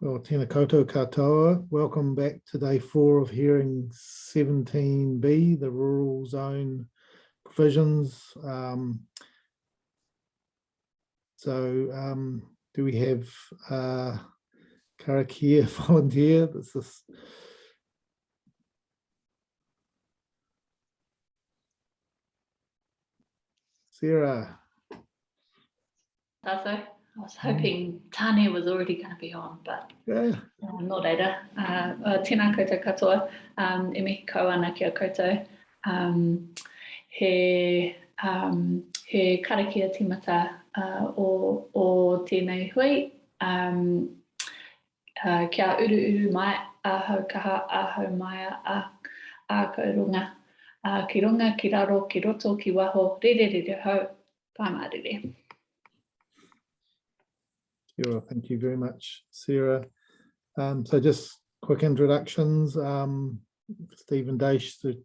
Well, tēnā koutou katoa. Welcome back to day 4 of hearing 17B, the rural zone provisions. Do we have karakia volunteer? This is Sarah. I was hoping Tane was already going to be on, but Yeah. Nō reira. Tēnā koutou katoa, e mihi kau ana kia koutou. He karakia tīmata o tēnei hui. Kia uru mai, ahau kaha, ahau maia, a kaurunga. Ki runga, ki raro, ki roto, ki waho, re hau, pāmarere. Sure, thank you very much, Sarah. So just quick introductions. Stephen Daish, the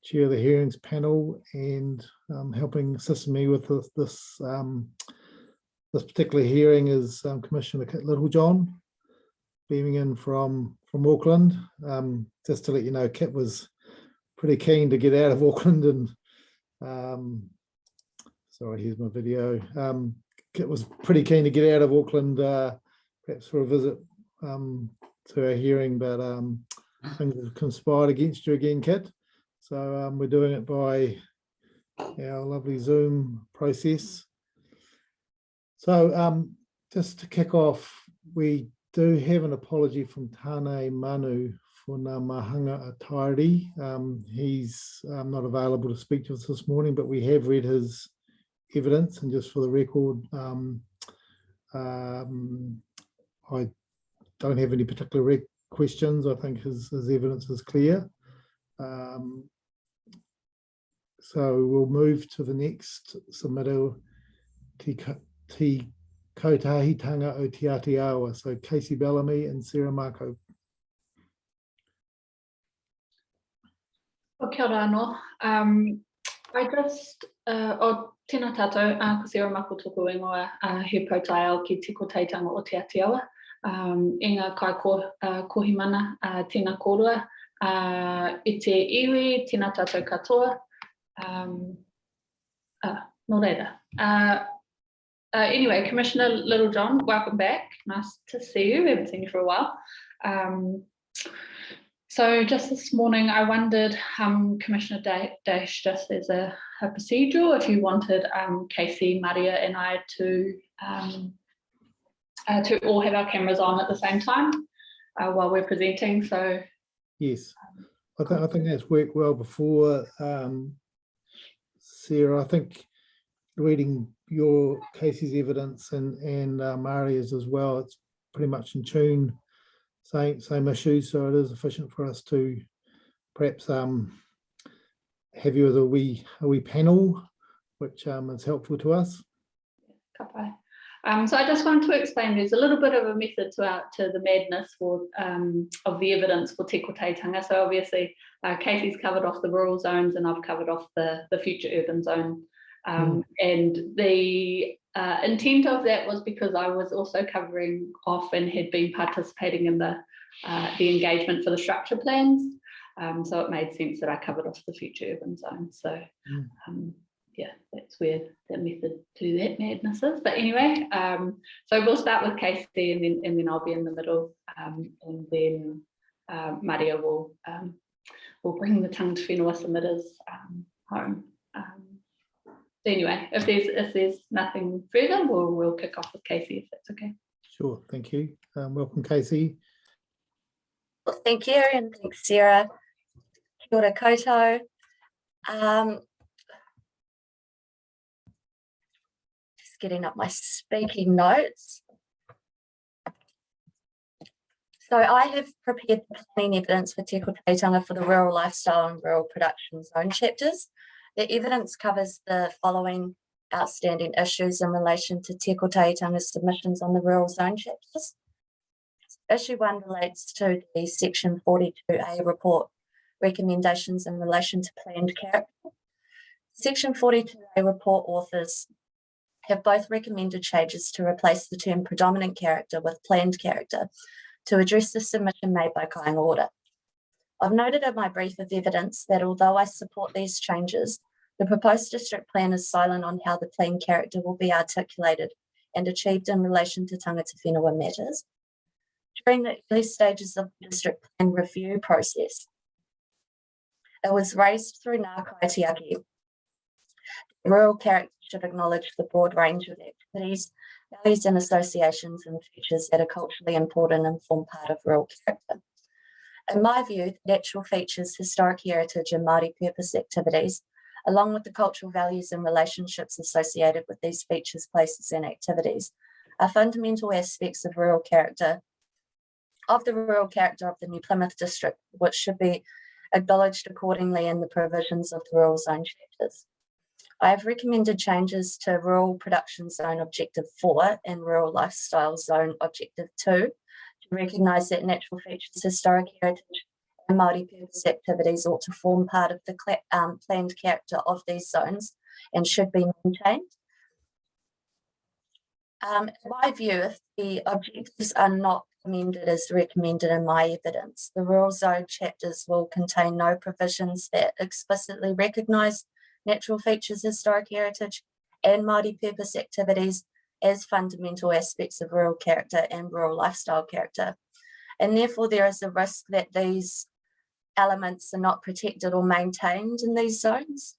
chair of the hearings panel, and helping assist me with this particular hearing is Commissioner Kit Littlejohn, beaming in from Auckland. Just to let you know, Kit was pretty keen to get out of Auckland, and sorry, here's my video. Kit was pretty keen to get out of Auckland, perhaps for a visit to our hearing, but things have conspired against you again, Kit. So we're doing it by our lovely Zoom process. So just to kick off, we do have an apology from Tane Manu for Ngā Mahanga Atairi. He's not available to speak to us this morning, but we have read his evidence, and just for the record, I don't have any particular questions. I think his evidence is clear. So we'll move to the next submittal, Te Kautahitanga o Te Atiawa. So Casey Bellamy and Sarah Marco. Kia ora anō. I just, tēnā tātou, ko Sarah Marco tōku ingoa, he pautai au ki tiko teitanga o Te Atiawa. Inga kai kohimana, tēnā kōrua, I te iwi, tēnā tātou katoa. Nō reira. Anyway, Commissioner Littlejohn, welcome back. Nice to see you. We haven't seen you for a while. So just this morning, I wondered, Commissioner Daish, just as a procedural, if you wanted Casey, Maria, and I to all have our cameras on at the same time while we're presenting. So yes, I think that's worked well before. Sarah, I think reading your Casey's evidence and Maria's as well, it's pretty much in tune, same issues, so it is efficient for us to perhaps have you as a wee panel, which is helpful to us. Kapai. So I just wanted to explain, there's a little bit of a method to the madness of the evidence for Te Koteitanga. So obviously Casey's covered off the rural zones and I've covered off the future urban zone. And the intent of that was because I was also covering off and had been participating in the engagement for the structure plans. So it made sense that I covered off the future urban zone. So yeah, that's where the method to that madness is. But anyway, so we'll start with Casey and then I'll be in the middle, and then Maria will bring the tangata whenua submitters home. So anyway, if there's nothing further, we'll kick off with Casey if that's okay. Sure, thank you. Welcome, Casey. Well, thank you, and thanks, Sarah. Kia ora koutou. Just getting up my speaking notes. So I have prepared the planning evidence for Te Koteitanga for the rural lifestyle and rural production zone chapters. The evidence covers the following outstanding issues in relation to Te Koteitanga's submissions on the rural zone chapters. Issue 1 relates to the section 42A report recommendations in relation to planned character. Section 42A report authors have both recommended changes to replace the term predominant character with planned character to address the submission made by Kāinga Ora. I've noted in my brief of evidence that although I support these changes, the proposed district plan is silent on how the planned character will be articulated and achieved in relation to tangata whenua matters. During the early stages of the district plan review process, it was raised through Ngā Kaitiaki. The rural character should acknowledge the broad range of activities, values and associations and features that are culturally important and form part of rural character. In my view, the natural features, historic heritage and Māori purpose activities, along with the cultural values and relationships associated with these features, places and activities, are fundamental aspects of rural character, of the rural character of the New Plymouth district, which should be acknowledged accordingly in the provisions of the rural zone chapters. I have recommended changes to Rural Production Zone Objective 4 and Rural Lifestyle Zone Objective 2 to recognise that natural features, historic heritage and Māori purpose activities ought to form part of the planned character of these zones and should be maintained. In my view, if the objectives are not amended as recommended in my evidence, the rural zone chapters will contain no provisions that explicitly recognise natural features, historic heritage and Māori purpose activities as fundamental aspects of rural character and rural lifestyle character. And therefore there is a risk that these elements are not protected or maintained in these zones.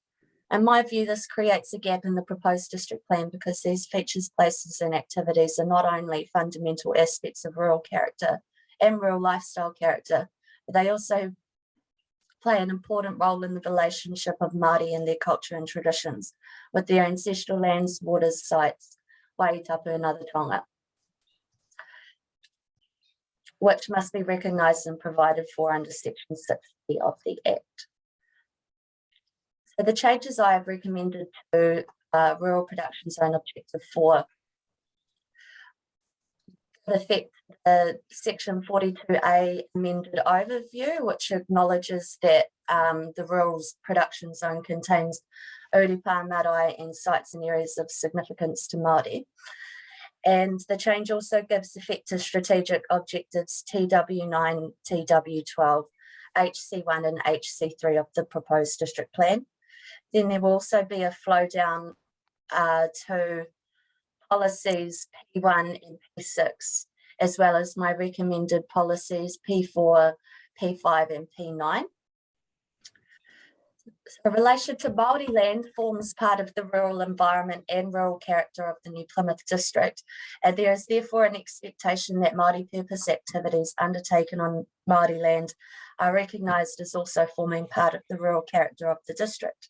In my view, this creates a gap in the proposed district plan because these features, places and activities are not only fundamental aspects of rural character and rural lifestyle character, but they also play an important role in the relationship of Māori and their culture and traditions with their ancestral lands, waters, sites, waitapu and other tonga, which must be recognised and provided for under section 60 of the Act. So the changes I have recommended to Rural Production Zone Objective 4 affect the section 42A amended overview, which acknowledges that the rural production zone contains urupā marae and sites and areas of significance to Māori. And the change also gives effect to strategic objectives TW9, TW12, HC1 and HC3 of the proposed district plan. Then there will also be a flow down to policies P1 and P6, as well as my recommended policies P4, P5 and P9. So relation to Māori land forms part of the rural environment and rural character of the New Plymouth district, and there is therefore an expectation that Māori purpose activities undertaken on Māori land are recognised as also forming part of the rural character of the district.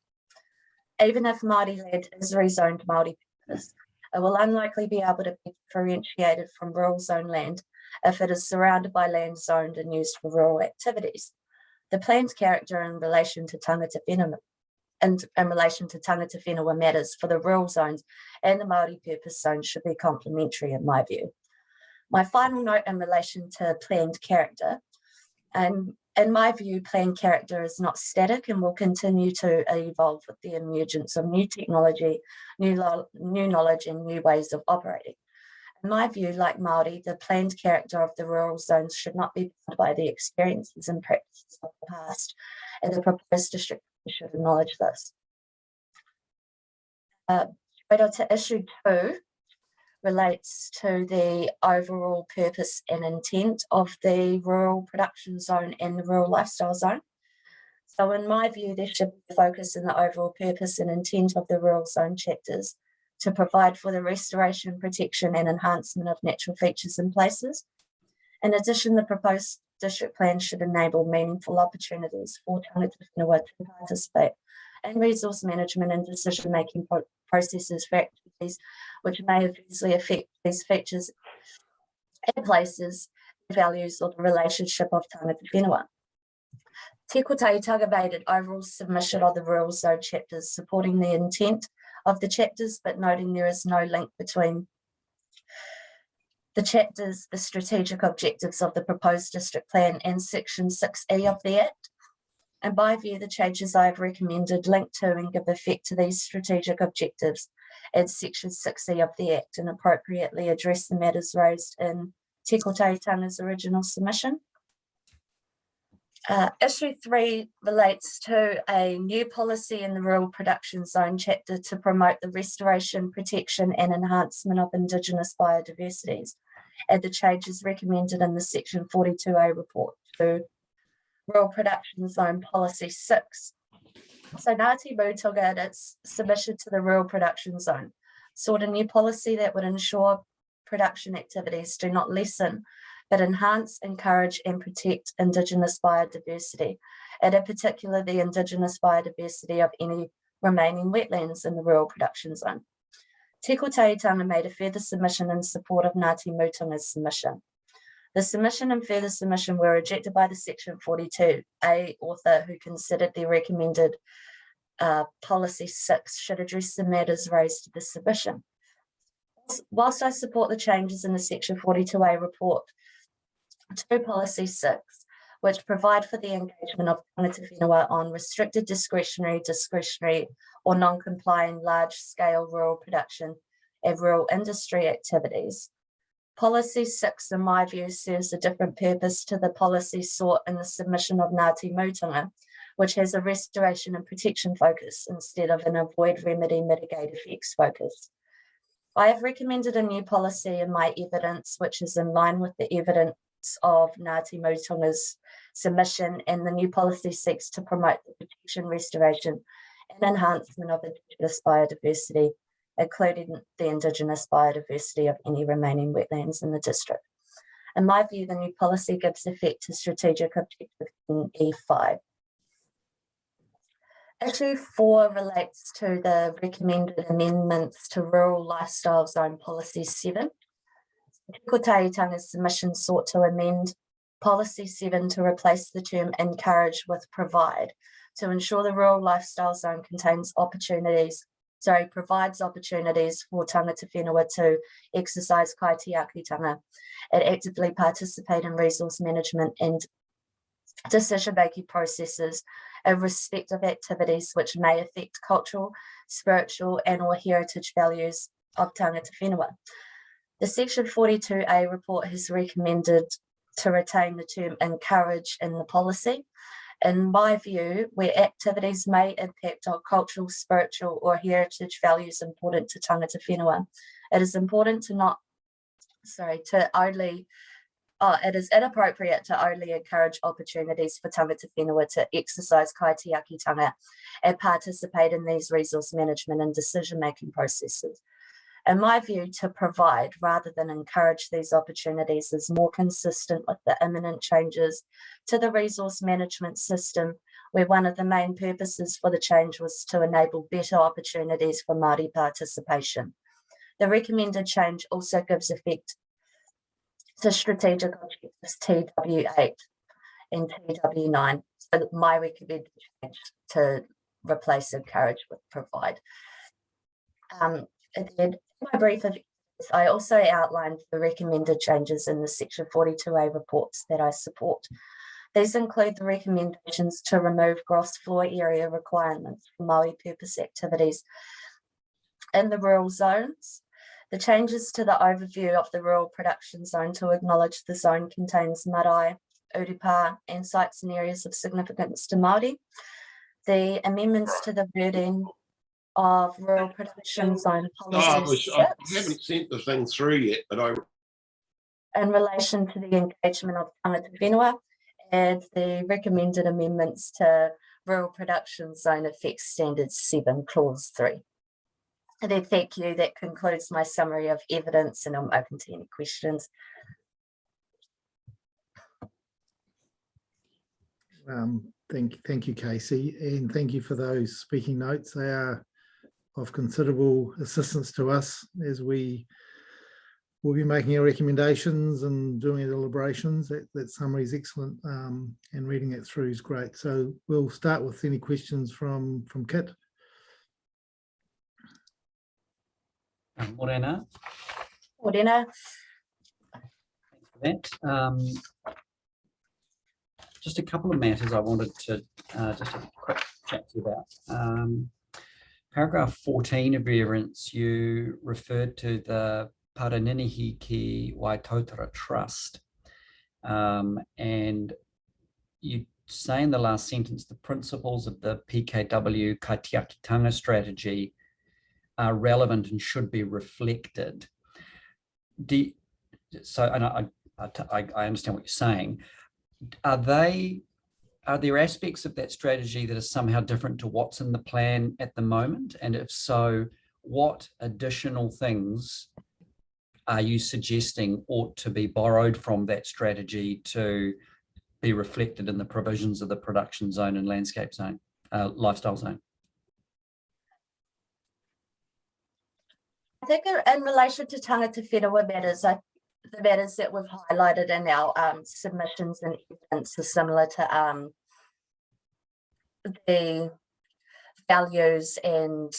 Even if Māori land is rezoned Māori purpose, it will unlikely be able to be differentiated from rural zone land if it is surrounded by land zoned and used for rural activities. The planned character in relation to tangata whenua and in relation to tangata whenua matters for the rural zones and the Māori purpose zones should be complementary in my view. My final note in relation to planned character, and in my view, planned character is not static and will continue to evolve with the emergence of new technology, new knowledge and new ways of operating. In my view, like Māori, the planned character of the rural zones should not be bound by the experiences and practices of the past, and the proposed district should acknowledge this. To issue 2 relates to the overall purpose and intent of the rural production zone and the rural lifestyle zone. So in my view, there should be a focus in the overall purpose and intent of the rural zone chapters to provide for the restoration, protection and enhancement of natural features and places. In addition, the proposed district plan should enable meaningful opportunities for tangata whenua to participate in resource management and decision-making processes for activities which may adversely affect these features and places, the values or the relationship of tangata whenua. Te Kotahi targeted overall submission of the rural zone chapters supporting the intent of the chapters, but noting there is no link between the chapters, the strategic objectives of the proposed district plan and section 6E of the Act. In my view, the changes I have recommended link to and give effect to these strategic objectives in Section 6E of the Act and appropriately address the matters raised in Te Tanga's original submission. Issue 3 relates to a new policy in the Rural Production Zone chapter to promote the restoration, protection and enhancement of Indigenous biodiversities, and the changes recommended in the Section 42A report to Rural Production Zone Policy 6. So Ngāti Mutunga in its submission to the Rural Production Zone sought a new policy that would ensure production activities do not lessen but enhance, encourage and protect Indigenous biodiversity, and in particular the Indigenous biodiversity of any remaining wetlands in the Rural Production Zone. Te Tanga made a further submission in support of Ngāti Mutunga's submission. The submission and further submission were rejected by the Section 42A author, who considered the recommended Policy 6 should address the matters raised in the submission. Whilst I support the changes in the Section 42A report to Policy 6, which provide for the engagement of tangata whenua on restricted discretionary or non-complying large-scale rural production and rural industry activities, Policy 6, in my view, serves a different purpose to the policy sought in the submission of Ngāti Mutunga, which has a restoration and protection focus instead of an avoid, remedy, mitigate effects focus. I have recommended a new policy in my evidence, which is in line with the evidence of Ngāti Mutunga's submission, and the new policy seeks to promote the protection, restoration and enhancement of Indigenous biodiversity, including the Indigenous biodiversity of any remaining wetlands in the district. In my view, the new policy gives effect to strategic objective in E5. Issue 4 relates to the recommended amendments to Rural Lifestyle Zone Policy 7. Te Tanga's submission sought to amend Policy 7 to replace the term encourage with provide to ensure the Rural Lifestyle Zone provides opportunities for tangata whenua to exercise kaitiakitanga and actively participate in resource management and decision-making processes in respect of activities which may affect cultural, spiritual and or heritage values of tangata whenua. The Section 42A report has recommended to retain the term encourage in the policy. In my view, where activities may impact on cultural, spiritual or heritage values important to tangata whenua, it is inappropriate to only encourage opportunities for tangata whenua to exercise kaitiakitanga and participate in these resource management and decision-making processes. In my view, to provide rather than encourage these opportunities is more consistent with the imminent changes to the resource management system, where one of the main purposes for the change was to enable better opportunities for Māori participation. The recommended change also gives effect to strategic objectives TW8 and TW9. So my recommended change to replace encourage with provide. And then in my brief, I also outlined the recommended changes in the Section 42A reports that I support. These include the recommendations to remove gross floor area requirements for Māori purpose activities in the rural zones, the changes to the overview of the rural production zone to acknowledge the zone contains marae, urupa and sites and areas of significance to Māori, the amendments to the wording of Rural Production Zone Policy 6. I haven't sent the thing through yet, but in relation to the engagement of tangata whenua, and the recommended amendments to Rural Production Zone Effects Standards 7, Clause 3. And then thank you. That concludes my summary of evidence, and I'm open to any questions. Thank you, Casey, and thank you for those speaking notes. They are of considerable assistance to us as we will be making our recommendations and doing our deliberations. That summary is excellent, and reading it through is great. So we'll start with any questions from Kit. Morena. Morena. Thanks for that. just a couple of matters I wanted to just have a quick chat to you about. Paragraph 14 of your evidence, you referred to the Paraninihi ki Waitautara Trust. And you say in the last sentence, the principles of the PKW Kaitiakitanga strategy are relevant and should be reflected. And I understand what you're saying. Are there aspects of that strategy that are somehow different to what's in the plan at the moment? And if so, what additional things are you suggesting ought to be borrowed from that strategy to be reflected in the provisions of the production zone and landscape zone, lifestyle zone? I think in relation to tangata whenua matters, the matters that we've highlighted in our submissions and evidence are similar to the values and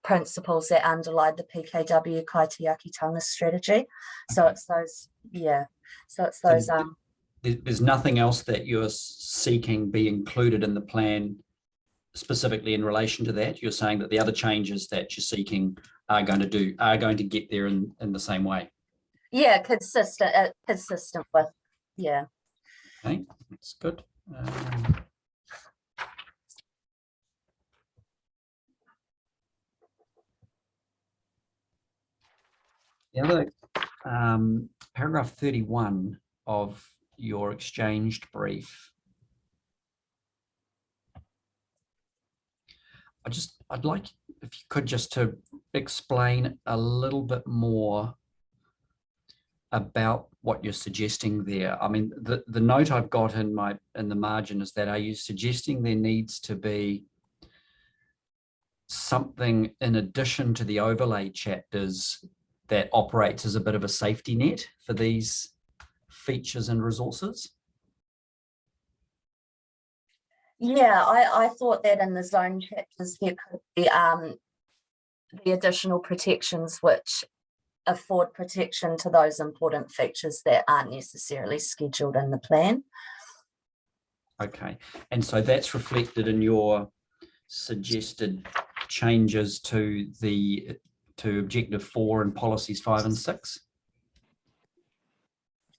principles that underlie the PKW Kaitiakitanga strategy. So it's those, yeah. So it's those. There's nothing else that you're seeking be included in the plan specifically in relation to that. You're saying that the other changes that you're seeking are going to get there in the same way. Yeah, consistent with, yeah. Okay, that's good. The other paragraph 31 of your exchanged brief. I'd like if you could just to explain a little bit more about what you're suggesting there. I mean, the note I've got in the margin is that, are you suggesting there needs to be something in addition to the overlay chapters that operates as a bit of a safety net for these features and resources? Yeah, I thought that in the zone chapters there could be the additional protections which afford protection to those important features that aren't necessarily scheduled in the plan. Okay, and so that's reflected in your suggested changes to objective 4 and policies 5 and 6?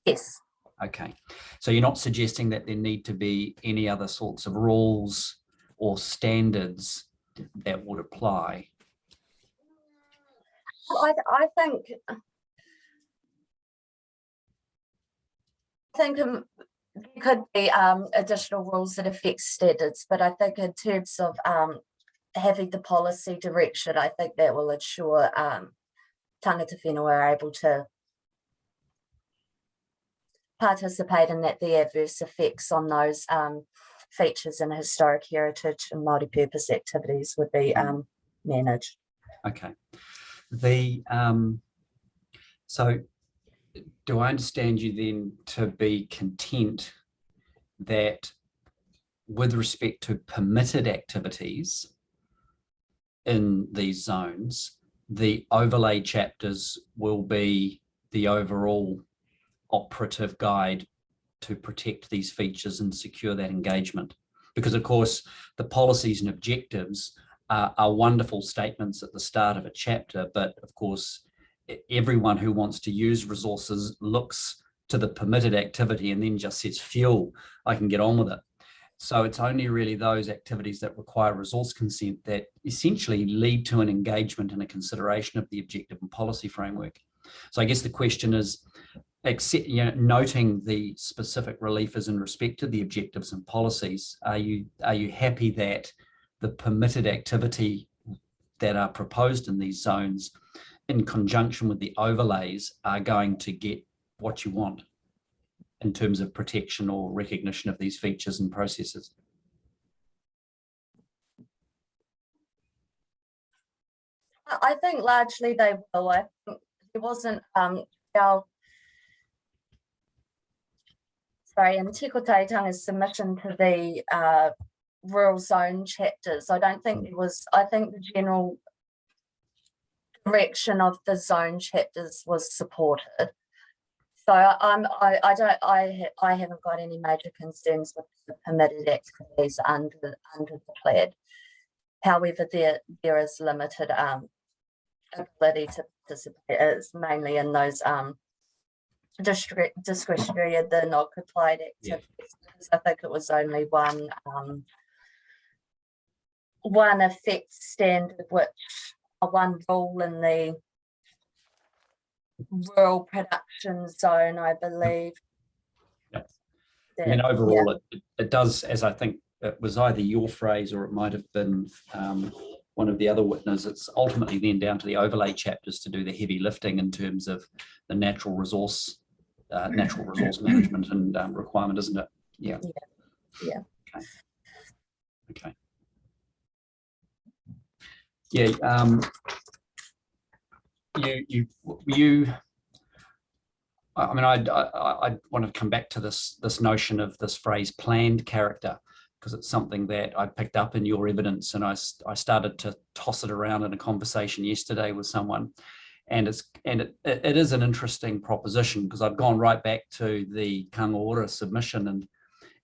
Yes. Okay, so you're not suggesting that there need to be any other sorts of rules or standards that would apply? I think there could be additional rules that affect standards, but I think in terms of having the policy direction, I think that will ensure tangata whenua are able to participate in that the adverse effects on those features and historic heritage and multi-purpose activities would be managed. Okay. So do I understand you then to be content that with respect to permitted activities in these zones, the overlay chapters will be the overall operative guide to protect these features and secure that engagement? Because of course the policies and objectives are wonderful statements at the start of a chapter, but of course everyone who wants to use resources looks to the permitted activity and then just says, phew, I can get on with it. So it's only really those activities that require resource consent that essentially lead to an engagement and a consideration of the objective and policy framework. So I guess the question is, noting the specific relief is in respect to the objectives and policies, are you happy that the permitted activity that are proposed in these zones in conjunction with the overlays are going to get what you want in terms of protection or recognition of these features and processes? I think largely they will. I think there wasn't in Te Kotahitanga's submission to the rural zone chapters, I don't think there was, I think the general direction of the zone chapters was supported. So I haven't got any major concerns with the permitted activities under the plan. However, there is limited ability to participate. It's mainly in those discretionary, the non-compliant activities. Because I think it was only one effect standard, one rule in the rural production zone, I believe. Yep. I mean, that- overall, it does, as I think it was either your phrase or it might have been one of the other witnesses, it's ultimately then down to the overlay chapters to do the heavy lifting in terms of the natural resource management and requirement, isn't it? Yeah. Yeah. Okay. Yeah. I mean, I want to come back to this notion of this phrase "planned character," because it's something that I picked up in your evidence, and I started to toss it around in a conversation yesterday with someone, and it is an interesting proposition, because I've gone right back to the Kāinga Ora submission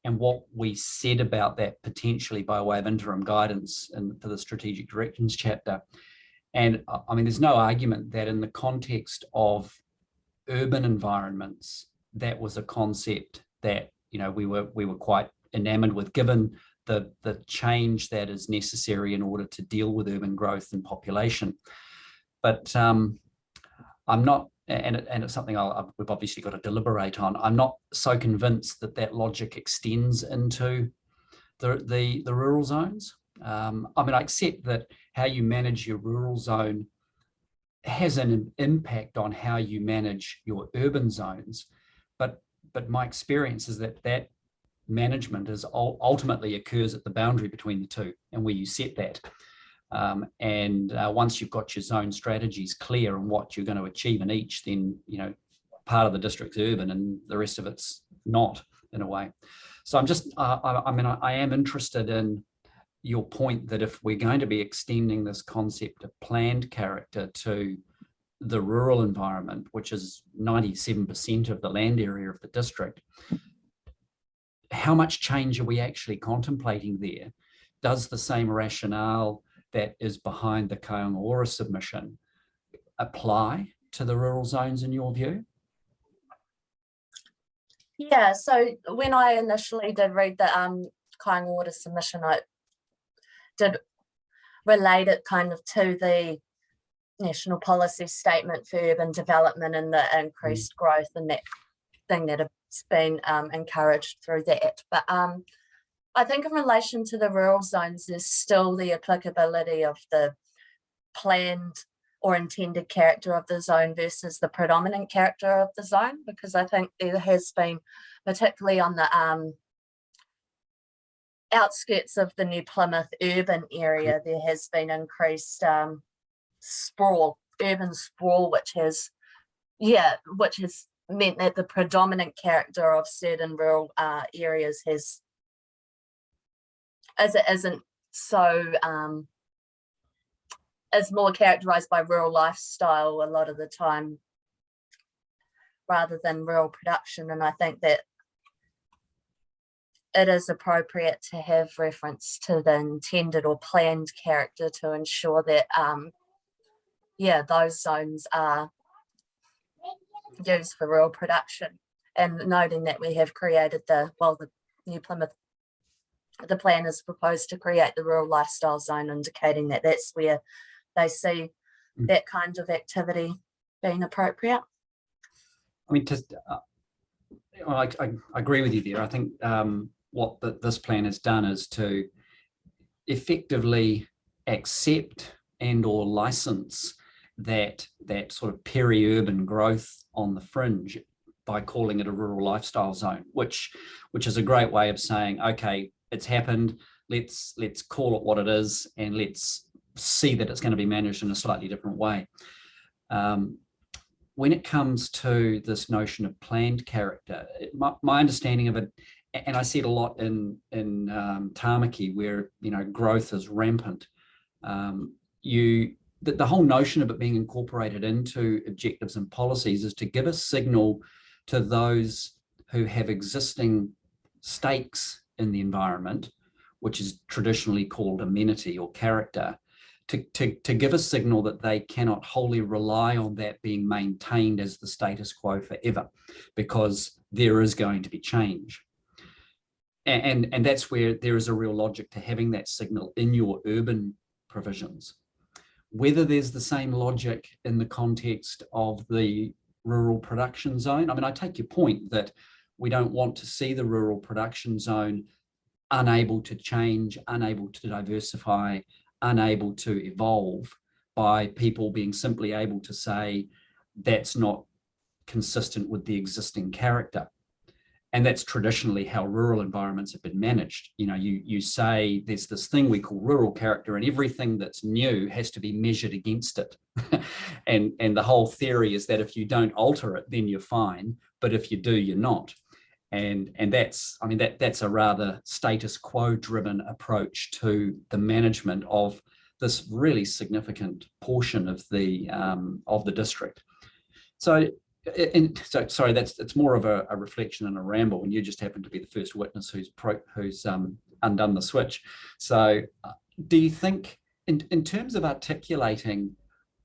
and what we said about that potentially by way of interim guidance for the strategic directions chapter. And I mean, there's no argument that in the context of urban environments, that was a concept that, you know, we were quite enamored with, given the change that is necessary in order to deal with urban growth and population. But I'm not, and it's something we've obviously got to deliberate on. I'm not so convinced that logic extends into the rural zones. I mean, I accept that how you manage your rural zone has an impact on how you manage your urban zones, but my experience is that management ultimately occurs at the boundary between the two, and where you set that. Once you've got your zone strategies clear and what you're going to achieve in each, then, you know, part of the district's urban and the rest of it's not, in a way. So I'm just, I mean, I am interested in your point that if we're going to be extending this concept of planned character to the rural environment, which is 97% of the land area of the district, how much change are we actually contemplating there? Does the same rationale that is behind the Kāinga Ora submission apply to the rural zones in your view? Yeah, so when I initially did read the Kāinga Ora submission, I did relate it kind of to the national policy statement for urban development and the increased growth and that thing that has been encouraged through that. But I think in relation to the rural zones, there's still the applicability of the planned or intended character of the zone versus the predominant character of the zone, because I think there has been, particularly on the outskirts of the New Plymouth urban area, there has been increased urban sprawl, which has meant that the predominant character of certain rural areas is more characterized by rural lifestyle a lot of the time rather than rural production. And I think that it is appropriate to have reference to the intended or planned character to ensure that those zones are used for rural production. And noting that we have created the New Plymouth, the plan is proposed to create the rural lifestyle zone, indicating that that's where they see that kind of being appropriate. I mean, I agree with you there. I think what this plan has done is to effectively accept and or license that sort of peri-urban growth on the fringe by calling it a rural lifestyle zone, which is a great way of saying, okay, it's happened, let's call it what it is, and let's see that it's going to be managed in a slightly different way. When it comes to this notion of planned character, my understanding of it, and I see it a lot in Tāmaki, where, you know, growth is rampant. The whole notion of it being incorporated into objectives and policies is to give a signal to those who have existing stakes in the environment, which is traditionally called amenity or character, to give a signal that they cannot wholly rely on that being maintained as the status quo forever, because there is going to be change. And that's where there is a real logic to having that signal in your urban provisions. Whether there's the same logic in the context of the rural production zone, I mean, I take your point that we don't want to see the rural production zone unable to change, unable to diversify, unable to evolve by people being simply able to say that's not consistent with the existing character. And that's traditionally how rural environments have been managed. You know, you say there's this thing we call rural character, and everything that's new has to be measured against it. and the whole theory is that if you don't alter it, then you're fine. But if you do, you're not. And that's, I mean, that's a rather status quo driven approach to the management of this really significant portion of the district. So sorry, it's more of a reflection and a ramble, and you just happen to be the first witness who's undone the switch. So do you think, in terms of articulating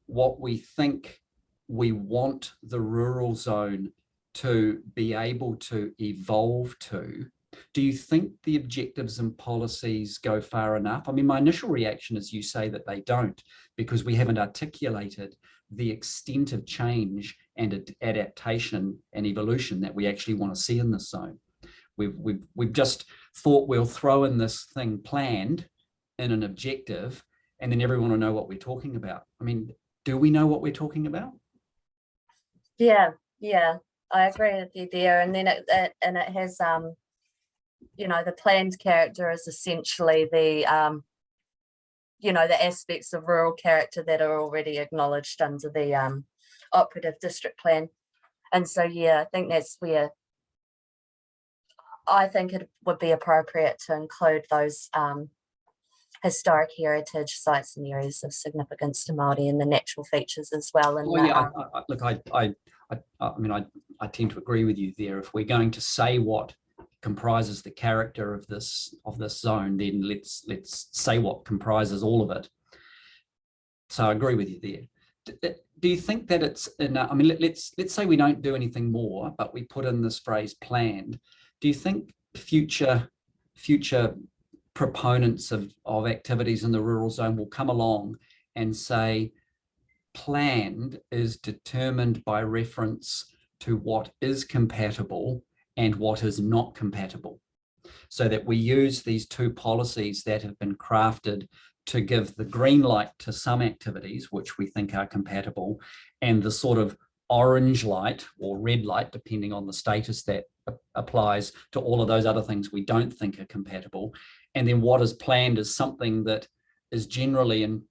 what we think we want the rural zone to be able to evolve to, do you think the objectives and policies go far enough? I mean, my initial reaction is you say that they don't, because we haven't articulated the extent of change and adaptation and evolution that we actually want to see in this zone. We've just thought we'll throw in this thing planned in an objective, and then everyone will know what we're talking about. I mean, do we know what we're talking about? Yeah, I agree with you there. And then it has, you know, the planned character is essentially the, you know, the aspects of rural character that are already acknowledged under the operative district plan. And so, yeah, I think that's where I think it would be appropriate to include those historic heritage sites and areas of significance to Māori and the natural features as well. And well, yeah, look, I mean, I tend to agree with you there. If we're going to say what comprises the character of this zone, then let's say what comprises all of it. So I agree with you there. Do you think that it's enough? I mean, let's say we don't do anything more, but we put in this phrase planned. Do you think future proponents of activities in the rural zone will come along and say planned is determined by reference to what is compatible and what is not compatible, so that we use these two policies that have been crafted to give the green light to some activities which we think are compatible, and the sort of orange light or red light, depending on the status that applies, to all of those other things we don't think are compatible. And then what is planned is something that is generally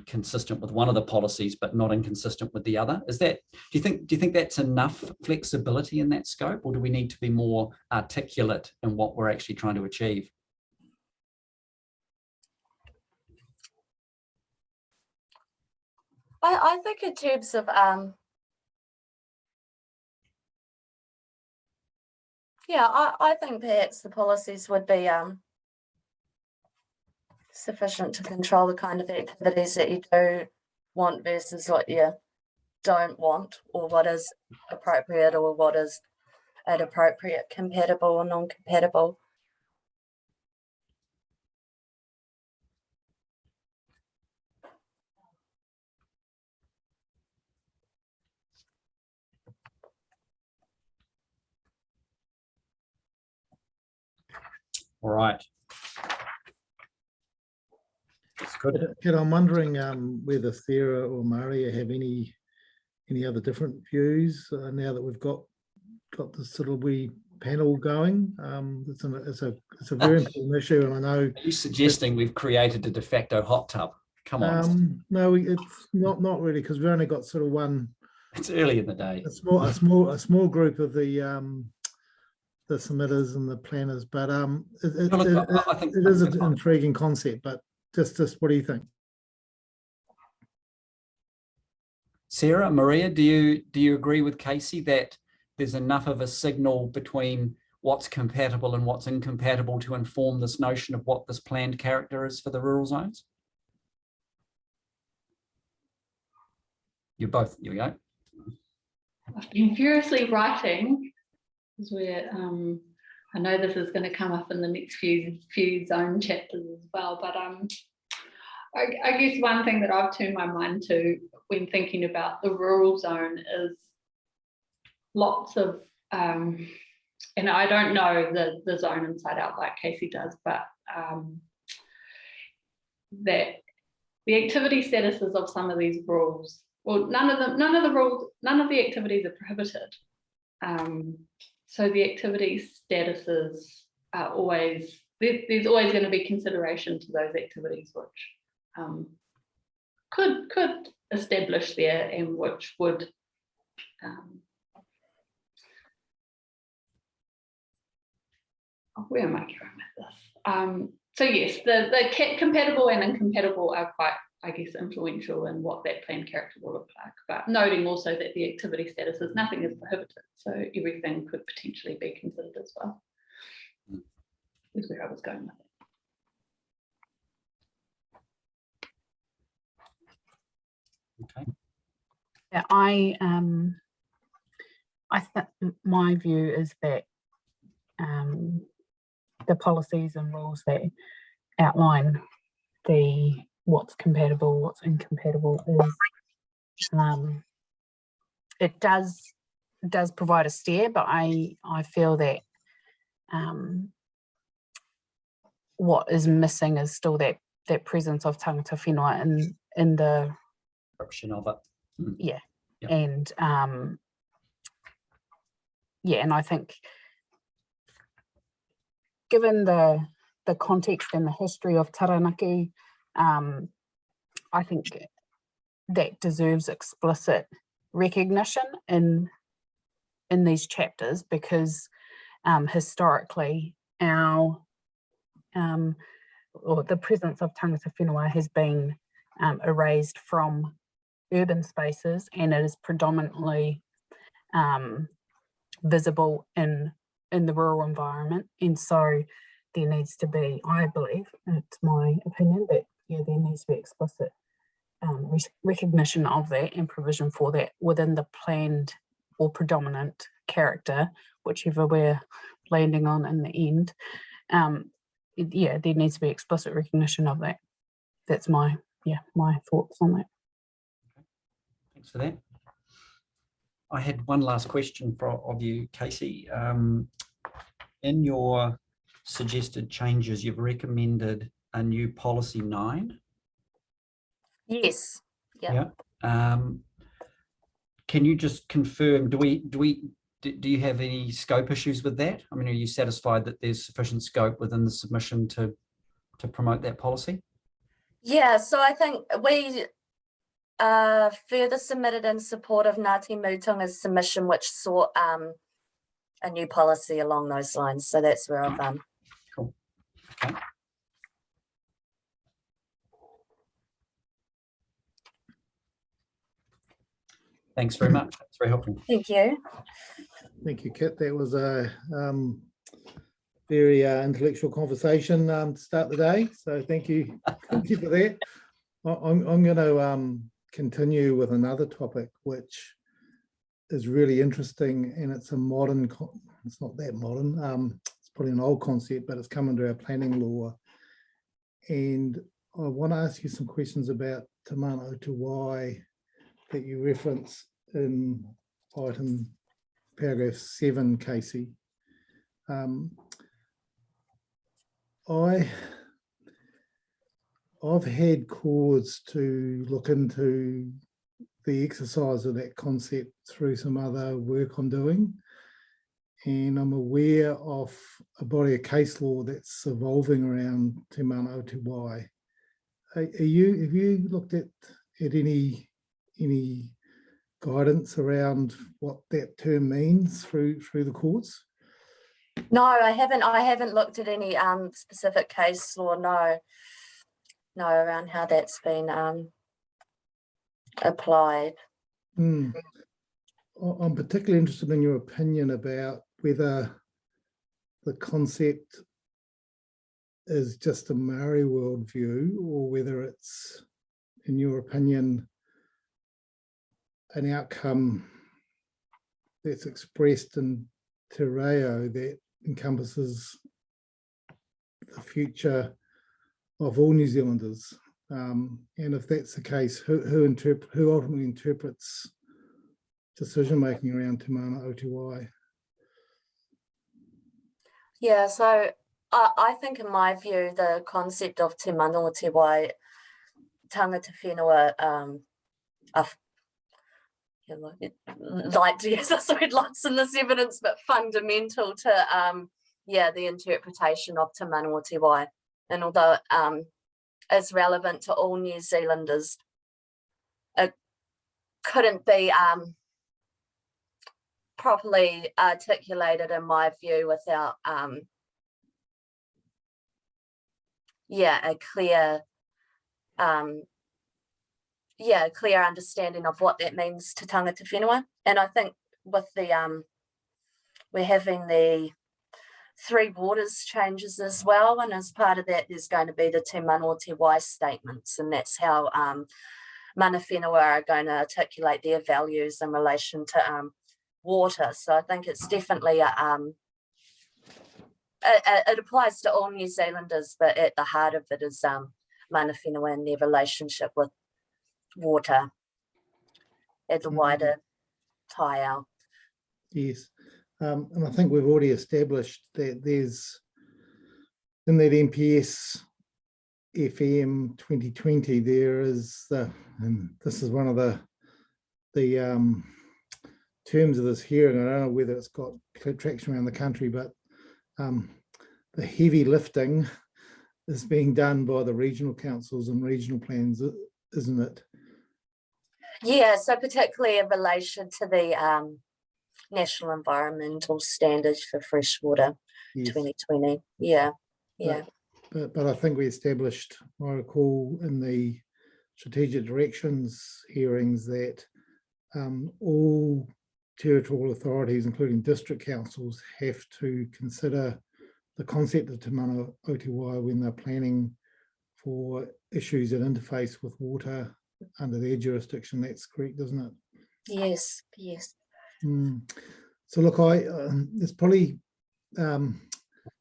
consistent with one of the policies, but not inconsistent with the other. Is that, do you think that's enough flexibility in that scope, or do we need to be more articulate in what we're actually trying to achieve? I think in terms of yeah, I think perhaps the policies would be sufficient to control the kind of activities that you do want versus what you don't want, or what is appropriate or what is inappropriate, compatible or non-compatible. All right. That's good. Ed, I'm wondering whether Sarah or Maria have any other different views now that we've got this sort of wee panel going. It's a very important issue, and I know. Are you suggesting we've created a de facto hot tub? Come on. No, it's not really, because we've only got sort of one. It's early in the day. A small group of the submitters and the planners, but I think it is an intriguing concept. But just what do you think? Sarah, Maria, do you agree with Casey that there's enough of a signal between what's compatible and what's incompatible to inform this notion of what this planned character is for the rural zones? You go. I've been furiously writing, because we're, I know this is going to come up in the next few zone chapters as well, but I guess one thing that I've turned my mind to when thinking about the rural zone is lots of, and I don't know the zone inside out like Casey does, but that the activity statuses of some of these rules, well, none of the activities are prohibited. So the activity statuses are always, there's always going to be consideration to those activities which could establish there and which would where am I going with this? So yes, the compatible and incompatible are quite, I guess, influential in what that planned character will look like, but noting also that the activity status is nothing is prohibited, so everything could potentially be considered as well. Is where I was going with it. Okay. Yeah, I think my view is that the policies and rules that outline what's compatible, what's incompatible is it does provide a steer, but I feel that what is missing is still that presence of tangata whenua in the Description of it. yeah. Yep. And yeah, and I think given the context and the history of Taranaki, I think that deserves explicit recognition in these chapters, because historically our or the presence of tangata whenua has been erased from urban spaces, and it is predominantly visible in the rural environment. And so there needs to be, I believe, it's my opinion, that there needs to be explicit recognition of that and provision for that within the planned or predominant character, whichever we're landing on in the end. Yeah, there needs to be explicit recognition of that. That's my thoughts on that. Thanks for that. I had one last question of you, Casey. In your suggested changes, you've recommended a new policy 9. Yes. Yeah. Can you just confirm, do you have any scope issues with that? I mean, are you satisfied that there's sufficient scope within the submission to promote that policy? Yeah, so I think we further submitted in support of Ngāti Mutunga's submission, which sought a new policy along those lines. So that's where I've Cool. Okay. Thanks very much. That's very helpful. Thank you. Thank you, Kit. That was a very intellectual conversation to start the day. So thank you for that. I'm going to continue with another topic, which is really interesting, and it's a modern. It's not that modern. It's probably an old concept, but it's come into our planning law. And I want to ask you some questions about Te Mana o Te Wai that you reference in item paragraph 7, Casey. I've had cause to look into the exercise of that concept through some other work I'm doing, and I'm aware of a body of case law that's evolving around Te Mana o Te Wai. Have you looked at any guidance around what that term means through the courts? No, I haven't looked at any specific case law. No, around how that's been applied. I'm particularly interested in your opinion about whether the concept is just a Maori worldview, or whether it's, in your opinion, an outcome that's expressed in Te Reo that encompasses the future of all New Zealanders. And if that's the case, who ultimately interprets decision-making around Te Mana Otuwai? Yeah, so I think in my view, the concept of Te Mana o Te Wai, tangata whenua, like to use this word lots in this evidence, but fundamental to the interpretation of Te Mana o Te Wai. And although is relevant to all New Zealanders, it couldn't be properly articulated in my view without a clear understanding of what that means to tangata whenua. And I think with the we're having the Three Waters changes as well, and as part of that there's going to be the Te Mana o Te Wai statements, and that's how mana whenua are going to articulate their values in relation to water. So I think it's definitely it applies to all New Zealanders, but at the heart of it is mana whenua and their relationship with water at the wider taiao. Yes, and I think we've already established that there's, in that NPS FM 2020, there is and this is one of the terms of this hearing. I don't know whether it's got traction around the country, but the heavy lifting is being done by the regional councils and regional plans, isn't it? Yeah, so particularly in relation to the National Environmental Standards for Freshwater 2020. Yeah. But I think we established, I recall, in the strategic directions hearings that all territorial authorities, including district councils, have to consider the concept of Te Mana o Te Wai when they're planning for issues that interface with water under their jurisdiction. That's correct, isn't it? Yes. So look, it's probably the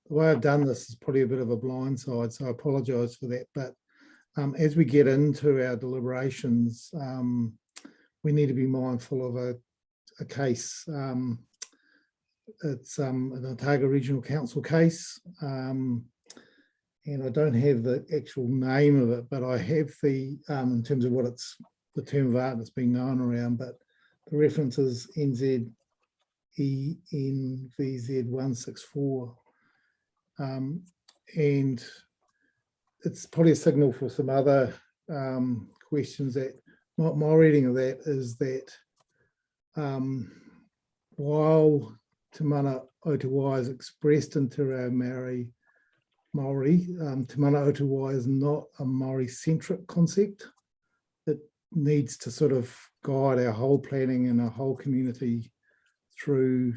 way I've done this is probably a bit of a blindside, so I apologise for that. But as we get into our deliberations, we need to be mindful of a case. It's an Otago Regional Council case, and I don't have the actual name of it, but I have the, in terms of what it's, the term of art that's been known around, but the reference is NZENVZ 164. And it's probably a signal for some other questions. That my reading of that is that while Te Mana o Te Wai is expressed in Te Reo Maori, Te Mana o Te Wai is not a Maori-centric concept. It needs to sort of guide our whole planning and our whole community through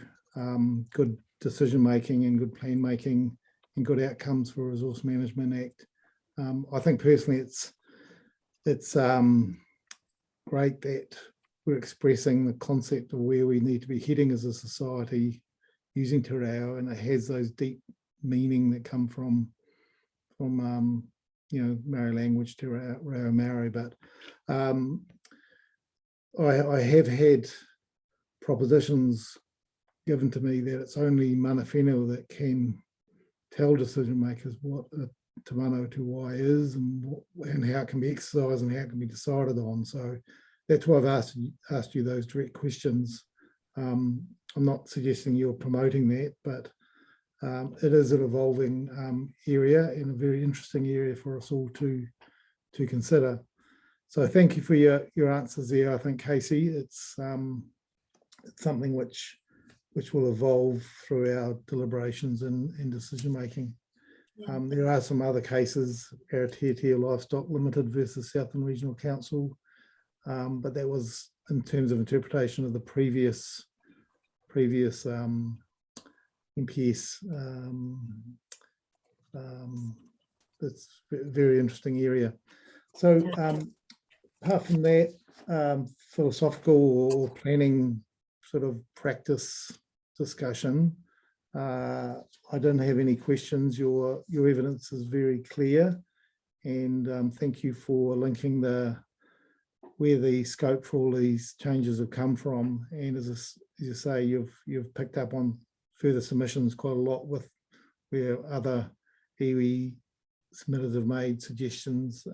good decision-making and good plan making and good outcomes for Resource Management Act. I think personally it's great that we're expressing the concept of where we need to be heading as a society using Te Reo, and it has those deep meaning that come from Maori language, Te Reo Maori. But I have had propositions given to me that it's only mana whenua that can tell decision makers what a Te Mana o Te Wai is and how it can be exercised and how it can be decided on. So that's why I've asked you those direct questions. I'm not suggesting you're promoting that, but it is an evolving area and a very interesting area for us all to consider. So thank you for your answers there. I think, Casey, it's something which will evolve through our deliberations and decision making. Yeah. There are some other cases, Aotearoa Livestock Limited versus Southern Regional Council, but that was in terms of interpretation of the previous MPS. That's a very interesting area. So apart from that, philosophical or planning sort of practice discussion, I don't have any questions. Your evidence is very clear, and thank you for linking where the scope for all these changes have come from. And as you say, you've picked up on further submissions quite a lot with where other iwi submitters have made suggestions.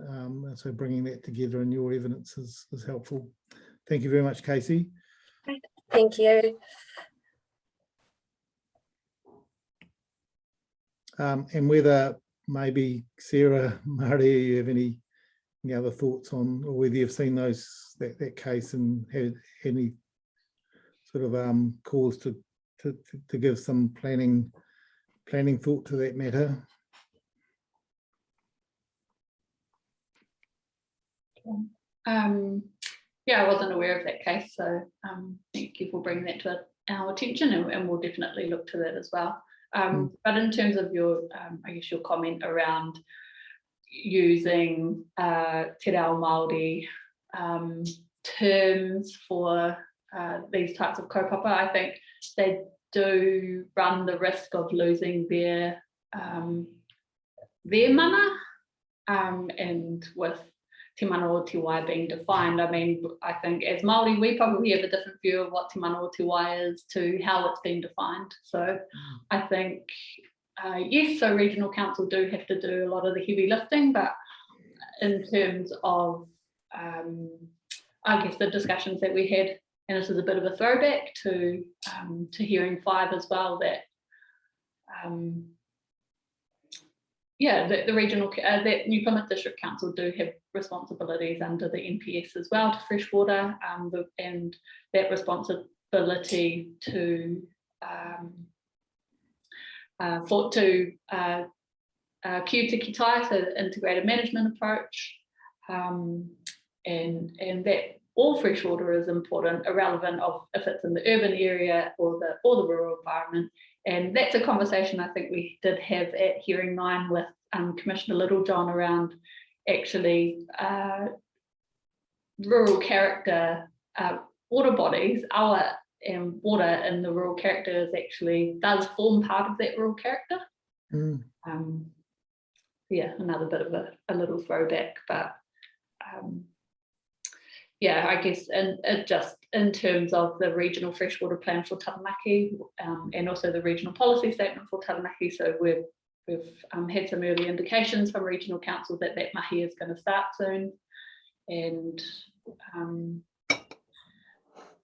So bringing that together in your evidence is helpful. Thank you very much, Casey. Thank you. And whether maybe Sarah, Maria, you have any other thoughts on, or whether you've seen that case and had any sort of cause to give some planning thought to that matter. Yeah, I wasn't aware of that case, so thank you for bringing that to our attention, and we'll definitely look to that as well. But in terms of your, I guess your comment around using Te Reo Māori terms for these types of kaupapa, I think they do run the risk of losing their mana, and with Te Mana o Te Wai being defined, I mean, I think as Māori, we probably have a different view of what Te Mana o Te Wai is to how it's been defined. So I think, yes, so regional council do have to do a lot of the heavy lifting, but in terms of, I guess, the discussions that we had, and this is a bit of a throwback to hearing 5 as well, that yeah, the regional, that New Plymouth District Council do have responsibilities under the NPS as well to freshwater, and that responsibility to Kia Tiki Tai, so the integrated management approach, and that all freshwater is important, irrelevant of if it's in the urban area or the rural environment. And that's a conversation I think we did have at hearing 9 with Commissioner Littlejohn around actually rural character water bodies. Our water in the rural character is actually does form part of that rural character. Yeah, another bit of a little throwback, but yeah, I guess, and just in terms of the regional freshwater plan for Taranaki, and also the regional policy statement for Taranaki, so we've had some early indications from regional council that mahi is going to start soon, and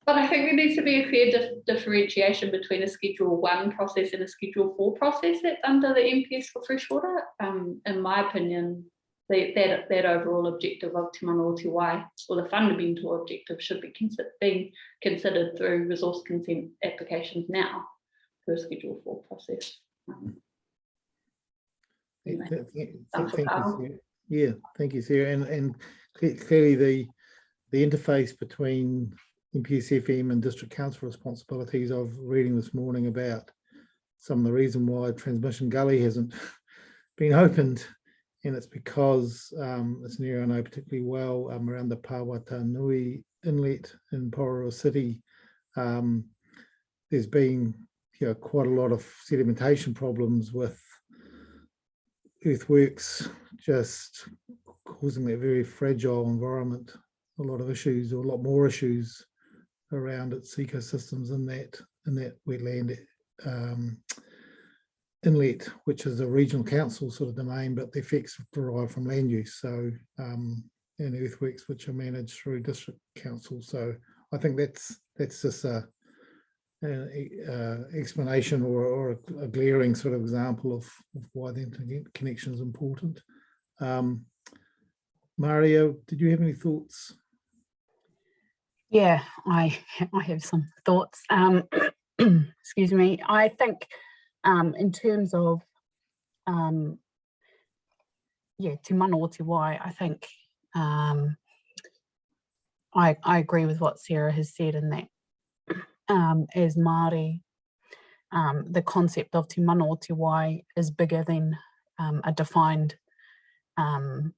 but I think there needs to be a fair differentiation between a Schedule 1 process and a Schedule 4 process that's under the MPS for freshwater. In my opinion, that overall objective of Te Mana o Te Wai, or the fundamental objective, should be being considered through resource consent applications now through a Schedule 4 process. Thank you, Sarah. Yeah, thank you, Sarah. And clearly the interface between MPS FM and District Council responsibilities, of reading this morning about some of the reason why Transmission Gully hasn't been opened, and it's because it's an area I know particularly well, around the Pāwatanui Inlet in Pororoa City. There's been quite a lot of sedimentation problems with earthworks just causing that very fragile environment, a lot of issues, or a lot more issues around its ecosystems in that wetland inlet, which is a regional council sort of domain, but the effects derive from land use, so and earthworks which are managed through district council. So I think that's just a explanation or a glaring sort of example of why the internet connection is important. Mario, did you have any thoughts? Yeah, I have some thoughts. Excuse me. I think in terms of Te Mana o Te Wai, I think I agree with what Sarah has said in that as Māori, the concept of Te Mana o Te Wai is bigger than a defined, how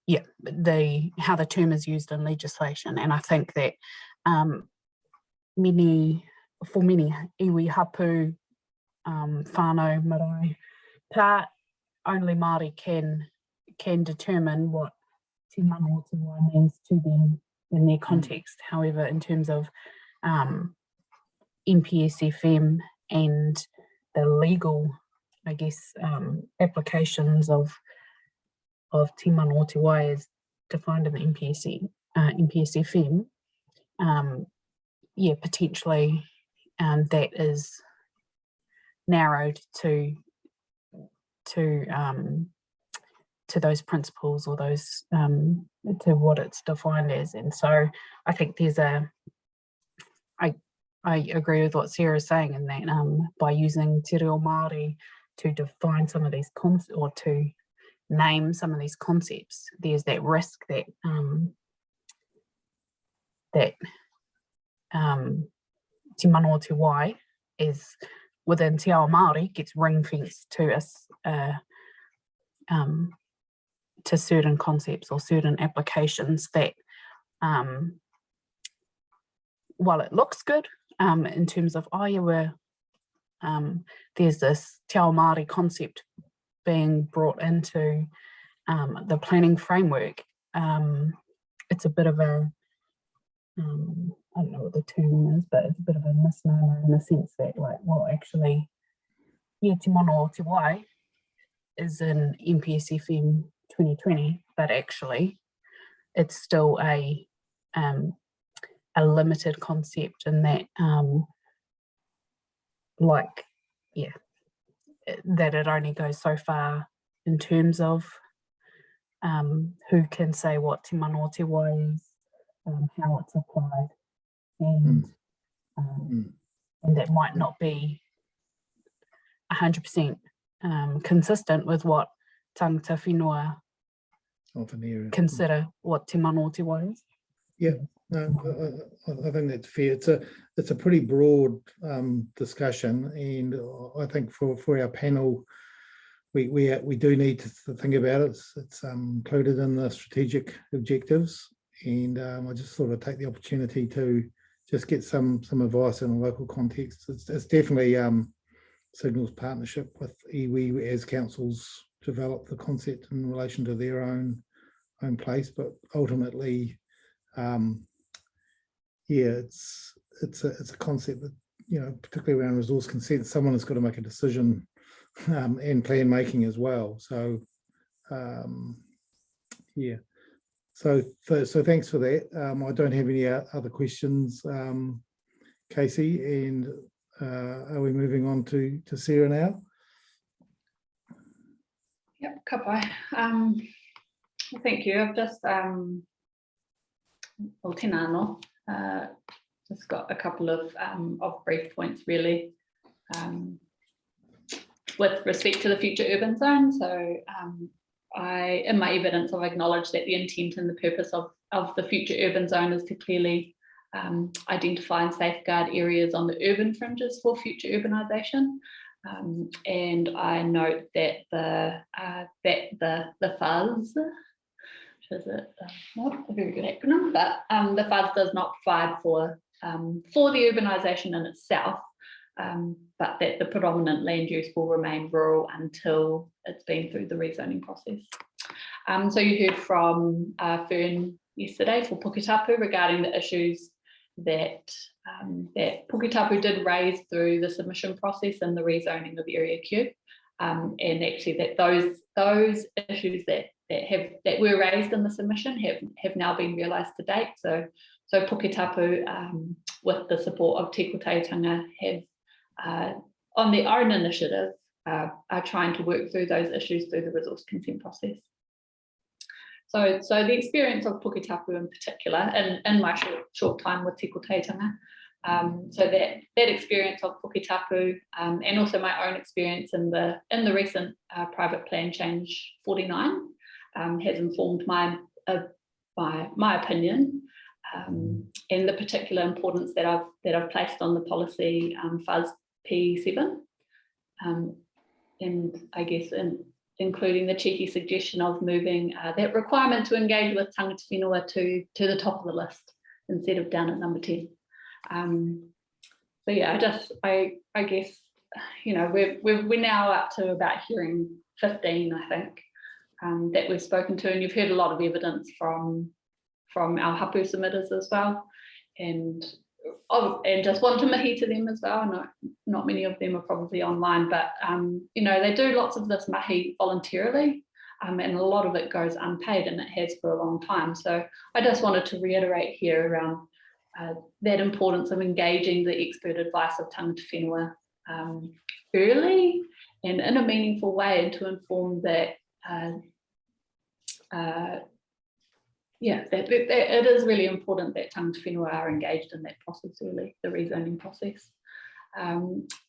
the term is used in legislation. And I think that for many iwi hapu, whānau marae, part only Māori can determine what Te Mana o Te Wai means to them in their context. However, in terms of MPSFM and the legal, I guess, applications of Te Mana o Te Wai as defined in the MPSFM, potentially that is narrowed to those principles or those to what it's defined as. And so I think there's I agree with what Sarah's saying in that by using Te Reo Māori to define some of these concepts or to name some of these concepts, there's that risk that Te Mana o Te Wai is within Te Ao Māori gets ring fenced to us to certain concepts or certain applications that while it looks good in terms of there's this Te Ao Māori concept being brought into the planning framework, it's a bit of a I don't know what the term is, but it's a bit of a misnomer in the sense that, like, well, actually, Te Mana o Te Wai is in MPSFM 2020, but actually, it's still a limited concept in that, that it only goes so far in terms of who can say what Te Mana o Te Wai is, how it's applied, and that might not be 100% consistent with what tangata whenua consider what Te Mana o Te Wai is. Yeah, no, I think that's fair. It's a pretty broad discussion, and I think for our panel, we do need to think about it. It's included in the strategic objectives, and I just sort of take the opportunity to just get some advice in a local context. It's definitely signals partnership with iwi as councils develop the concept in relation to their own place, but ultimately, it's a concept that, particularly around resource consent, someone has got to make a decision and plan making as well. So so thanks for that. I don't have any other questions, Casey, and are we moving on to Sarah now? Yep, ka pai. Thank you. I've just tēnā anō. Just got a couple of brief points really with respect to the future urban zone. So in my evidence, I've acknowledged that the intent and the purpose of the future urban zone is to clearly identify and safeguard areas on the urban fringes for future urbanisation. And I note that the FUZ, which is not a very good acronym, but the FUZ does not provide for the urbanisation in itself, but that the predominant land use will remain rural until it's been through the rezoning process. So you heard from Fern yesterday for Puketapu regarding the issues that Puketapu did raise through the submission process and the rezoning of Area Q, and actually that those issues that were raised in the submission have now been realised to date. So Puketapu, with the support of Te Koteitanga, have on their own initiative are trying to work through those issues through the resource consent process. So the experience of Puketapu in particular, in my short time with Te Koteitanga, so that experience of Puketapu and also my own experience in the recent private plan change 49 has informed my opinion and the particular importance that I've placed on the policy FUS P7, and I guess including the cheeky suggestion of moving that requirement to engage with tangata whenua to the top of the list instead of down at number 10. So yeah, I guess, you know, we're now up to about hearing 15, I think, that we've spoken to, and you've heard a lot of evidence from our hapu submitters as well, and just want to mihi to them as well. No, not many of them are probably online, but you know, they do lots of this mahi voluntarily, and a lot of it goes unpaid, and it has for a long time. So I just wanted to reiterate here around that importance of engaging the expert advice of tangata whenua early and in a meaningful way, and to inform that that it is really important that tangata whenua are engaged in that process early, the rezoning process.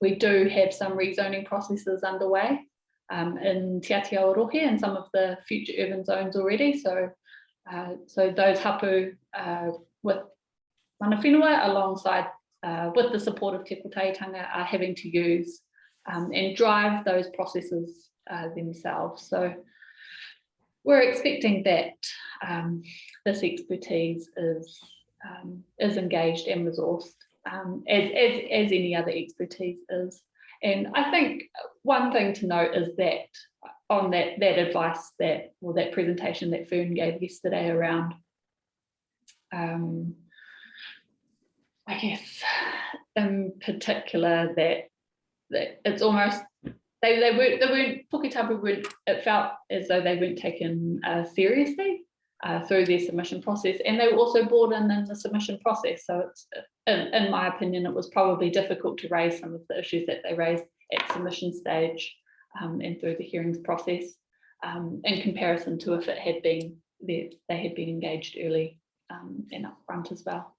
We do have some rezoning processes underway in Te Ati Awarohe and some of the future urban zones already. So those hapu with mana whenua alongside with the support of Te Kotaitanga are having to use and drive those processes themselves. So we're expecting that this expertise is engaged and resourced as any other expertise is. And I think one thing to note is that on that advice or that presentation that Fern gave yesterday around, I guess in particular that it's almost they weren't Puketapu weren't, it felt as though they weren't taken seriously through their submission process, and they were also brought in the submission process. So it's in my opinion, it was probably difficult to raise some of the issues that they raised at submission stage and through the hearings process in comparison to if it had been they had been engaged early and upfront as well.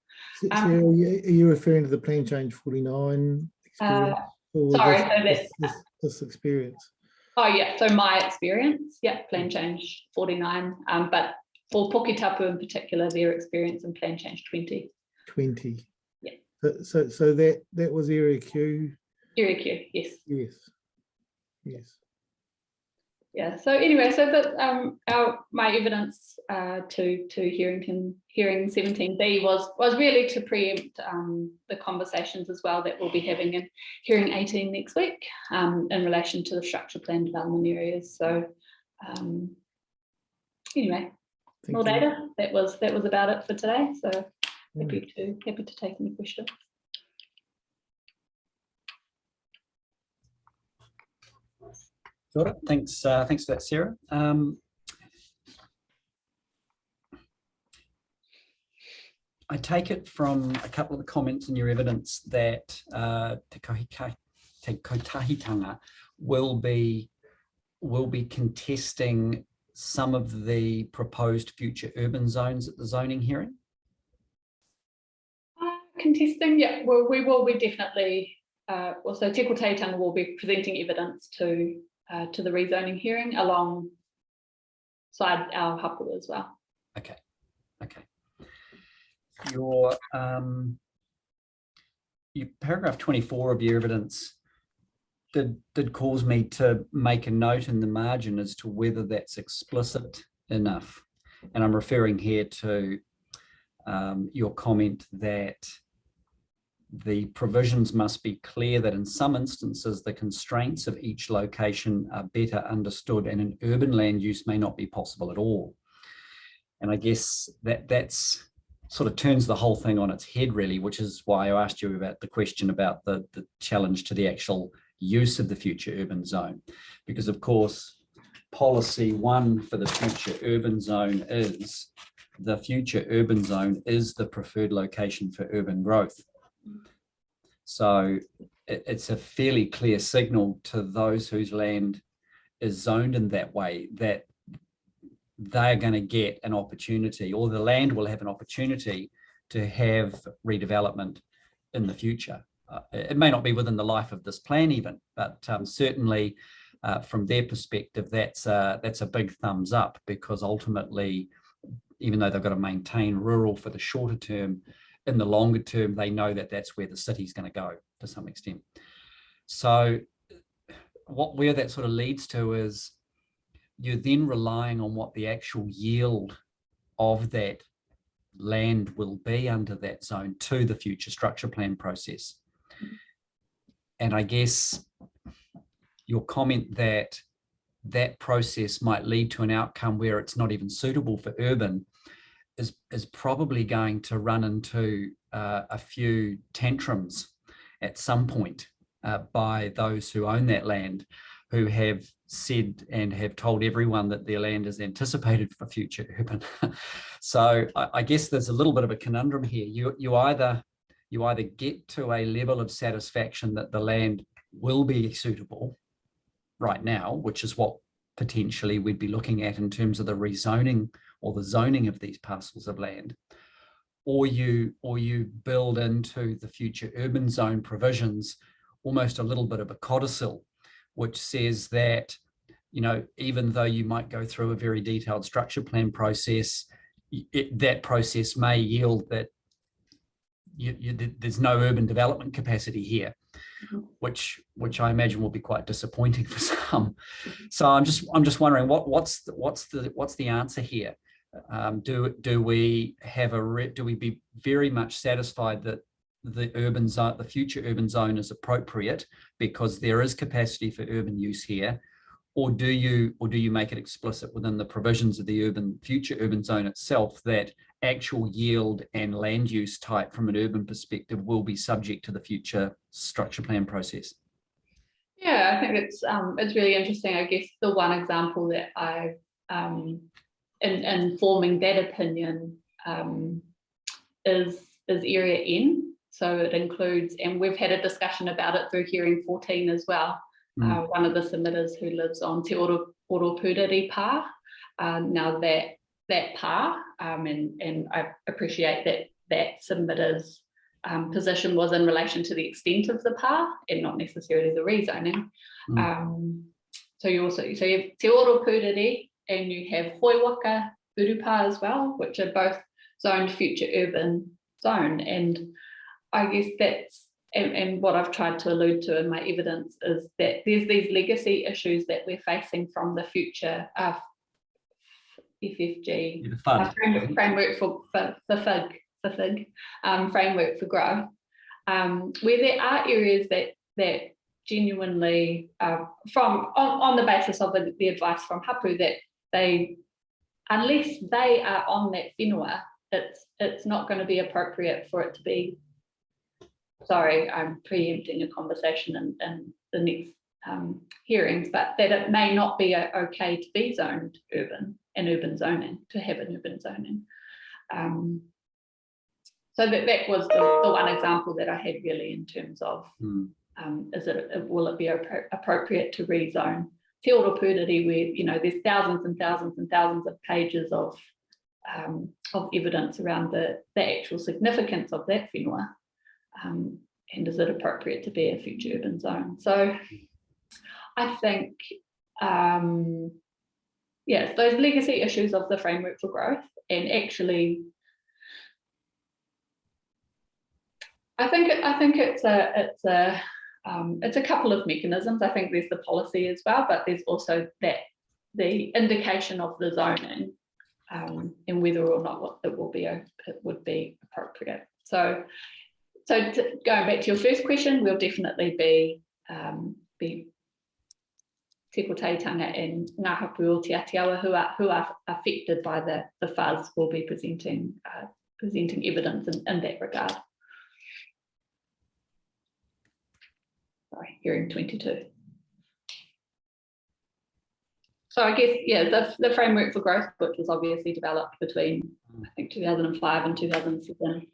Sarah, are you referring to the Plan Change 49 experience? Sorry, so this experience. Oh yeah, so my experience, yeah, Plan Change 49, but for Puketapu in particular, their experience in Plan Change 20. 20. Yeah. So that was Area Q. Area Q, yes. Yes. Yeah. So anyway, so but my evidence to hearing 17B was really to preempt the conversations as well that we'll be having in hearing 18 next week in relation to the structure plan development areas. So anyway, more data. That was about it for today. So happy to take any questions. Got it. Thanks for that, Sarah. I take it from a couple of the comments in your evidence that Te Kotahitanga will be contesting some of the proposed future urban zones at the zoning hearing. Contesting, yeah. Well, we will be definitely. Also, Te Kotaitanga will be presenting evidence to the rezoning hearing alongside our hapu as well. Okay. Your paragraph 24 of your evidence did cause me to make a note in the margin as to whether that's explicit enough, and I'm referring here to your comment that the provisions must be clear that in some instances the constraints of each location are better understood and an urban land use may not be possible at all. And I guess that's sort of turns the whole thing on its head really, which is why I asked you about the question about the challenge to the actual use of the future urban zone. Because of course, policy 1 for the future urban zone is the future urban zone is the preferred location for urban growth. So it's a fairly clear signal to those whose land is zoned in that way that they're going to get an opportunity, or the land will have an opportunity to have redevelopment in the future. It may not be within the life of this plan even, but certainly from their perspective, that's a big thumbs up, because ultimately even though they've got to maintain rural for the shorter term, in the longer term, they know that that's where the city's going to go to some extent. So where that sort of leads to is you're then relying on what the actual yield of that land will be under that zone to the future structure plan process. And I guess your comment that that process might lead to an outcome where it's not even suitable for urban is probably going to run into a few tantrums at some point by those who own that land, who have said and have told everyone that their land is anticipated for future urban. So I guess there's a little bit of a conundrum here. You either get to a level of satisfaction that the land will be suitable right now, which is what potentially we'd be looking at in terms of the rezoning or the zoning of these parcels of land, or you build into the future urban zone provisions almost a little bit of a codicil, which says that, you know, even though you might go through a very detailed structure plan process, that process may yield that there's no urban development capacity here, which I imagine will be quite disappointing for some. So I'm just wondering what's the answer here? Do we be very much satisfied that the urban zone, the future urban zone, is appropriate because there is capacity for urban use here, or do you make it explicit within the provisions of the future urban zone itself that actual yield and land use type from an urban perspective will be subject to the future structure plan process? Yeah, I think it's really interesting. I guess the one example that I in forming that opinion is Area N. So it includes, and we've had a discussion about it through hearing 14 as well. One of the submitters who lives on Te Oropuriri Pa. Now that pa, and I appreciate that submitter's position was in relation to the extent of the pa and not necessarily the rezoning. So you have Te Oropuriri and you have Hoiwaka Urupa as well, which are both zoned future urban zone. And I guess that's, and what I've tried to allude to in my evidence is that there's these legacy issues that we're facing from the future FFG framework for FIG framework for growth, where there are areas that genuinely from on the basis of the advice from Hapu that they, unless they are on that whenua, it's not going to be appropriate for it to be. Sorry, I'm preempting a conversation in the next hearings, but that it may not be okay to be zoned urban and urban zoning, to have an urban zoning. So that was the one example that I had really in terms of will it be appropriate to rezone Te Oropuriri, where, you know, there's thousands and thousands and thousands of pages of evidence around the actual significance of that whenua. And is it appropriate to be a future urban zone? So I think, yes, those legacy issues of the framework for growth, and actually, I think it's a couple of mechanisms. I think there's the policy as well, but there's also the indication of the zoning and whether or not it would be appropriate. So going back to your first question, we'll definitely be Te Koteitanga and Ngā Hapu o Te Atiawa who are affected by the FUZ will be presenting evidence in that regard. Sorry, hearing 22. So I guess, yeah, the framework for growth, which was obviously developed between, I think, 2005 and 2007,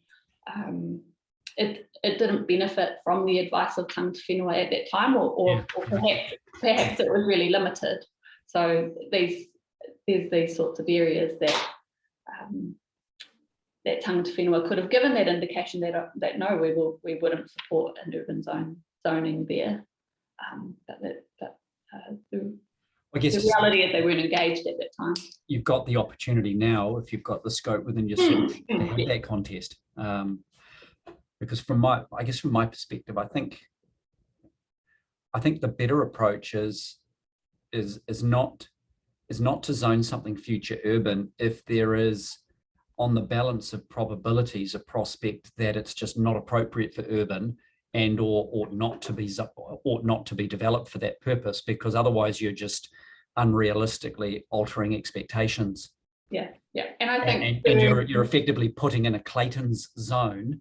it didn't benefit from the advice of tangata whenua at that time, or perhaps it was really limited. So there's these sorts of areas that that tangata whenua could have given that indication that no, we wouldn't support an urban zoning there. But I guess The reality is they weren't engaged at that time. you've got the opportunity now, if you've got the scope within yourself, to have that contest. Because I guess from my perspective, I think the better approach is not to zone something future urban if there is, on the balance of probabilities, a prospect that it's just not appropriate for urban and or ought not to be developed for that purpose, because otherwise you're just unrealistically altering expectations. Yeah, and I think And you're effectively putting in a Clayton's zone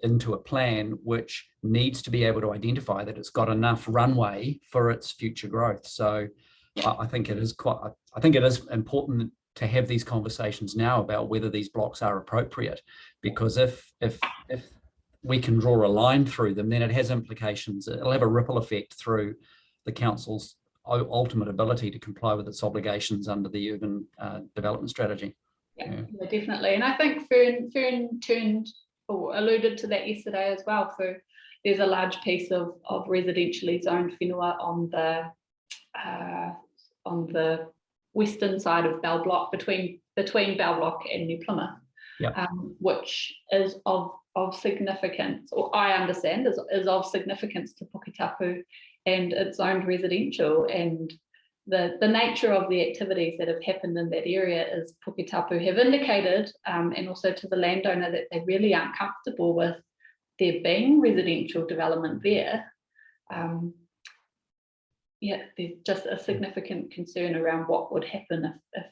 into a plan which needs to be able to identify that it's got enough runway for its future growth. So I think it is important to have these conversations now about whether these blocks are appropriate, because if we can draw a line through them, then it has implications. It'll have a ripple effect through the council's ultimate ability to comply with its obligations under the urban development strategy. Yeah, definitely. And I think Fern turned or alluded to that yesterday as well. There's a large piece of residentially zoned whenua on the western side of Bell Block, between Bell Block and New Plymouth, which is of significance, or I understand is of significance to Puketapu, and it's zoned residential. And the nature of the activities that have happened in that area is Puketapu have indicated, and also to the landowner, that they really aren't comfortable with there being residential development there. There's just a significant concern around what would happen if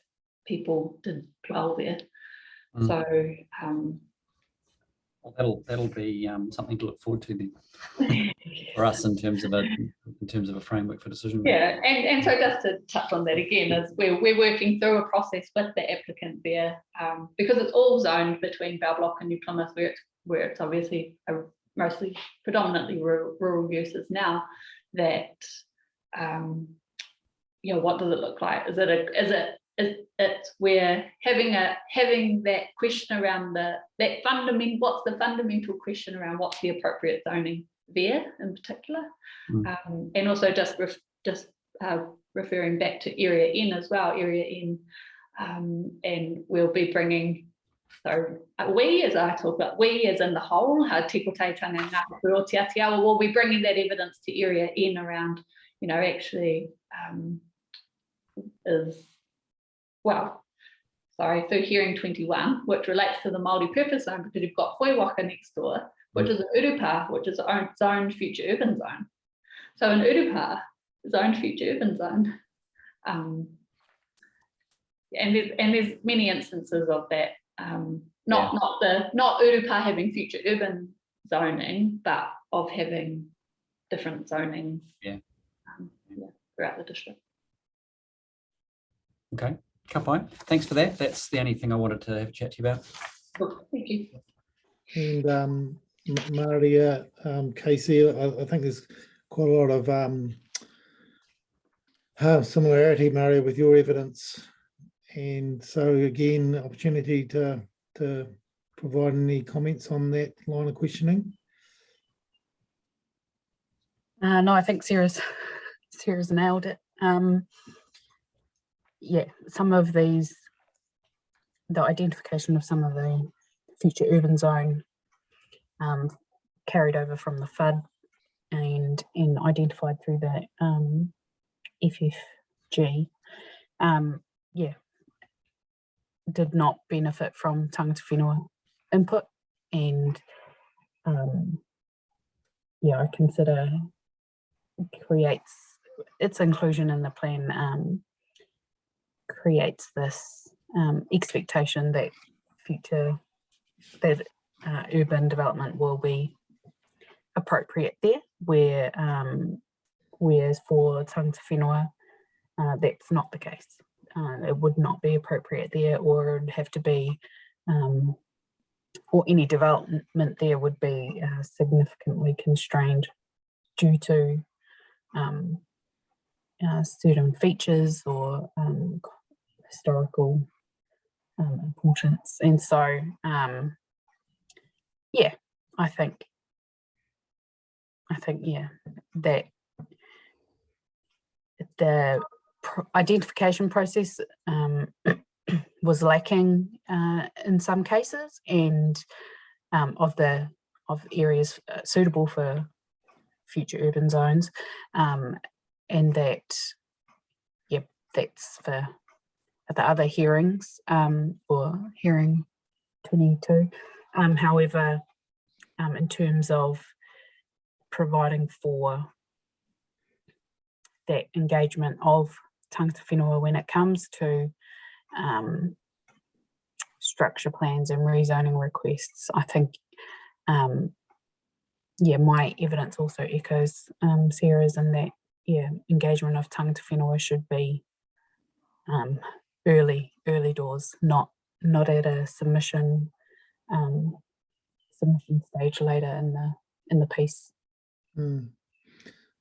people did dwell there. So well, that'll be something to look forward to then for us in terms of a framework for decision making. Yeah, and so just to touch on that again, is we're working through a process with the applicant there, because it's all zoned between Bell Block and New Plymouth, where it's obviously mostly predominantly rural uses now. That what does it look like? Is it we're having that question around what's the fundamental question around what's the appropriate zoning there in particular, and also just referring back to Area N as well, Area N, and we'll be bringing. So we, as I talk about, we as in the whole, Tiko Teitanga and Ngāti Reo Te Atiawa, will be bringing that evidence to Area N around, through hearing 21, which relates to the Māori purpose zone, because you've got Hoiwaka next door, which is an Urupa, which is a zoned future urban zone. So an Urupa, zoned future urban zone, and there's many instances of that. Not Urupa having future urban zoning, but of having different zonings throughout the district. Okay, Kapai, thanks for that. That's the only thing I wanted to have a chat to you about. Cool. Thank you. And Maria, Casey, I think there's quite a lot of similarity, Maria, with your evidence. And so again, opportunity to provide any comments on that line of questioning. No, I think Sarah's nailed it. Some of the identification of some of the future urban zone carried over from the FUD and identified through the FFG, did not benefit from tangata whenua input, and I consider creates its inclusion in the plan creates this expectation that urban development will be appropriate there, whereas for tangata whenua that's not the case. It would not be appropriate there, or it would have to be, or any development there would be significantly constrained due to certain features or historical importance. And so, I think that the identification process was lacking in some cases, and of areas suitable for future urban zones, and that, yep, that's for the other hearings, or hearing 22. However, in terms of providing for that engagement of tangata whenua when it comes to structure plans and rezoning requests, I think, yeah, my evidence also echoes Sarah's in that, yeah, engagement of tangata whenua should be early doors, not at a submission stage later in the piece.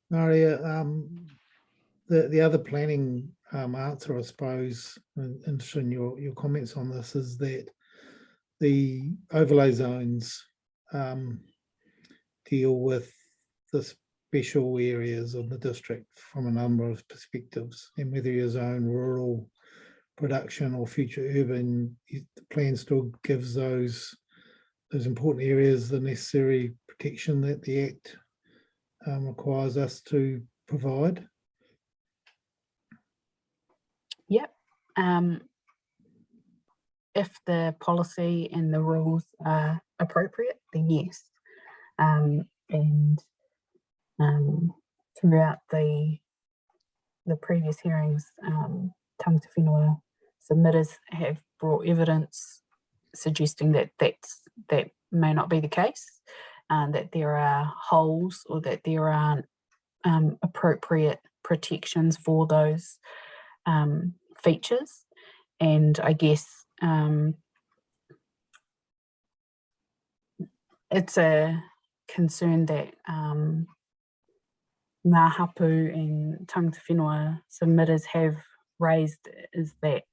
Maria, the other planning answer, I suppose, and interested in your comments on this, is that the overlay zones deal with the special areas of the district from a number of perspectives, and whether you zone rural, production, or future urban, the plan still gives those important areas the necessary protection that the Act requires us to provide. Yep. If the policy and the rules are appropriate, then yes. And throughout the previous hearings, tangata whenua submitters have brought evidence suggesting that that may not be the case, that there are holes or that there aren't appropriate protections for those features. And I guess it's a concern that Ngā Hapu and tangata whenua submitters have raised, is that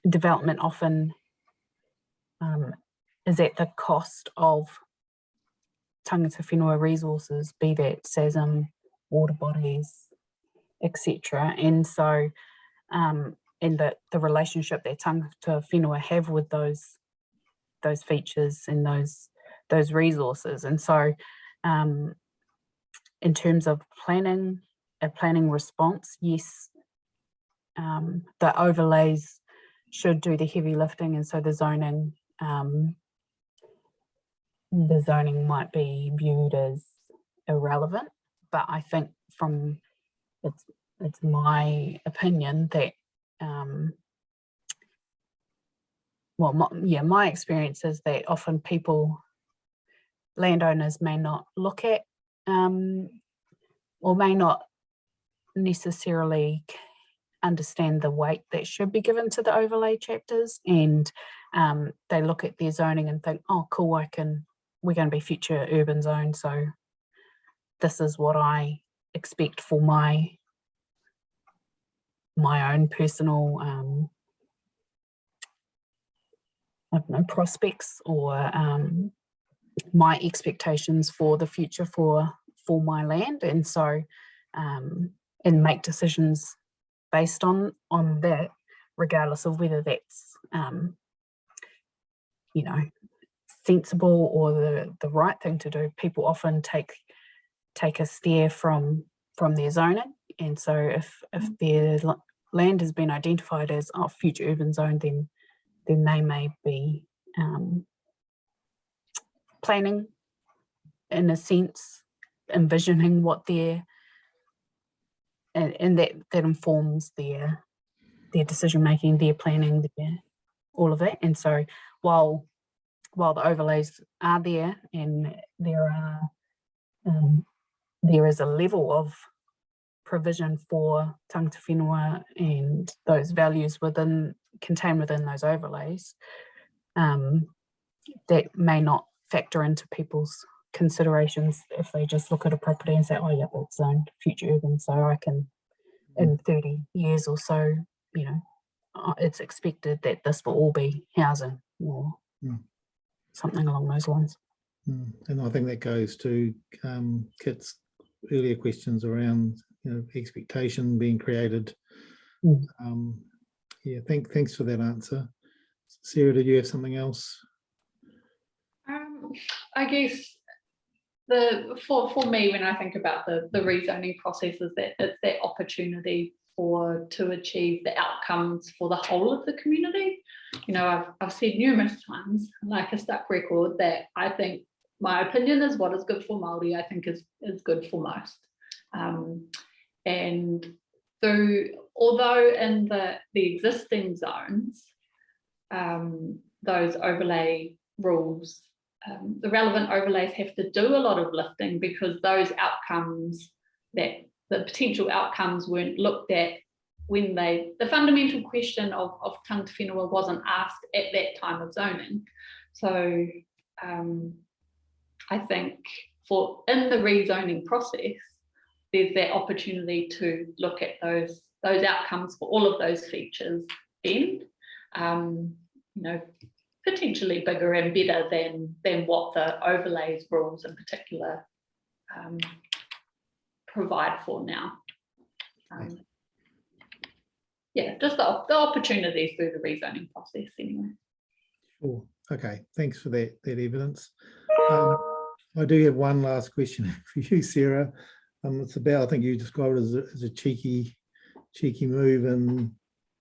development often is at the cost of tangata whenua resources, be that SASM, water bodies, etc. And so, and the relationship that tangata whenua have with those features and those resources. And so, in terms of planning, a planning response, yes, the overlays should do the heavy lifting, and so the zoning might be viewed as irrelevant. But I think from it's my opinion that my experience is that often landowners may not look at or may not necessarily understand the weight that should be given to the overlay chapters, and they look at their zoning and think, oh cool, we're going to be future urban zone, so this is what I expect for my own personal I don't know, prospects, or my expectations for the future for my land, and so and make decisions based on that, regardless of whether that's sensible or the right thing to do. People often take a steer from their zoning, and so if their land has been identified as future urban zone, then they may be planning, in a sense, envisioning what their, and that informs their decision making, their planning, all of that. And so while the overlays are there, and there is a level of provision for tangata whenua and those values contained within those overlays, that may not factor into people's considerations if they just look at a property and say, oh yeah, it's zoned future urban, so I can, in 30 years or so, it's expected that this will all be housing, or something along those lines. And I think that goes to Kit's earlier questions around expectation being created. Mm. Yeah, thanks for that answer. Sarah, did you have something else? I guess for me, when I think about the rezoning process, is that it's that opportunity to achieve the outcomes for the whole of the community. I've said numerous times, like a stuck record, that I think my opinion is what is good for Māori, I think is good for most. And although in the existing zones, those overlay rules, the relevant overlays have to do a lot of lifting, because those outcomes, the potential outcomes, weren't looked at when the fundamental question of tangata whenua wasn't asked at that time of zoning. So I think in the rezoning process, there's that opportunity to look at those outcomes for all of those features then, potentially bigger and better than what the overlays rules in particular provide for now. Yeah, just the opportunities through the rezoning process anyway. Sure. Okay, thanks for that evidence. I do have one last question for you, Sarah. It's about, I think you described it as a cheeky move in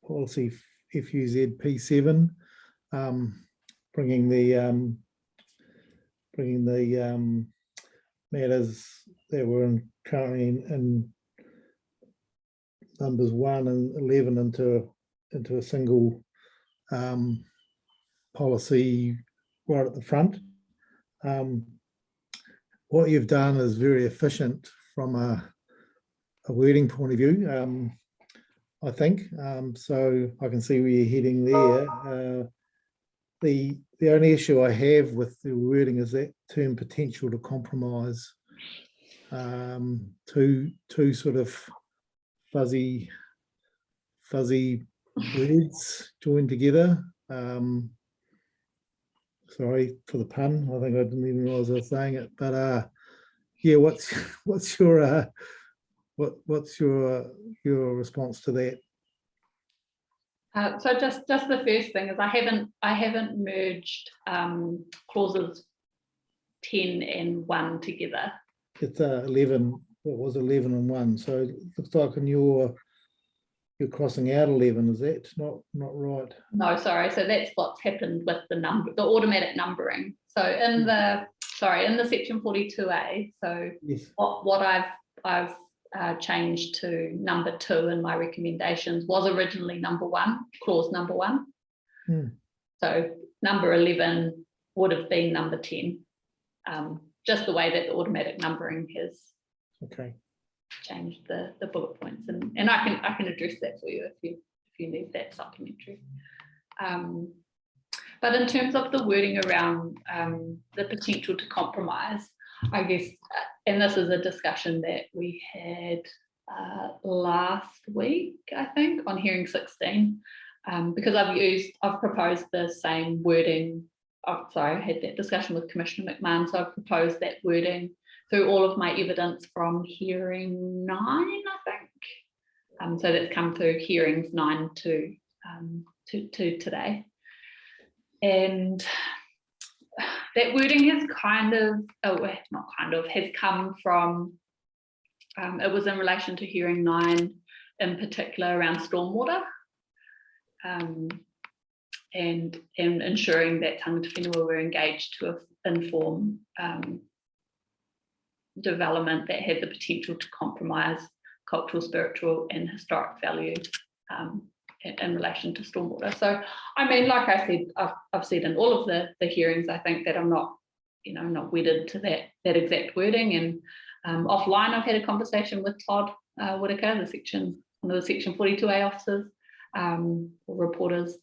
policy FUZ P7, bringing the matters that were currently in numbers 1 and 11 into a single policy right at the front. What you've done is very efficient from a wording point of view, I think. So I can see where you're heading there. The only issue I have with the wording is that term potential to compromise. Two sort of fuzzy words joined together. Sorry for the pun. I think I didn't even realize I was saying it, but yeah, what's your response to that? So just the first thing is I haven't merged clauses 10 and 1 together. It's 11. What was 11 and 1? So it looks like in you're crossing out 11. Is that not right? No, sorry. So that's what's happened with the automatic numbering. So in the section 42A. So Yes. What I've changed to number 2 in my recommendations was originally number 1, clause number 1. So number 11 would have been number 10. Just the way that the automatic numbering has changed the bullet points, and I can address that for you if you need that supplementary. But in terms of the wording around the potential to compromise, I guess, and this is a discussion that we had last week, I think, on hearing 16, because I've proposed the same wording. I had that discussion with Commissioner McMahon, so I've proposed that wording through all of my evidence from hearing 9, I think. So that's come through hearings 9 to today. And that wording has has come from, it was in relation to hearing 9 in particular around stormwater. And ensuring that tangata whenua were engaged to inform development that had the potential to compromise cultural, spiritual and historic values in relation to stormwater. So, I mean, like I said, I've said in all of the hearings, I think that I'm not wedded to that exact wording. And offline, I've had a conversation with Todd Whitaker, one of the section 42A officers or reporters,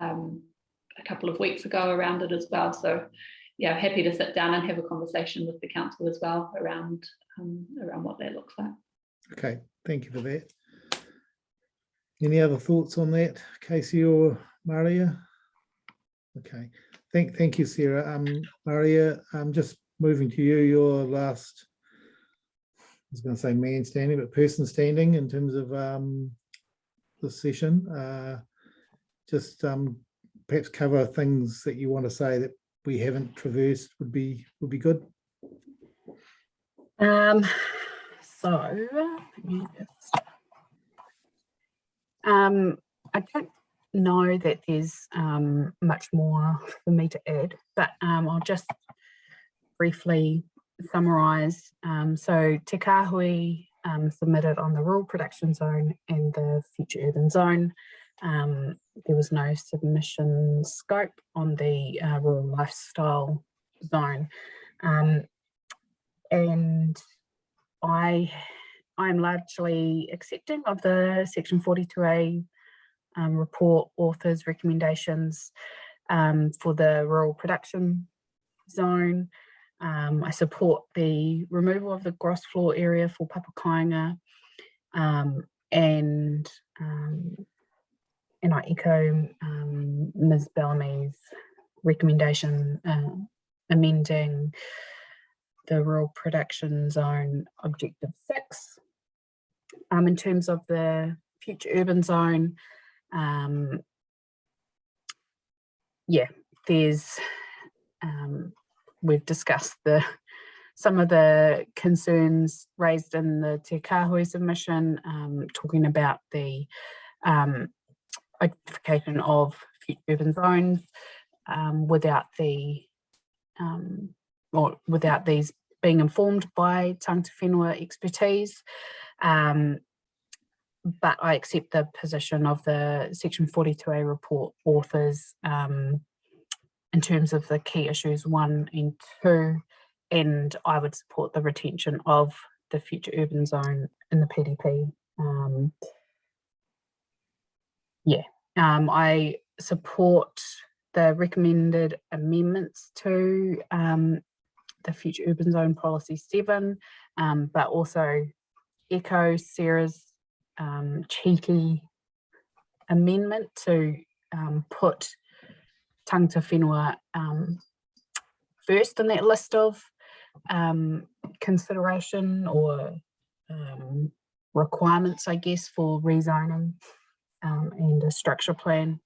a couple of weeks ago around it as well. So yeah, happy to sit down and have a conversation with the council as well around what that looks like. Okay, thank you for that. Any other thoughts on that, Casey or Maria? Okay, thank you, Sarah. Maria, just moving to you, your last was going to say man standing, but person standing in terms of the session. Just perhaps cover things that you want to say that we haven't traversed would be good. So let me just, I don't know that there's much more for me to add, but I'll just briefly summarise. So Te Kāhui submitted on the rural production zone and the future urban zone. There was no submission scope on the rural lifestyle zone. And I am largely accepting of the Section 42A report authors' recommendations for the rural production zone. I support the removal of the gross floor area for Papakainga, and I echo Ms. Bellamy's recommendation amending the rural production zone objective 6. In terms of the future urban zone, there's we've discussed some of the concerns raised in the Te Kāhui submission, talking about the identification of future urban zones without these being informed by tangata whenua expertise. But I accept the position of the Section 42A report authors in terms of the key issues 1 and 2, and I would support the retention of the future urban zone in the PDP. I support the recommended amendments to the future urban zone policy 7, but also echo Sarah's cheeky amendment to put tangata whenua first in that list of consideration or requirements, I guess, for rezoning and a structure plan.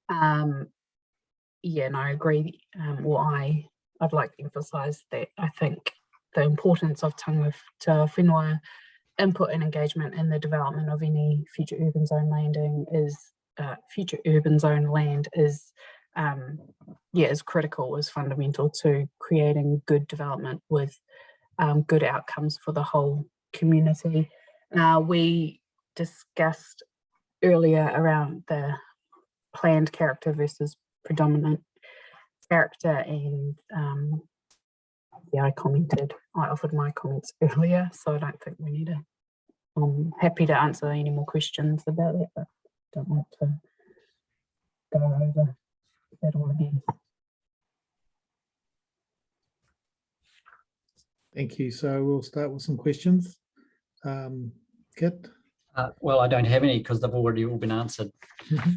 And I agree. I'd like to emphasise that I think the importance of tangata whenua input and engagement in the development of any future urban zone landing is future urban zone land is critical, is fundamental to creating good development with good outcomes for the whole community. We discussed earlier around the planned character versus predominant character, and I offered my comments earlier, so I don't think we need to. I'm happy to answer any more questions about it, but don't want to go over that all again. Thank you. So we'll start with some questions. Kit? Well, I don't have any because they've already all been answered.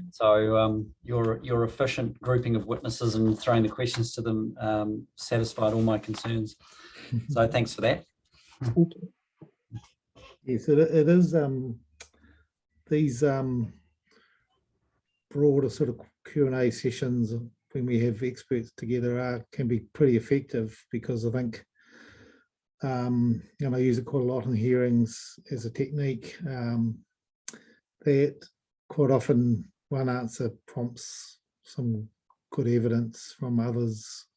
So your efficient grouping of witnesses and throwing the questions to them satisfied all my concerns. So thanks for that. Thank you. Yes, it is. These broader sort of Q&A sessions when we have experts together can be pretty effective, because I think I use it quite a lot in hearings as a technique, that quite often one answer prompts some good evidence from others,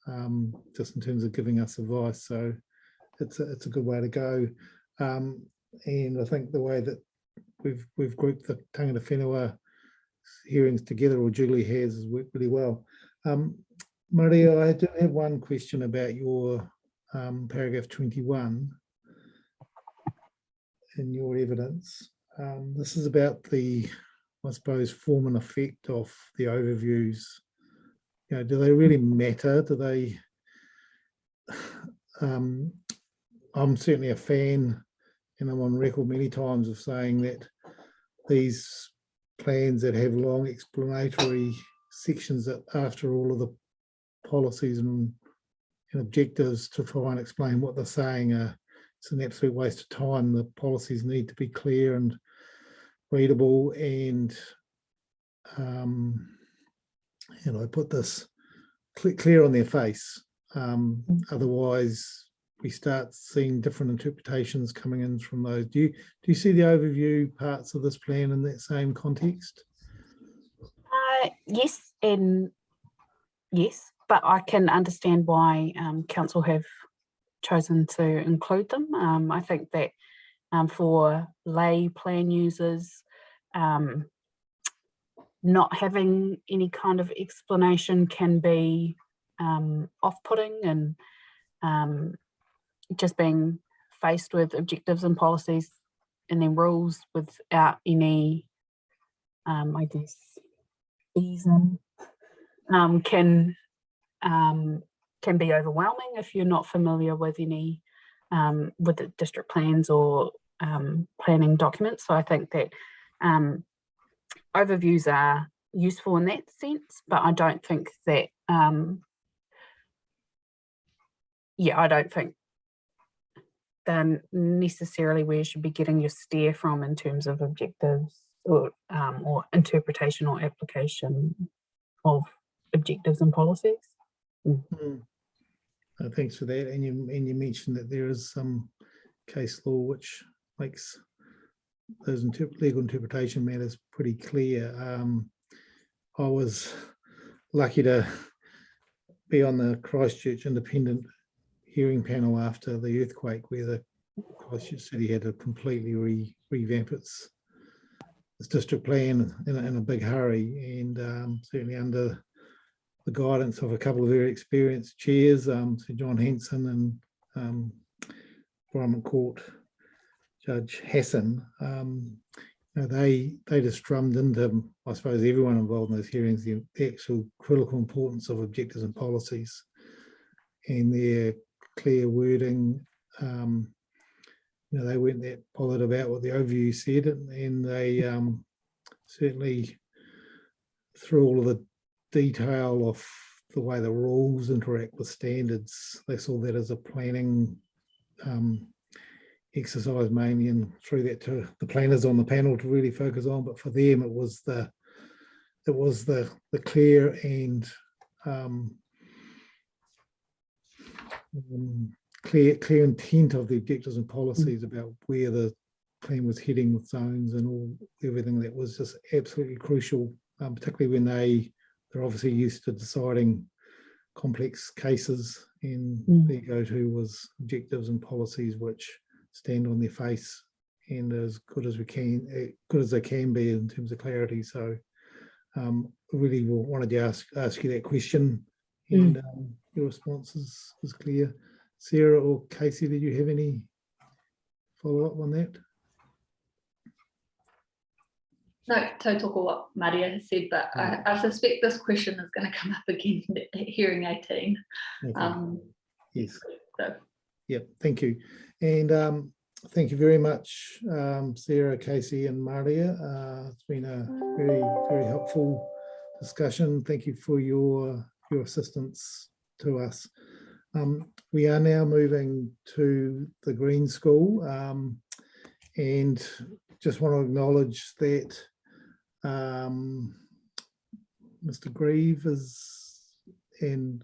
just in terms of giving us advice. So it's a good way to go. And I think the way that we've grouped the tangata whenua hearings together, or Julie has worked really well. Maria, I do have one question about your paragraph 21 in your evidence. This is about the, I suppose, form and effect of the overviews. Do they really matter? Do they? I'm certainly a fan, and I'm on record many times of saying that these plans that have long explanatory sections that after all of the policies and objectives to try and explain what they're saying are it's an absolute waste of time. The policies need to be clear and readable, and I put this clear on their face. Otherwise, we start seeing different interpretations coming in from those. Do you see the overview parts of this plan in that same context? Yes, and yes, but I can understand why council have chosen to include them. I think that for lay plan users, not having any kind of explanation can be off-putting, and just being faced with objectives and policies and then rules without any, I guess, reason can be overwhelming if you're not familiar with any with the district plans or planning documents. So I think that overviews are useful in that sense, but I don't think that I don't think they're necessarily where you should be getting your steer from in terms of objectives or interpretation or application of objectives and policies. Thanks for that. And you mentioned that there is some case law which makes those legal interpretation matters pretty clear. I was lucky to be on the Christchurch Independent Hearing Panel after the earthquake, where the Christchurch City had to completely revamp its district plan in a big hurry, and certainly under the guidance of a couple of very experienced chairs, Sir John Hanson and Environment Court Judge Hassan. They just drummed into, I suppose, everyone involved in those hearings the actual critical importance of objectives and policies, and their clear wording. They weren't that bothered about what the overview said, and they certainly, through all of the detail of the way the rules interact with standards, they saw that as a planning exercise mainly, and through that to the planners on the panel to really focus on. But for them, it was the clear and clear intent of the objectives and policies about where the plan was heading with zones and everything that was just absolutely crucial, particularly when they're obviously used to deciding complex cases, and their go-to was objectives and policies which stand on their face and as good as they can be in terms of clarity. So really wanted to ask you that question, and your response is clear. Sarah or Casey, did you have any follow-up on that? No, to talk on what Maria has said, but I suspect this question is going to come up again at hearing 18. Okay. Yes. So. Yep, thank you. And thank you very much, Sarah, Casey and Maria. It's been a very, very helpful discussion. Thank you for your assistance to us. We are now moving to the Green School, and just want to acknowledge that Mr. Grieve and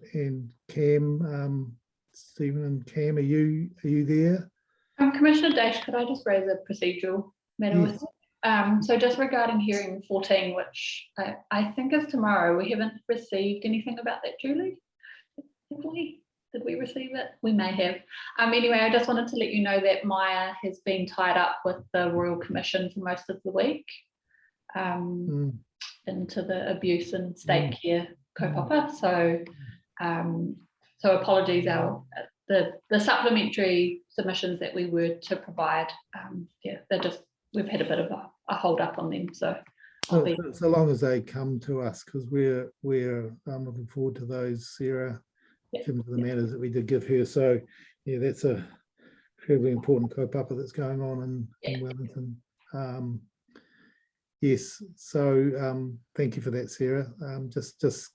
Cam, Stephen and Cam, are you there? Commissioner Dash, could I just raise a procedural matter with you? So just regarding hearing 14, which I think is tomorrow, we haven't received anything about that, Julie? Have we? Did we receive it? We may have. Anyway, I just wanted to let you know that Maya has been tied up with the Royal Commission for most of the week into the abuse and state care kaupapa. So apologies, the supplementary submissions that we were to provide, we've had a bit of a hold up on them. So so long as they come to us, because we're looking forward to those, Sarah, in terms of the matters that we did give her. So yeah, that's a incredibly important kaupapa that's going on in Wellington. Yes, so thank you for that, Sarah. Just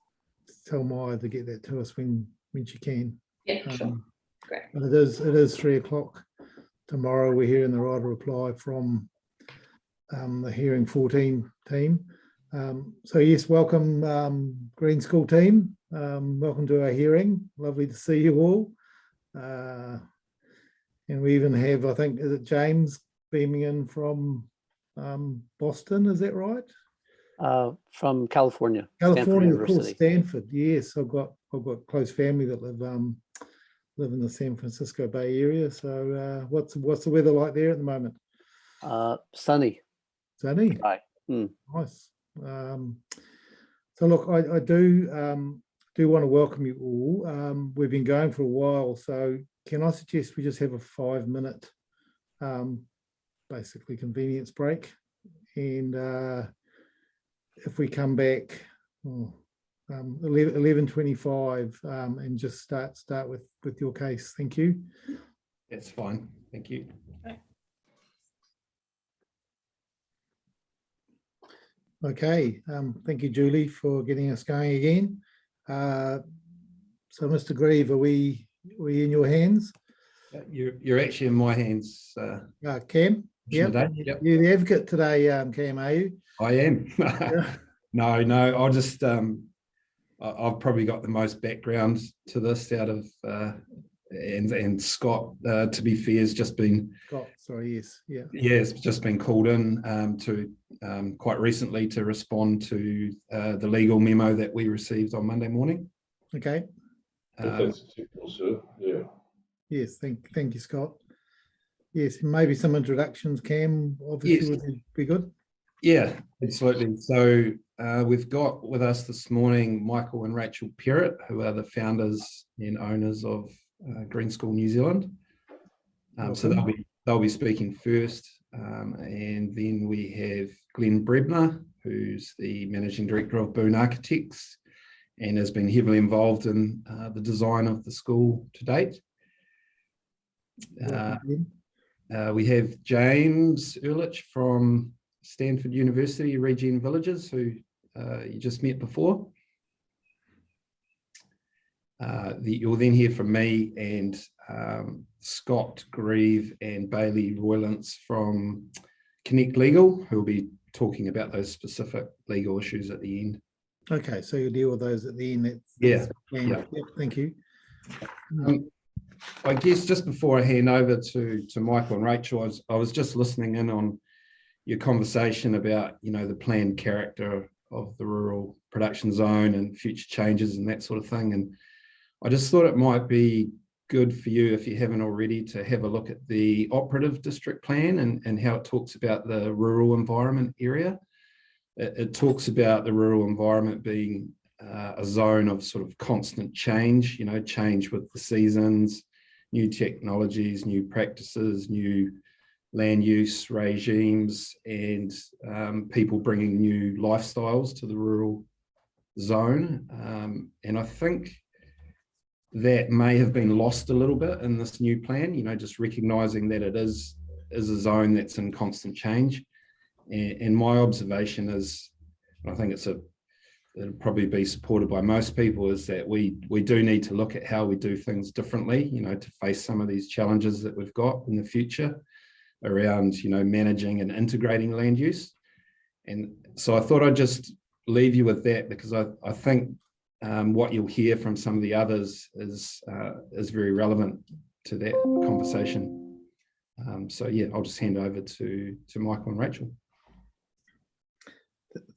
tell Maya to get that to us when she can. yeah, sure. Great. But it is 3 o'clock tomorrow we're hearing the right of reply from the Hearing 14 team. So yes, welcome Green School team. Welcome to our hearing. Lovely to see you all. And we even have, I think, is it James beaming in from Boston, is that right? From California, California, Stanford of University. course, Stanford. Yes, I've got close family that live in the San Francisco Bay Area. So what's the weather like there at the moment? Sunny. Sunny. Sky. Nice. So look, I do want to welcome you all. We've been going for a while, so can I suggest we just have a 5-minute basically convenience break, and if we come back 11:25 and just start with your case. Thank you. That's fine. Thank you. Okay, thank you, Julie, for getting us going again. So, Mr. Grieve, are we in your hands? You're actually in my hands. Cam? Yep. Yep. You're the advocate today, Cam, are you? I am. Yeah. No, I'll just, I've probably got the most background to this out of, and Scott, to be fair, has just been, Scott, sorry, yes, yeah. yeah, it's just been called in to quite recently to respond to the legal memo that we received on Monday morning. Okay. That's acceptable, sir. Yeah. Yes, thank you, Scott. Yes, maybe some introductions, Cam, obviously would be good. Yeah, absolutely. So we've got with us this morning Michael and Rachel Perrott, who are the founders and owners of Green School New Zealand. So they'll be speaking first, and then we have Glenn Brebner, who's the managing director of Boone Architects and has been heavily involved in the design of the school to date. We have James Ehrlich from Stanford University, Regen Villages, who you just met before. You'll then hear from me and Scott Grieve and Bailey Roylance from Connect Legal, who will be talking about those specific legal issues at the end. Okay, so you'll deal with those at the end. Yeah. Yep, thank you. I guess just before I hand over to Michael and Rachel, I was just listening in on your conversation about, the planned character of the rural production zone and future changes and that sort of thing. And I just thought it might be good for you, if you haven't already, to have a look at the operative district plan and how it talks about the rural environment area. It talks about the rural environment being a zone of sort of constant change, change with the seasons, new technologies, new practices, new land use regimes, and people bringing new lifestyles to the rural zone. And I think that may have been lost a little bit in this new plan, just recognizing that it is a zone that's in constant change. And my observation is, I think it'll probably be supported by most people, is that we do need to look at how we do things differently, to face some of these challenges that we've got in the future around, managing and integrating land use. And so I thought I'd just leave you with that, because I think what you'll hear from some of the others is very relevant to that conversation. So yeah, I'll just hand over to Michael and Rachel.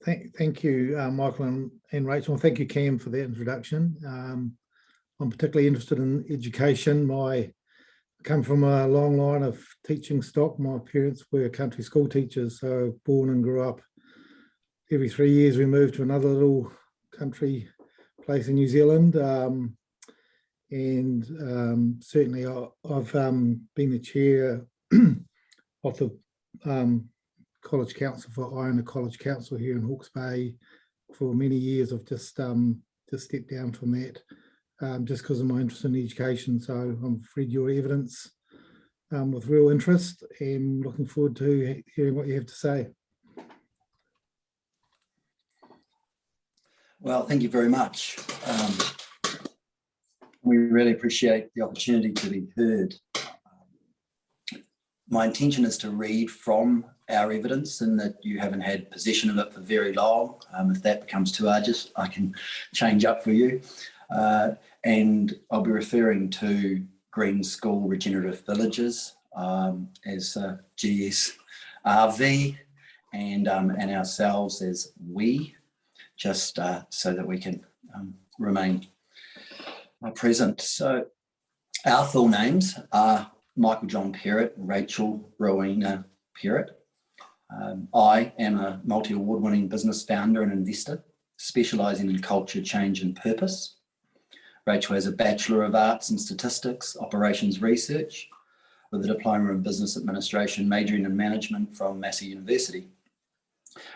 Thank you, Michael and Rachel, and thank you, Cam, for that introduction. I'm particularly interested in education. I come from a long line of teaching stock. My parents were country school teachers, so born and grew up. Every 3 years we moved to another little country place in New Zealand, and certainly I've been the chair of the College Council for Iona College Council here in Hawke's Bay for many years. I've just stepped down from that just because of my interest in education. So I've read your evidence with real interest and looking forward to hearing what you have to say. Well, thank you very much. We really appreciate the opportunity to be heard. My intention is to read from our evidence, and that you haven't had possession of it for very long. If that becomes too arduous, I can change up for you. And I'll be referring to Green School Regenerative Villages as GSRV, and ourselves as we, just so that we can remain present. So our full names are Michael John Perrott, Rachel Rowena Perrott. I am a multi-award winning business founder and investor, specialising in culture, change and purpose. Rachel has a Bachelor of Arts in Statistics, Operations Research, with a Diploma in Business Administration, majoring in Management from Massey University.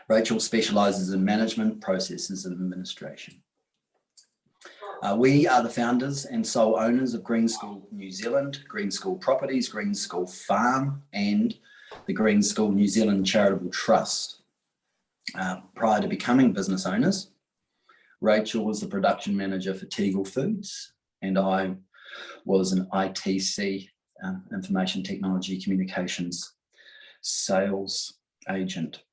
Rachel specialises in management, processes and administration. We are the founders and sole owners of Green School New Zealand, Green School Properties, Green School Farm and the Green School New Zealand Charitable Trust. Prior to becoming business owners, Rachel was the production manager for Tegel Foods, and I was an ITC, Information Technology Communications sales agent.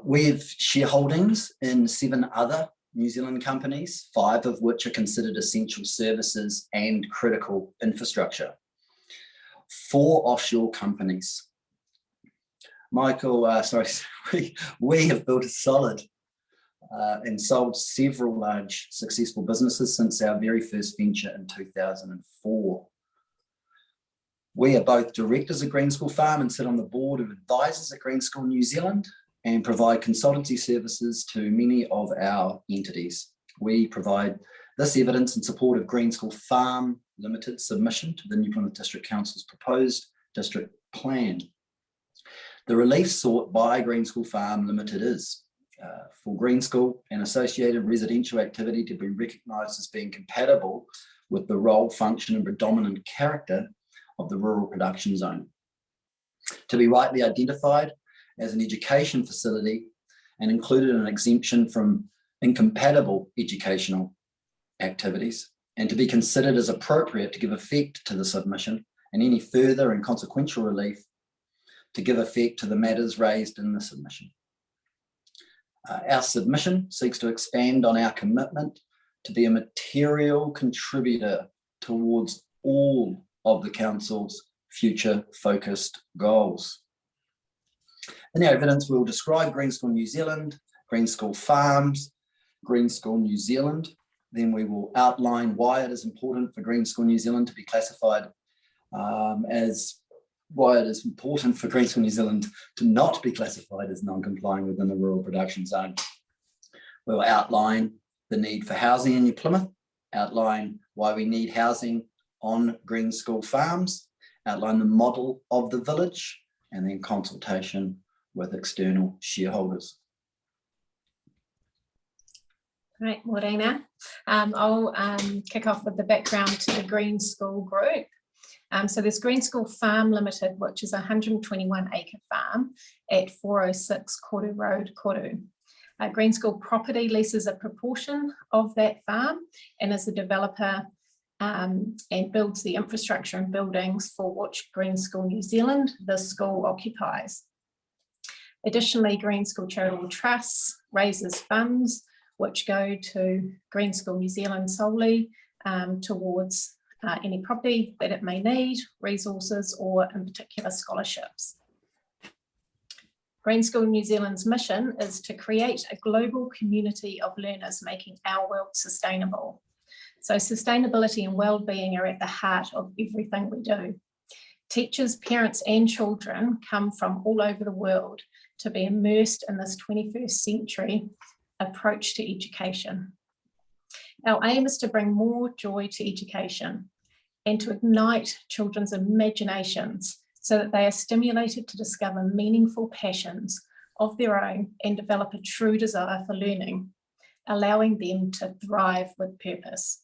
We have shareholdings in 7 other New Zealand companies, 5 of which are considered essential services and critical infrastructure. 4 offshore companies. Michael, we have built a solid and sold several large successful businesses since our very first venture in 2004. We are both directors at Green School Farm and sit on the board of advisors at Green School New Zealand, and provide consultancy services to many of our entities. We provide this evidence in support of Green School Farm Limited submission to the New Plymouth District Council's proposed district plan. The relief sought by Green School Farm Limited is for Green School and associated residential activity to be recognised as being compatible with the role, function and predominant character of the rural production zone, to be rightly identified as an education facility and included an exemption from incompatible educational activities, and to be considered as appropriate to give effect to the submission and any further and consequential relief to give effect to the matters raised in the submission. Our submission seeks to expand on our commitment to be a material contributor towards all of the Council's future focused goals. In our evidence, we will describe Green School New Zealand, Green School Farms, Green School New Zealand. Then we will outline why it is important for Green School New Zealand to be classified why it is important for Green School New Zealand to not be classified as non-complying within the rural production zone. We'll outline the need for housing in New Plymouth, outline why we need housing on Green School Farms, outline the model of the village, and then consultation with external shareholders. Right, Morena. I'll kick off with the background to the Green School Group. So there's Green School Farm Limited, which is a 121-acre farm at 406 Koru Road, Koru. Green School Property leases a proportion of that farm and is a developer and builds the infrastructure and buildings for which Green School New Zealand, the school, occupies. Additionally, Green School Charitable Trust raises funds which go to Green School New Zealand solely towards any property that it may need, resources, or in particular scholarships. Green School New Zealand's mission is to create a global community of learners making our world sustainable. So sustainability and well-being are at the heart of everything we do. Teachers, parents and children come from all over the world to be immersed in this 21st century approach to education. Our aim is to bring more joy to education and to ignite children's imaginations so that they are stimulated to discover meaningful passions of their own and develop a true desire for learning, allowing them to thrive with purpose.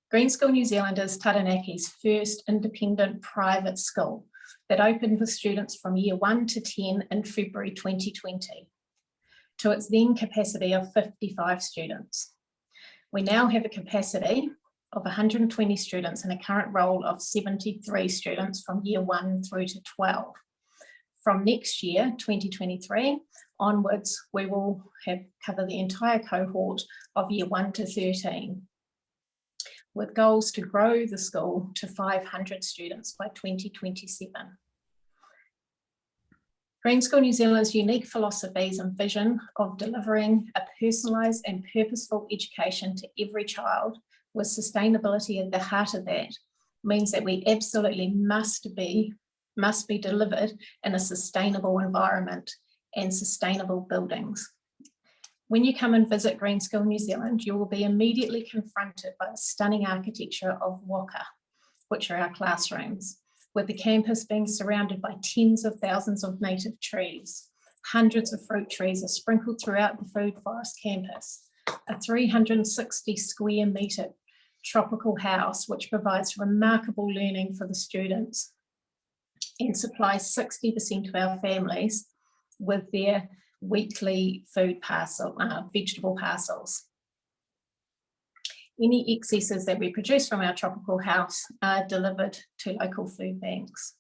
Green School New Zealand is Taranaki's first independent private school that opened with students from year 1 to 10 in February 2020 to its then capacity of 55 students. We now have a capacity of 120 students in a current roll of 73 students from year 1 through to 12. From next year, 2023 onwards, we will cover the entire cohort of year 1 to 13, with goals to grow the school to 500 students by 2027. Green School New Zealand's unique philosophies and vision of delivering a personalised and purposeful education to every child, with sustainability at the heart of that, means that we absolutely must be delivered in a sustainable environment and sustainable buildings. When you come and visit Green School New Zealand, you will be immediately confronted by the stunning architecture of waka, which are our classrooms, with the campus being surrounded by tens of thousands of native trees. Hundreds of fruit trees are sprinkled throughout the Food Forest campus. A 360 square metre tropical house, which provides remarkable learning for the students and supplies 60% of our families with their weekly food parcel, vegetable parcels. Any excesses that we produce from our tropical house are delivered to local food banks.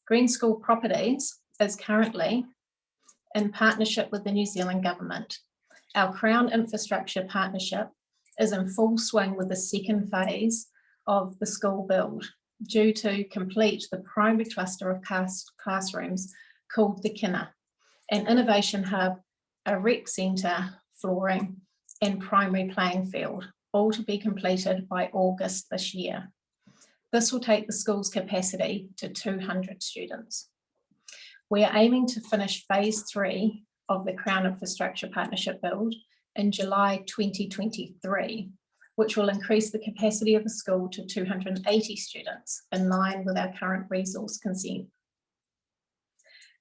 Green School Properties is currently in partnership with the New Zealand Government. Our Crown Infrastructure Partnership is in full swing with the second phase of the school build, due to complete the primary cluster of classrooms called the Kina, an innovation hub, a rec centre, flooring, and primary playing field, all to be completed by August this year. This will take the school's capacity to 200 students. We are aiming to finish phase 3 of the Crown Infrastructure Partnership build in July 2023, which will increase the capacity of the school to 280 students, in line with our current resource consent.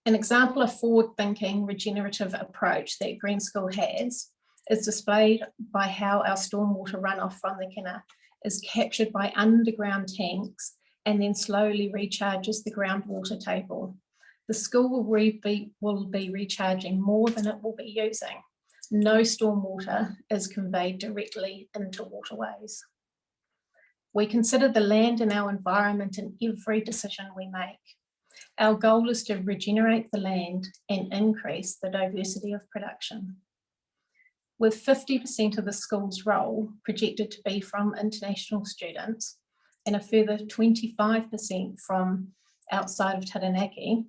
An example of forward-thinking regenerative approach that Green School has is displayed by how our stormwater runoff from the Kina is captured by underground tanks and then slowly recharges the groundwater table. The school will be recharging more than it will be using. No stormwater is conveyed directly into waterways. We consider the land and our environment in every decision we make. Our goal is to regenerate the land and increase the diversity of production. With 50% of the school's roll projected to be from international students and a further 25% from outside of Taranaki,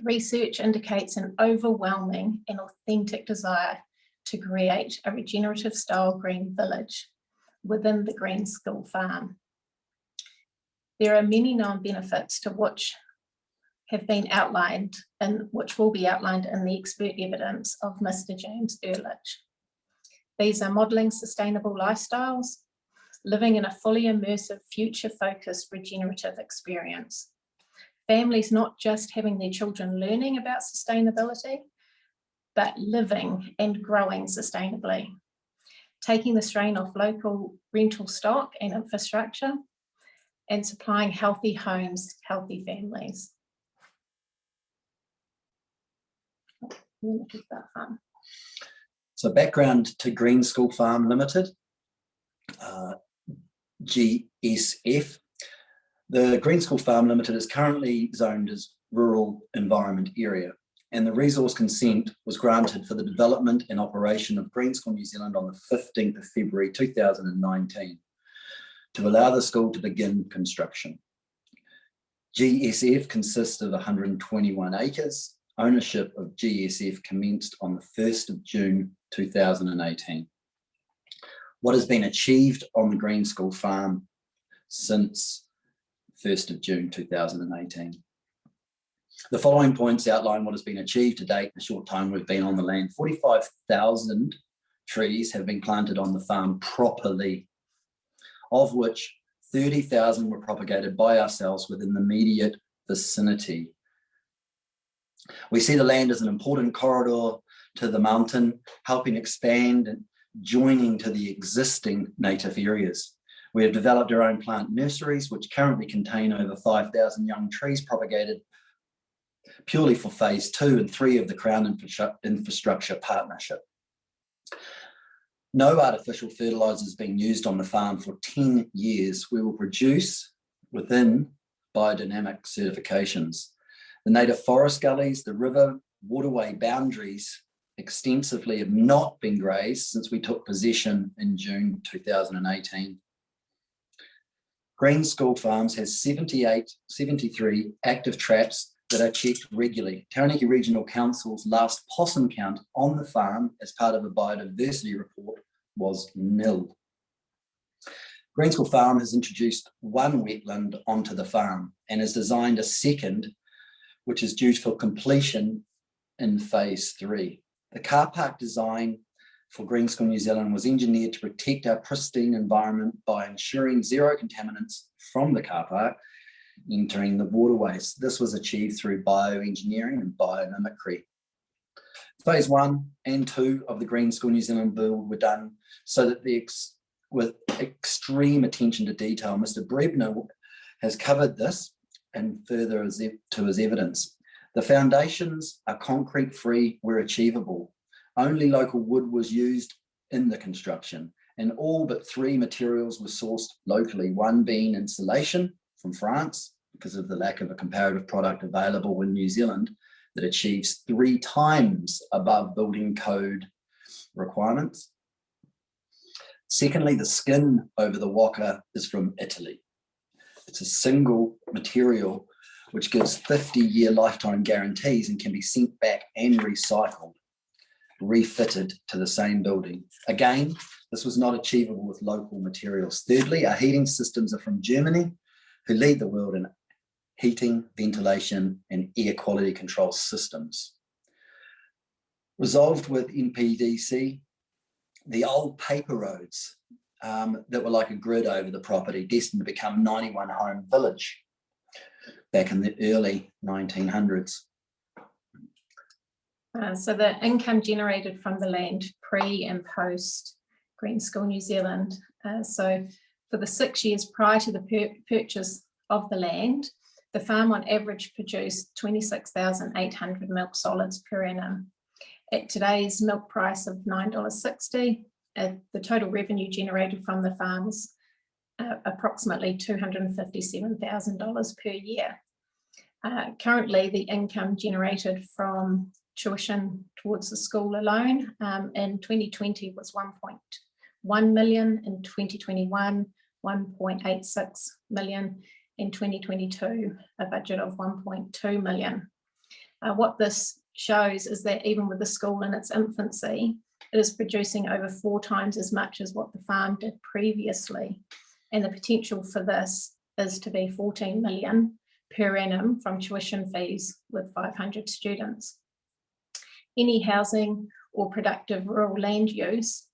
research indicates an overwhelming and authentic desire to create a regenerative style green village within the Green School farm. There are many known benefits to which have been outlined and which will be outlined in the expert evidence of Mr. James Ehrlich. These are modelling sustainable lifestyles, living in a fully immersive, future-focused regenerative experience. Families not just having their children learning about sustainability, but living and growing sustainably, taking the strain off local rental stock and infrastructure, and supplying healthy homes, healthy families. So background to Green School Farm Limited, GSF. The Green School Farm Limited is currently zoned as rural environment area, and the resource consent was granted for the development and operation of Green School New Zealand on the 15th of February 2019 to allow the school to begin construction. GSF consists of 121 acres. Ownership of GSF commenced on the 1st of June 2018. What has been achieved on the Green School Farm since 1st of June 2018? The following points outline what has been achieved to date in the short time we've been on the land. 45,000 trees have been planted on the farm properly, of which 30,000 were propagated by ourselves within the immediate vicinity. We see the land as an important corridor to the mountain, helping expand and joining to the existing native areas. We have developed our own plant nurseries, which currently contain over 5,000 young trees propagated purely for phase 2 and 3 of the Crown Infrastructure Partnership. No artificial fertiliser has been used on the farm for 10 years. We will produce within biodynamic certifications. The native forest gullies, the river waterway boundaries extensively have not been grazed since we took possession in June 2018. Green School Farms has 73 active traps that are checked regularly. Taranaki Regional Council's last possum count on the farm as part of a biodiversity report was nil. Green School Farm has introduced one wetland onto the farm and has designed a second, which is due for completion in phase 3. The car park design for Green School New Zealand was engineered to protect our pristine environment by ensuring zero contaminants from the car park entering the waterways. This was achieved through bioengineering and biomimicry. Phase 1 and 2 of the Green School New Zealand build were done so that with extreme attention to detail. Mr. Brebner has covered this and further to his evidence. The foundations are concrete free where achievable. Only local wood was used in the construction, and all but 3 materials were sourced locally, one being insulation from France because of the lack of a comparative product available in New Zealand that achieves 3 times above building code requirements. Secondly, the skin over the waka is from Italy. It's a single material which gives 50-year lifetime guarantees and can be sent back and recycled, refitted to the same building. Again, this was not achievable with local materials. Thirdly, our heating systems are from Germany, who lead the world in heating, ventilation, and air quality control systems. Resolved with NPDC, the old paper roads that were like a grid over the property, destined to become 91 home village back in the early 1900s. So the income generated from the land pre and post Green School New Zealand. So for the 6 years prior to the purchase of the land, the farm on average produced 26,800 milk solids per annum. At today's milk price of $9.60, the total revenue generated from the farm was approximately $257,000 per year. Currently, the income generated from tuition towards the school alone in 2020 was 1.1 million, in 2021 1.86 million, in 2022 a budget of 1.2 million. What this shows is that even with the school in its infancy, it is producing over 4 times as much as what the farm did previously, and the potential for this is to be 14 million per annum from tuition fees with 500 students. Any housing or productive rural land use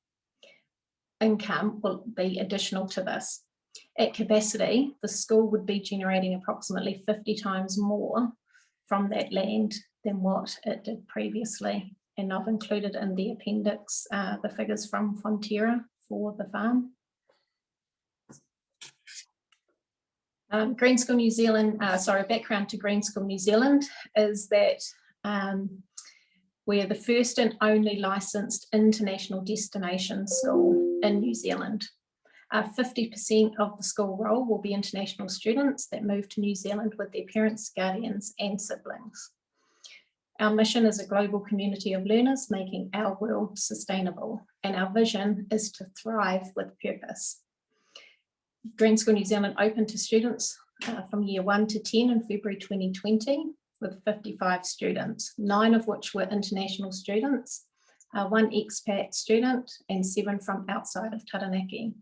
income will be additional to this. At capacity, the school would be generating approximately 50 times more from that land than what it did previously. And I've included in the appendix the figures from Fonterra for the farm. Green School New Zealand, background to Green School New Zealand is that we're the first and only licensed international destination school in New Zealand. 50% of the school roll will be international students that move to New Zealand with their parents, guardians, and siblings. Our mission is a global community of learners making our world sustainable, and our vision is to thrive with purpose. Green School New Zealand opened to students from year 1 to 10 in February 2020 with 55 students, 9 of which were international students, 1 expat student, and 7 from outside of Taranaki.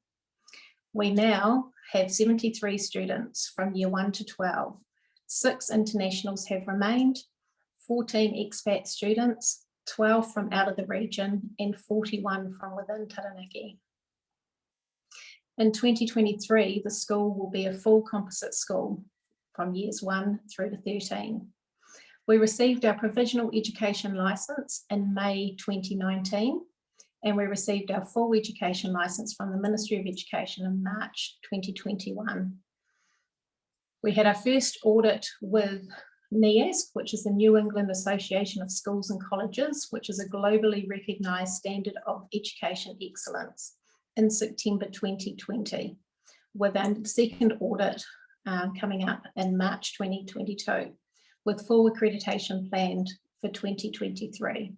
We now have 73 students from year 1 to 12. 6 internationals have remained, 14 expat students, 12 from out of the region, and 41 from within Taranaki. In 2023, the school will be a full composite school from years 1 through to 13. We received our provisional education licence in May 2019, and we received our full education licence from the Ministry of Education in March 2021. We had our first audit with NEASC, which is the New England Association of Schools and Colleges, which is a globally recognised standard of education excellence, in September 2020, with a second audit coming up in March 2022, with full accreditation planned for 2023.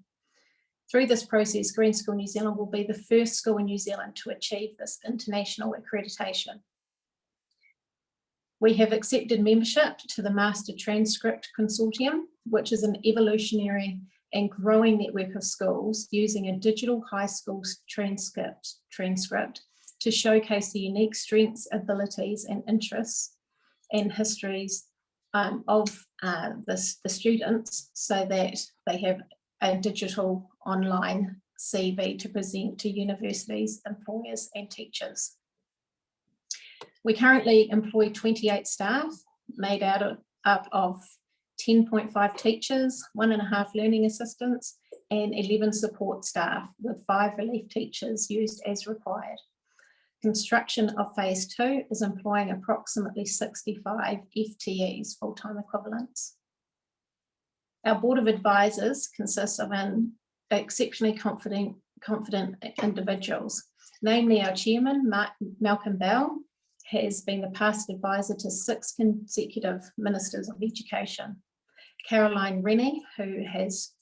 Through this process, Green School New Zealand will be the first school in New Zealand to achieve this international accreditation. We have accepted membership to the Master Transcript Consortium, which is an evolutionary and growing network of schools using a digital high school transcript to showcase the unique strengths, abilities and interests and histories of the students, so that they have a digital online CV to present to universities, employers and teachers. We currently employ 28 staff, made up of 10.5 teachers, 1.5 learning assistants and 11 support staff, with 5 relief teachers used as required. Construction of phase 2 is employing approximately 65 FTEs, full-time equivalents. Our board of advisors consists of an exceptionally confident individuals, namely our chairman, Malcolm Bell, has been the past advisor to 6 consecutive ministers of education. Caroline Rennie, who has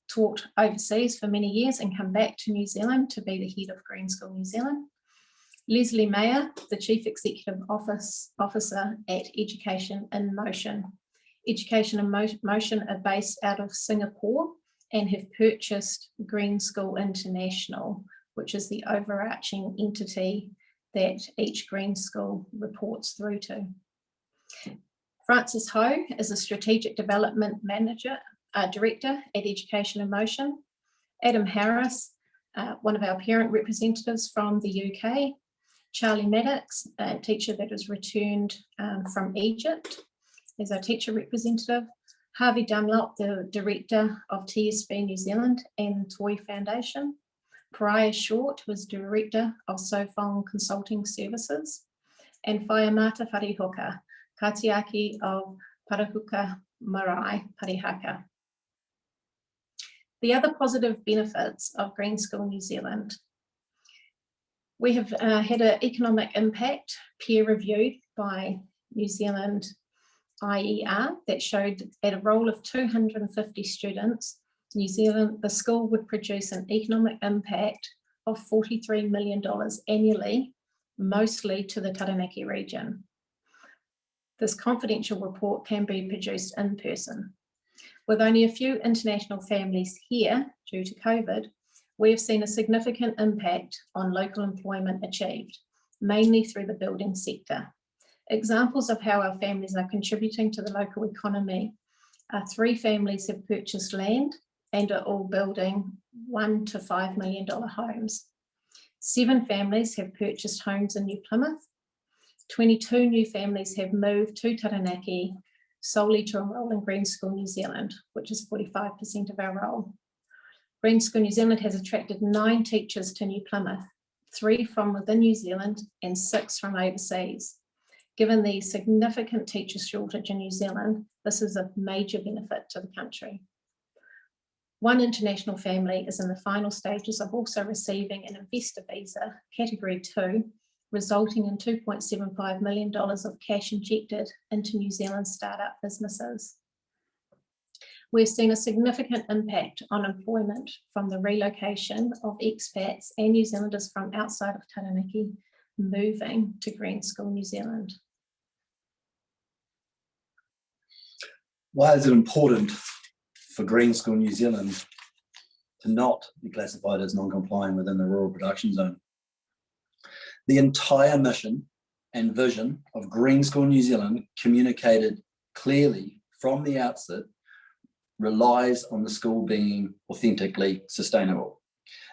taught overseas for many years and come back to New Zealand to be the head of Green School New Zealand. Leslie Mayer, the Chief Executive Officer at Education in Motion. Education in Motion are based out of Singapore and have purchased Green School International, which is the overarching entity that each Green School reports through to. Frances Ho is a Strategic Development Director at Education in Motion. Adam Harris, one of our parent representatives from the UK. Charlie Maddox, a teacher that has returned from Egypt, is our teacher representative. Harvey Dunlop, the Director of TSB New Zealand and Toy Foundation. Pariah Short was Director of Sofong Consulting Services, and Whaiamata Wharehuka, Katiaki of Parahuka Marae Parihaka. The other positive benefits of Green School New Zealand. We have had an economic impact peer reviewed by New Zealand IER that showed at a roll of 250 students, the school would produce an economic impact of $43 million annually, mostly to the Taranaki region. This confidential report can be produced in person. With only a few international families here due to COVID, we have seen a significant impact on local employment achieved, mainly through the building sector. Examples of how our families are contributing to the local economy are 3 families have purchased land and are all building $1 to $5 million homes. 7 families have purchased homes in New Plymouth. 22 new families have moved to Taranaki solely to enrol in Green School New Zealand, which is 45% of our roll. Green School New Zealand has attracted 9 teachers to New Plymouth, 3 from within New Zealand and 6 from overseas. Given the significant teacher shortage in New Zealand, this is a major benefit to the country. 1 international family is in the final stages of also receiving an investor visa, category 2, resulting in $2.75 million of cash injected into New Zealand startup businesses. We've seen a significant impact on employment from the relocation of expats and New Zealanders from outside of Taranaki moving to Green School New Zealand. Why is it important for Green School New Zealand to not be classified as non-compliant within the rural production zone? The entire mission and vision of Green School New Zealand, communicated clearly from the outset, relies on the school being authentically sustainable.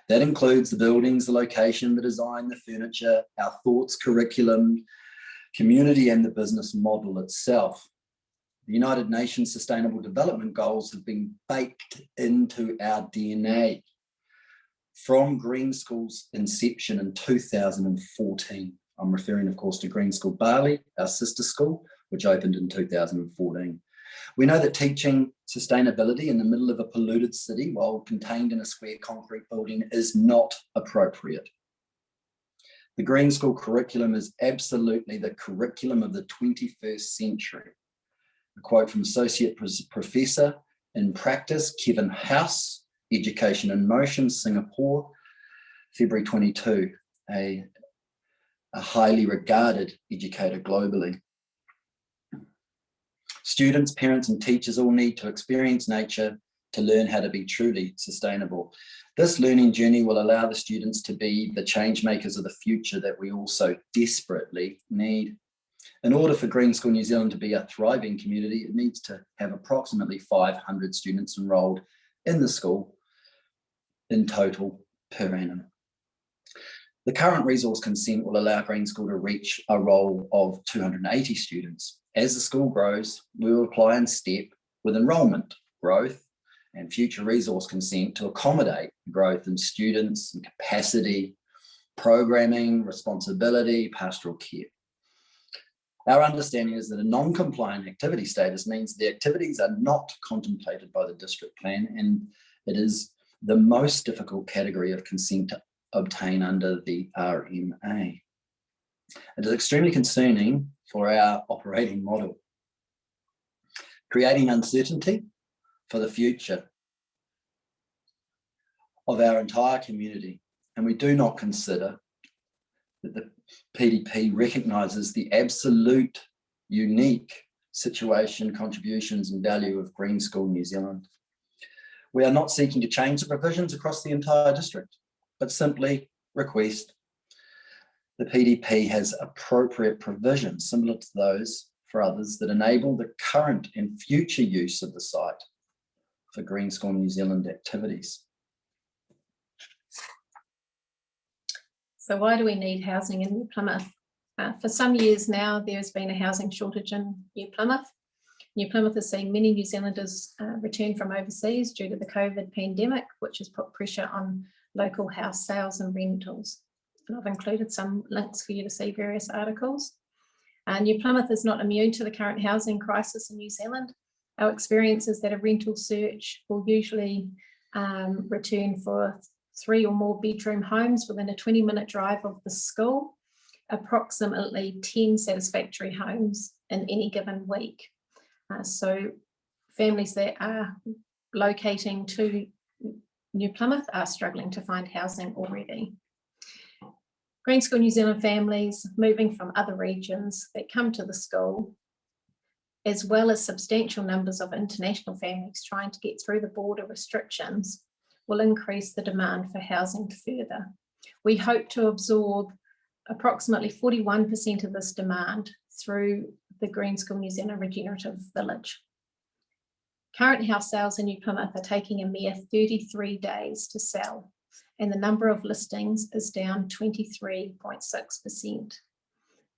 That includes the buildings, the location, the design, the furniture, our thoughts, curriculum, community, and the business model itself. The United Nations Sustainable Development Goals have been baked into our DNA from Green School's inception in 2014. I'm referring, of course, to Green School Bali, our sister school, which opened in 2014. We know that teaching sustainability in the middle of a polluted city while contained in a square concrete building is not appropriate. The Green School curriculum is absolutely the curriculum of the 21st century. A quote from Associate Professor in Practice, Kevin House, Education in Motion, Singapore, February 22, a highly regarded educator globally. Students, parents, and teachers all need to experience nature to learn how to be truly sustainable. This learning journey will allow the students to be the change makers of the future that we all so desperately need. In order for Green School New Zealand to be a thriving community, it needs to have approximately 500 students enrolled in the school in total per annum. The current resource consent will allow Green School to reach a roll of 280 students. As the school grows, we will apply in step with enrolment growth and future resource consent to accommodate growth in students and capacity, programming, responsibility, pastoral care. Our understanding is that a non-compliant activity status means the activities are not contemplated by the district plan, and it is the most difficult category of consent to obtain under the RMA. It is extremely concerning for our operating model, creating uncertainty for the future of our entire community. And we do not consider that the PDP recognises the absolute unique situation, contributions and value of Green School New Zealand. We are not seeking to change the provisions across the entire district, but simply request the PDP has appropriate provisions similar to those for others that enable the current and future use of the site for Green School New Zealand activities. So why do we need housing in New Plymouth? For some years now, there's been a housing shortage in New Plymouth. New Plymouth has seen many New Zealanders return from overseas due to the COVID pandemic, which has put pressure on local house sales and rentals. And I've included some links for you to see various articles. New Plymouth is not immune to the current housing crisis in New Zealand. Our experience is that a rental search will usually return for 3 or more bedroom homes within a 20-minute drive of the school, approximately 10 satisfactory homes in any given week. So families that are locating to New Plymouth are struggling to find housing already. Green School New Zealand families moving from other regions that come to the school, as well as substantial numbers of international families trying to get through the border restrictions, will increase the demand for housing further. We hope to absorb approximately 41% of this demand through the Green School New Zealand Regenerative Village. Current house sales in New Plymouth are taking a mere 33 days to sell, and the number of listings is down 23.6%.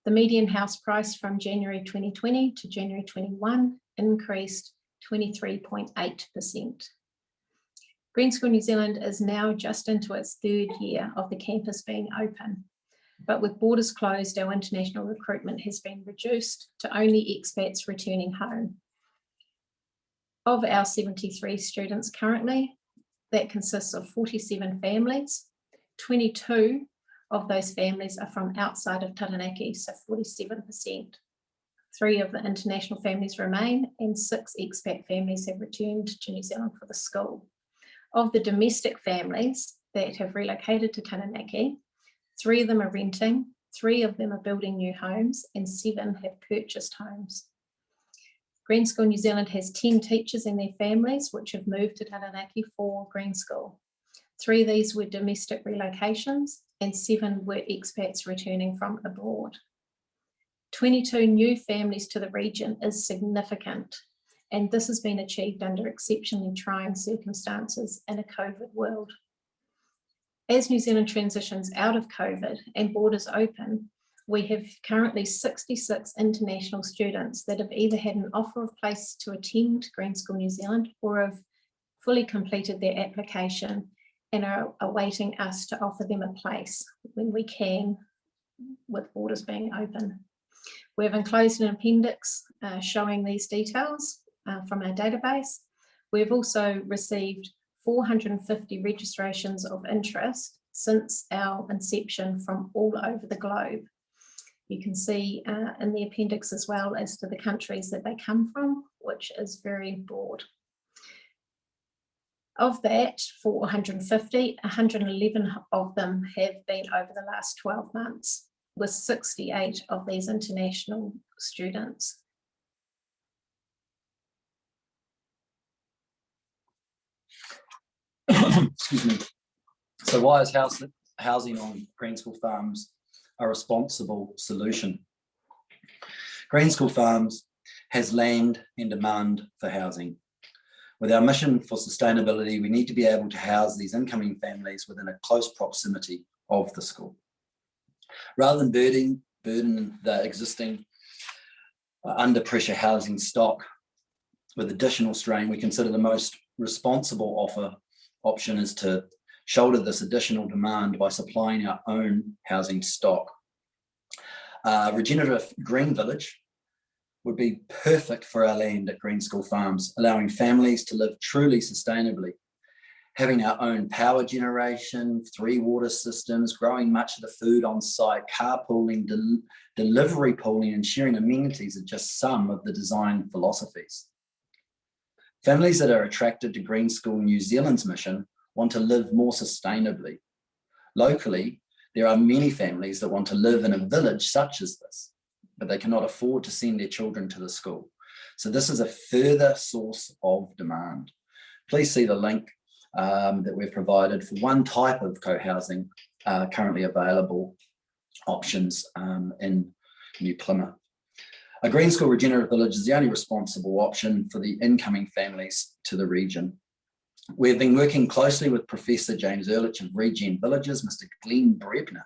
The median house price from January 2020 to January 21 increased 23.8%. Green School New Zealand is now just into its 3rd year of the campus being open, but with borders closed, our international recruitment has been reduced to only expats returning home. Of our 73 students currently, that consists of 47 families. 22 of those families are from outside of Taranaki, so 47%. 3 of the international families remain, and 6 expat families have returned to New Zealand for the school. Of the domestic families that have relocated to Taranaki, 3 of them are renting, 3 of them are building new homes, and 7 have purchased homes. Green School New Zealand has 10 teachers and their families which have moved to Taranaki for Green School. 3 of these were domestic relocations and 7 were expats returning from abroad. 22 new families to the region is significant, and this has been achieved under exceptionally trying circumstances in a COVID world. As New Zealand transitions out of COVID and borders open, we have currently 66 international students that have either had an offer of place to attend Green School New Zealand or have fully completed their application and are awaiting us to offer them a place when we can, with borders being open. We have enclosed an appendix showing these details, from our database. We've also received 450 registrations of interest since our inception from all over the globe. You can see in the appendix as well as to the countries that they come from, which is very broad. Of that 450, 111 of them have been over the last 12 months, with 68 of these international students. Excuse me. So why is housing on Green School Farms a responsible solution? Green School Farms has land and demand for housing. With our mission for sustainability, we need to be able to house these incoming families within a close proximity of the school. Rather than burden the existing under pressure housing stock with additional strain, we consider the most responsible option is to shoulder this additional demand by supplying our own housing stock. Regenerative Green Village would be perfect for our land at Green School Farms, allowing families to live truly sustainably. Having our own power generation, 3 water systems, growing much of the food on site, carpooling, delivery pooling, and sharing amenities are just some of the design philosophies. Families that are attracted to Green School New Zealand's mission want to live more sustainably. Locally, there are many families that want to live in a village such as this, but they cannot afford to send their children to the school. So this is a further source of demand. Please see the link that we've provided for one type of co-housing currently available options in New Plymouth. A Green School Regenerative Village is the only responsible option for the incoming families to the region. We've been working closely with Professor James Ehrlich of Regen Villages, Mr. Glenn Brebner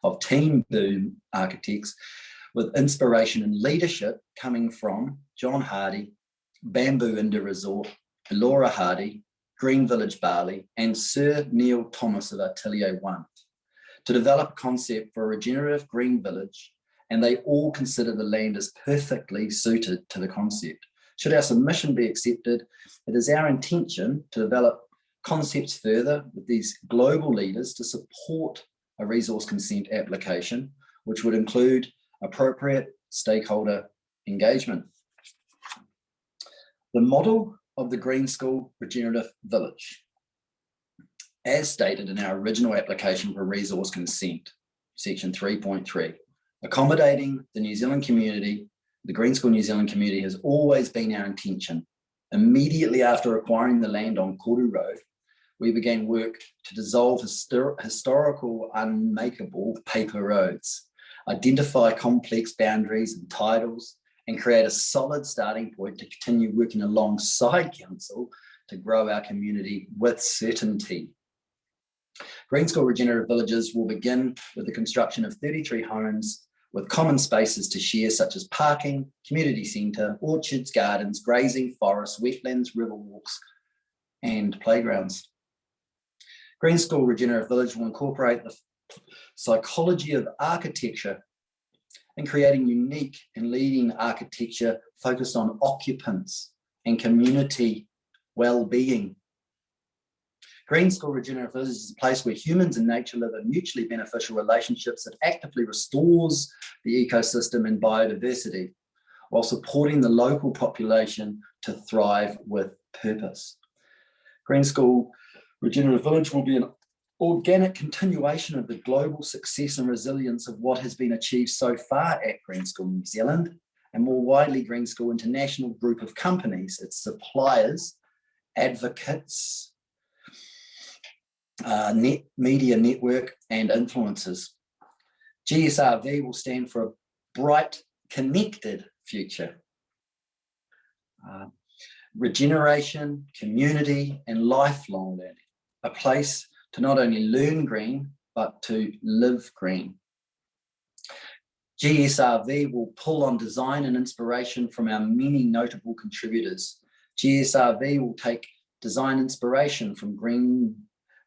of Team Boom Architects, with inspiration and leadership coming from John Hardy, Bamboo Inda Resort, Laura Hardy, Green Village Bali, and Sir Neil Thomas of Atelier One to develop a concept for a regenerative green village, and they all consider the land as perfectly suited to the concept. Should our submission be accepted, it is our intention to develop concepts further with these global leaders to support a resource consent application, which would include appropriate stakeholder engagement. The model of the Green School Regenerative Village, as stated in our original application for resource consent, section 3.3, accommodating the New Zealand community, the Green School New Zealand community has always been our intention. Immediately after acquiring the land on Koru Road, we began work to dissolve historical unmakeable paper roads, identify complex boundaries and titles, and create a solid starting point to continue working alongside Council to grow our community with certainty. Green School Regenerative Villages will begin with the construction of 33 homes with common spaces to share, such as parking, community centre, orchards, gardens, grazing, forests, wetlands, river walks, and playgrounds. Green School Regenerative Village will incorporate the psychology of architecture in creating unique and leading architecture focused on occupants and community well-being. Green School Regenerative Village is a place where humans and nature live in mutually beneficial relationships that actively restores the ecosystem and biodiversity, while supporting the local population to thrive with purpose. Green School Regenerative Village will be an organic continuation of the global success and resilience of what has been achieved so far at Green School New Zealand, and more widely Green School International group of companies, its suppliers, advocates, media network, and influencers. GSRV will stand for a bright, connected future. Regeneration, community, and lifelong learning. A place to not only learn green, but to live green. GSRV will pull on design and inspiration from our many notable contributors. GSRV will take design inspiration from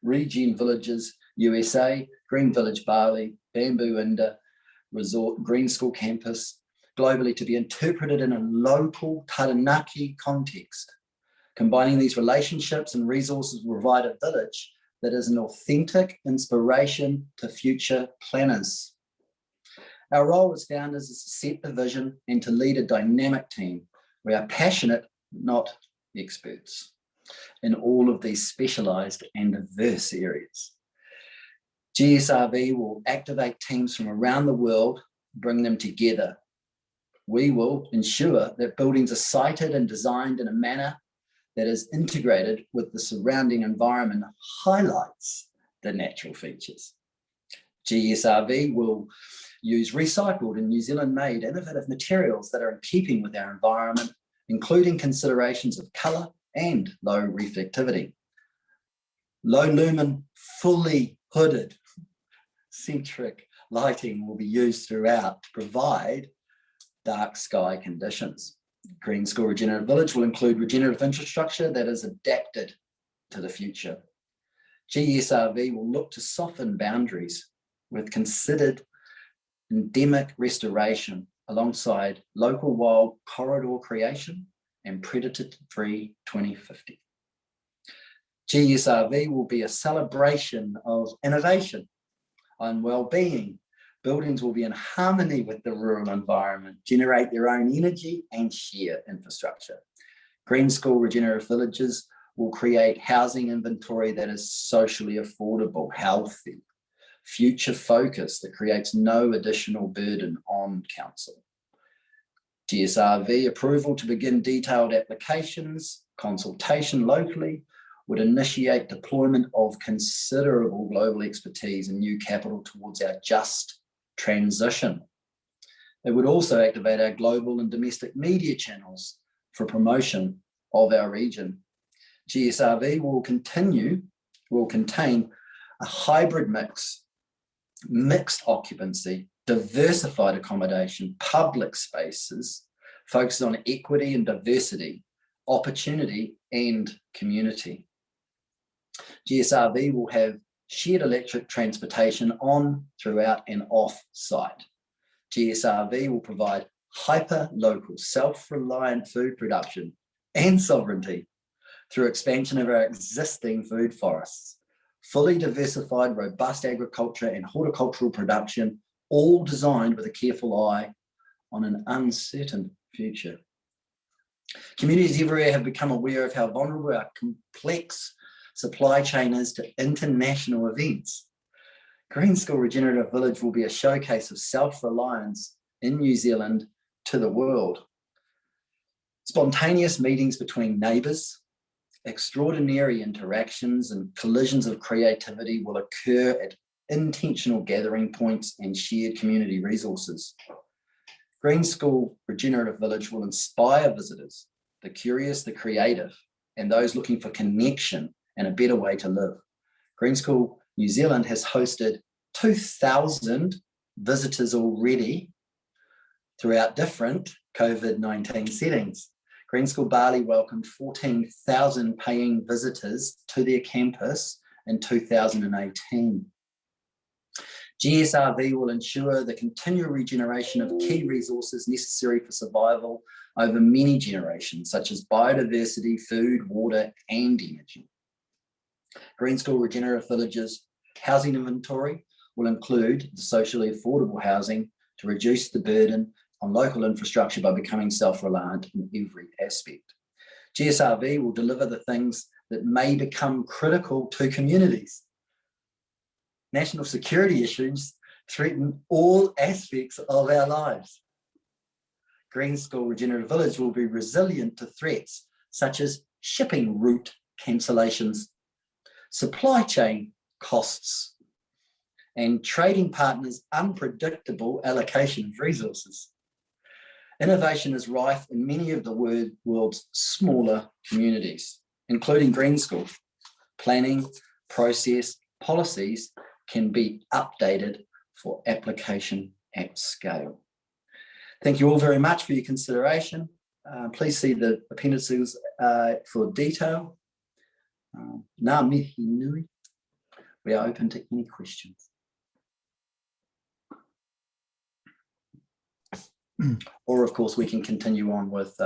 Regen Villages USA, Green Village Bali, Bamboo Inda Resort, Green School Campus, globally to be interpreted in a local Taranaki context. Combining these relationships and resources will provide a village that is an authentic inspiration to future planners. Our role as founders is to set the vision and to lead a dynamic team. We are passionate, not experts, in all of these specialised and diverse areas. GSRV will activate teams from around the world, bring them together. We will ensure that buildings are sited and designed in a manner that is integrated with the surrounding environment, highlights the natural features. GSRV will use recycled and New Zealand made innovative materials that are in keeping with our environment, including considerations of colour and low reflectivity. Low lumen, fully hooded, centric lighting will be used throughout to provide dark sky conditions. Green School Regenerative Village will include regenerative infrastructure that is adapted to the future. GSRV will look to soften boundaries with considered endemic restoration alongside local wild corridor creation and predator-free 2050. GSRV will be a celebration of innovation and well-being. Buildings will be in harmony with the rural environment, generate their own energy and share infrastructure. Green School Regenerative Villages will create housing inventory that is socially affordable, healthy, future focused, that creates no additional burden on council. GSRV approval to begin detailed applications, consultation locally, would initiate deployment of considerable global expertise and new capital towards our just transition. It would also activate our global and domestic media channels for promotion of our region. GSRV will contain a hybrid mix, mixed occupancy, diversified accommodation, public spaces, focused on equity and diversity, opportunity and community. GSRV will have shared electric transportation on, throughout and off site. GSRV will provide hyper-local, self-reliant food production and sovereignty through expansion of our existing food forests, fully diversified, robust agriculture and horticultural production, all designed with a careful eye on an uncertain future. Communities everywhere have become aware of how vulnerable our complex supply chain is to international events. Green School Regenerative Village will be a showcase of self-reliance in New Zealand to the world. Spontaneous meetings between neighbours, extraordinary interactions and collisions of creativity will occur at intentional gathering points and shared community resources. Green School Regenerative Village will inspire visitors, the curious, the creative, and those looking for connection and a better way to live. Green School New Zealand has hosted 2,000 visitors already throughout different COVID-19 settings. Green School Bali welcomed 14,000 paying visitors to their campus in 2018. GSRV will ensure the continual regeneration of key resources necessary for survival over many generations, such as biodiversity, food, water, and energy. Green School Regenerative Villages housing inventory will include the socially affordable housing to reduce the burden on local infrastructure by becoming self-reliant in every aspect. GSRV will deliver the things that may become critical to communities. National security issues threaten all aspects of our lives. Green School Regenerative Village will be resilient to threats such as shipping route cancellations, supply chain costs, and trading partners' unpredictable allocation of resources. Innovation is rife in many of the world's smaller communities, including Green School. Planning, process, policies can be updated for application at scale. Thank you all very much for your consideration. Please see the appendices for detail. Ngā mihi nui. We are open to any questions. Or of course, we can continue on with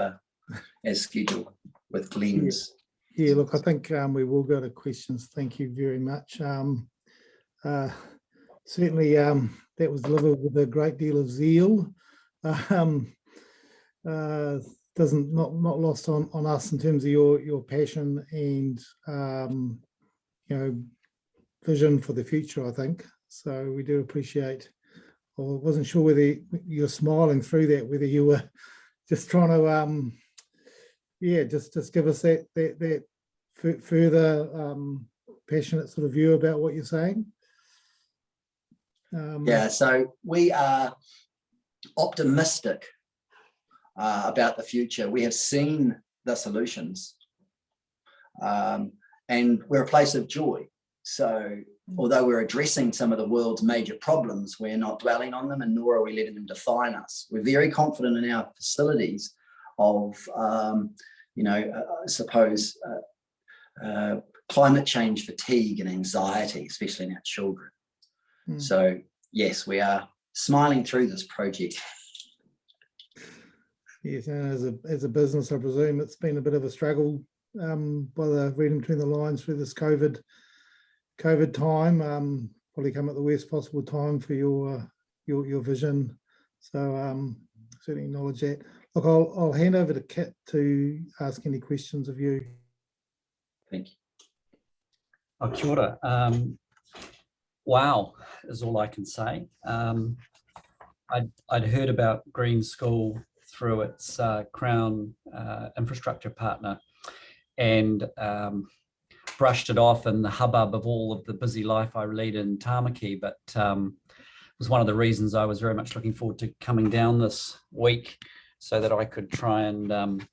as scheduled with Glenn's. Yeah, look, I think we will go to questions. Thank you very much. Certainly, that was delivered with a great deal of zeal. Not lost on us in terms of your passion and vision for the future, I think. So we do appreciate. I wasn't sure whether you're smiling through that, whether you were just trying to just give us that further passionate sort of view about what you're saying. So we are optimistic about the future. We have seen the solutions, and we're a place of joy. So although we're addressing some of the world's major problems, we're not dwelling on them, and nor are we letting them define us. We're very confident in our facilities of, climate change fatigue and anxiety, especially in our children. So yes, we are smiling through this project. Yes, and as a business, I presume it's been a bit of a struggle by the reading between the lines through this COVID time. Probably come at the worst possible time for your vision. So certainly acknowledge that. Look, I'll hand over to Kit to ask any questions of you. Thank you. Oh, kia ora. Wow, is all I can say. I'd heard about Green School through its Crown infrastructure partner, and brushed it off in the hubbub of all of the busy life I lead in Tamaki, but it was one of the reasons I was very much looking forward to coming down this week so that I could try and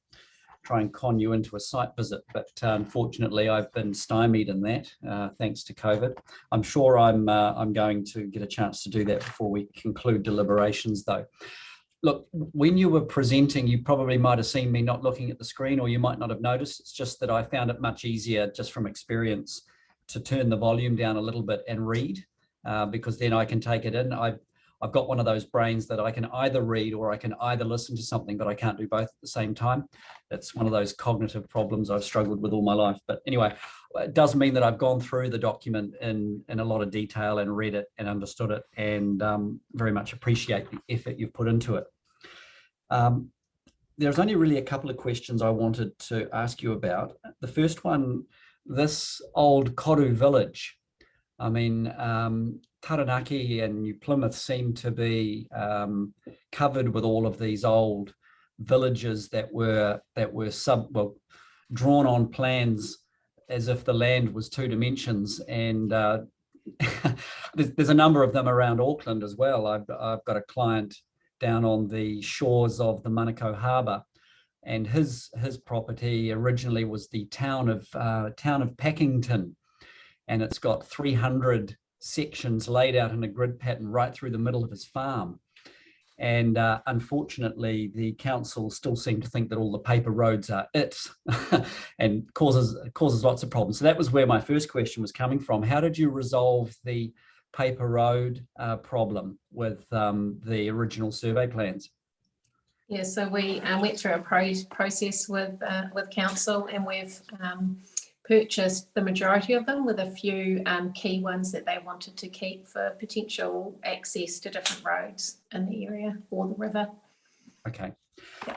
con you into a site visit. But unfortunately, I've been stymied in that thanks to COVID. I'm sure I'm going to get a chance to do that before we conclude deliberations, though. Look, when you were presenting, you probably might have seen me not looking at the screen, or you might not have noticed. It's just that I found it much easier, just from experience, to turn the volume down a little bit and read, because then I can take it in. I've got one of those brains that I can either read or I can either listen to something, but I can't do both at the same time. That's one of those cognitive problems I've struggled with all my life. But anyway, it does mean that I've gone through the document in a lot of detail and read it and understood it, and very much appreciate the effort you've put into it. There's only really a couple of questions I wanted to ask you about. The first one, this old Koru village, I mean, Taranaki and New Plymouth seem to be covered with all of these old villages that were drawn on plans as if the land was 2 dimensions, and there's a number of them around Auckland as well. I've got a client down on the shores of the Manukau Harbour, and his property originally was the town of Packington, and it's got 300 sections laid out in a grid pattern right through the middle of his farm. And unfortunately, the council still seem to think that all the paper roads are it, and causes lots of problems. So that was where my first question was coming from. How did you resolve the paper road problem with the original survey plans? Yeah, so we went through a process with council, and we've purchased the majority of them, with a few key ones that they wanted to keep for potential access to different roads in the area or the river. Okay.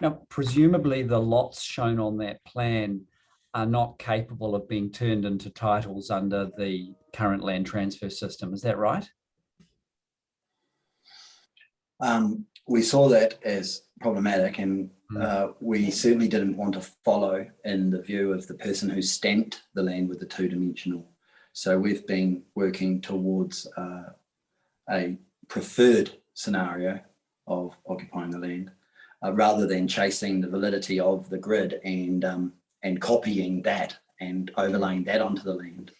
Now, presumably the lots shown on that plan are not capable of being turned into titles under the current land transfer system. Is that right? We saw that as problematic, and we certainly didn't want to follow in the view of the person who stamped the land with the 2-dimensional. So we've been working towards a preferred scenario of occupying the land, rather than chasing the validity of the grid and copying that and overlaying that onto the land.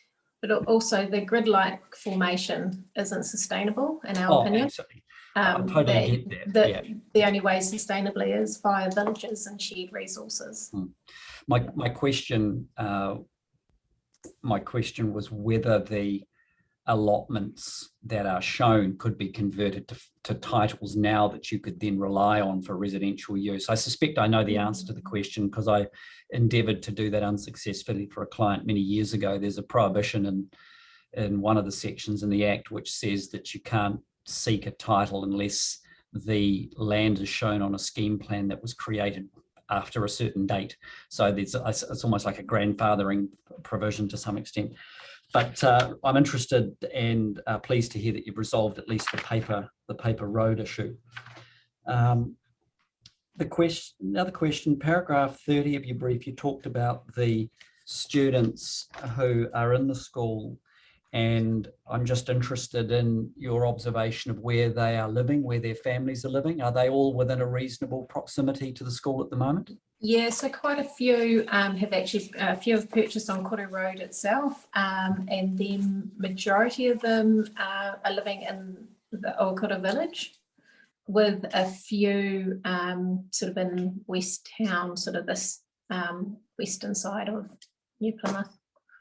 But also the grid-like formation isn't sustainable in our opinion. Absolutely. I totally get that. The only way sustainably is via villages and shared resources. My question was whether the allotments that are shown could be converted to titles now that you could then rely on for residential use? I suspect I know the answer to the question because I endeavoured to do that unsuccessfully for a client many years ago. There's a prohibition in one of the sections in the Act which says that you can't seek a title unless the land is shown on a scheme plan that was created after a certain date. So it's almost like a grandfathering provision to some extent. But I'm interested and pleased to hear that you've resolved at least the paper road issue. Another question, paragraph 30 of your brief, you talked about the students who are in the school, and I'm just interested in your observation of where they are living, where their families are living. Are they all within a reasonable proximity to the school at the moment? Yeah, so quite a few have purchased on Koro Road itself, and then majority of them are living in the Okura village, with a few sort of in West Town, sort of this western side of New Plymouth.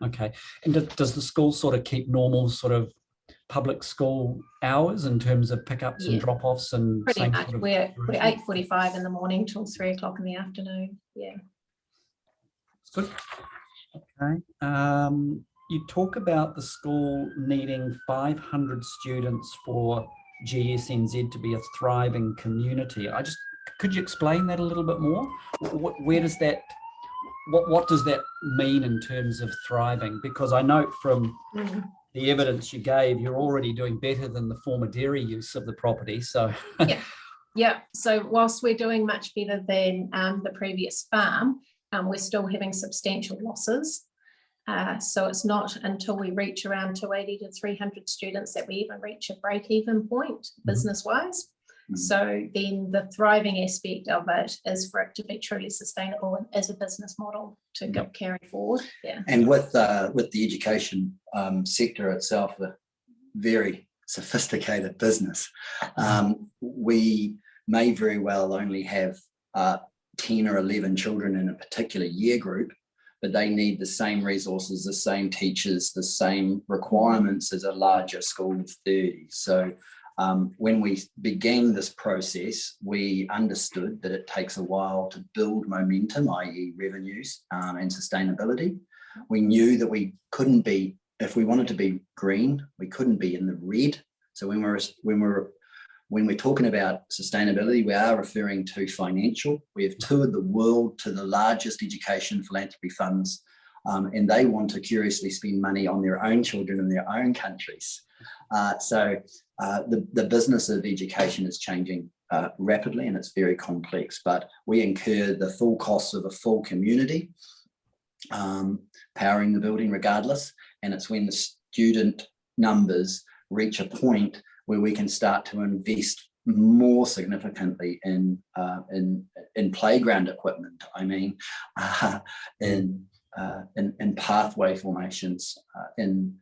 Okay, and does the school sort of keep normal sort of public school hours in terms of pickups and drop-offs and pretty much sort of we're 8:45 in the morning till 3 o'clock in the afternoon. Yeah. Good. Okay. You talk about the school needing 500 students for GSNZ to be a thriving community. Could you explain that a little bit more? Where does that, what does that mean in terms of thriving? Because I note from the evidence you gave, you're already doing better than the former dairy use of the property. So yeah. So whilst we're doing much better than the previous farm, we're still having substantial losses. So it's not until we reach around 280 to 300 students that we even reach a break-even point business-wise. So then the thriving aspect of it is for it to be truly sustainable and as a business model to go carry forward. Yeah. And with the education sector itself, a very sophisticated business, we may very well only have 10 or 11 children in a particular year group, but they need the same resources, the same teachers, the same requirements as a larger school of 30. So when we began this process, we understood that it takes a while to build momentum, i.e. revenues and sustainability. We knew that we couldn't be, if we wanted to be green, we couldn't be in the red. So when we're talking about sustainability, we are referring to financial. We have toured the world to the largest education philanthropy funds, and they want to curiously spend money on their own children in their own countries. So the business of education is changing rapidly, and it's very complex, but we incur the full costs of a full community powering the building regardless. And it's when the student numbers reach a point where we can start to invest more significantly in playground equipment. I mean, in pathway formations, in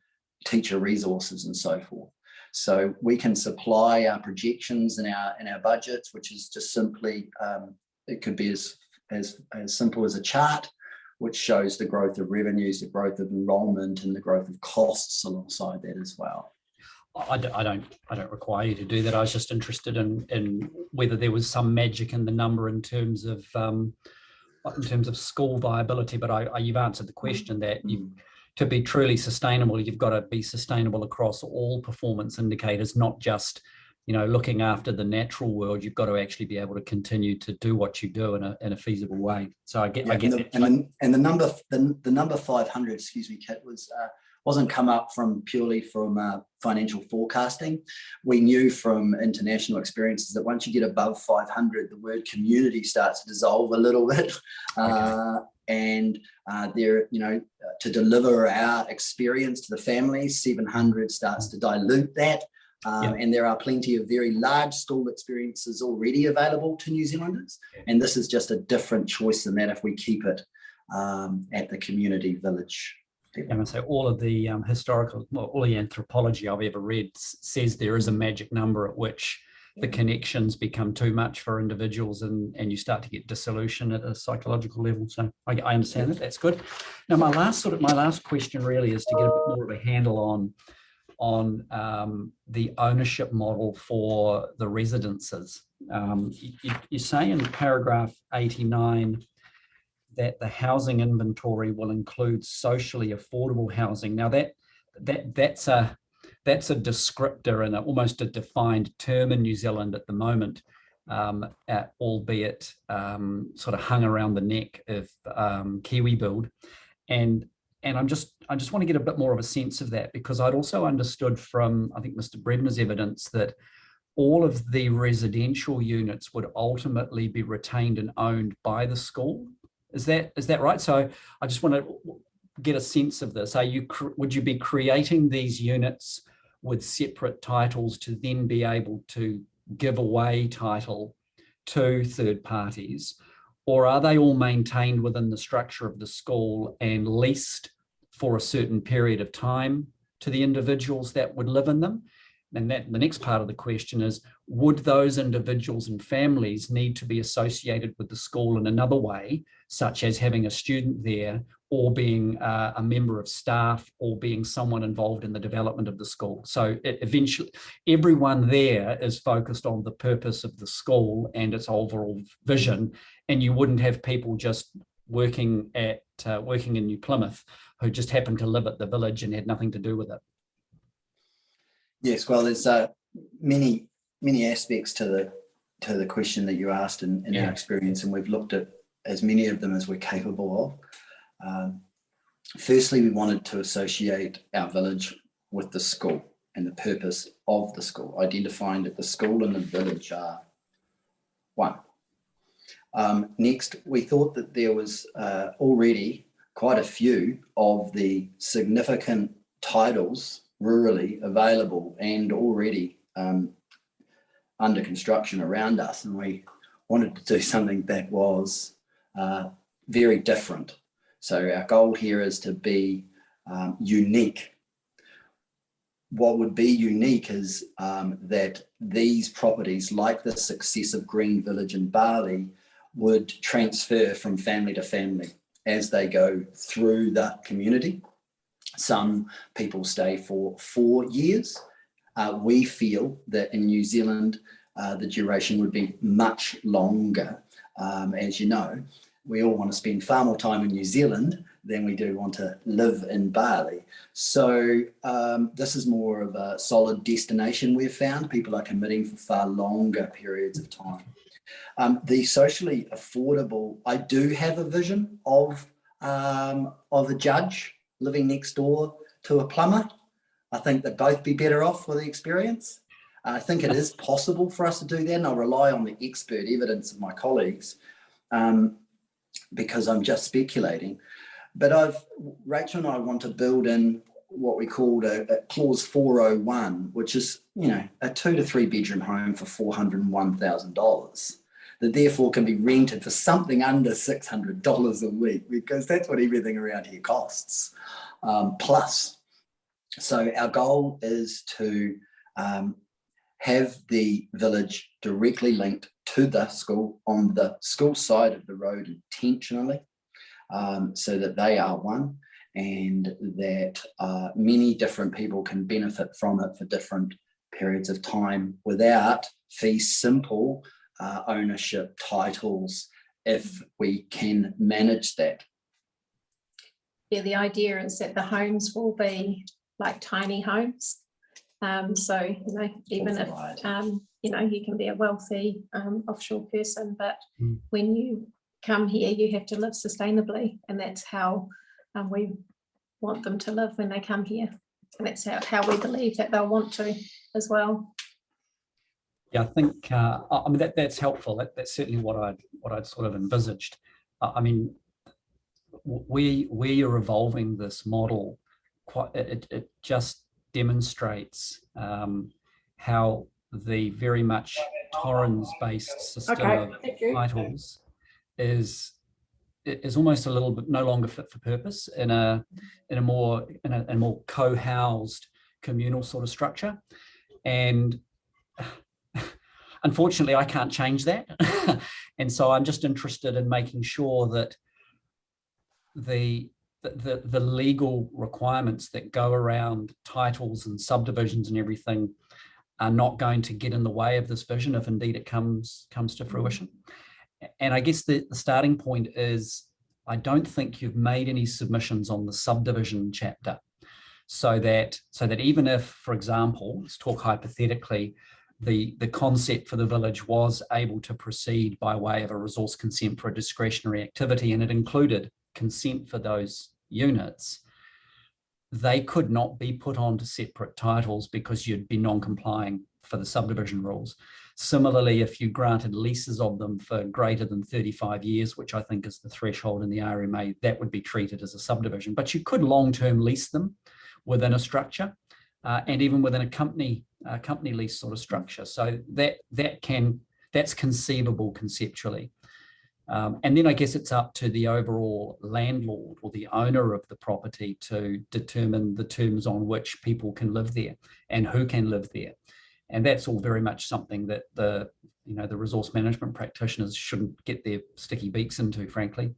teacher resources, and so forth. So we can supply our projections and our budgets, which is just simply it could be as simple as a chart, which shows the growth of revenues, the growth of enrolment, and the growth of costs alongside that as well. I don't require you to do that. I was just interested in whether there was some magic in the number in terms of school viability. But you've answered the question that to be truly sustainable, you've got to be sustainable across all performance indicators, not just looking after the natural world. You've got to actually be able to continue to do what you do in a feasible way. So I get that. And the number 500, excuse me, Kit, wasn't come up purely from financial forecasting. We knew from international experiences that once you get above 500, the word community starts to dissolve a little bit. And to deliver our experience to the families, 700 starts to dilute that. And there are plenty of very large school experiences already available to New Zealanders. And this is just a different choice than that if we keep it at the community village. And so all of the all the anthropology I've ever read says there is a magic number at which the connections become too much for individuals and you start to get dissolution at a psychological level. So I understand that. That's good. Now, my last question really is to get a bit more of a handle on the ownership model for the residences. You say in paragraph 89 that the housing inventory will include socially affordable housing. Now that's a descriptor and almost a defined term in New Zealand at the moment, albeit sort of hung around the neck of Kiwi Build. And I just want to get a bit more of a sense of that, because I'd also understood from, I think, Mr. Bredner's evidence that all of the residential units would ultimately be retained and owned by the school. Is that right? So I just want to get a sense of this. Would you be creating these units with separate titles to then be able to give away title to third parties, or are they all maintained within the structure of the school and leased for a certain period of time to the individuals that would live in them? And that the next part of the question is, would those individuals and families need to be associated with the school in another way, such as having a student there, or being a member of staff, or being someone involved in the development of the school? So eventually, everyone there is focused on the purpose of the school and its overall vision, and you wouldn't have people just working in New Plymouth who just happened to live at the village and had nothing to do with it. Yes, well, there's many aspects to the question that you asked in our experience, and we've looked at as many of them as we're capable of. Firstly, we wanted to associate our village with the school and the purpose of the school, identifying that the school and the village are one. Next, we thought that there was already quite a few of the significant titles rurally available and already under construction around us, and we wanted to do something that was very different. So our goal here is to be unique. What would be unique is that these properties, like the success of Green Village in Bali, would transfer from family to family as they go through the community. Some people stay for 4 years. We feel that in New Zealand, the duration would be much longer. As you know, we all want to spend far more time in New Zealand than we do want to live in Bali. So this is more of a solid destination we've found. People are committing for far longer periods of time. The socially affordable, I do have a vision of a judge living next door to a plumber. I think they'd both be better off for the experience. I think it is possible for us to do that, and I'll rely on the expert evidence of my colleagues because I'm just speculating. But Rachel and I want to build in what we called a clause 401, which is, a 2 to 3 bedroom home for $401,000 that therefore can be rented for something under $600 a week, because that's what everything around here costs, plus. So our goal is to have the village directly linked to the school on the school side of the road intentionally, so that they are one, and that many different people can benefit from it for different periods of time without fee simple ownership titles, if we can manage that. Yeah, the idea is that the homes will be like tiny homes. So, even if, you can be a wealthy offshore person, but when you come here, you have to live sustainably. And that's how we want them to live when they come here. And that's how we believe that they'll want to as well. Yeah, I think that's helpful. That's certainly what I'd sort of envisaged. We are evolving this model. It just demonstrates how the very much Torrens-based system of titles is almost a little bit no longer fit for purpose in a more co-housed communal sort of structure. And unfortunately, I can't change that. And so I'm just interested in making sure that the the legal requirements that go around titles and subdivisions and everything are not going to get in the way of this vision if indeed it comes to fruition. And I guess the starting point is, I don't think you've made any submissions on the subdivision chapter, so that even if, for example, let's talk hypothetically, the concept for the village was able to proceed by way of a resource consent for a discretionary activity, and it included consent for those units, they could not be put onto separate titles because you'd be non-complying for the subdivision rules. Similarly, if you granted leases of them for greater than 35 years, which I think is the threshold in the RMA, that would be treated as a subdivision. But you could long-term lease them within a structure, and even within a company lease sort of structure. So that's conceivable conceptually. And then I guess it's up to the overall landlord or the owner of the property to determine the terms on which people can live there and who can live there. And that's all very much something that the resource management practitioners shouldn't get their sticky beaks into, frankly.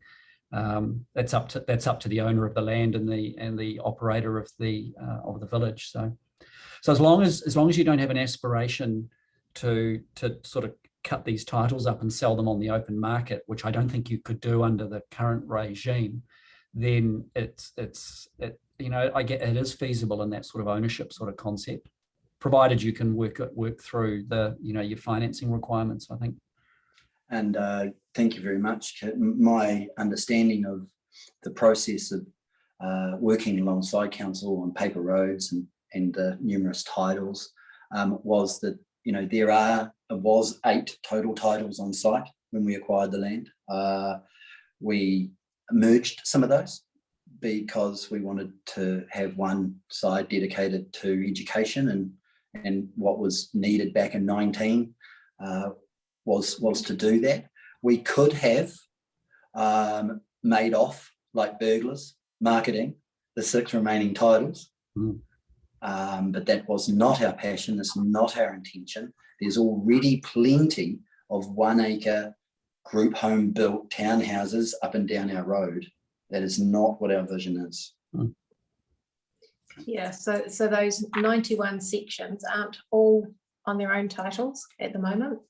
That's up to the owner of the land and the operator of the village. So as long as you don't have an aspiration to sort of cut these titles up and sell them on the open market, which I don't think you could do under the current regime, then I get it is feasible in that sort of ownership sort of concept, provided you can work through the your financing requirements, I think. And thank you very much. My understanding of the process of working alongside council on paper roads and the numerous titles was that there was 8 total titles on site when we acquired the land. We merged some of those because we wanted to have one side dedicated to education, and what was needed back in 19 was to do that. We could have made off like burglars, marketing the 6 remaining titles. But that was not our passion. That's not our intention. There's already plenty of 1 acre group home built townhouses up and down our road. That is not what our vision is. Yeah, so those 91 sections aren't all on their own titles at the moment.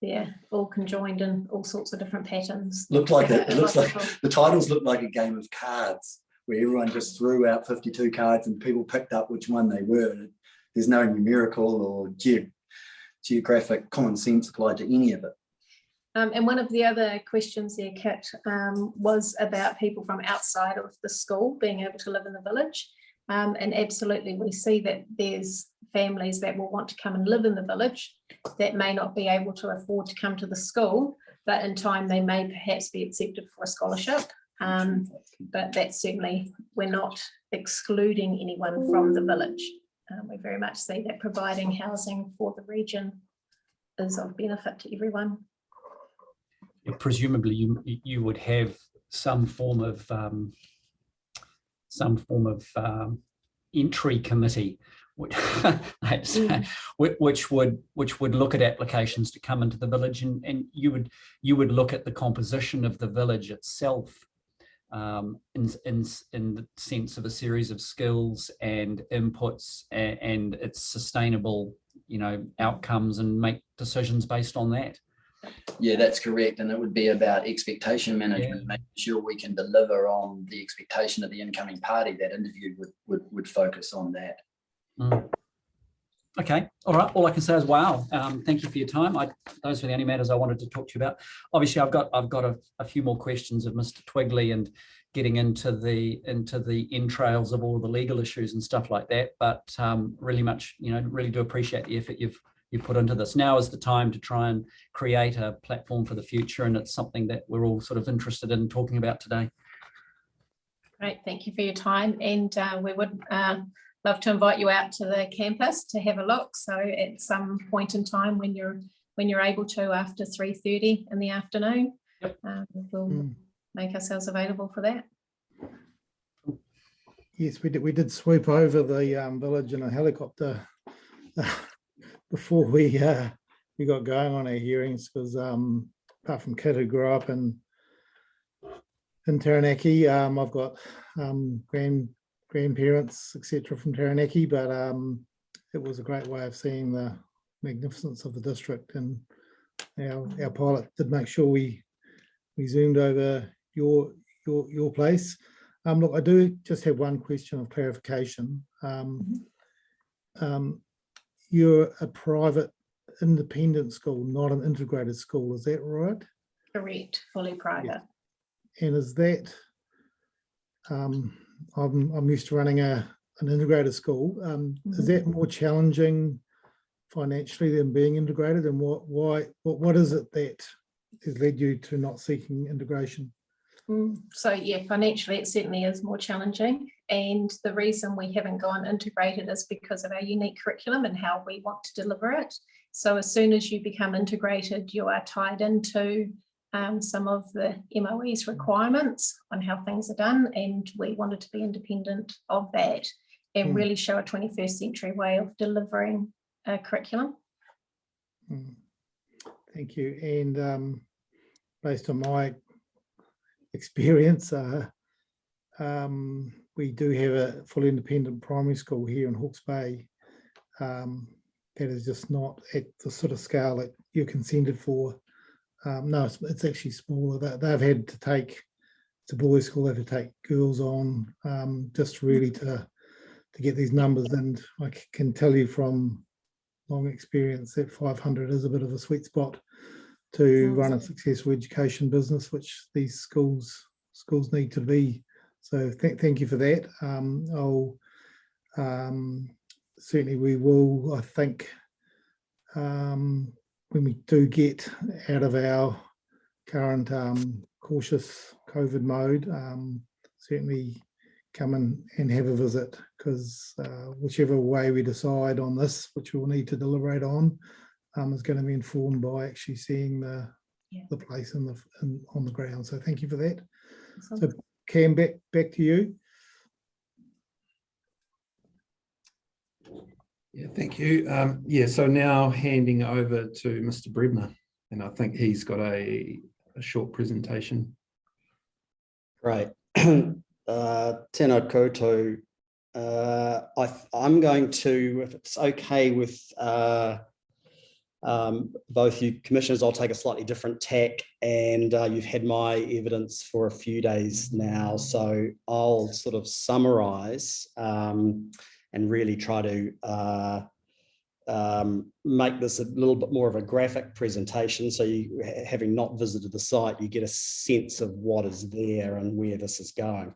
They're all conjoined in all sorts of different patterns. It looks like the titles look like a game of cards, where everyone just threw out 52 cards and people picked up which one they were. There's no numerical or geographic common sense applied to any of it. And one of the other questions there, Kit, was about people from outside of the school being able to live in the village. And absolutely, we see that there's families that will want to come and live in the village that may not be able to afford to come to the school, but in time they may perhaps be accepted for a scholarship. But that's certainly, we're not excluding anyone from the village. We very much see that providing housing for the region is of benefit to everyone. Presumably you would have some form of entry committee which would look at applications to come into the village, and you would look at the composition of the village itself in the sense of a series of skills and inputs and its sustainable outcomes, and make decisions based on that. Yeah, that's correct. And it would be about expectation management, making sure we can deliver on the expectation of the incoming party. That interview would focus on that. Okay, all right. All I can say is wow. Thank you for your time. Those were the only matters I wanted to talk to you about. Obviously, I've got a few more questions of Mr. Twigley and getting into the entrails of all the legal issues and stuff like that. But really do appreciate the effort you've put into this. Now is the time to try and create a platform for the future, and it's something that we're all sort of interested in talking about today. Great, thank you for your time, and we would love to invite you out to the campus to have a look. So at some point in time when you're able to, after 3:30 in the afternoon, we'll make ourselves available for that. Yes, we did swoop over the village in a helicopter before we got going on our hearings, because apart from Kit, who grew up in in Taranaki. I've got grandparents, etc., from Taranaki, but it was a great way of seeing the magnificence of the district. And our pilot did make sure we zoomed over your place. Look, I do just have one question of clarification. You're a private independent school, not an integrated school, is that right? Correct, fully private. And is that, I'm used to running an integrated school. Is that more challenging financially than being integrated? And what is it that has led you to not seeking integration? So yeah, financially it certainly is more challenging, and the reason we haven't gone integrated is because of our unique curriculum and how we want to deliver it. So as soon as you become integrated, you are tied into some of the MOE's requirements on how things are done, and we wanted to be independent of that and really show a 21st century way of delivering a curriculum. Thank you. And based on my experience, we do have a fully independent primary school here in Hawke's Bay that is just not at the sort of scale that you're consented for. No, it's actually smaller. They've had to take, it's a boys' school, they've had to take girls on just really to get these numbers. And I can tell you from long experience that 500 is a bit of a sweet spot to run a successful education business, which these schools need to be. So thank you for that. Certainly we will, I think, when we do get out of our current cautious COVID mode, certainly come and have a visit, because whichever way we decide on this, which we'll need to deliberate on, is going to be informed by actually seeing the place on the ground. So thank you for that. So Cam, back to you. Yeah, thank you. So now handing over to Mr. Brebner, and I think he's got a short presentation. Right. Tēnā koutou. I'm going to, if it's okay with both you commissioners, I'll take a slightly different tack, and you've had my evidence for a few days now, so I'll sort of summarize and really try to make this a little bit more of a graphic presentation, so you, having not visited the site, you get a sense of what is there and where this is going.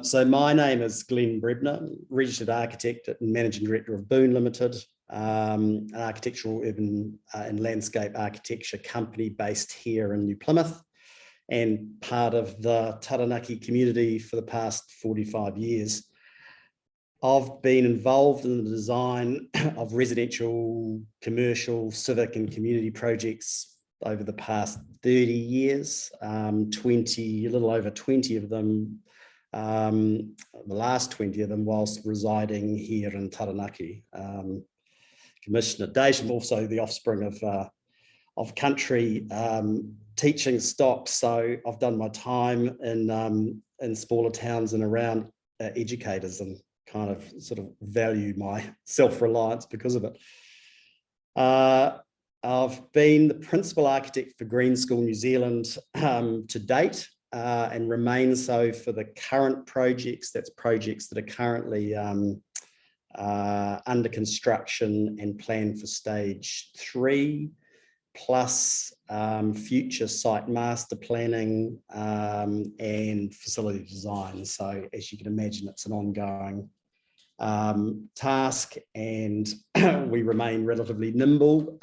So my name is Glenn Brebner, registered architect and managing director of Boon Limited, an architectural urban and landscape architecture company based here in New Plymouth, and part of the Taranaki community for the past 45 years. I've been involved in the design of residential, commercial, civic and community projects over the past 30 years, a little over 20 of them, the last 20 of them whilst residing here in Taranaki. Commissioner Daish, also the offspring of country teaching stock, so I've done my time in smaller towns and around educators, and kind of sort of value my self-reliance because of it. I've been the principal architect for Green School New Zealand to date, and remain so for the current projects. That's projects that are currently under construction and planned for stage 3, plus future site master planning and facility design. So as you can imagine, it's an ongoing task, and we remain relatively nimble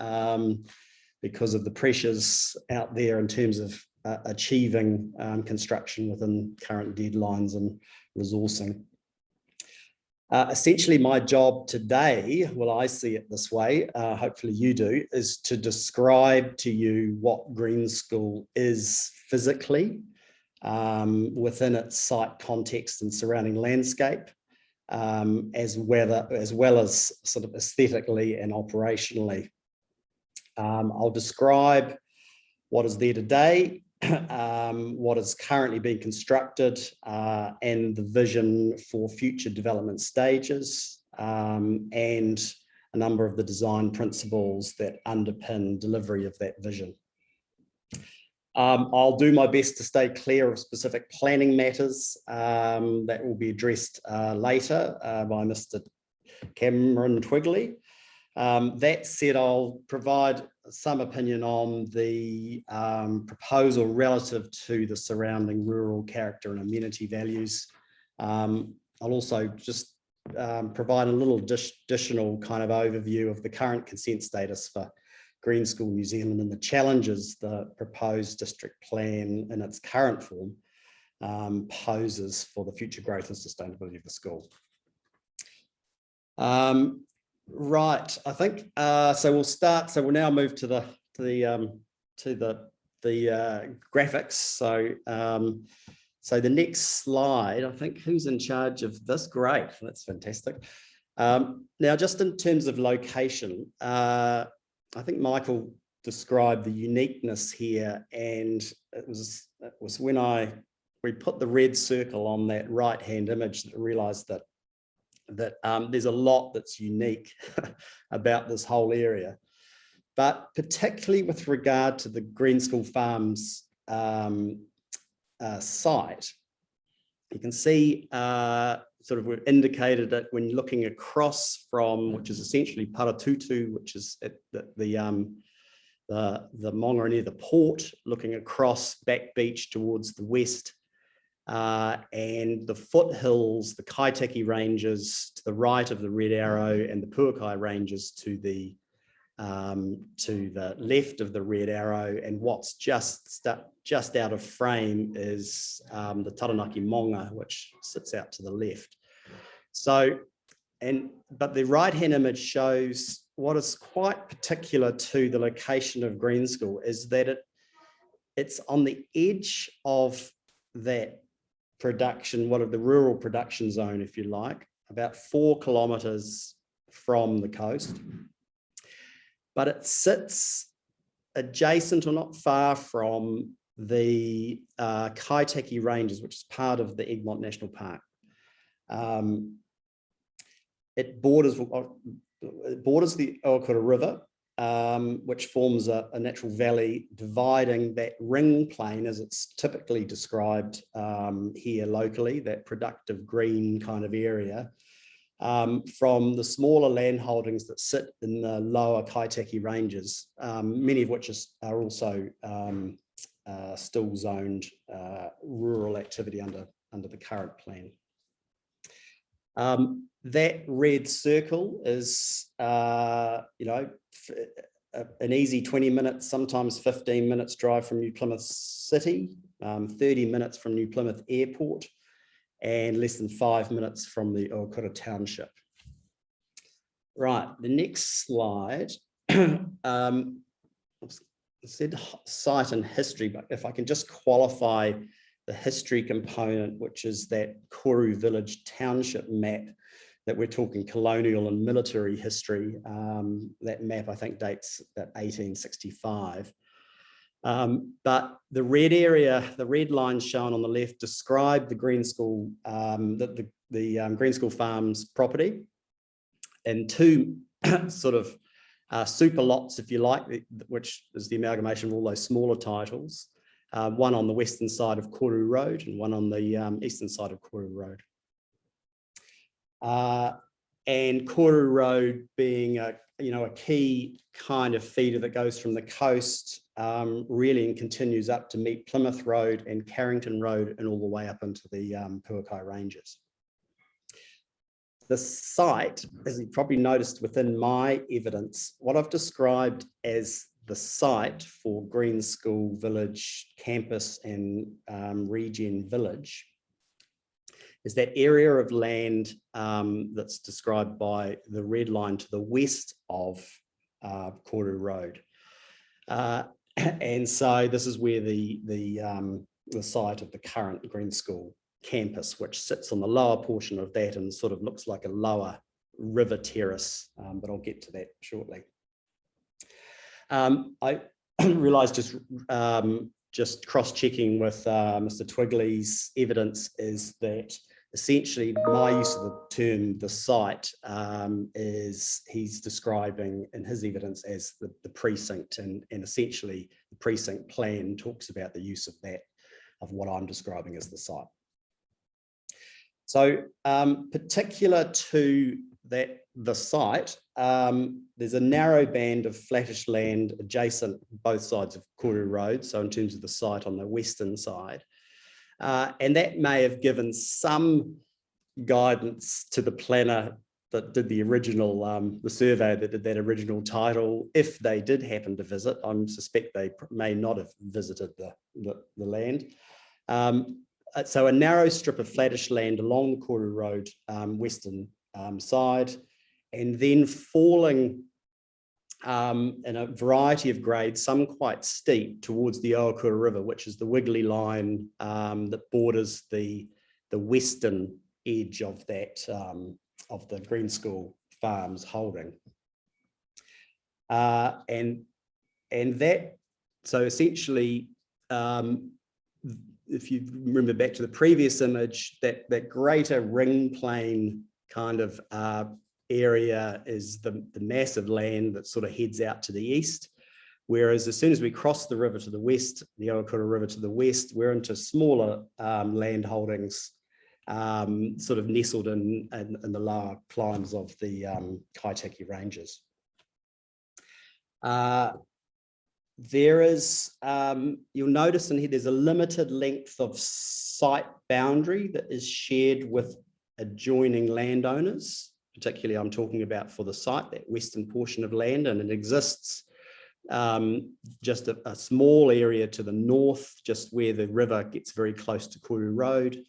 because of the pressures out there in terms of achieving construction within current deadlines and resourcing. Essentially, my job today, well, I see it this way, hopefully you do, is to describe to you what Green School is physically within its site context and surrounding landscape, as well as sort of aesthetically and operationally. I'll describe what is there today, what is currently being constructed, and the vision for future development stages, and a number of the design principles that underpin delivery of that vision. I'll do my best to stay clear of specific planning matters that will be addressed later by Mr. Cameron Twigley. That said, I'll provide some opinion on the proposal relative to the surrounding rural character and amenity values. I'll also just provide a little additional kind of overview of the current consent status for Green School New Zealand and the challenges the proposed district plan in its current form poses for the future growth and sustainability of the school. Right, I think so. We'll start. So we'll now move to the graphics. So the next slide. I think who's in charge of this? Great, that's fantastic. Now, just in terms of location, I think Michael described the uniqueness here, and it was when we put the red circle on that right-hand image that I realised that there's a lot that's unique about this whole area, but particularly with regard to the Green School Farms site, you can see sort of we've indicated that when looking across from, which is essentially Paratutu, which is at the Maungere, the port, looking across Back Beach towards the west, and the foothills, the Kaiteki Ranges to the right of the red arrow, and the Puakai Ranges to the left of the red arrow. And what's just out of frame is the Taranaki Maunga, which sits out to the left. So, but the right-hand image shows what is quite particular to the location of Green School is that it's on the edge of that production, one of the rural production zone, if you like, about 4 kilometres from the coast. But it sits adjacent or not far from the Kaiteki Ranges, which is part of the Egmont National Park. It borders the Ohakura River, which forms a natural valley dividing that ring plain, as it's typically described here locally, that productive green kind of area, from the smaller land holdings that sit in the lower Kaiteki Ranges, many of which are also still zoned rural activity under the current plan. That red circle is, an easy 20 minutes, sometimes 15 minutes drive from New Plymouth City, 30 minutes from New Plymouth Airport, and less than 5 minutes from the Ohakura Township. Right, the next slide. I said site and history, but if I can just qualify the history component, which is that Koru Village Township map, that we're talking colonial and military history. That map, I think, dates about 1865. But the red area, the red lines shown on the left, describe the Green School, the Green School Farms property, and two sort of super lots, if you like, which is the amalgamation of all those smaller titles. One on the western side of Koru Road and one on the eastern side of Koru Road. And Koru Road being a key kind of feeder that goes from the coast really and continues up to meet Plymouth Road and Carrington Road and all the way up into the Puakai Ranges. The site, as you probably noticed within my evidence, what I've described as the site for Green School Village Campus and Regen Village is that area of land that's described by the red line to the west of Koru Road. And so this is where the site of the current Green School campus, which sits on the lower portion of that and sort of looks like a lower river terrace, but I'll get to that shortly. I realised just just cross-checking with Mr. Twigley's evidence is that essentially my use of the term the site is he's describing in his evidence as the precinct, and essentially the precinct plan talks about the use of that, of what I'm describing as the site. So particular to the site, there's a narrow band of flattish land adjacent both sides of Koru Road, so in terms of the site on the western side. And that may have given some guidance to the planner that did the original, the survey that did that original title, if they did happen to visit. I suspect they may not have visited the land. So a narrow strip of flattish land along the Koru Road western side, and then falling in a variety of grades, some quite steep, towards the Ohakura River, which is the wiggly line that borders the western edge of that of the Green School Farms holding. And that, so essentially, if you remember back to the previous image, that greater ring plane kind of area is the massive land that sort of heads out to the east. Whereas as soon as we cross the river to the west, the Ohakura River to the west, we're into smaller land holdings, sort of nestled in the lower climbs of the Kaitaki Ranges. There is, you'll notice in here, there's a limited length of site boundary that is shared with adjoining landowners. Particularly, I'm talking about for the site, that western portion of land, and it exists just a small area to the north, just where the river gets very close to Koru Road,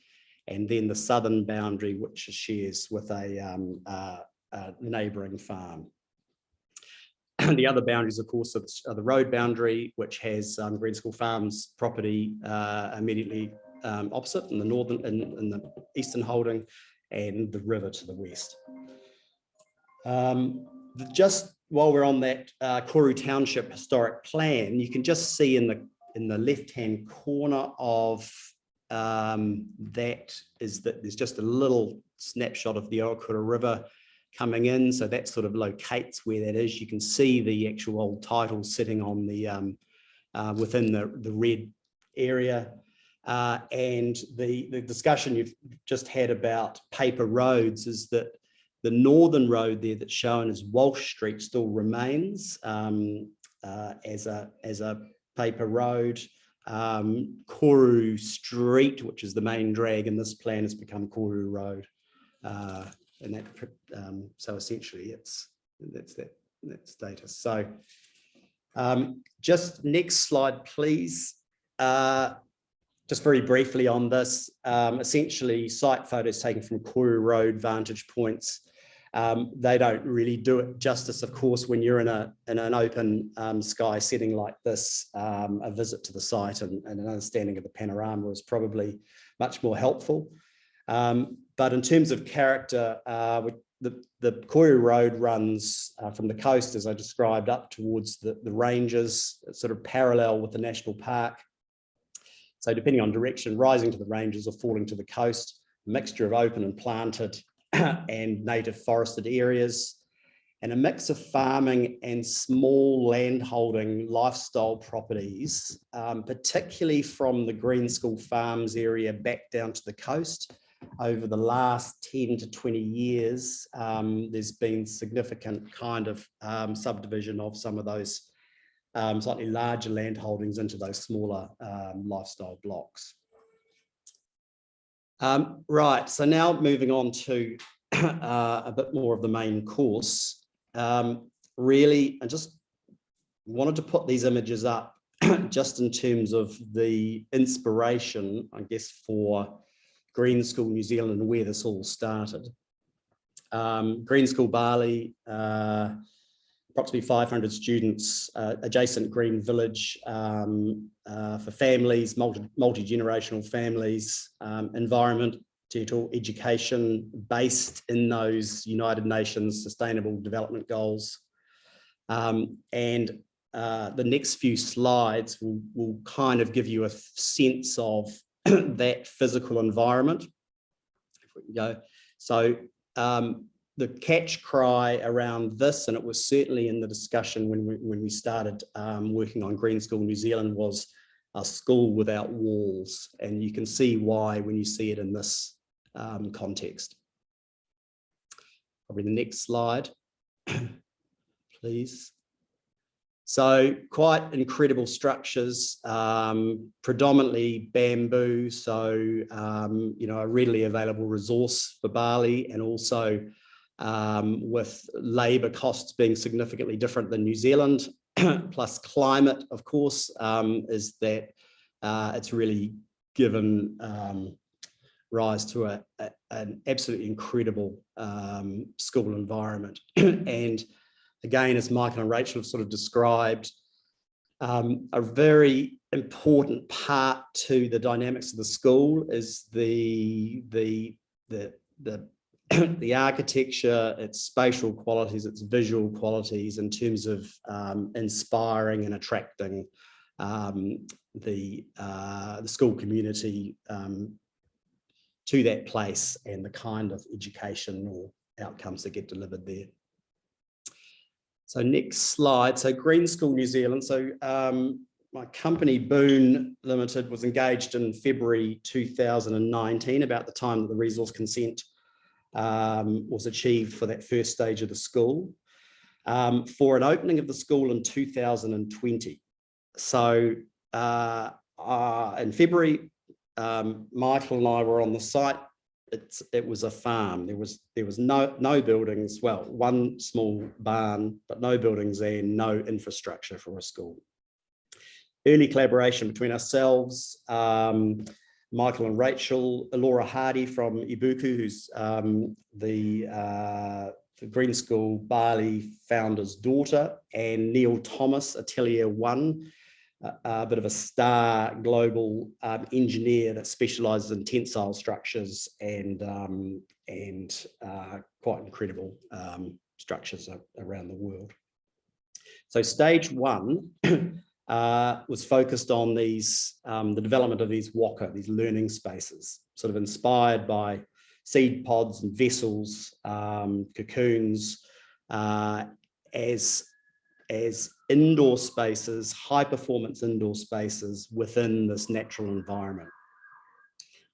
and then the southern boundary, which shares with a neighbouring farm. The other boundaries, of course, are the road boundary, which has Green School Farms property immediately opposite in the northern, in the eastern holding, and the river to the west. Just while we're on that Koru Township historic plan, you can just see in the left-hand corner of that is that there's just a little snapshot of the Ohakura River coming in, so that sort of locates where that is. You can see the actual old title sitting on the within the red area, and the discussion you've just had about paper roads is that the northern road there that's shown as Walsh Street still remains as a paper road. Koru Street, which is the main drag in this plan, has become Koru Road. And that, so essentially that's that status. So just next slide, please. Just very briefly on this, essentially site photos taken from Koru Road vantage points. They don't really do it justice, of course, when you're in an open sky setting like this. A visit to the site and an understanding of the panorama is probably much more helpful. But in terms of character, the Koru Road runs from the coast, as I described, up towards the ranges, sort of parallel with the national park. So depending on direction, rising to the ranges or falling to the coast, a mixture of open and planted and native forested areas, and a mix of farming and small landholding lifestyle properties, particularly from the Green School Farms area back down to the coast. Over the last 10 to 20 years, there's been significant kind of subdivision of some of those slightly larger land holdings into those smaller lifestyle blocks. Right, so now moving on to a bit more of the main course. Really, I just wanted to put these images up just in terms of the inspiration, I guess, for Green School New Zealand and where this all started. Green School Bali, approximately 500 students, adjacent green village for families, multi-generational families, environment, education based in those United Nations Sustainable Development Goals, and the next few slides will kind of give you a sense of that physical environment. If we can go. So the catch cry around this, and it was certainly in the discussion when we started working on Green School New Zealand, was a school without walls. And you can see why when you see it in this context. Probably the next slide, please. So quite incredible structures, predominantly bamboo. So, you know, a readily available resource for Bali, and also with labour costs being significantly different than New Zealand, plus climate, of course, is that it's really given rise to an absolutely incredible school environment. And again, as Michael and Rachel have sort of described, a very important part to the dynamics of the school is the architecture, its spatial qualities, its visual qualities in terms of inspiring and attracting the school community to that place, and the kind of educational outcomes that get delivered there. So next slide. So Green School New Zealand. So my company Boone Limited was engaged in February 2019, about the time that the resource consent was achieved for that first stage of the school, for an opening of the school in 2020. So in February, Michael and I were on the site. It was a farm. There was no buildings. Well, one small barn, but no buildings and no infrastructure for a school. Early collaboration between ourselves, Michael and Rachel, Laura Hardy from Ibuku, who's the Green School Bali founder's daughter, and Neil Thomas, Atelier One, a bit of a star global engineer that specialises in tensile structures and quite incredible structures around the world. So stage one was focused on these, the development of these waka, these learning spaces, sort of inspired by seed pods and vessels, cocoons, as indoor spaces, high performance indoor spaces within this natural environment.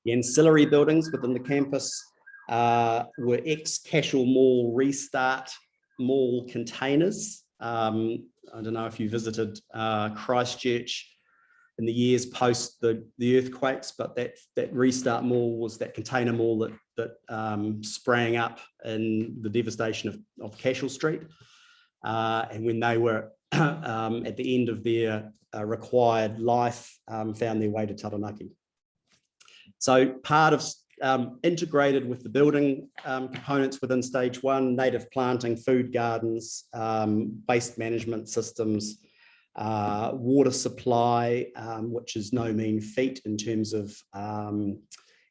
The ancillary buildings within the campus were ex-Cashel Mall Restart Mall containers. I don't know if you visited Christchurch in the years post the earthquakes, but that Restart Mall was that container mall that sprang up in the devastation of Cashel Street. And when they were at the end of their required life, found their way to Taranaki. So part of integrated with the building components within stage one, native planting, food gardens, waste management systems, water supply, which is no mean feat in terms of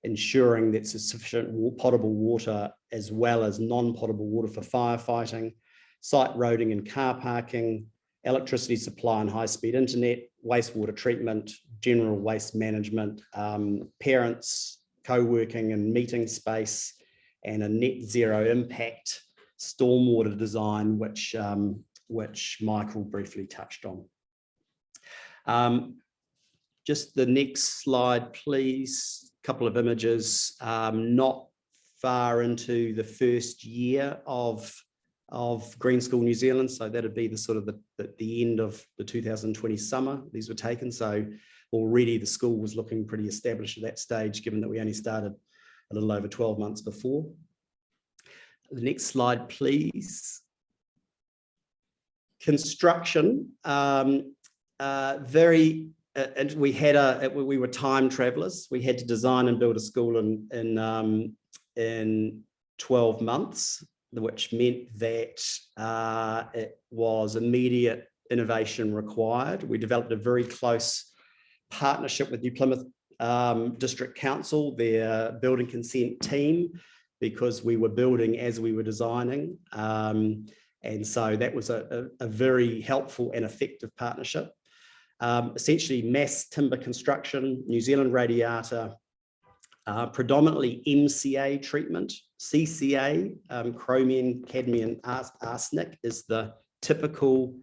ensuring that there's sufficient potable water as well as non-potable water for firefighting, site roading and car parking, electricity supply and high-speed internet, wastewater treatment, general waste management, parents, co-working and meeting space, and a net zero impact stormwater design, which Michael briefly touched on. Just the next slide, please. A couple of images, not far into the first year of Green School New Zealand. So that'd be the sort of the end of the 2020 summer these were taken. So already the school was looking pretty established at that stage, given that we only started a little over 12 months before. The next slide, please. Construction, and we were time travelers. We had to design and build a school in 12 months. Which meant that it was immediate innovation required. We developed a very close partnership with New Plymouth District Council, their building consent team, because we were building as we were designing. And so that was a very helpful and effective partnership. Essentially mass timber construction, New Zealand radiata, predominantly MCA treatment, CCA, chromium, cadmium, arsenic is the typical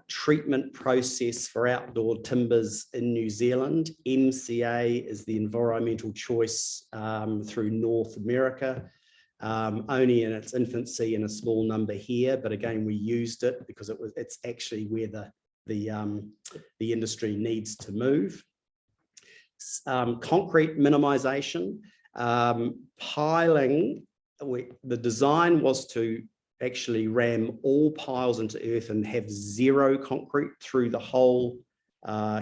treatment process for outdoor timbers in New Zealand. MCA is the environmental choice through North America, only in its infancy in a small number here, but again we used it because it's actually where the industry needs to move. Concrete minimisation, piling. The design was to actually ram all piles into earth and have zero concrete through the whole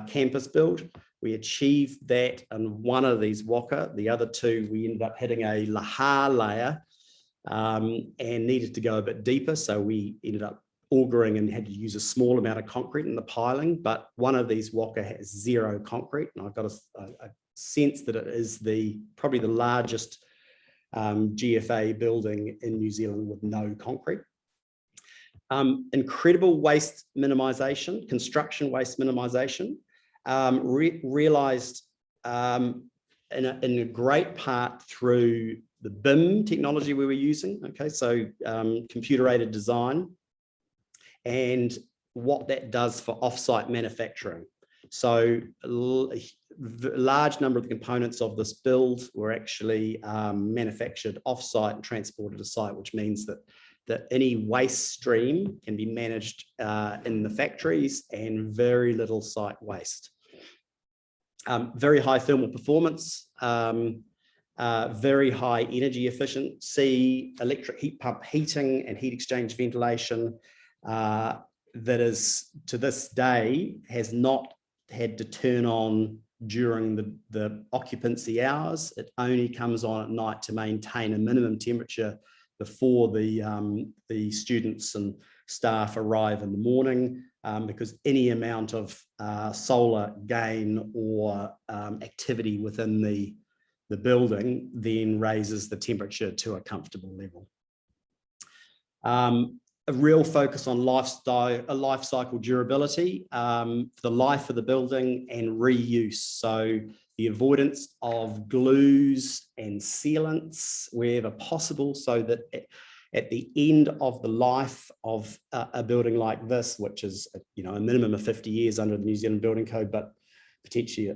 campus build. We achieved that in one of these waka. The other two, we ended up hitting a laha layer and needed to go a bit deeper. So we ended up augering and had to use a small amount of concrete in the piling, but one of these waka has zero concrete. And I've got a sense that it is probably the largest GFA building in New Zealand with no concrete. Incredible waste minimisation, construction waste minimisation, realised in a great part through the BIM technology we were using. Okay, so computer-aided design, and what that does for offsite manufacturing. So a large number of the components of this build were actually manufactured offsite and transported to site, which means that any waste stream can be managed in the factories and very little site waste. Very high thermal performance, very high energy efficiency, electric heat pump heating and heat exchange ventilation, that is to this day has not had to turn on during the occupancy hours. It only comes on at night to maintain a minimum temperature before the students and staff arrive in the morning, because any amount of solar gain or activity within the building then raises the temperature to a comfortable level. A real focus on life cycle durability, the life of the building and reuse. So the avoidance of glues and sealants wherever possible, so that at the end of the life of a building like this, which is a minimum of 50 years under the New Zealand Building Code, but potentially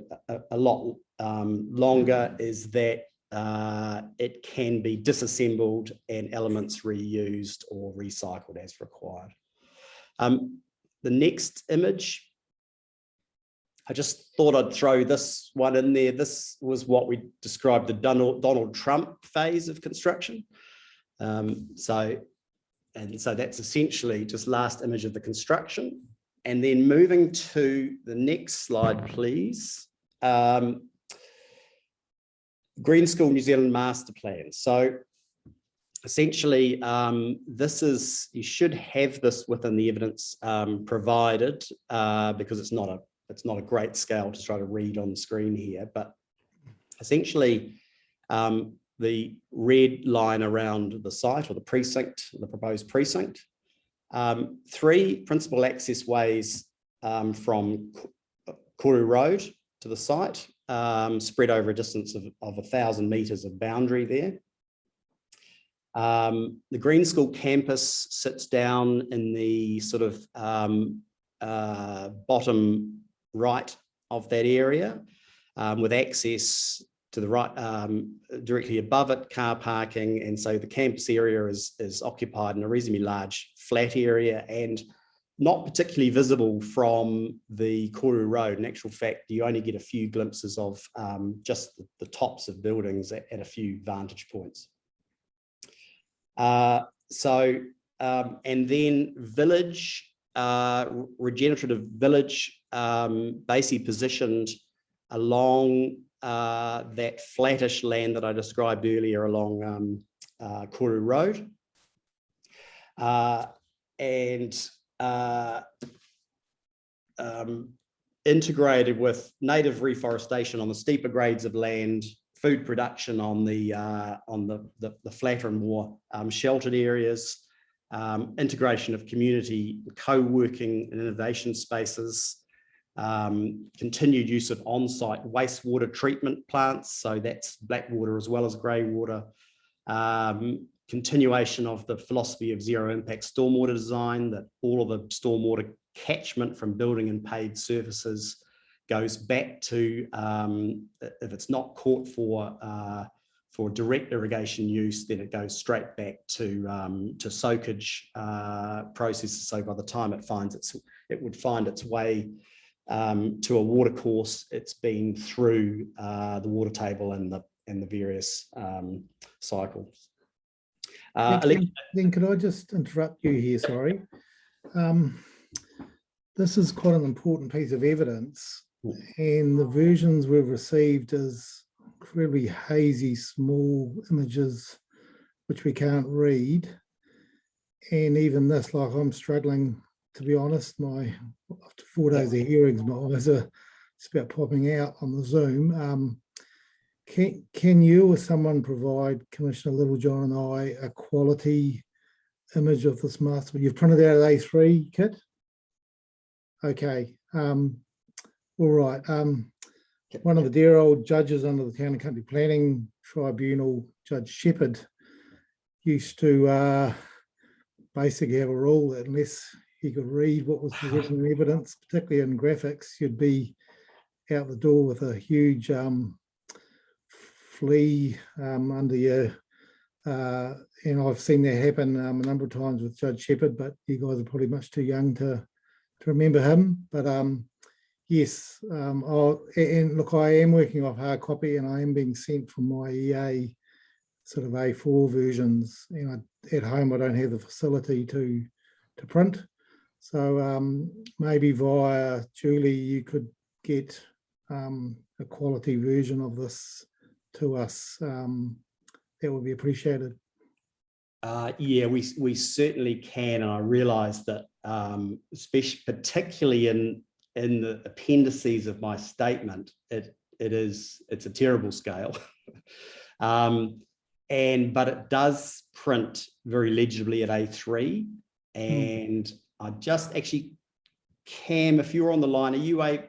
a lot longer, is that it can be disassembled and elements reused or recycled as required. The next image, I just thought I'd throw this one in there. This was what we described the Donald Trump phase of construction. So that's essentially just last image of the construction. And then moving to the next slide, please. Green School New Zealand Master Plan. So essentially, you should have this within the evidence provided, because it's not a great scale to try to read on the screen here, but essentially the red line around the site or the precinct, the proposed precinct, 3 principal access ways from Koru Road to the site, spread over a distance of 1,000 metres of boundary there. The Green School campus sits down in the sort of bottom right of that area, with access to the right, directly above it, car parking. And so the campus area is occupied in a reasonably large flat area and not particularly visible from the Koru Road. In actual fact, you only get a few glimpses of just the tops of buildings at a few vantage points. And then village, regenerative village, basically positioned along that flattish land that I described earlier along Koru Road. Integrated with native reforestation on the steeper grades of land, food production on the flatter and more sheltered areas, integration of community co-working and innovation spaces, continued use of on-site wastewater treatment plants, so that's black water as well as grey water, continuation of the philosophy of zero impact stormwater design, that all of the stormwater catchment from building and paved surfaces goes back to, if it's not caught for direct irrigation use, then it goes straight back to soakage processes. So by the time it would find its way to a water course, it's been through the water table and the various cycles. Then could I just interrupt you here? Sorry. This is quite an important piece of evidence, and the versions we've received is incredibly hazy, small images which we can't read. And even this, like, I'm struggling, to be honest. After 4 days of hearings, my eyes are just about popping out on the Zoom. Can you or someone provide Commissioner Littlejohn and I a quality image of this master? You've printed out an A3, Kit? Okay. All right. One of the dear old judges under the Town and Country Planning Tribunal, Judge Shepherd, used to basically have a rule that unless he could read what was presented in evidence, particularly in graphics, you'd be out the door with a huge flea under you. And I've seen that happen a number of times with Judge Shepherd, but you guys are probably much too young to remember him. But yes, and look, I am working off hard copy, and I am being sent from my EA sort of A4 versions. And at home, I don't have the facility to print. So maybe via Julie, you could get a quality version of this to us. That would be appreciated. Yeah, we certainly can. And I realise that, especially particularly in the appendices of my statement, it's a terrible scale. But it does print very legibly at A3. And I just actually, Cam, if you're on the line, are you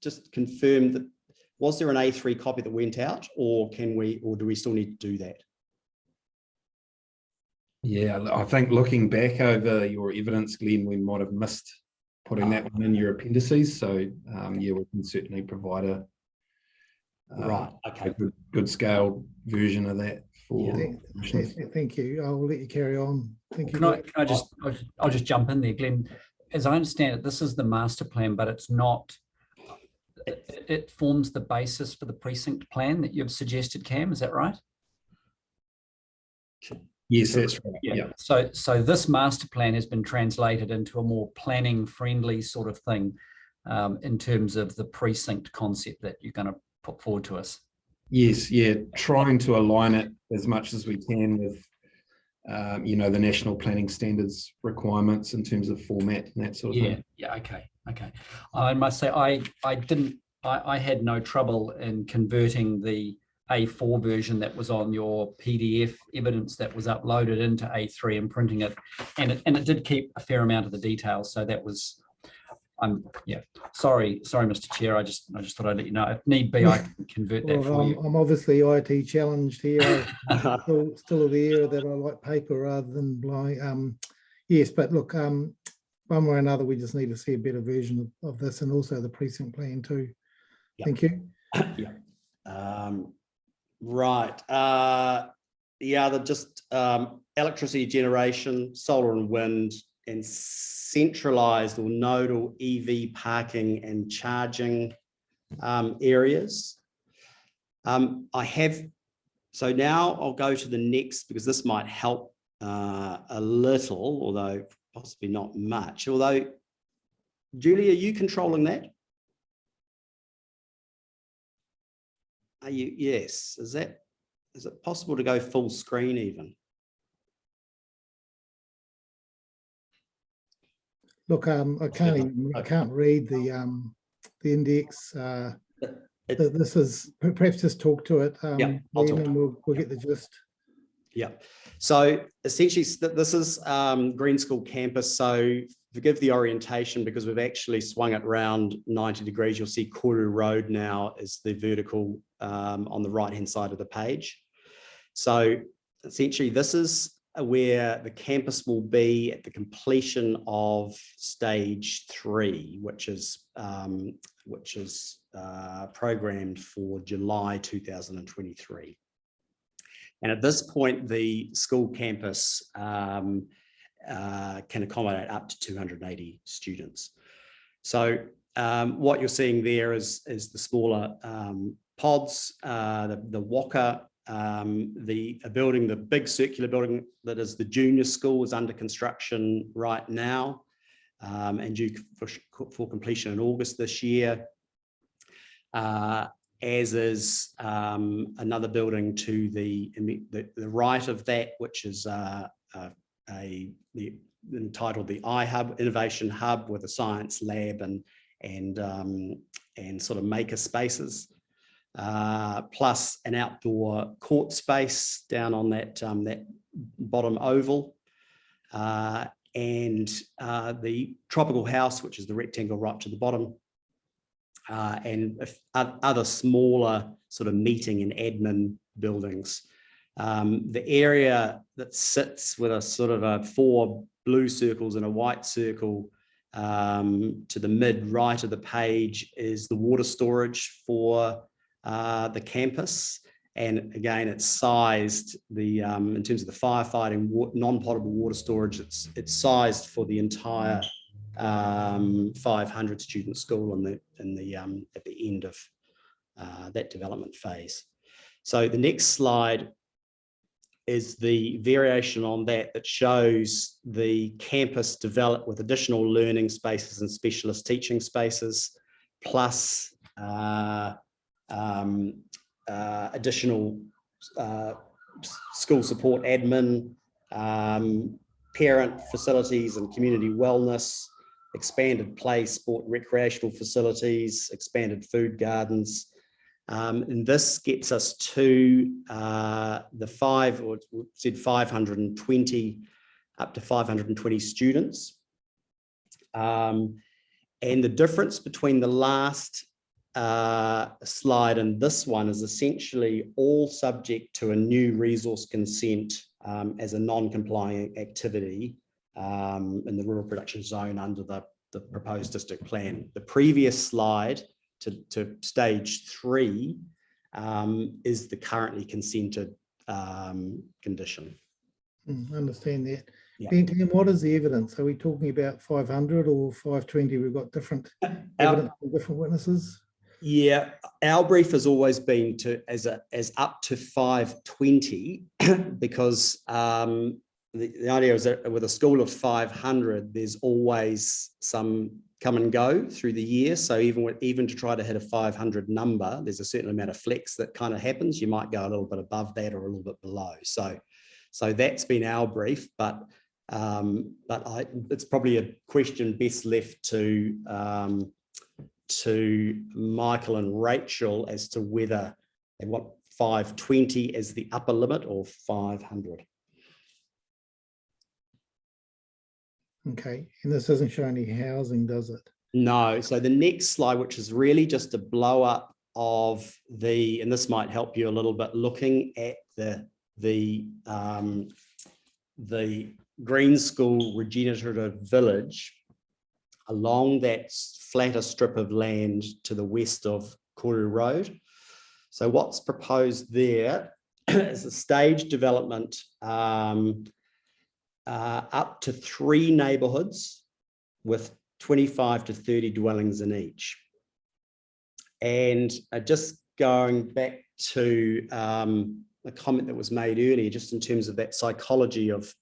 just confirm that, was there an A3 copy that went out, or do we still need to do that? Yeah, I think looking back over your evidence, Glenn, we might have missed putting that one in your appendices. So yeah, we can certainly provide a good scaled version of that for Thank you. I'll let you carry on. Thank you. I'll just jump in there, Glenn. As I understand it, this is the master plan, but it's not. It forms the basis for the precinct plan that you've suggested, Cam. Is that right? Yes, that's right. Yeah. So this master plan has been translated into a more planning friendly sort of thing in terms of the precinct concept that you're going to put forward to us. Yes, yeah, trying to align it as much as we can with the national planning standards requirements in terms of format and that sort of thing. Yeah, okay. I must say I had no trouble in converting the A4 version that was on your PDF evidence that was uploaded into A3 and printing it, and it did keep a fair amount of the details. So that was, sorry, Mr. Chair. I just thought I'd let you know. If need be, I can convert that for you. I'm obviously IT challenged here. still aware that I like paper rather than blind. Yes, but look, one way or another, we just need to see a better version of this, and also the precinct plan too. Yep. Thank you. Right. The other just electricity generation, solar and wind, and centralized or nodal EV parking and charging areas. So now I'll go to the next, because this might help a little, although possibly not much. Although, Julie, are you controlling that? Are you? Yes. Is it possible to go full screen even? Look, I can't read the index. This is, perhaps just talk to it, and we'll get the gist. Yeah. So essentially, this is Green School campus. So forgive the orientation because we've actually swung it around 90 degrees. You'll see Koru Road now is the vertical on the right-hand side of the page. So essentially, this is where the campus will be at the completion of stage 3, which is programmed for July 2023. And at this point, the school campus can accommodate up to 280 students. So what you're seeing there is the smaller pods, the Waka, the big circular building that is the junior school is under construction right now and due for completion in August this year. As is another building to the right of that, which is entitled the iHub Innovation Hub with a science lab and sort of maker spaces, plus an outdoor court space down on that bottom oval, and the tropical house, which is the rectangle right to the bottom. And other smaller sort of meeting and admin buildings. The area that sits with a sort of 4 blue circles and a white circle to the mid right of the page is the water storage for the campus. And again, it's sized in terms of the firefighting non-potable water storage. It's sized for the entire 500 student school at the end of that development phase. So the next slide is the variation on that shows the campus developed with additional learning spaces and specialist teaching spaces, plus additional school support admin, parent facilities and community wellness, expanded play, sport, recreational facilities, expanded food gardens. And this gets us to the 520 up to 520 students. And the difference between the last slide and this one is essentially all subject to a new resource consent as a non-compliant activity in the rural production zone under the proposed district plan. The previous slide to stage 3 is the currently consented condition. I understand that. Yeah. And what is the evidence? Are we talking about 500 or 520? We've got different evidence from different witnesses. Yeah, our brief has always been as up to 520 because the idea is that with a school of 500, there's always some come and go through the year. So even to try to hit a 500 number, there's a certain amount of flex that kind of happens. You might go a little bit above that or a little bit below. So that's been our brief, but it's probably a question best left to Michael and Rachel as to whether they want 520 as the upper limit or 500. Okay, and this doesn't show any housing, does it? No, so the next slide, which is really just a blow up of and this might help you a little bit, looking at the Green School Regenerative Village along that flatter strip of land to the west of Koru Road. So what's proposed there is a stage development up to 3 neighbourhoods with 25 to 30 dwellings in each. And just going back to a comment that was made earlier, just in terms of that psychology of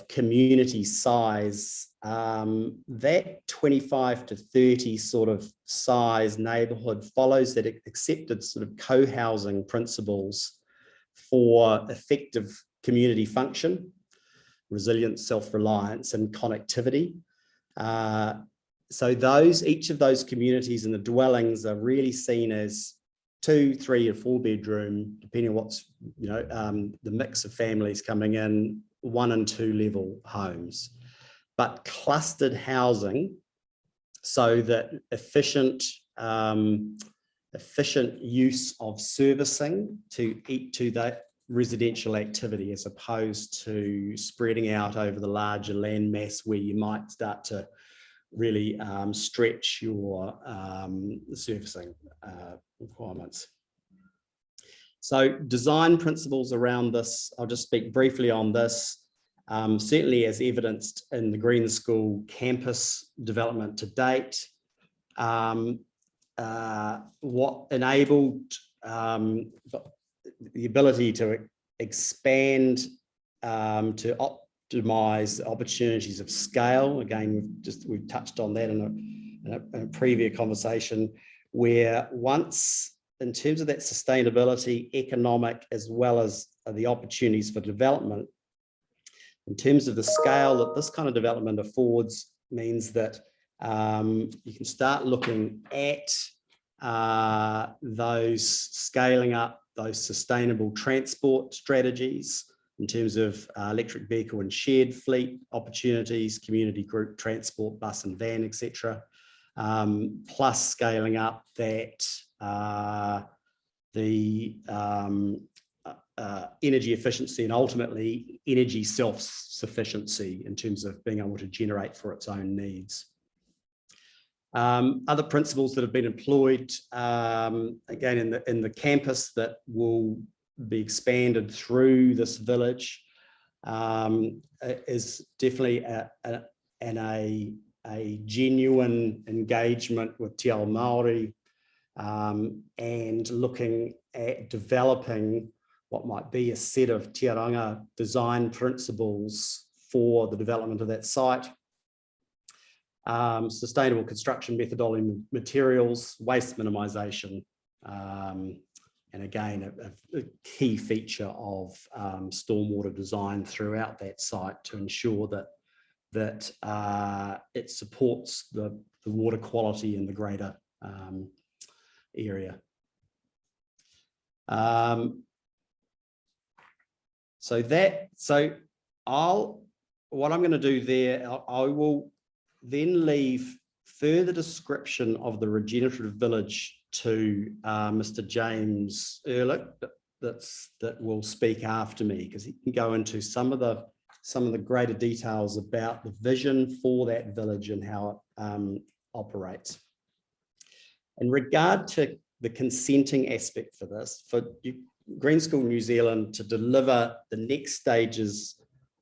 community size, that 25 to 30 sort of size neighbourhood follows that accepted sort of co-housing principles for effective community function, resilience, self-reliance, and connectivity. So each of those communities and the dwellings are really seen as 2, 3, or 4 bedroom, depending on what's, the mix of families coming in, 1 and 2 level homes, but clustered housing so that efficient use of servicing to that residential activity, as opposed to spreading out over the larger land mass where you might start to really stretch your servicing requirements. So design principles around this, I'll just speak briefly on this. Certainly as evidenced in the Green School campus development to date, what enabled the ability to expand, to optimize opportunities of scale. Again, we've touched on that in a previous conversation, where once, in terms of that sustainability, economic, as well as the opportunities for development, in terms of the scale that this kind of development affords, means that you can start looking at those scaling up those sustainable transport strategies in terms of electric vehicle and shared fleet opportunities, community group transport, bus and van, etc. Plus scaling up that the energy efficiency and ultimately energy self-sufficiency in terms of being able to generate for its own needs. Other principles that have been employed, again, in the campus that will be expanded through this village, is definitely a genuine engagement with Te Ao Māori, and looking at developing what might be a set of tiaranga design principles for the development of that site. Sustainable construction methodology, materials, waste minimisation, and again, a key feature of stormwater design throughout that site to ensure that it supports the water quality in the greater area. What I'm going to do there, I will then leave further description of the regenerative village to Mr. James Ehrlich that will speak after me, because he can go into some of the greater details about the vision for that village and how it operates. In regard to the consenting aspect for this, for Green School New Zealand to deliver the next stages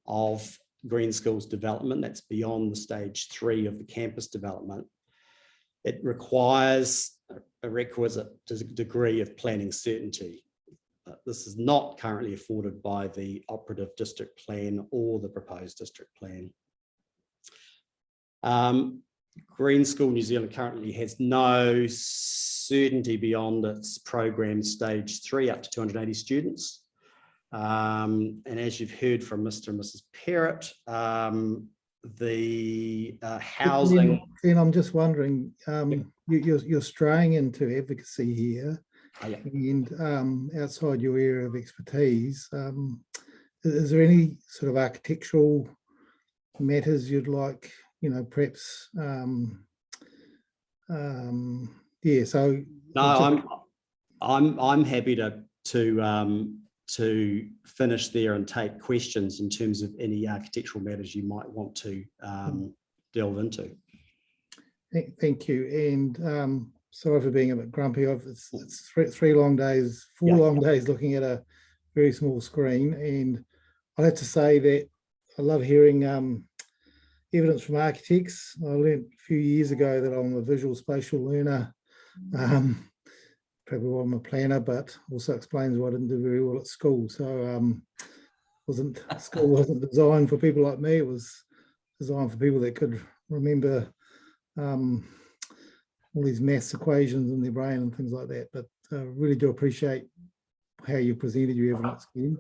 of Green Schools development, that's beyond the stage 3 of the campus development, it requires a requisite degree of planning certainty. This is not currently afforded by the operative district plan or the proposed district plan. Green School New Zealand currently has no certainty beyond its program stage 3 up to 280 students. And as you've heard from Mr. and Mrs. Perrott, the housing. And I'm just wondering, you're straying into advocacy here, and outside your area of expertise. Is there any sort of architectural matters you'd like, perhaps? Yeah. So no, I'm happy to finish there and take questions in terms of any architectural matters you might want to delve into. Thank you. And sorry for being a bit grumpy. It's 3 long days, 4 long days looking at a very small screen. And I have to say that I love hearing evidence from architects. I learned a few years ago that I'm a visual spatial learner. Probably why I'm a planner, but also explains why I didn't do very well at school. So school wasn't designed for people like me. It was designed for people that could remember all these maths equations in their brain and things like that. But I really do appreciate how you presented your evidence, Ken.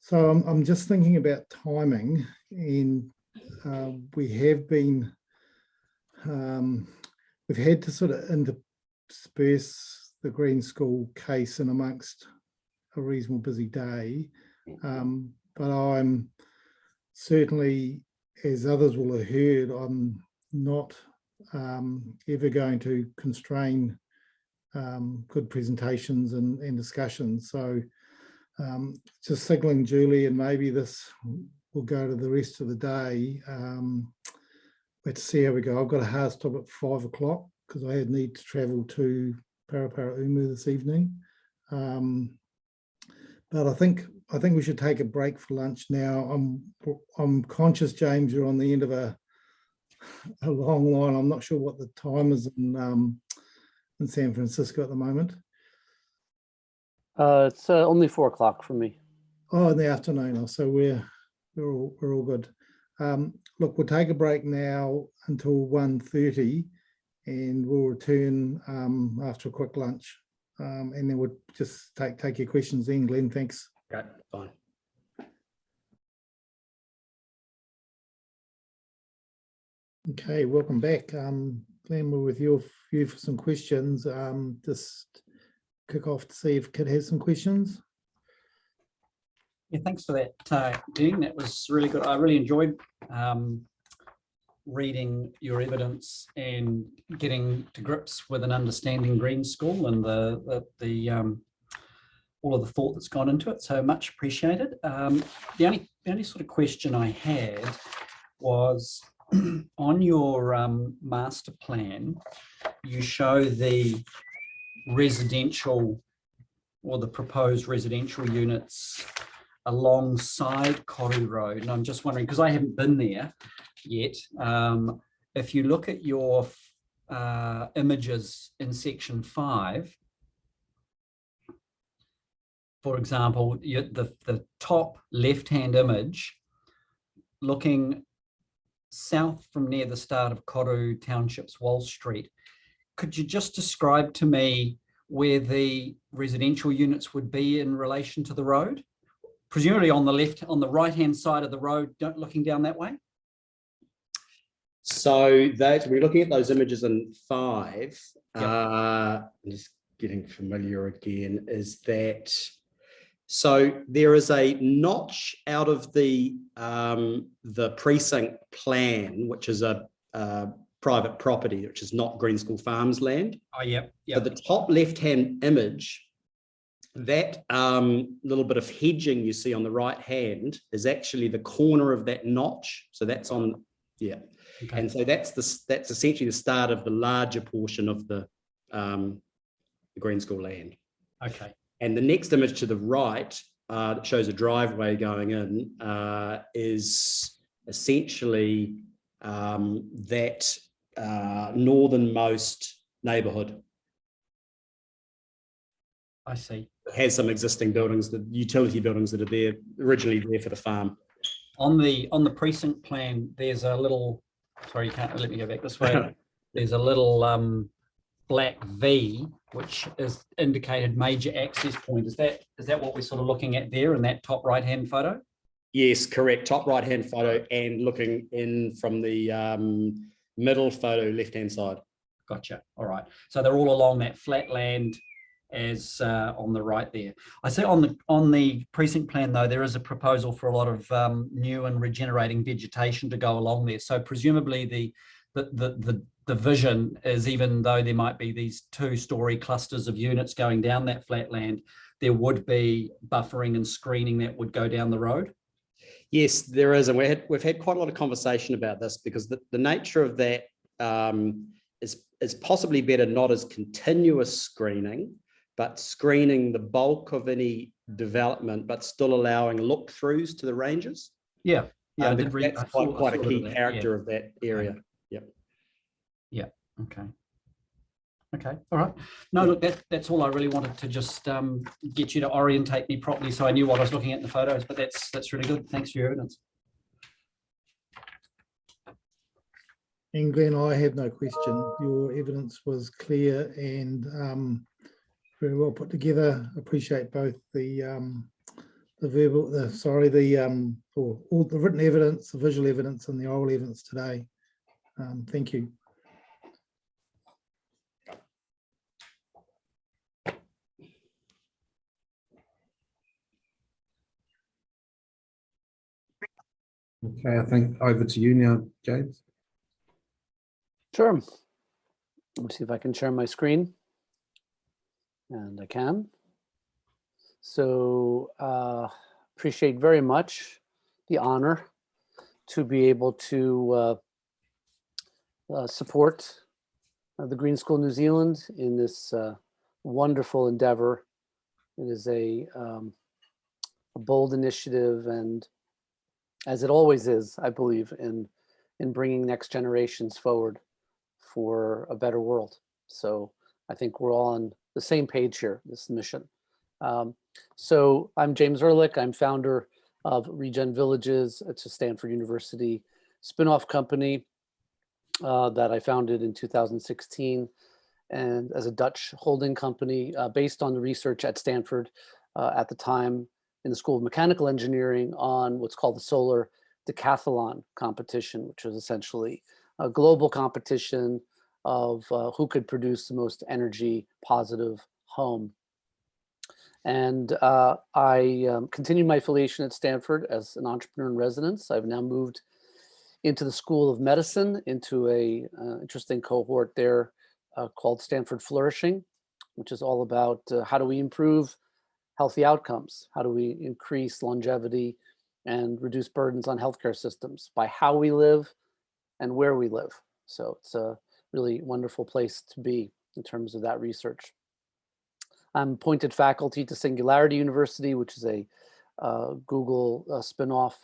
So I'm just thinking about timing, and we have been we've had to sort of disperse the Green School case in amongst a reasonable busy day. But I'm certainly, as others will have heard, I'm not ever going to constrain good presentations and discussions. So just signaling Julie, and maybe this will go to the rest of the day. Let's see how we go. I've got a hard stop at 5 o'clock because I had need to travel to Paraparaumu this evening. But I think we should take a break for lunch now. I'm conscious, James, you're on the end of a long line. I'm not sure what the time is in San Francisco at the moment. It's only 4 o'clock for me. Oh, in the afternoon. Oh, so we're all good. Look, we'll take a break now until 1:30, and we'll return after a quick lunch, and then we'll just take your questions then. Glenn, thanks. Okay, fine. Okay, welcome back. Glenn, we're with you for some questions. Just kick off to see if Kit has some questions. Yeah, thanks for that, Dean. That was really good. I really enjoyed reading your evidence and getting to grips with an understanding Green School and the all of the thought that's gone into it. So much appreciated. The only sort of question I had was on your master plan, you show the residential or the proposed residential units alongside Koru Road. And I'm just wondering, because I haven't been there yet, if you look at your images in section 5, for example, the top left-hand image looking south from near the start of Koru Township's Wall Street, could you just describe to me where the residential units would be in relation to the road? Presumably on the right-hand side of the road, looking down that way? So we're looking at those images in 5. Yep. I'm just getting familiar again, is that, so there is a notch out of the precinct plan, which is a private property, which is not Green School Farms land. Oh, yeah. So the top left-hand image, that little bit of hedging you see on the right hand is actually the corner of that notch. So that's on, yeah. Okay. And so that's essentially the start of the larger portion of the Green School land. Okay. And the next image to the right that shows a driveway going in is essentially that northernmost neighbourhood. I see. It has some existing buildings, the utility buildings that are there originally there for the farm. On the precinct plan, there's a little, sorry, you can't let me go back this way. There's a little black V, which is indicated major access point. Is that what we're sort of looking at there in that top right-hand photo? Yes, correct. Top right-hand photo and looking in from the middle photo, left-hand side. Gotcha. All right. So they're all along that flat land as on the right there. I see on the precinct plan though, there is a proposal for a lot of new and regenerating vegetation to go along there. So presumably the vision is, even though there might be these 2-story clusters of units going down that flat land, there would be buffering and screening that would go down the road. Yes, there is, and we've had quite a lot of conversation about this because the nature of that is possibly better not as continuous screening, but screening the bulk of any development, but still allowing look-throughs to the ranges. Yeah, yeah, that's quite a key character of that area. Okay. Yep. Yeah. Okay. Okay. All right. No, look, that's all I really wanted to just get you to orientate me properly, so I knew what I was looking at in the photos. But that's really good. Thanks for your evidence. And Glenn, I have no question. Your evidence was clear and very well put together. Appreciate both the verbal, or all the written evidence, the visual evidence, and the oral evidence today. Thank you. Okay, I think over to you now, James. Sure. Let me see if I can share my screen. And I can. So appreciate very much the honor to be able to support the Green School New Zealand in this wonderful endeavor. It is a bold initiative, and as it always is, I believe in bringing next generations forward for a better world. So I think we're all on the same page here, this mission. So I'm James Ehrlich. I'm founder of Regen Villages. It's a Stanford University spin-off company that I founded in 2016, and as a Dutch holding company based on the research at Stanford at the time in the School of Mechanical Engineering on what's called the Solar Decathlon competition, which was essentially a global competition of who could produce the most energy positive home. And I continue my affiliation at Stanford as an entrepreneur in residence. I've now moved into the School of Medicine, into a interesting cohort there called Stanford Flourishing, which is all about how do we improve healthy outcomes? How do we increase longevity and reduce burdens on healthcare systems by how we live and where we live? So it's a really wonderful place to be in terms of that research. I'm appointed faculty to Singularity University, which is a Google spinoff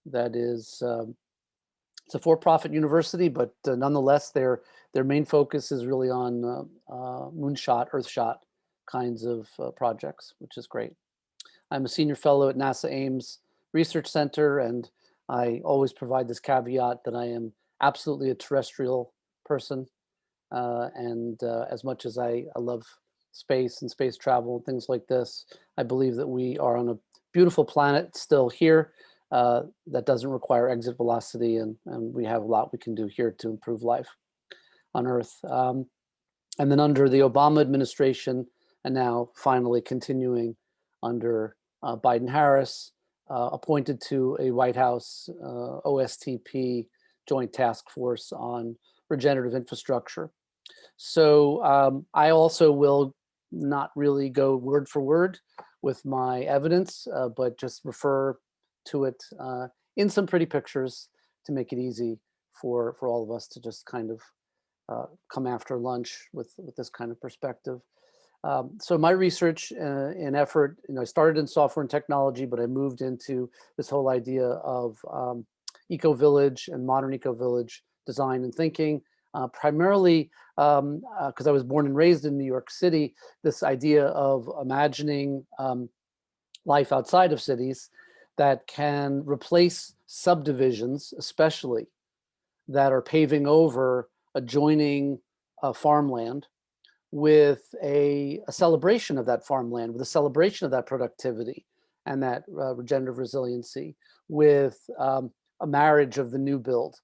that is, it's a for-profit university, but nonetheless, their main focus is really on moonshot, earthshot kinds of projects, which is great. I'm a senior fellow at NASA Ames Research Center, and I always provide this caveat that I am absolutely a terrestrial person. And as much as I love space and space travel and things like this, I believe that we are on a beautiful planet still here that doesn't require exit velocity, and we have a lot we can do here to improve life on Earth. And then under the Obama administration, and now finally continuing under Biden-Harris, appointed to a White House OSTP Joint Task Force on Regenerative Infrastructure. So I also will not really go word for word with my evidence, but just refer to it in some pretty pictures to make it easy for all of us to just kind of come after lunch with this kind of perspective. So my research and effort, I started in software and technology, but I moved into this whole idea of eco-village and modern eco-village design and thinking, primarily because I was born and raised in New York City, this idea of imagining life outside of cities that can replace subdivisions, especially that are paving over adjoining farmland, with a celebration of that farmland, with a celebration of that productivity and that regenerative resiliency, with a marriage of the new build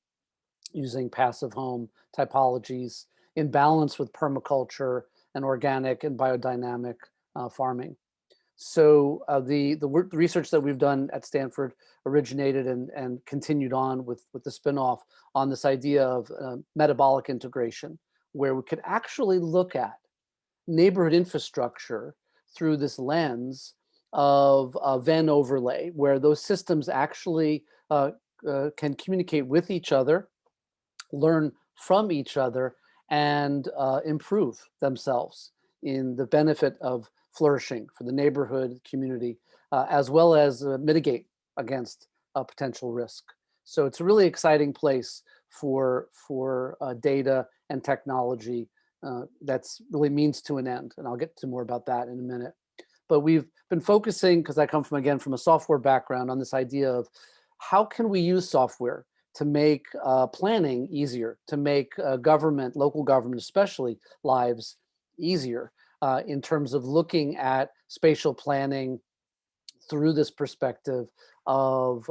using passive home typologies in balance with permaculture and organic and biodynamic farming. So the research that we've done at Stanford originated and continued on with the spinoff on this idea of metabolic integration, where we could actually look at neighborhood infrastructure through this lens of Venn overlay, where those systems actually can communicate with each other, learn from each other, and improve themselves in the benefit of flourishing for the neighborhood community, as well as mitigate against a potential risk. So it's a really exciting place for data and technology that's really means to an end. And I'll get to more about that in a minute. But we've been focusing, because I come from a software background, on this idea of how can we use software to make planning easier, to make government, local government especially, lives easier in terms of looking at spatial planning through this perspective of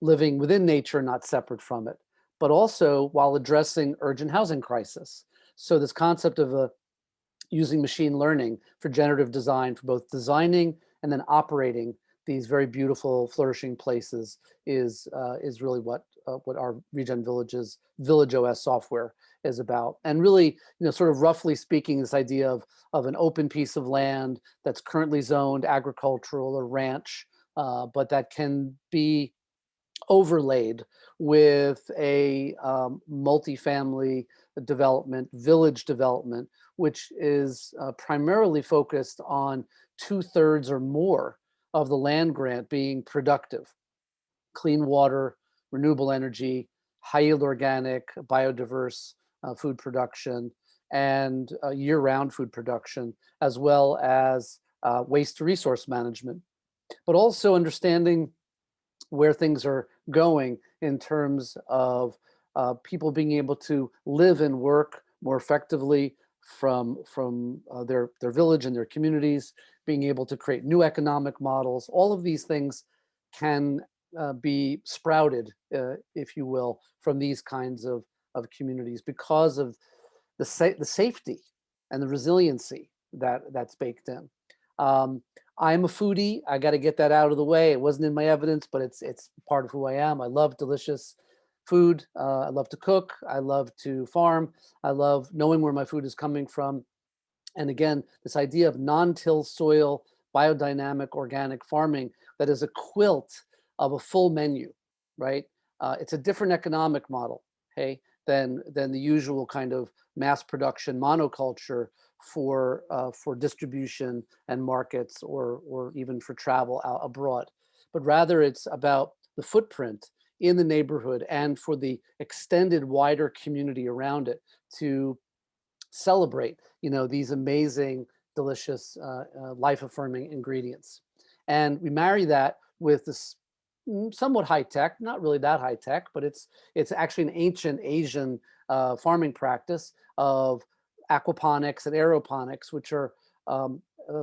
living within nature, not separate from it, but also while addressing urgent housing crisis. So this concept of using machine learning for generative design, for both designing and then operating these very beautiful, flourishing places is really what our Regen Village OS software is about. And really, sort of roughly speaking, this idea of an open piece of land that's currently zoned agricultural or ranch, but that can be overlaid with a multifamily development, village development, which is primarily focused on 2/3 or more of the land grant being productive, clean water, renewable energy, high yield organic, biodiverse food production, and year-round food production, as well as waste to resource management, but also understanding where things are going in terms of people being able to live and work more effectively from their village and their communities, being able to create new economic models. All of these things can be sprouted, if you will, from these kinds of communities because of the safety and the resiliency that's baked in. I'm a foodie. I got to get that out of the way. It wasn't in my evidence, but it's part of who I am. I love delicious food. I love to cook. I love to farm. I love knowing where my food is coming from. And again, this idea of non-till soil, biodynamic, organic farming that is a quilt of a full menu, right? It's a different economic model, okay, than the usual kind of mass production monoculture for distribution and markets or even for travel out abroad. But rather it's about the footprint in the neighborhood and for the extended wider community around it to celebrate, these amazing, delicious, life-affirming ingredients. And we marry that with this somewhat high tech, not really that high tech, but it's actually an ancient Asian farming practice of aquaponics and aeroponics, which are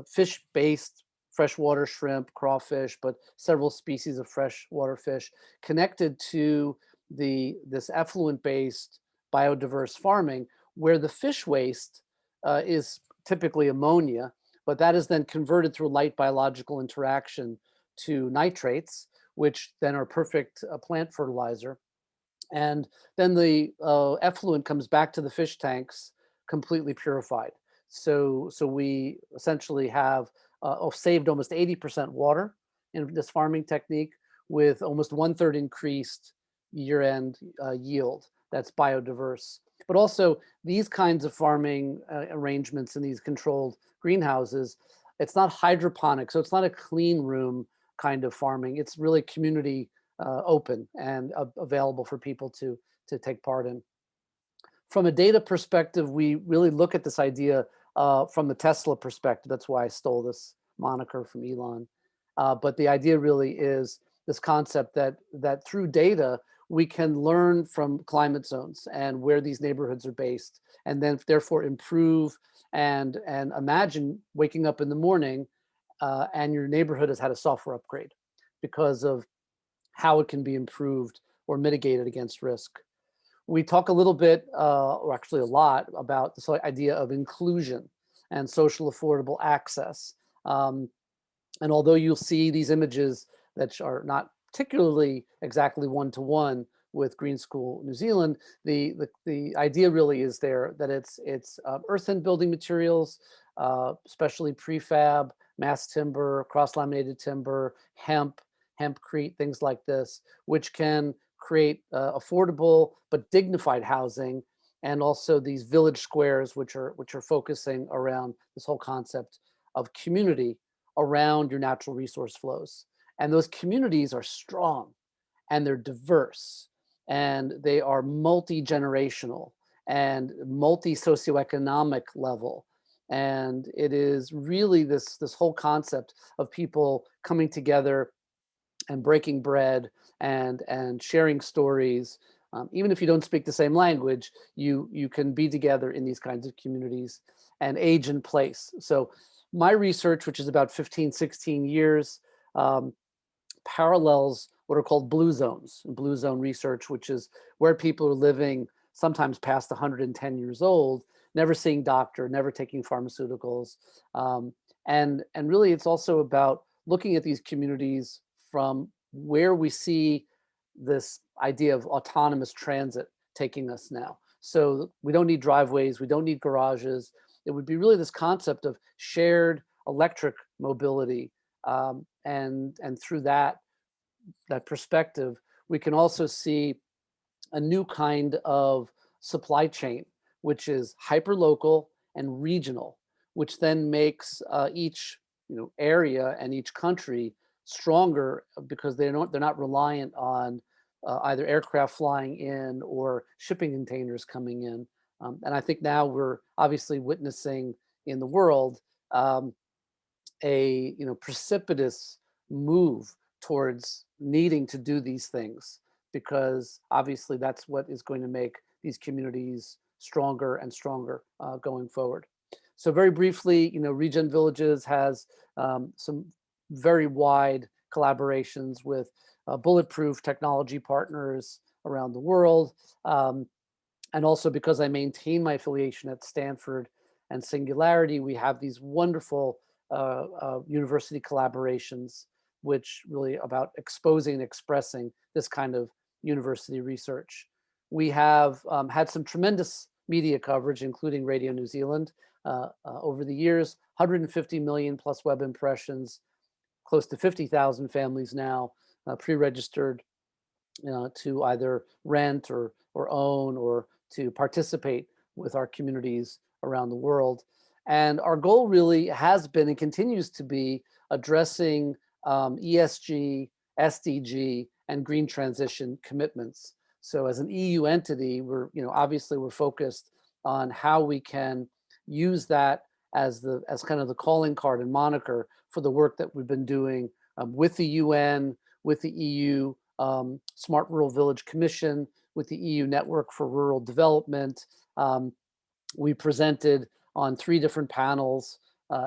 fish-based freshwater shrimp, crawfish, but several species of freshwater fish connected to this effluent-based biodiverse farming, where the fish waste is typically ammonia, but that is then converted through light biological interaction to nitrates, which then are perfect plant fertilizer. And then the effluent comes back to the fish tanks completely purified. So we essentially have saved almost 80% water in this farming technique with almost 1/3 increased year-end yield that's biodiverse. But also these kinds of farming arrangements in these controlled greenhouses, it's not hydroponic, so it's not a clean room kind of farming. It's really community open and available for people to take part in. From a data perspective, we really look at this idea from the Tesla perspective. That's why I stole this moniker from Elon. But the idea really is this concept that through data, we can learn from climate zones and where these neighborhoods are based, and then therefore improve and imagine waking up in the morning and your neighborhood has had a software upgrade because of how it can be improved or mitigated against risk. We talk a little bit, or actually a lot, about this idea of inclusion and social affordable access. And although you'll see these images that are not particularly exactly one-to-one with Green School New Zealand, the idea really is there that it's earthen building materials, especially prefab, mass timber, cross-laminated timber, hempcrete, things like this, which can create affordable but dignified housing, and also these village squares, which are focusing around this whole concept of community around your natural resource flows. And those communities are strong and they're diverse and they are multi-generational and multi-socioeconomic level. And it is really this whole concept of people coming together and breaking bread and sharing stories. Even if you don't speak the same language, you can be together in these kinds of communities and age in place. So my research, which is about 15, 16 years, parallels what are called blue zones, blue zone research, which is where people are living sometimes past 110 years old, never seeing doctor, never taking pharmaceuticals. And really it's also about looking at these communities from where we see this idea of autonomous transit taking us now. So we don't need driveways, we don't need garages. It would be really this concept of shared electric mobility. And through that perspective, we can also see a new kind of supply chain, which is hyperlocal and regional, which then makes each area and each country stronger because they're not reliant on either aircraft flying in or shipping containers coming in. And I think now we're obviously witnessing in the world a precipitous move towards needing to do these things, because obviously that's what is going to make these communities stronger and stronger going forward. So very briefly, Regen Villages has some very wide collaborations with bulletproof technology partners around the world. And also because I maintain my affiliation at Stanford and Singularity, we have these wonderful university collaborations, which really about exposing and expressing this kind of university research. We have had some tremendous media coverage, including Radio New Zealand, over the years, 150 million plus web impressions, close to 50,000 families now pre-registered to either rent or own or to participate with our communities around the world. And our goal really has been and continues to be addressing ESG, SDG, and green transition commitments. So as an EU entity, we're obviously we're focused on how we can use that as kind of the calling card and moniker for the work that we've been doing with the UN, with the EU Smart Rural Village Commission, with the EU Network for Rural Development. We presented on 3 different panels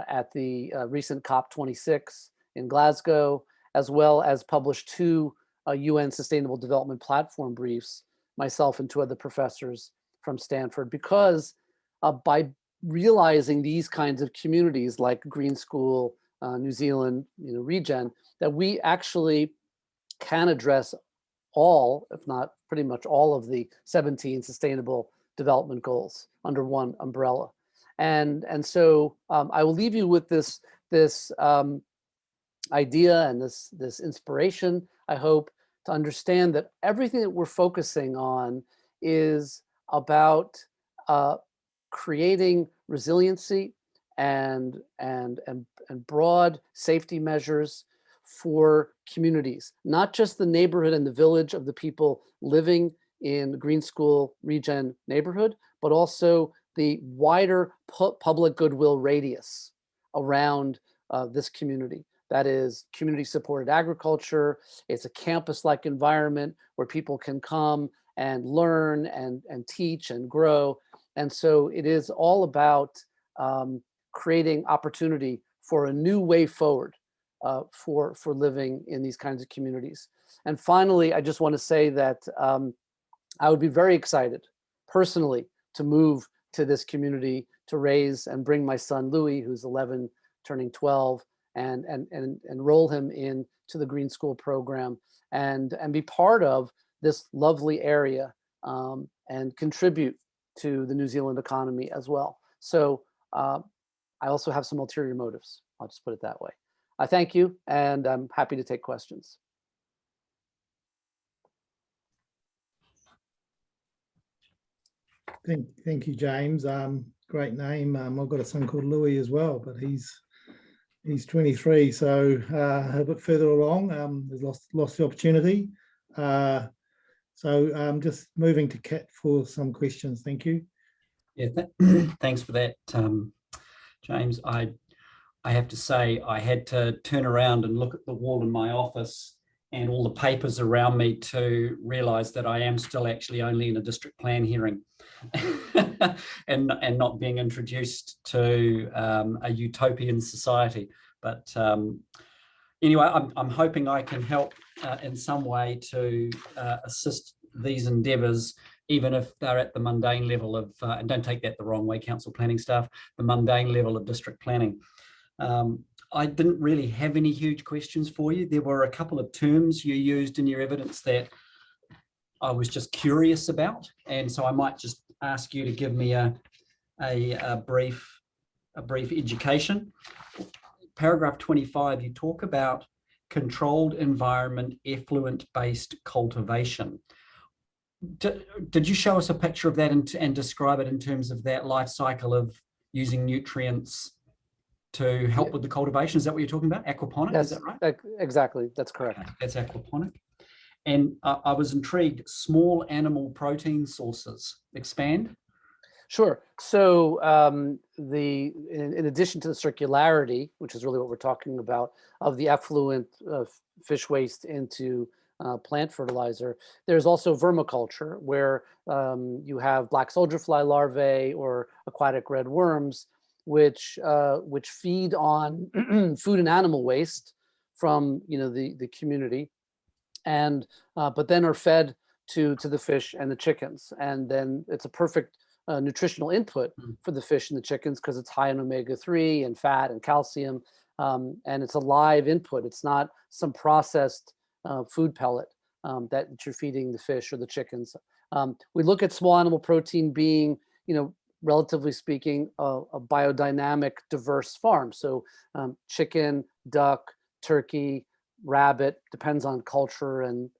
at the recent COP26 in Glasgow, as well as published 2 UN Sustainable Development Platform briefs, myself and 2 other professors from Stanford, because by realizing these kinds of communities like Green School, New Zealand, Regen, that we actually can address all, if not pretty much all of the 17 Sustainable Development Goals under one umbrella. And so I will leave you with this idea and this inspiration, I hope, to understand that everything that we're focusing on is about creating resiliency and broad safety measures for communities, not just the neighborhood and the village of the people living in the Green School Regen neighborhood, but also the wider public goodwill radius around this community. That is community-supported agriculture. It's a campus-like environment where people can come and learn and teach and grow. And so it is all about creating opportunity for a new way forward for living in these kinds of communities. And finally, I just want to say that I would be very excited personally to move to this community to raise and bring my son Louis, who's 11, turning 12, and enroll him into the Green School program and be part of this lovely area and contribute to the New Zealand economy as well. So I also have some ulterior motives. I'll just put it that way. I thank you, and I'm happy to take questions. Thank you, James. Great name. I've got a son called Louis as well, but he's 23, so a bit further along. He's lost the opportunity. So I'm just moving to Kat for some questions. Thank you. Yeah, thanks for that, James. I have to say I had to turn around and look at the wall in my office and all the papers around me to realise that I am still actually only in a district plan hearing and not being introduced to a utopian society. But anyway, I'm hoping I can help in some way to assist these endeavours, even if they're at the mundane level of, and don't take that the wrong way, council planning staff, the mundane level of district planning. I didn't really have any huge questions for you. There were a couple of terms you used in your evidence that I was just curious about, and so I might just ask you to give me a brief education. Paragraph 25, you talk about controlled environment, effluent-based cultivation. Did you show us a picture of that and describe it in terms of that life cycle of using nutrients to help with the cultivation? Is that what you're talking about? Aquaponic, is that right? Exactly, that's correct. Okay, that's aquaponic. And I was intrigued, small animal protein sources, expand? Sure. So in addition to the circularity, which is really what we're talking about, of the effluent fish waste into plant fertilizer, there's also vermiculture, where you have black soldier fly larvae or aquatic red worms, which feed on food and animal waste from the community, and but then are fed to the fish and the chickens, and then it's a perfect nutritional input for the fish and the chickens because it's high in omega-3 and fat and calcium, and it's a live input. It's not some processed food pellet that you're feeding the fish or the chickens. We look at small animal protein being, relatively speaking, a biodynamic, diverse farm. So chicken, duck, turkey, rabbit, depends on culture and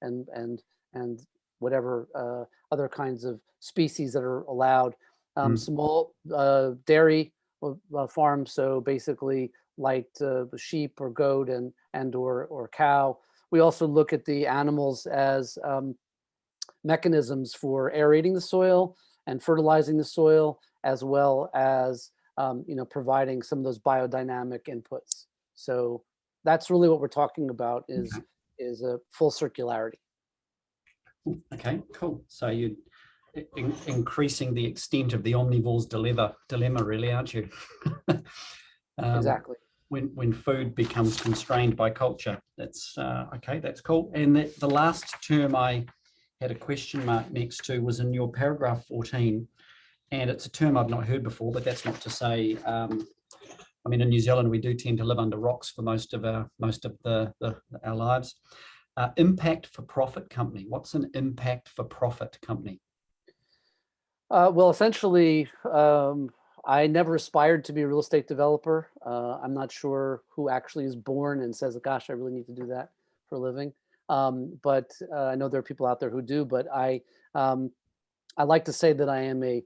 whatever other kinds of species that are allowed. Small dairy farms, so basically like sheep or goat and or cow. We also look at the animals as mechanisms for aerating the soil and fertilizing the soil, as well as providing some of those biodynamic inputs. So that's really what we're talking about, is a full circularity. Okay, cool. So you're increasing the extent of the omnivore's dilemma, really, aren't you? Exactly. When food becomes constrained by culture, that's okay. That's cool. And the last term I had a question mark next to was in your paragraph 14, and it's a term I've not heard before. But that's not to say. I mean, in New Zealand, we do tend to live under rocks for most of our lives. Impact for profit company. What's an impact for profit company? Well, essentially, I never aspired to be a real estate developer. I'm not sure who actually is born and says, gosh, I really need to do that for a living. But I know there are people out there who do, but I like to say that I am a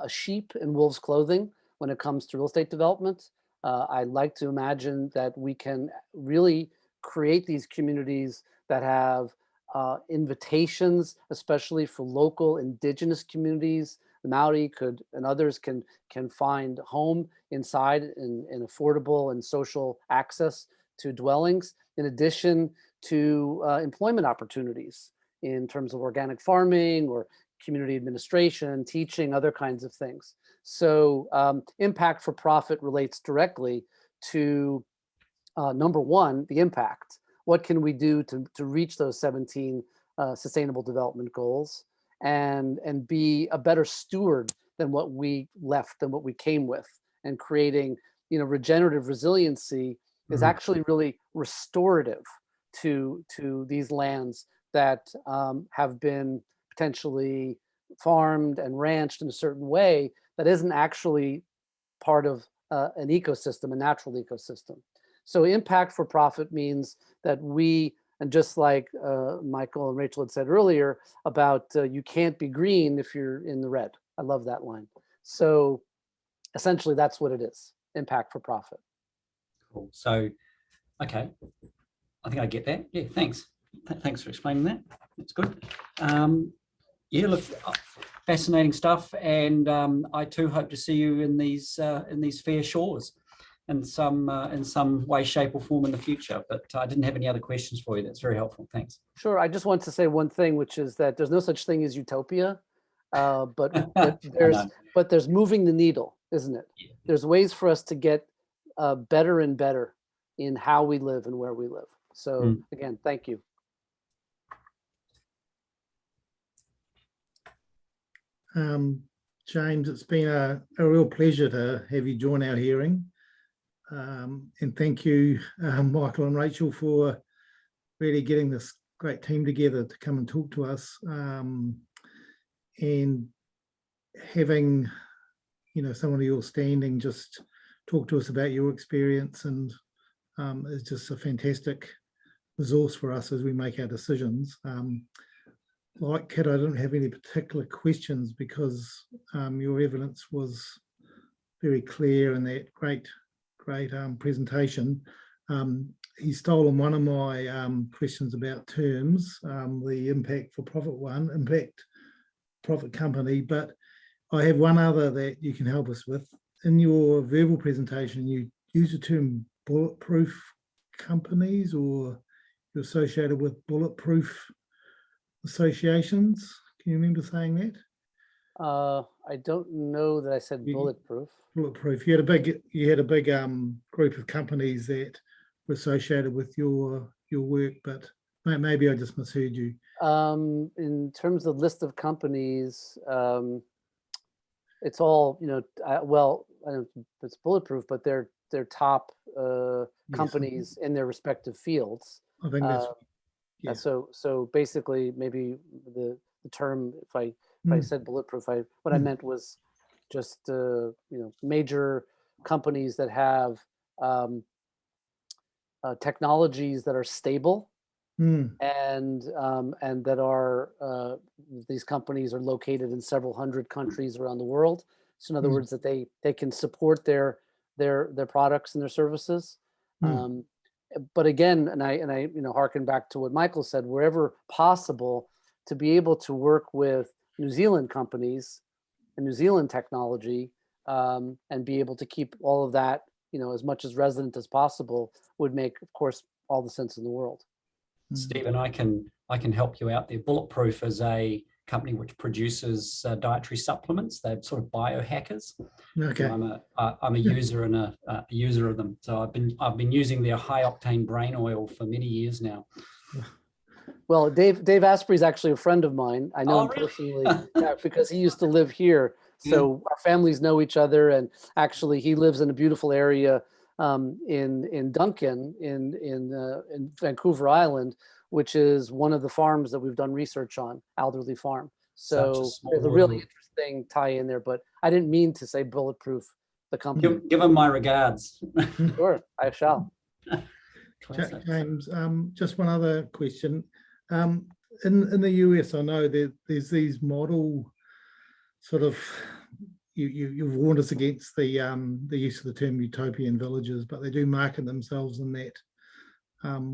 sheep in wolf's clothing when it comes to real estate development. I like to imagine that we can really create these communities that have invitations, especially for local indigenous communities. The Maori and others can find home inside in affordable and social access to dwellings, in addition to employment opportunities in terms of organic farming or community administration, teaching, other kinds of things. So impact for profit relates directly to number one, the impact. What can we do to reach those 17 sustainable development goals and be a better steward than what we left, than what we came with, and creating, regenerative resiliency is actually really restorative to these lands that have been potentially farmed and ranched in a certain way that isn't actually part of an ecosystem, a natural ecosystem. So impact for profit means that we, and just like Michael and Rachel had said earlier about you can't be green if you're in the red. I love that line. So essentially that's what it is, impact for profit. Cool. So, okay, I think I get that. Yeah, thanks. Thanks for explaining that. That's good. Yeah, look, fascinating stuff, and I too hope to see you in these fair shores in some way, shape, or form in the future. But I didn't have any other questions for you. That's very helpful. Thanks. Sure. I just want to say one thing, which is that there's no such thing as utopia, but there's moving the needle, isn't it? Yeah. There's ways for us to get better and better in how we live and where we live. So again, thank you. James, it's been a real pleasure to have you join our hearing. And thank you, Michael and Rachel, for really getting this great team together to come and talk to us, and having, someone of your standing just talk to us about your experience, and it's just a fantastic resource for us as we make our decisions. Like Kit, I don't have any particular questions because your evidence was very clear in that great presentation. He's stolen one of my questions about terms, the impact for profit one, impact profit company, but I have one other that you can help us with. In your verbal presentation, you use the term bulletproof companies, or you're associated with bulletproof associations. Can you remember saying that? I don't know that I said bulletproof. Bulletproof. You had a big group of companies that were associated with your work, but maybe I just misheard you. In terms of list of companies, it's all, well, I don't know if it's bulletproof, but they're top companies in their respective fields. I think that's yeah. So basically, maybe the term, if I said bulletproof, what I meant was just major companies that have technologies that are stable, and that are these companies are located in several hundred countries around the world. So in other words, that they can support their products and their services. But again, and I harken back to what Michael said, wherever possible, to be able to work with New Zealand companies and New Zealand technology, and be able to keep all of that, as much as resident as possible, would make, of course, all the sense in the world. Stephen, I can help you out there. Bulletproof is a company which produces dietary supplements. They're sort of biohackers. Okay. I'm a user and a user of them. So I've been using their high octane brain oil for many years now. Well, Dave Asprey is actually a friend of mine. I know him personally because he used to live here. So our families know each other, and actually he lives in a beautiful area in Duncan in Vancouver Island, which is one of the farms that we've done research on, Alderley Farm. So there's a really interesting tie in there, but I didn't mean to say bulletproof, the company. Give them my regards. Sure, I shall. James, just one other question. In the US, I know there's these model sort of, you've warned us against the use of the term utopian villages, but they do market themselves in that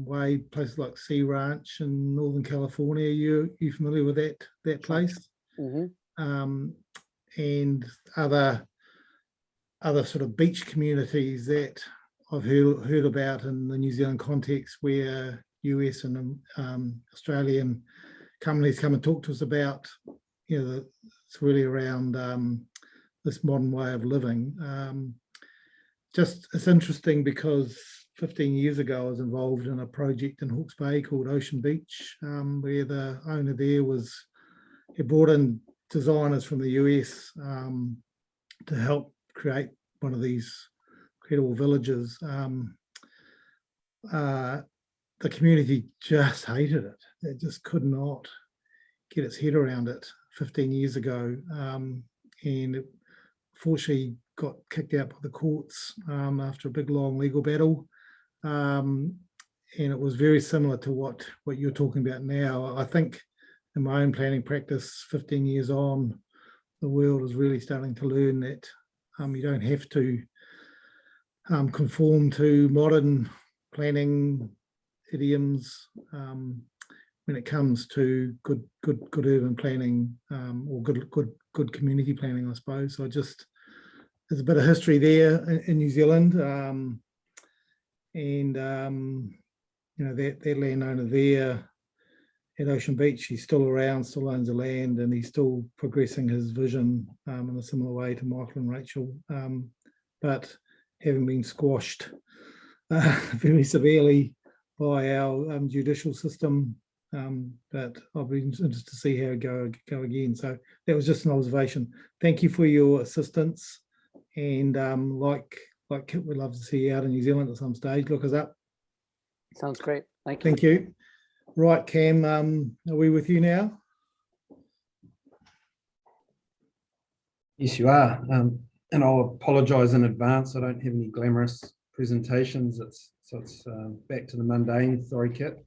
way. Places like Sea Ranch in Northern California, you familiar with that place? And other sort of beach communities that I've heard about in the New Zealand context, where US and Australian companies come and talk to us about, it's really around this modern way of living. It's interesting because 15 years ago, I was involved in a project in Hawke's Bay called Ocean Beach, where the owner there he brought in designers from the US to help create one of these incredible villages. The community just hated it. It just could not get its head around it 15 years ago. And it fortunately got kicked out by the courts after a big, long legal battle. And it was very similar to what you're talking about now. I think in my own planning practice, 15 years on, the world is really starting to learn that you don't have to conform to modern planning idioms when it comes to good urban planning, or good community planning, I suppose. So there's a bit of history there in New Zealand, and that landowner there at Ocean Beach, he's still around, still owns the land, and he's still progressing his vision in a similar way to Michael and Rachel, but having been squashed very severely by our judicial system. But I'll be interested to see how it go again. So that was just an observation. Thank you for your assistance, and like like Kit would love to see you out in New Zealand at some stage. Look us up. Sounds great. Thank you. Thank you. Right, Cam, are we with you now? Yes, you are. And I'll apologise in advance. I don't have any glamorous presentations. It's back to the mundane. Sorry, Kit.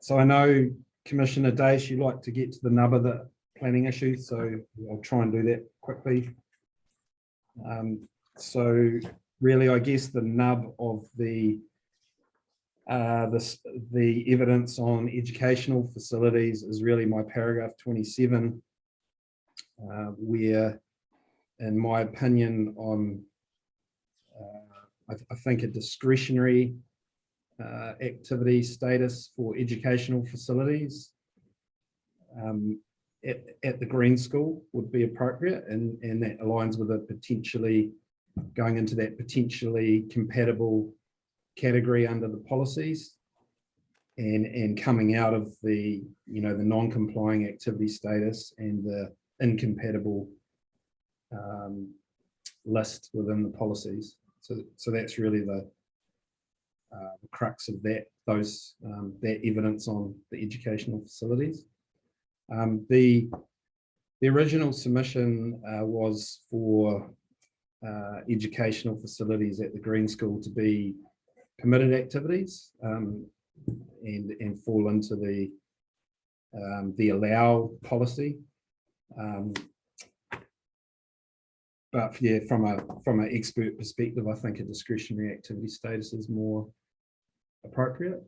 So I know Commissioner Dace, you like to get to the nub of the planning issue, so I'll try and do that quickly. So really, I guess the nub of the evidence on educational facilities is really my paragraph 27, where, in my opinion, on I think a discretionary activity status for educational facilities at the Green School would be appropriate, and that aligns with a potentially going into that potentially compatible category under the policies, and coming out of the the non-complying activity status and the incompatible list within the policies. So that's really the crux of that evidence on the educational facilities. The original submission was for educational facilities at the Green School to be permitted activities and fall into the allow policy. But yeah, from an expert perspective, I think a discretionary activity status is more appropriate.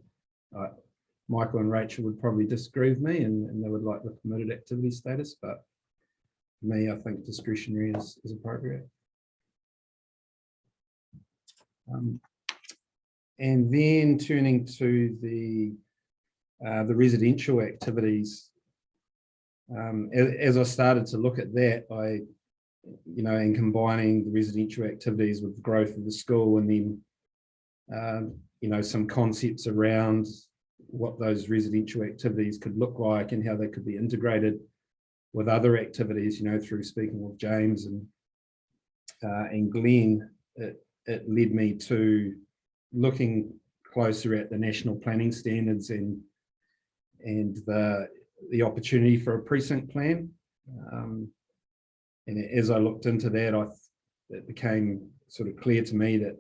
Michael and Rachel would probably disagree with me, and they would like the permitted activity status, but for me, I think discretionary is appropriate. And then turning to the residential activities, as I started to look at that, and combining the residential activities with the growth of the school, and then some concepts around what those residential activities could look like and how they could be integrated with other activities, through speaking with James and Glenn, it led me to looking closer at the national planning standards and the opportunity for a precinct plan. And as I looked into that, it became sort of clear to me that,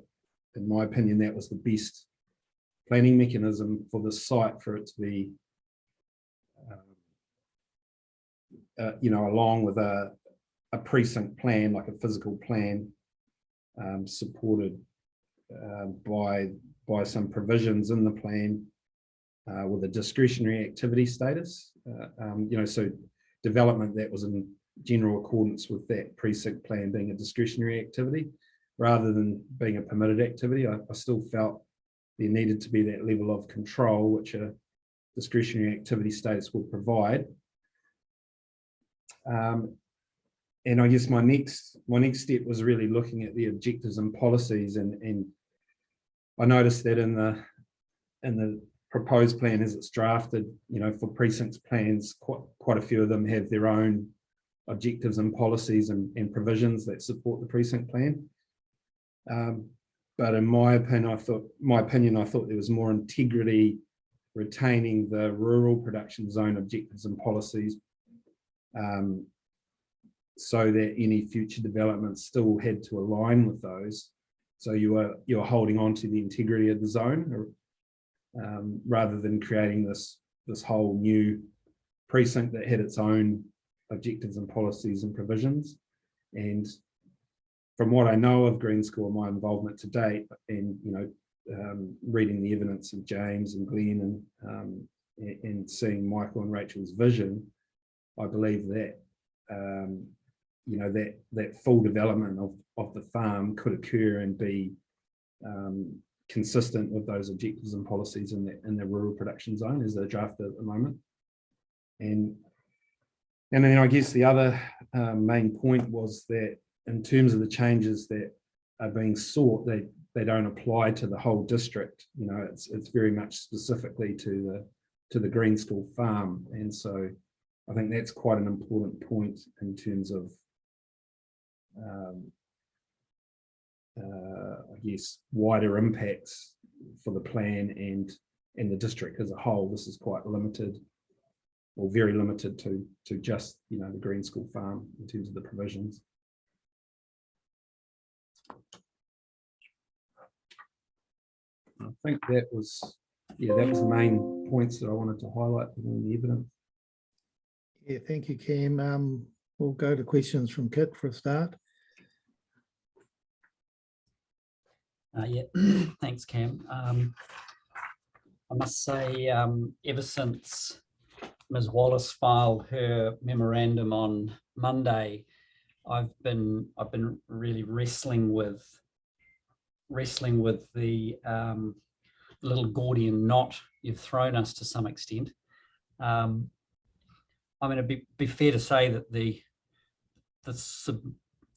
in my opinion, that was the best planning mechanism for the site, for it to be, along with a precinct plan, like a physical plan, supported by some provisions in the plan with a discretionary activity status. So development that was in general accordance with that precinct plan being a discretionary activity rather than being a permitted activity. I still felt there needed to be that level of control which a discretionary activity status would provide. And I guess my next step was really looking at the objectives and policies, and I noticed that in the proposed plan as it's drafted, for precincts plans, quite a few of them have their own objectives and policies and provisions that support the precinct plan. But in my opinion, I thought there was more integrity retaining the rural production zone objectives and policies, so that any future developments still had to align with those. So you're holding on to the integrity of the zone, rather than creating this whole new precinct that had its own objectives and policies and provisions. And from what I know of Green School and my involvement to date, and reading the evidence of James and Glenn and seeing Michael and Rachel's vision, I believe that that full development of the farm could occur and be consistent with those objectives and policies in the rural production zone as they're drafted at the moment. And then I guess the other main point was that in terms of the changes that are being sought, they don't apply to the whole district. It's very much specifically to the Green School farm, and so I think that's quite an important point in terms of I guess, wider impacts for the plan and the district as a whole. This is quite limited, or very limited to just, you know, the Green School Farm in terms of the provisions. I think that was the main points that I wanted to highlight within the evidence. Yeah, thank you, Cam. We'll go to questions from Kit for a start. Yeah, thanks, Cam. I must say, ever since Ms. Wallace filed her memorandum on Monday, I've been really wrestling with the little Gordian knot you've thrown us to some extent. I mean, it'd be fair to say that the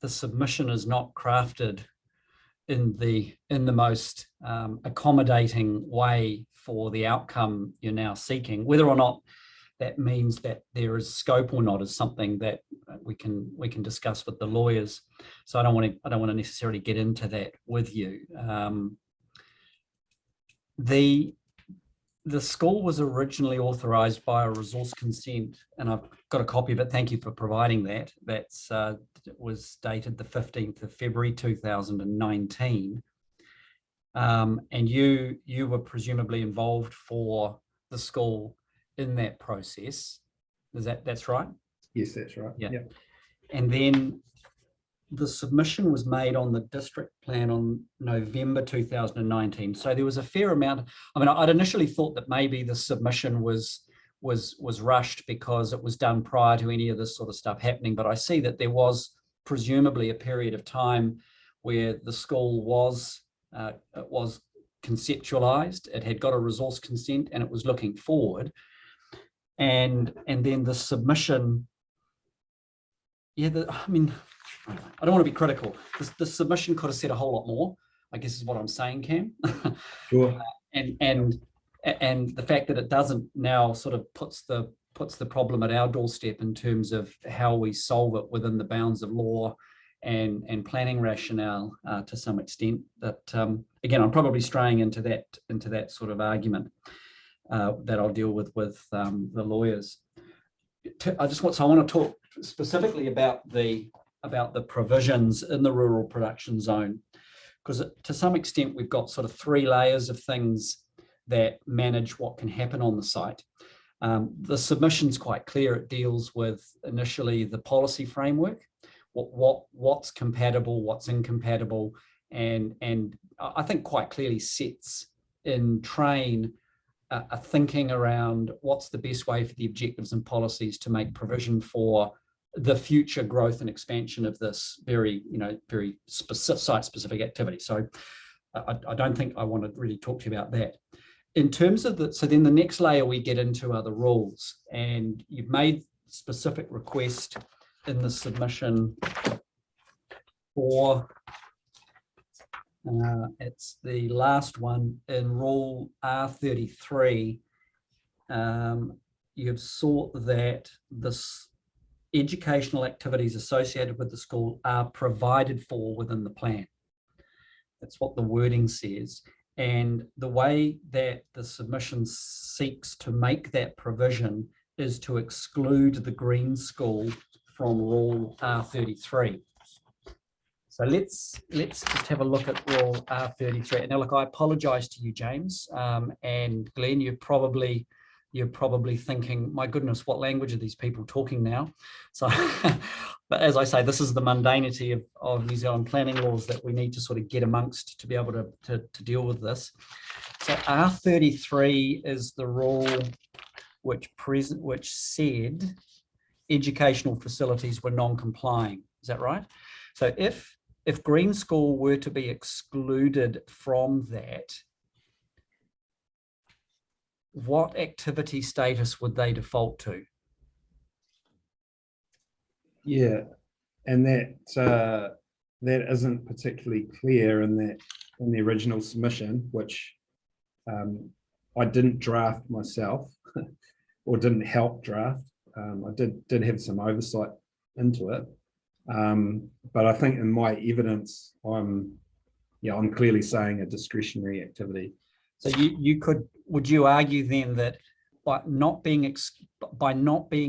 submission is not crafted in the most accommodating way for the outcome you're now seeking. Whether or not that means that there is scope or not is something that we can discuss with the lawyers. So I don't want to necessarily get into that with you. The school was originally authorised by a resource consent, and I've got a copy of it. Thank you for providing that. That's it was dated the 15th of February 2019. And you were presumably involved for the school in that process. That's right? Yes, that's right. Yeah. Yep. And then the submission was made on the district plan on November 2019. So there was a fair amount. I mean, I'd initially thought that maybe the submission was rushed because it was done prior to any of this sort of stuff happening. But I see that there was presumably a period of time where the school was conceptualized. It had got a resource consent and it was looking forward. And then the submission, I mean, I don't want to be critical. The submission could have said a whole lot more, I guess is what I'm saying, Cam. Sure. And the fact that it doesn't now sort of puts the problem at our doorstep in terms of how we solve it within the bounds of law and planning rationale to some extent. That again, I'm probably straying into that sort of argument that I'll deal with the lawyers. I want to talk specifically about the provisions in the rural production zone, because to some extent we've got sort of three layers of things that manage what can happen on the site. The submission's quite clear. It deals with initially the policy framework, what's compatible, what's incompatible, and I think quite clearly sets in train a thinking around what's the best way for the objectives and policies to make provision for the future growth and expansion of this very specific site-specific activity. So I don't think I want to really talk to you about that. In terms of so then the next layer we get into are the rules, and you've made specific request in the submission for it's the last one in rule R33. You've sought that this educational activities associated with the school are provided for within the plan. That's what the wording says. And the way that the submission seeks to make that provision is to exclude the Green School from rule R33. So let's just have a look at rule R33. Now, look, I apologise to you, James, and Glenn. You're probably thinking, my goodness, what language are these people talking now? So, but as I say, this is the mundanity of New Zealand planning laws that we need to sort of get amongst to be able to deal with this. So R33 is the rule which said educational facilities were non-complying. Is that right? So if Green School were to be excluded from that, what activity status would they default to? Yeah, and that isn't particularly clear in the original submission, which I didn't draft myself or didn't help draft. I did have some oversight into it. But I think in my evidence, I'm clearly saying a discretionary activity. So would you argue then that by not being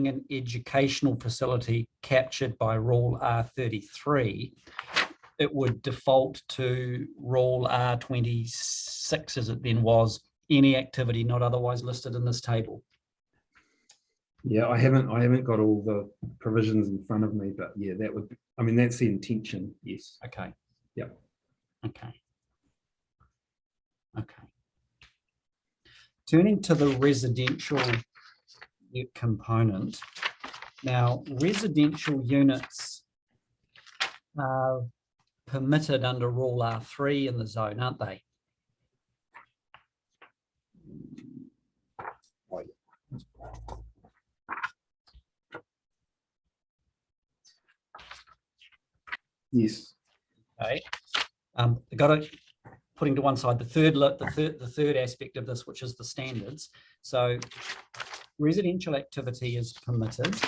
an educational facility captured by Rule R33, it would default to Rule R26 as it then was, any activity not otherwise listed in this table? Yeah, I haven't got all the provisions in front of me, but yeah, that would be, I mean, that's the intention. Yes. Okay. Yep. Okay. Okay. Turning to the residential component. Now, residential units are permitted under Rule R3 in the zone, aren't they? Yes. Okay. I've got to putting to one side the third aspect of this, which is the standards. So residential activity is permitted.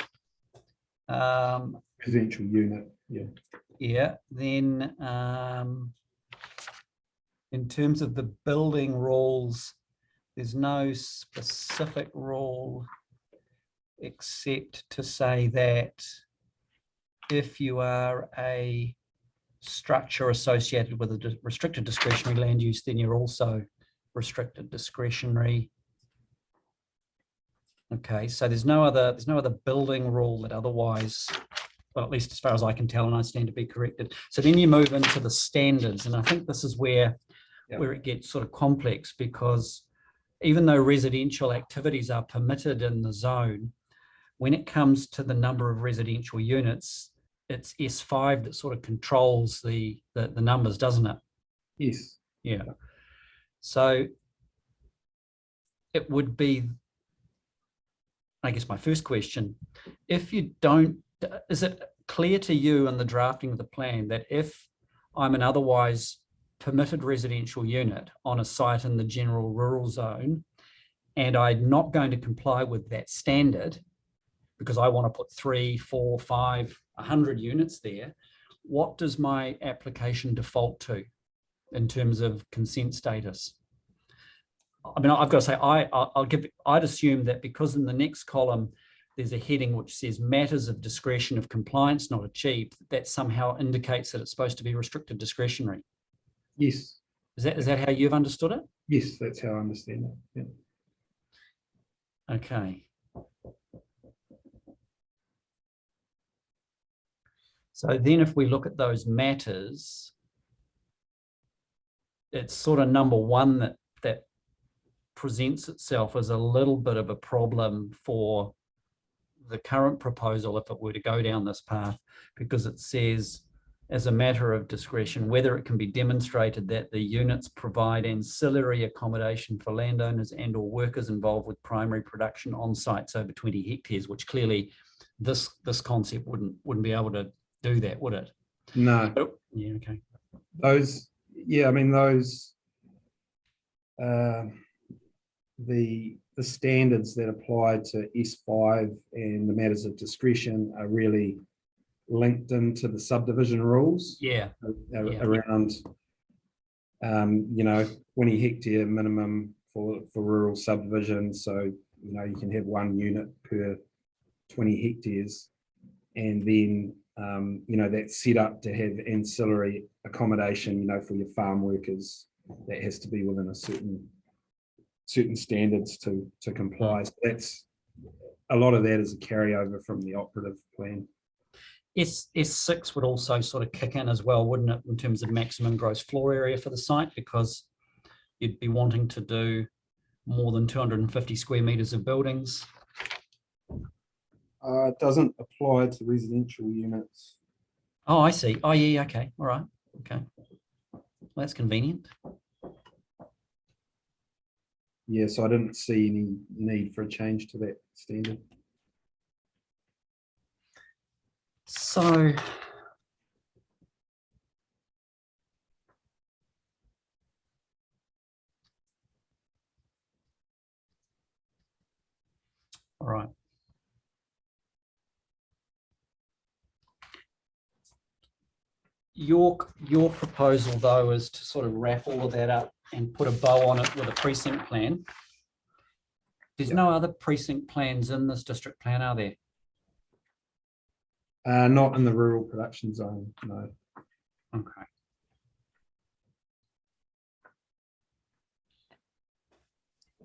Residential unit, yeah. Yeah. Then in terms of the building rules, there's no specific rule except to say that if you are a structure associated with a restricted discretionary land use, then you're also restricted discretionary. Okay, so there's no other building rule that otherwise, well, at least as far as I can tell, and I stand to be corrected. So then you move into the standards, and I think this is where it gets sort of complex, because even though residential activities are permitted in the zone, when it comes to the number of residential units, it's S5 that sort of controls the numbers, doesn't it? Yes. Yeah. So it would be, I guess my first question, if you don't, is it clear to you in the drafting of the plan that if I'm an otherwise permitted residential unit on a site in the general rural zone and I'm not going to comply with that standard because I want to put 3, 4, 5, 100 units there, what does my application default to in terms of consent status? I mean, I've got to say, I'd assume that because in the next column, there's a heading which says matters of discretion of compliance not achieved, that somehow indicates that it's supposed to be restricted discretionary. Yes. Is that how you've understood it? Yes, that's how I understand it. Yeah. Okay. So then if we look at those matters, it's sort of number one that presents itself as a little bit of a problem for the current proposal if it were to go down this path, because it says, as a matter of discretion, whether it can be demonstrated that the units provide ancillary accommodation for landowners and or workers involved with primary production on sites over 20 hectares, which clearly this concept wouldn't be able to do that, would it? No. Oh, yeah, okay. Those, yeah, I mean, those, the standards that apply to S5 and the matters of discretion are really linked into the subdivision rules. Yeah. Around, you know, 20 hectare minimum for rural subdivision. So, you know, you can have 1 unit per 20 hectares. And then, you know, that's set up to have ancillary accommodation, you know, for your farm workers. That has to be within a certain standards to comply. So that's, a lot of that is a carryover from the operative plan. S6 would also sort of kick in as well, wouldn't it, in terms of maximum gross floor area for the site, because you'd be wanting to do more than 250 square meters of buildings. It doesn't apply to residential units. Oh, I see. Oh, yeah, okay. All right. Okay. Well, that's convenient. Yeah, so I didn't see any need for a change to that standard. So, all right. your proposal though is to sort of wrap all of that up and put a bow on it with a precinct plan. There's no other precinct plans in this district plan, are there? Not in the rural production zone, no. Okay.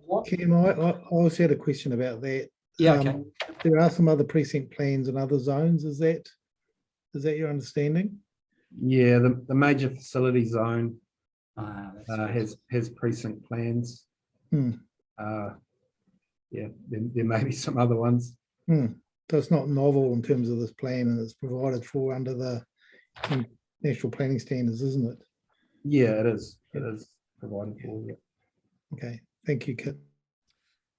What? Kim, I also had a question about that. Yeah, okay. There are some other precinct plans in other zones. Is that your understanding? Yeah, the major facility zone That's has precinct plans. Hmm. Yeah, there may be some other ones. So it's not novel in terms of this plan, and it's provided for under the national planning standards, isn't it? Yeah, it is. It is provided for. Yeah. Okay, thank you, Kit.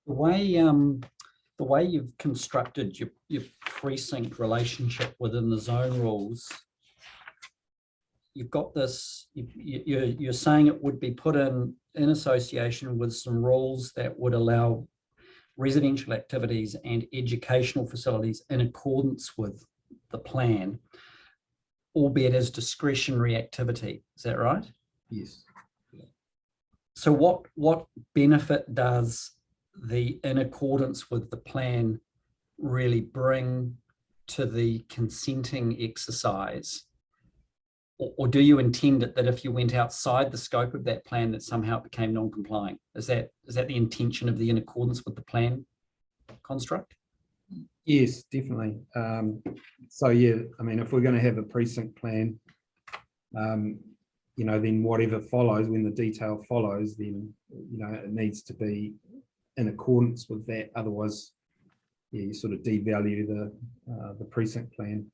The way you've constructed your precinct relationship within the zone rules, you've got this, you're saying it would be put in association with some rules that would allow residential activities and educational facilities in accordance with the plan, albeit as discretionary activity. Is that right? Yes. So what benefit does the in accordance with the plan really bring to the consenting exercise? Or do you intend it that if you went outside the scope of that plan that somehow it became non-compliant? Is that the intention of the in accordance with the plan construct? Yes, definitely. So yeah, I mean, if we're going to have a precinct plan, you know, then whatever follows, when the detail follows, then, you know, it needs to be in accordance with that. Otherwise, yeah, you sort of devalue the precinct plan.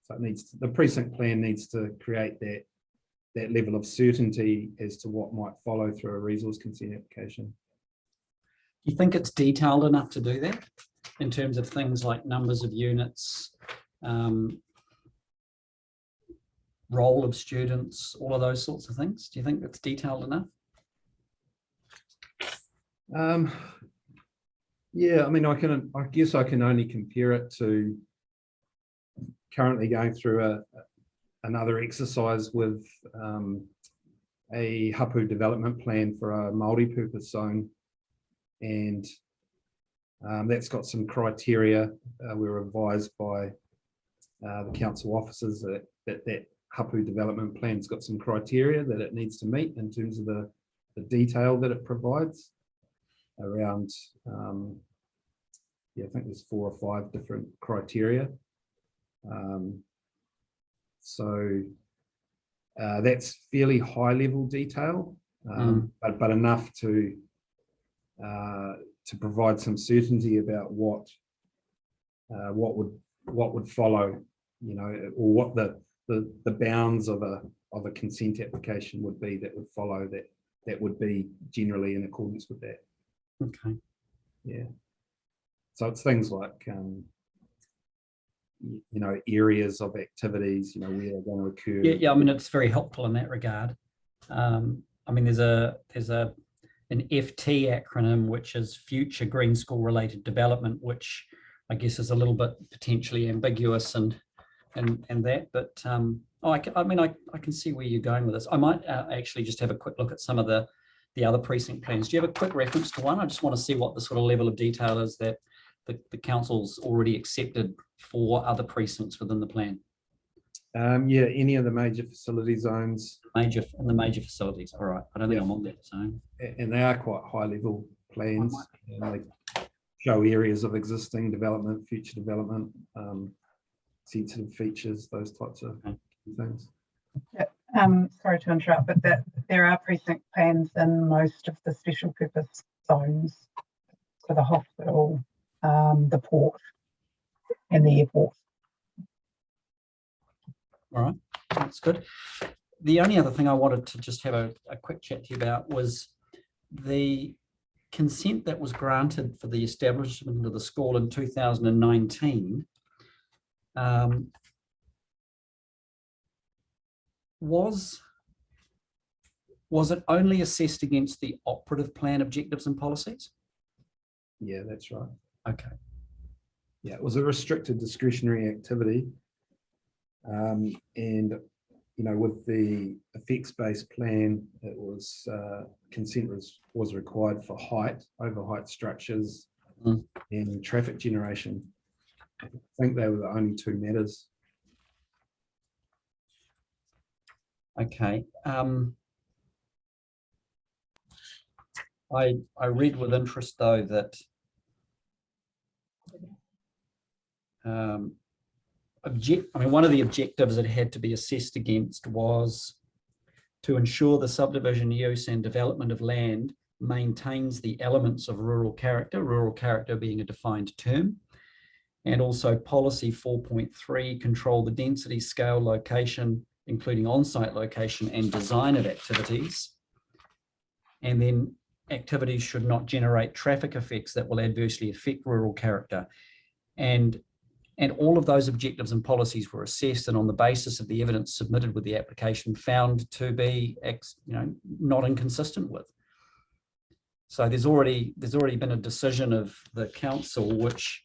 So the precinct plan needs to create that level of certainty as to what might follow through a resource consent application. Do you think it's detailed enough to do that in terms of things like numbers of units, role of students, all of those sorts of things? Do you think it's detailed enough? Yeah, I mean, I guess I can only compare it to currently going through another exercise with a hapu development plan for a multi-purpose zone, and that's got some criteria. We're advised by the council officers that hapu development plan's got some criteria that it needs to meet in terms of the detail that it provides around, yeah, I think there's 4 or 5 different criteria. So that's fairly high level detail, but enough to provide some certainty about what would follow, you know, or what the bounds of a consent application would be that would follow that would be generally in accordance with that. Okay. Yeah. So it's things like you know, areas of activities, you know, where they're going to occur. Yeah, I mean, it's very helpful in that regard. I mean, there's an FT acronym, which is Future Green School Related Development, which I guess is a little bit potentially ambiguous and that, but I mean, I can see where you're going with this. I might actually just have a quick look at some of the other precinct plans. Do you have a quick reference to one? I just want to see what the sort of level of detail is that the council's already accepted for other precincts within the plan. Yeah, any of the major facility zones. In the major facilities. All right. I don't think I'm on that zone. And they are quite high level plans. And they show areas of existing development, future development, sensitive features, those types of things. Sorry to interrupt, but there are precinct plans in most of the special purpose zones for the hospital, the port and the airport. All right, that's good. The only other thing I wanted to just have a quick chat to you about was the consent that was granted for the establishment of the school in 2019. Was it only assessed against the operative plan objectives and policies? Yeah, that's right. Okay. Yeah, it was a restricted discretionary activity. And, you know, with the effects-based plan, it was consent was required for height, over height structures and traffic generation. I think they were the only two matters. Okay. I read with interest though that one of the objectives that had to be assessed against was to ensure the subdivision use and development of land maintains the elements of rural character being a defined term, and also policy 4.3, control the density, scale, location, including on-site location and design of activities. And then activities should not generate traffic effects that will adversely affect rural character. And all of those objectives and policies were assessed, and on the basis of the evidence submitted with the application found to be, not inconsistent with. So there's already been a decision of the council which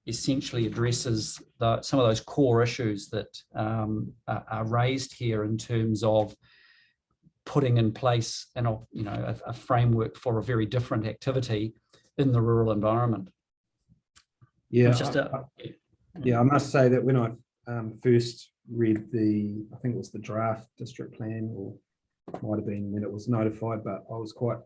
essentially addresses some of those core issues that are raised here in terms of putting in place a framework for a very different activity in the rural environment. Yeah, Yeah, I must say that when I first read I think it was the draft district plan, or might have been when it was notified, but I was quite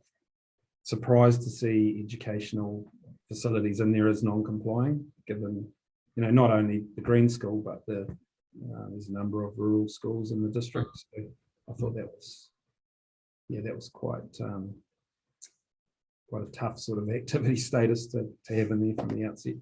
surprised to see educational facilities in there as non-complying, given, not only the Green School, but there's a number of rural schools in the district. So I thought that was quite a tough sort of activity status to have in there from the outset.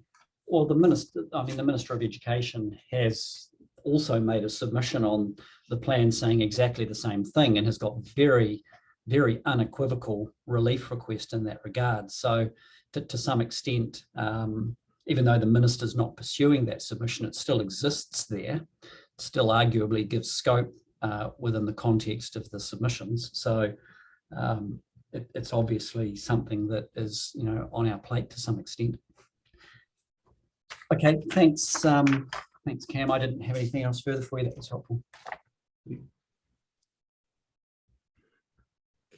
Well, the Minister of Education has also made a submission on the plan saying exactly the same thing, and has got very, very unequivocal relief request in that regard. So to some extent, even though the Minister's not pursuing that submission, it still exists there. It still arguably gives scope within the context of the submissions. So it's obviously something that is, on our plate to some extent. Okay, thanks. Thanks, Cam. I didn't have anything else further for you. That was helpful.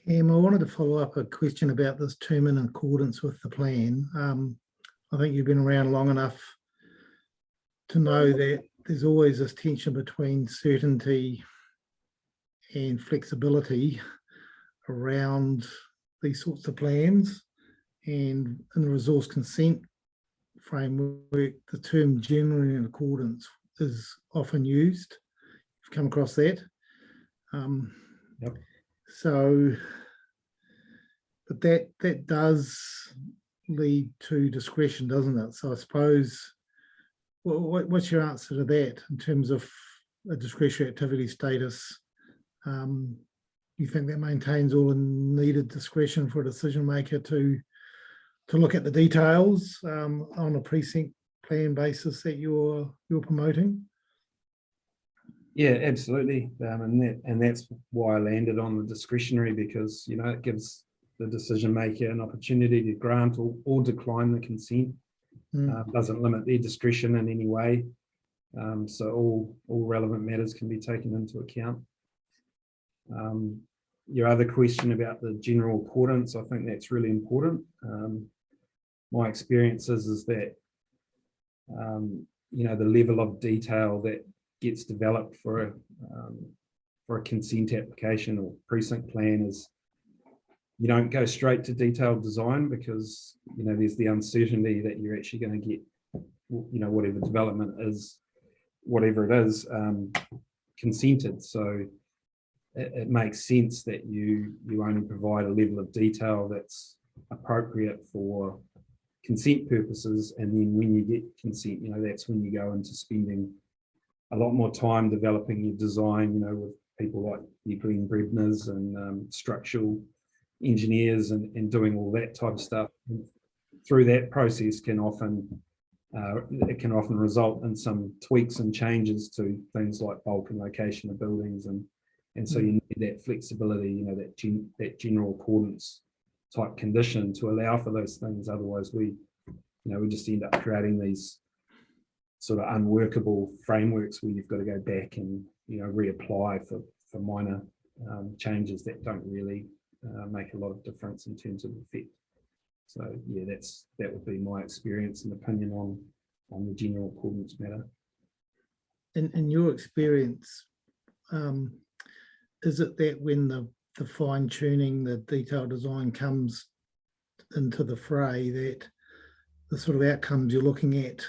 Cam, I wanted to follow up a question about this term in accordance with the plan. I think you've been around long enough to know that there's always this tension between certainty and flexibility around these sorts of plans. And in the resource consent framework, the term generally in accordance is often used. You've come across that. Yep. So, but that does lead to discretion, doesn't it? So I suppose, what's your answer to that in terms of a discretionary activity status? You think that maintains all the needed discretion for a decision maker to look at the details on a precinct plan basis that you're promoting? Yeah, absolutely, and that's why I landed on the discretionary, because it gives the decision maker an opportunity to grant or decline the consent. Doesn't limit their discretion in any way, so all relevant matters can be taken into account. Your other question about the general accordance, I think that's really important. My experience is that the level of detail that gets developed for a consent application or precinct plan is, you don't go straight to detailed design, because there's the uncertainty that you're actually going to get whatever development is, whatever it is, consented. So it makes sense that you only provide a level of detail that's appropriate for consent purposes, and then when you get consent, that's when you go into spending a lot more time developing your design, with people like your Glenn Brebners and structural engineers and doing all that type of stuff. And through that process can often result in some tweaks and changes to things like bulk and location of buildings, and so you need that flexibility, that general accordance type condition to allow for those things. Otherwise we just end up creating these sort of unworkable frameworks where you've got to go back and, you know, reapply for minor changes that don't really make a lot of difference in terms of effect. So yeah, that would be my experience and opinion on the general accordance matter. In your experience, is it that when the fine tuning, the detailed design comes into the fray, that the sort of outcomes you're looking at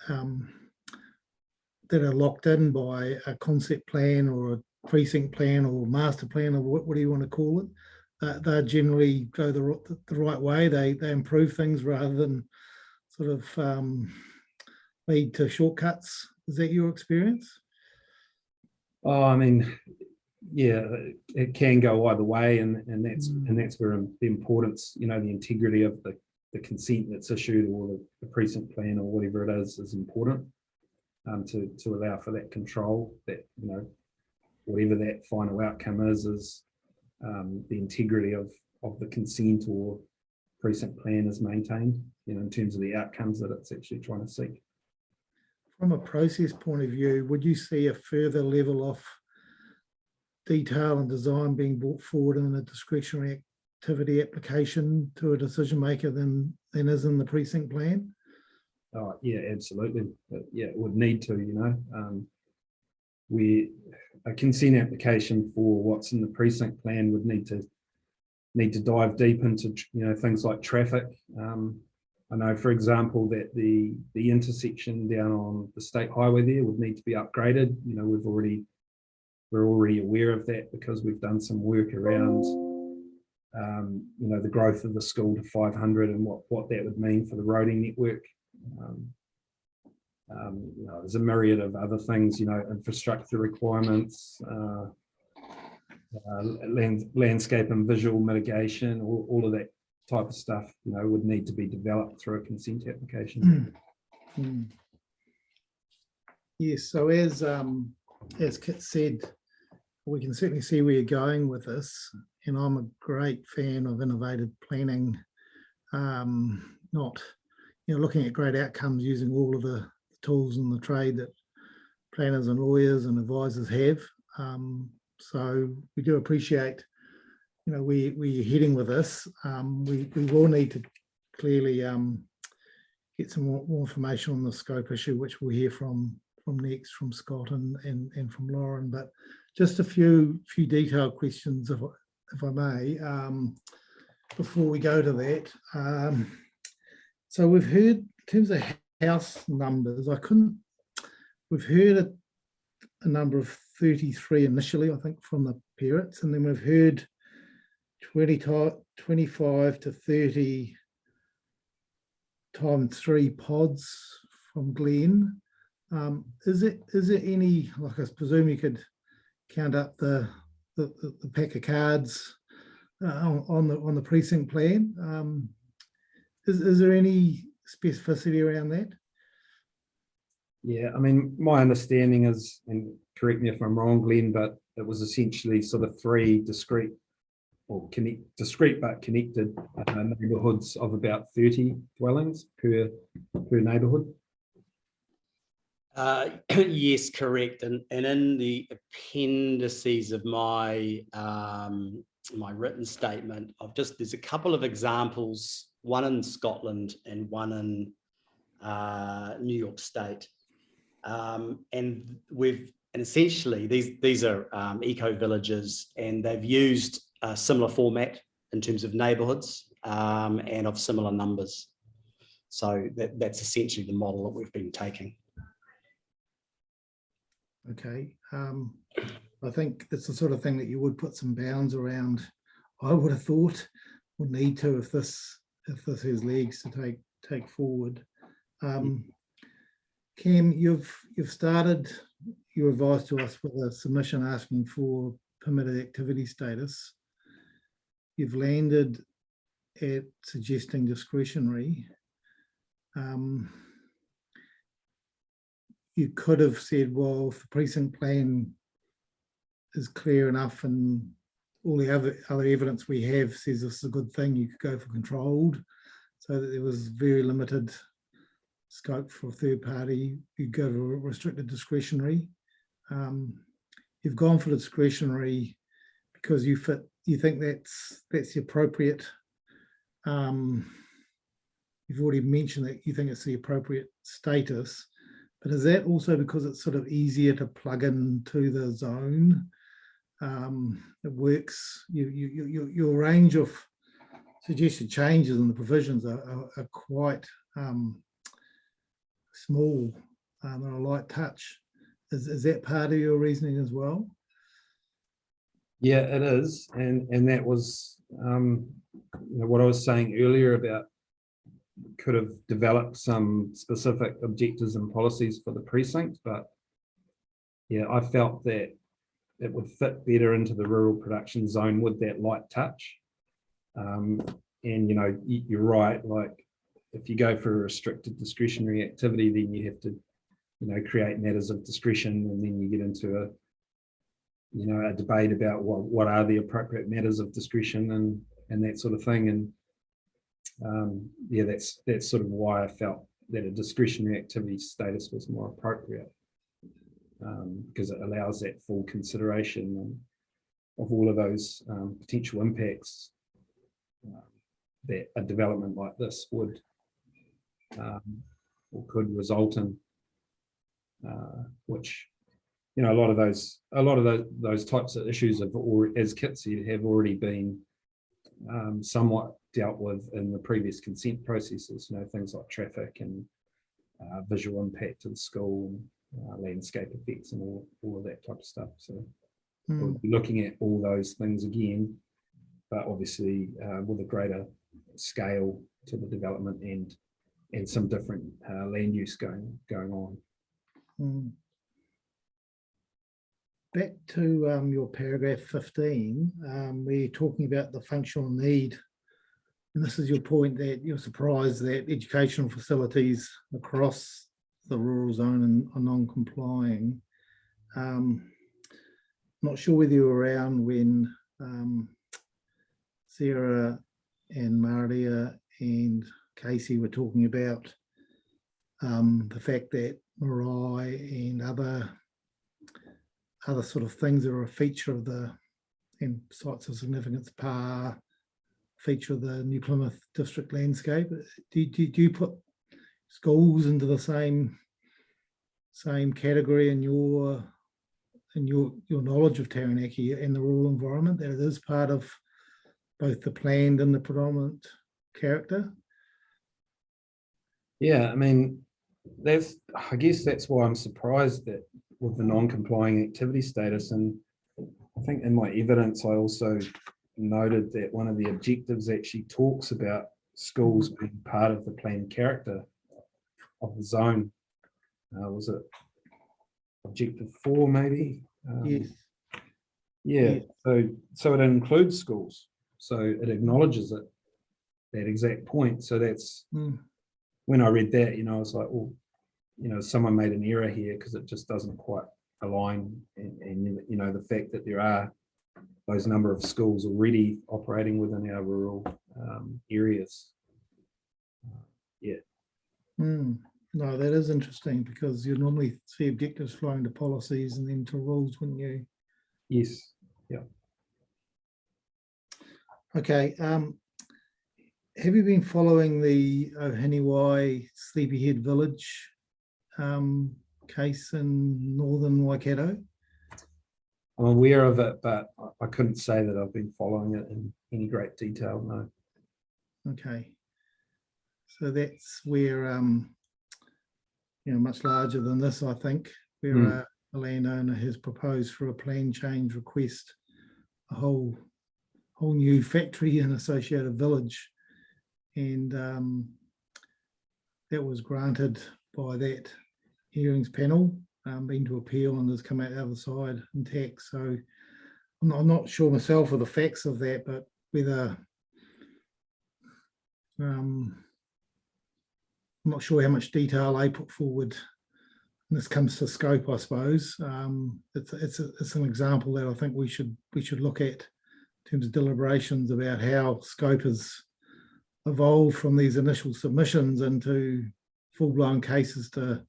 that are locked in by a concept plan or a precinct plan or master plan, or what do you want to call it, they generally go the right way, they improve things rather than sort of lead to shortcuts? Is that your experience? Oh, I mean, yeah, it can go either way, and that's where the importance, you know, the integrity of the consent that's issued, or the precinct plan, or whatever it is important, to allow for that control, that, you know, whatever that final outcome is the integrity of the consent or precinct plan is maintained, you know, in terms of the outcomes that it's actually trying to seek. From a process point of view, would you see a further level of detail and design being brought forward in a discretionary activity application to a decision maker than is in the precinct plan? Oh yeah, absolutely. But yeah, it would need to, you know. A consent application for what's in the precinct plan would need to dive deep into, you know, things like traffic. I know, for example, that the intersection down on the state highway there would need to be upgraded. You know, we're already aware of that because we've done some work around, you know, the growth of the school to 500 and what that would mean for the roading network. You know, there's a myriad of other things, you know, infrastructure requirements, landscape and visual mitigation, all of that type of stuff, you know, would need to be developed through a consent application. Yes, so as Kit said, we can certainly see where you're going with this, and I'm a great fan of innovative planning, not, you know, looking at great outcomes using all of the tools in the trade that planners and lawyers and advisors have. So we do appreciate, you know, where you're heading with this. We will need to clearly get some more information on the scope issue, which we'll hear from next from Scott and from Lauren. But just a few detailed questions, if I may, before we go to that. So we've heard, in terms of house numbers, we've heard a number of 33 initially, I think, from the parents, and then we've heard 25 to 30 times 3 pods from Glenn. Is it any, like, I presume you could count up the pack of cards on the precinct plan? Is there any specificity around that? Yeah, I mean, my understanding is, and correct me if I'm wrong, Glenn, but it was essentially sort of 3 discrete but connected neighbourhoods of about 30 dwellings per neighbourhood. Yes, correct. And in the appendices of my my written statement, there's a couple of examples, one in Scotland and one in New York State, and essentially these are eco villages, and they've used a similar format in terms of neighbourhoods and of similar numbers. So that's essentially the model that we've been taking. Okay, I think that's the sort of thing that you would put some bounds around, I would have thought, would need to, if this has legs to take forward. Cam, you've started your advice to us with a submission asking for permitted activity status. You've landed at suggesting discretionary. You could have said, well, if the precinct plan is clear enough and all the other evidence we have says this is a good thing, you could go for controlled, so that there was very limited scope for a third party, you go to a restricted discretionary. You've gone for the discretionary because you think that's the appropriate. You've already mentioned that you think it's the appropriate status, but is that also because it's sort of easier to plug into the zone? It works. Your range of suggested changes in the provisions are quite small and a light touch. Is that part of your reasoning as well? Yeah, it is, and that was what I was saying earlier about could have developed some specific objectives and policies for the precinct, but yeah, I felt that it would fit better into the rural production zone with that light touch. And you're right, like if you go for a restricted discretionary activity, then you have to create matters of discretion, and then you get into a debate about what are the appropriate matters of discretion and that sort of thing. And yeah, that's sort of why I felt that a discretionary activity status was more appropriate, because it allows that full consideration of all of those potential impacts that a development like this would or could result in, which a lot of those types of issues have, or as Kit said, have already been somewhat dealt with in the previous consent processes. Things like traffic and visual impact to the school, and landscape effects, and all of that type of stuff. So we'll be looking at all those things again, but obviously with a greater scale to the development and some different land use going on. Back to your paragraph 15, where you're talking about the functional need. And this is your point that you're surprised that educational facilities across the rural zone are non-complying. Not sure whether you were around when Sarah and Maria and Casey were talking about the fact that Marae and other sort of things that are a feature of the sites of significance feature of the New Plymouth district landscape. Do you put schools into the same category in your knowledge of Taranaki and the rural environment, that it is part of both the planned and the predominant character? Yeah, I mean, I guess that's why I'm surprised that with the non-complying activity status. And I think in my evidence, I also noted that one of the objectives actually talks about schools being part of the planned character of the zone. Was it objective 4 maybe? Yes. Yeah, so it includes schools. So it acknowledges it, that exact point. So that's, when I read that, I was like, oh, someone made an error here, because it just doesn't quite align. And the fact that there are those number of schools already operating within our rural areas. Yeah. No, that is interesting, because you normally see objectives flowing to policies and then to rules, wouldn't you? Yes. Yeah. Okay. Have you been following the Ohiniwai Sleepyhead Village case in northern Waikato? I'm aware of it, but I couldn't say that I've been following it in any great detail, no. Okay. So that's where, much larger than this, I think, where a landowner has proposed for a plan change request, a whole new factory and associated village. And that was granted by that hearings panel, been to appeal, and has come out the other side intact. So I'm not sure myself of the facts of that, but whether I'm not sure how much detail they put forward. And this comes to scope, I suppose. It's an example that I think we should look at in terms of deliberations about how scope has evolved from these initial submissions into full-blown cases to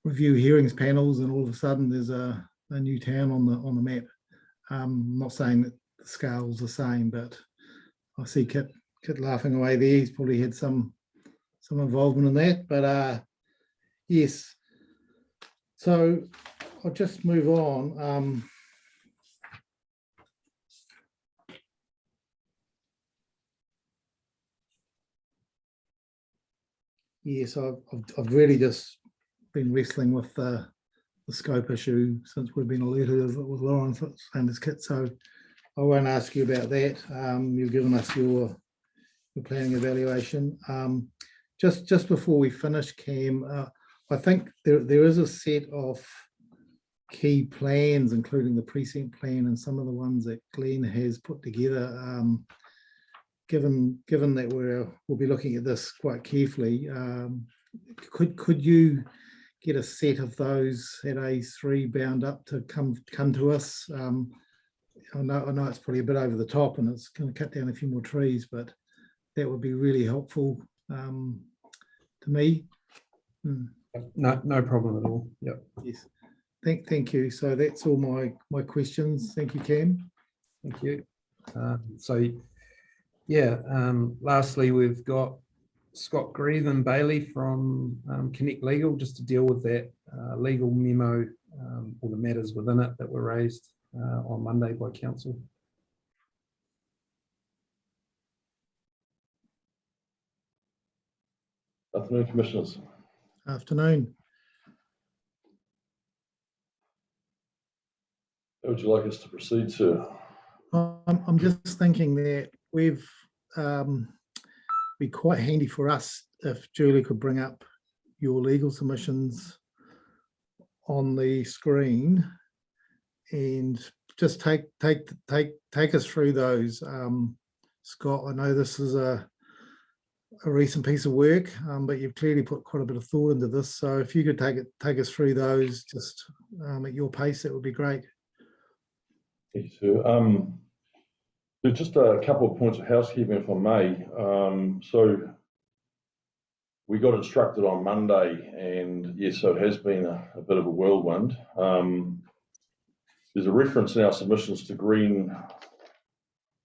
review hearings panels, and all of a sudden there's a new town on the map. I'm not saying that the scale's the same, but I see Kit laughing away there. He's probably had some involvement in that, but yes. So I'll just move on. Yes, I've really just been wrestling with the scope issue since we've been alerted of it with Lauren and his kit. So I won't ask you about that. You've given us your planning evaluation. Just before we finish, Cam, I think there is a set of key plans, including the precinct plan and some of the ones that Glenn has put together. Given that we'll be looking at this quite carefully, could you get a set of those at A3 bound up to come to us? I know it's probably a bit over the top and it's going to cut down a few more trees, but that would be really helpful to me. No problem at all. Yep. Yes. Thank you. So that's all my questions. Thank you, Cam. Thank you. Lastly, we've got Scott Greven Bailey from Connect Legal, just to deal with that legal memo, or the matters within it that were raised on Monday by council. Afternoon, Commissioners. Afternoon. How would you like us to proceed, sir? I'm just thinking that we've be quite handy for us if Julie could bring up your legal submissions on the screen and just take us through those. Scott, I know this is a recent piece of work, but you've clearly put quite a bit of thought into this. So if you could take us through those just at your pace, that would be great. Thank you, sir. There's just a couple of points of housekeeping, if I may. So we got instructed on Monday, and yes, so it has been a bit of a whirlwind. There's a reference in our submissions to Green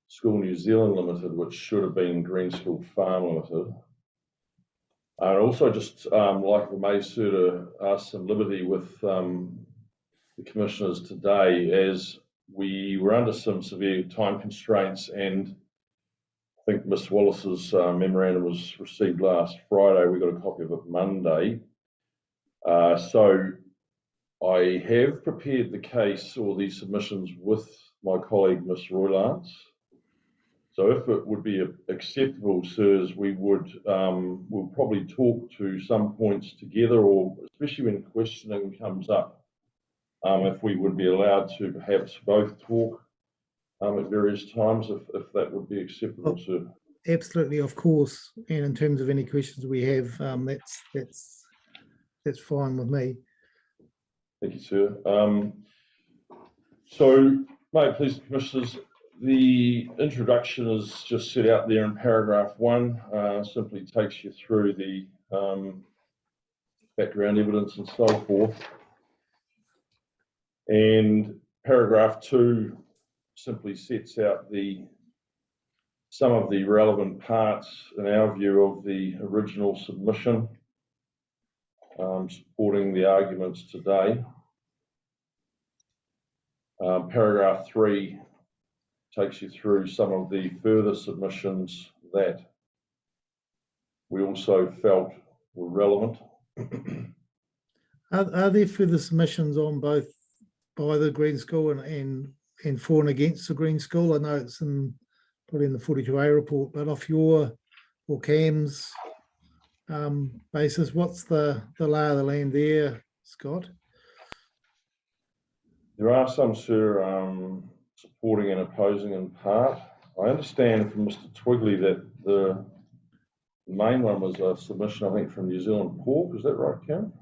School New Zealand Limited, which should have been Green School Farm Limited. And also just like I may sort of ask some liberty with the commissioners today, as we were under some severe time constraints, and I think Ms. Wallace's memorandum was received last Friday. We got a copy of it Monday. So I have prepared the case or these submissions with my colleague, Ms. Roylance. So if it would be acceptable, sirs, we would we'll probably talk to some points together, or especially when questioning comes up, if we would be allowed to perhaps both talk at various times, if that would be acceptable, sir. Absolutely, of course. And in terms of any questions we have, that's fine with me. Thank you, sir. So, may it please the commissioners, the introduction is just set out there in paragraph 1, simply takes you through the background evidence and so forth. And paragraph 2 simply sets out some of the relevant parts, in our view, of the original submission, supporting the arguments today. Paragraph 3 takes you through some of the further submissions that we also felt were relevant. Are there further submissions on both by the Green School and for and against the Green School? I know it's probably in the 42A report, but off your or Cam's basis, what's the lay of the land there, Scott? There are some, sir, supporting and opposing in part. I understand from Mr. Twigley that the main one was a submission, I think, from New Zealand Pork. Is that right, Karen?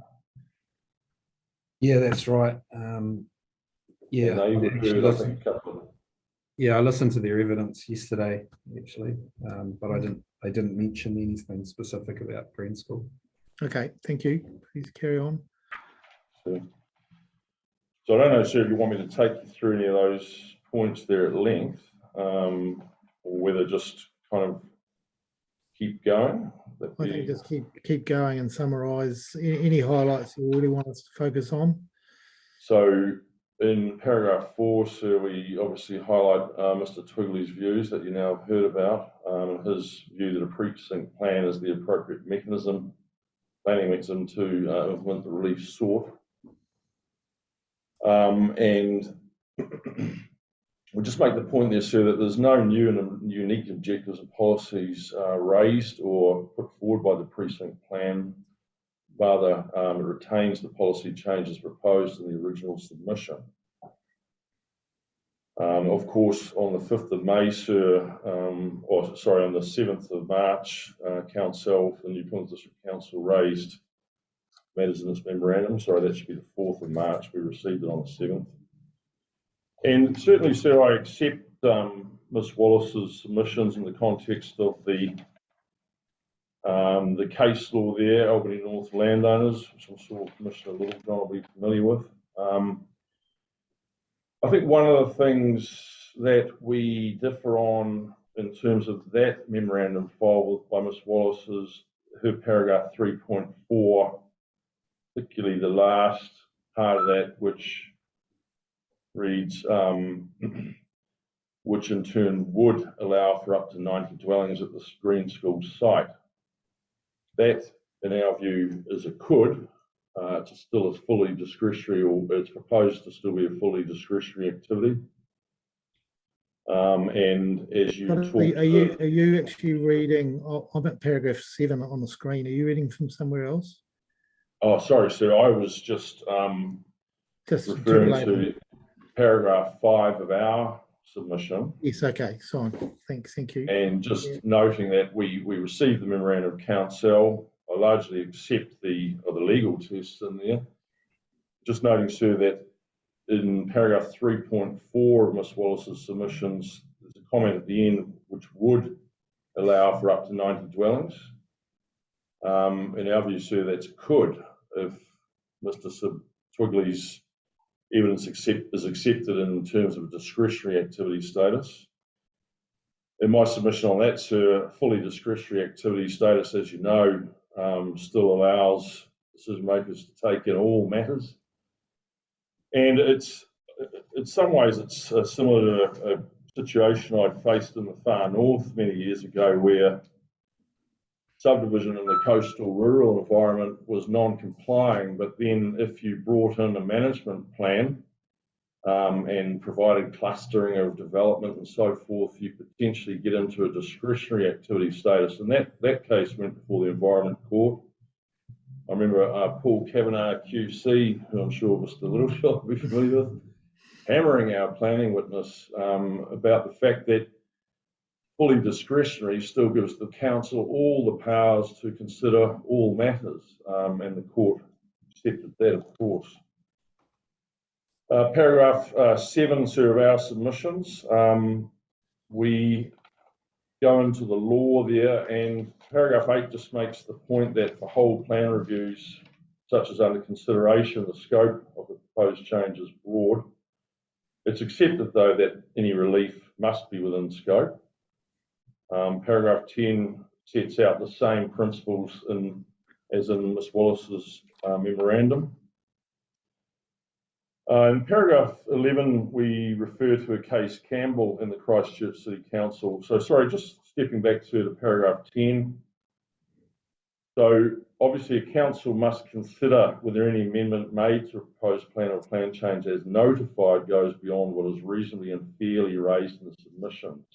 Yeah, that's right. Yeah, I listened to their evidence yesterday, actually, but I didn't mention anything specific about Green School. Okay, thank you. Please carry on. So I don't know, sir, if you want me to take you through any of those points there at length, or whether just kind of keep going. I think just keep going and summarise any highlights you really want us to focus on. So in paragraph 4, sir, we obviously highlight Mr. Twigley's views that you now have heard about. His view that a precinct plan is the appropriate planning mechanism to implement the relief sought. And we just make the point there, sir, that there's no new and unique objectives or policies raised or put forward by the precinct plan. Rather, it retains the policy changes proposed in the original submission. Of course, on the 5th of May, sir, on the 7th of March, Council, the New Plymouth District Council raised matters in this memorandum. Sorry, that should be the 4th of March. We received it on the 7th. And certainly, sir, I accept Ms. Wallace's submissions in the context of the case law there, Albany North landowners, which I'm sure Commissioner Littlejohn will be familiar with. I think one of the things that we differ on in terms of that memorandum filed by Ms. Wallace is her paragraph 3.4, particularly the last part of that, which reads, which in turn would allow for up to 90 dwellings at the Green School site. That, in our view, is a could. It's still a fully discretionary, or it's proposed to still be a fully discretionary activity. And as you talk, are you actually reading? I'm at paragraph 7 on the screen. Are you reading from somewhere else? Oh, sorry, sir. I was just referring to paragraph 5 of our submission. Yes, okay, fine. Thank you. And just noting that we received the memorandum of council. I largely accept the legal tests in there. Just noting, sir, that in paragraph 3.4 of Ms. Wallace's submissions, there's a comment at the end which would allow for up to 90 dwellings. In our view, sir, that's could if Mr. Twigley's evidence is accepted in terms of discretionary activity status. In my submission on that, sir, fully discretionary activity status, as you know, still allows decision makers to take in all matters. And it's, in some ways, it's similar to a situation I'd faced in the far north many years ago, where subdivision in the coastal rural environment was non-complying, but then if you brought in a management plan and provided clustering of development and so forth, you potentially get into a discretionary activity status. And that case went before the Environment Court. I remember Paul Kavanagh QC, who I'm sure Mr. Littlejohn will be familiar with, hammering our planning witness about the fact that fully discretionary still gives the council all the powers to consider all matters, and the court accepted that, of course. Paragraph 7, sir, of our submissions, we go into the law there, and paragraph 8 just makes the point that for whole plan reviews, such as under consideration, the scope of the proposed change is broad. It's accepted, though, that any relief must be within scope. Paragraph 10 sets out the same principles as in Ms. Wallace's memorandum. In paragraph 11, we refer to a case Campbell in the Christchurch City Council. So, sorry, just stepping back to paragraph 10. So, obviously, a council must consider whether any amendment made to a proposed plan or plan change as notified goes beyond what is reasonably and fairly raised in the submissions.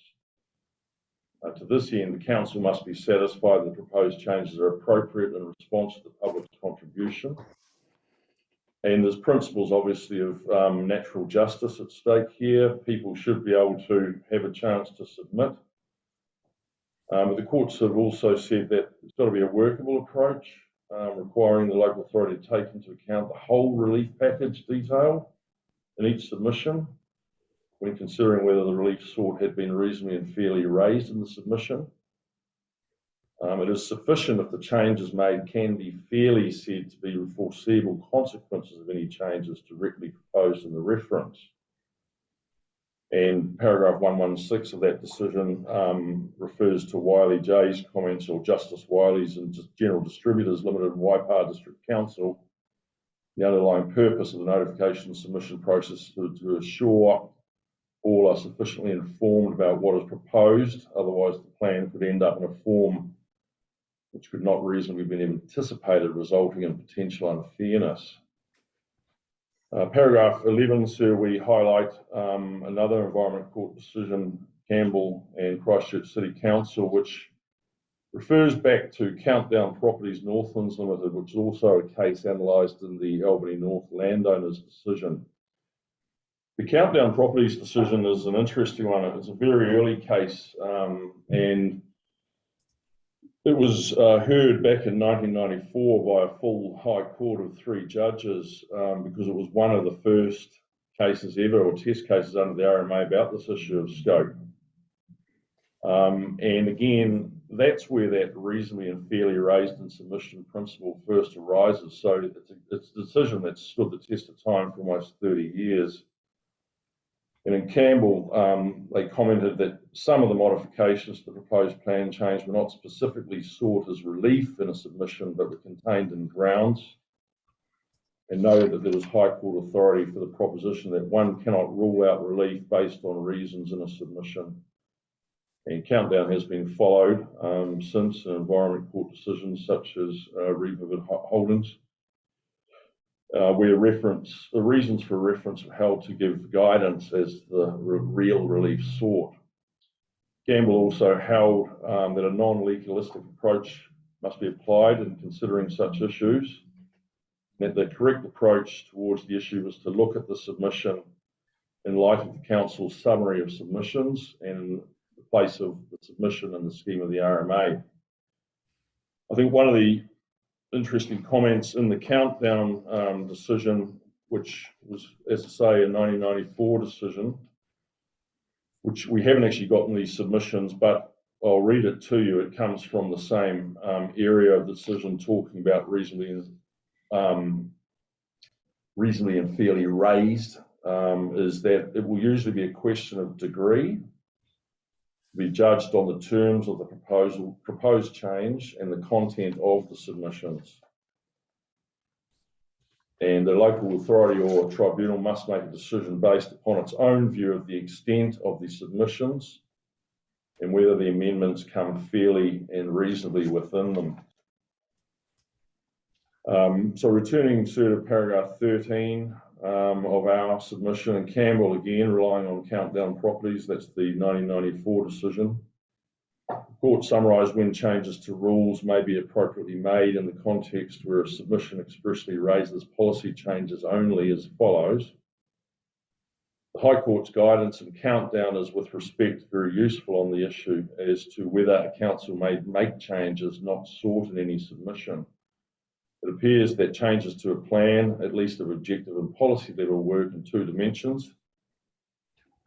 To this end, the council must be satisfied that the proposed changes are appropriate in response to the public's contribution. And there's principles, obviously, of natural justice at stake here. People should be able to have a chance to submit. But the courts have also said that it's got to be a workable approach, requiring the local authority to take into account the whole relief package detail in each submission, when considering whether the relief sought had been reasonably and fairly raised in the submission. It is sufficient if the changes made can be fairly said to be foreseeable consequences of any changes directly proposed in the reference. And paragraph 116 of that decision refers to Wiley J's comments, or Justice Wiley's and General Distributors Limited Waipa District Council. The underlying purpose of the notification submission process is to assure all are sufficiently informed about what is proposed, otherwise the plan could end up in a form which could not reasonably be anticipated, resulting in potential unfairness. Paragraph 11, sir, we highlight another Environment Court decision, Campbell and Christchurch City Council, which refers back to Countdown Properties Northlands Limited, which is also a case analysed in the Albany North landowners decision. The Countdown Properties decision is an interesting one. It's a very early case, and it was heard back in 1994 by a full High Court of 3 judges because it was one of the first cases ever, or test cases under the RMA, about this issue of scope. And again, that's where that reasonably and fairly raised in submission principle first arises. So it's a decision that's stood the test of time for almost 30 years. And in Campbell, they commented that some of the modifications to the proposed plan change were not specifically sought as relief in a submission, but were contained in grounds, and noted that there was High Court authority for the proposition that one cannot rule out relief based on reasons in a submission. And Countdown has been followed since in Environment Court decisions such as Revivid Holdings, where the reasons for reference were held to give guidance as the real relief sought. Campbell also held that a non-legalistic approach must be applied in considering such issues, that the correct approach towards the issue was to look at the submission in light of the Council's summary of submissions and in the place of the submission in the scheme of the RMA. I think one of the interesting comments in the Countdown decision, which was, as I say, a 1994 decision, which we haven't actually gotten these submissions, but I'll read it to you. It comes from the same area of the decision, talking about reasonably and fairly raised, is that it will usually be a question of degree, be judged on the terms of the proposed change and the content of the submissions. And the local authority or tribunal must make a decision based upon its own view of the extent of the submissions and whether the amendments come fairly and reasonably within them. So returning to paragraph 13 of our submission, and Campbell again relying on Countdown Properties, that's the 1994 decision. The court summarised when changes to rules may be appropriately made in the context where a submission expressly raises policy changes only as follows. The High Court's guidance and Countdown is with respect very useful on the issue as to whether a council may make changes not sought in any submission. It appears that changes to a plan, at least of objective and policy level, work in 2 dimensions.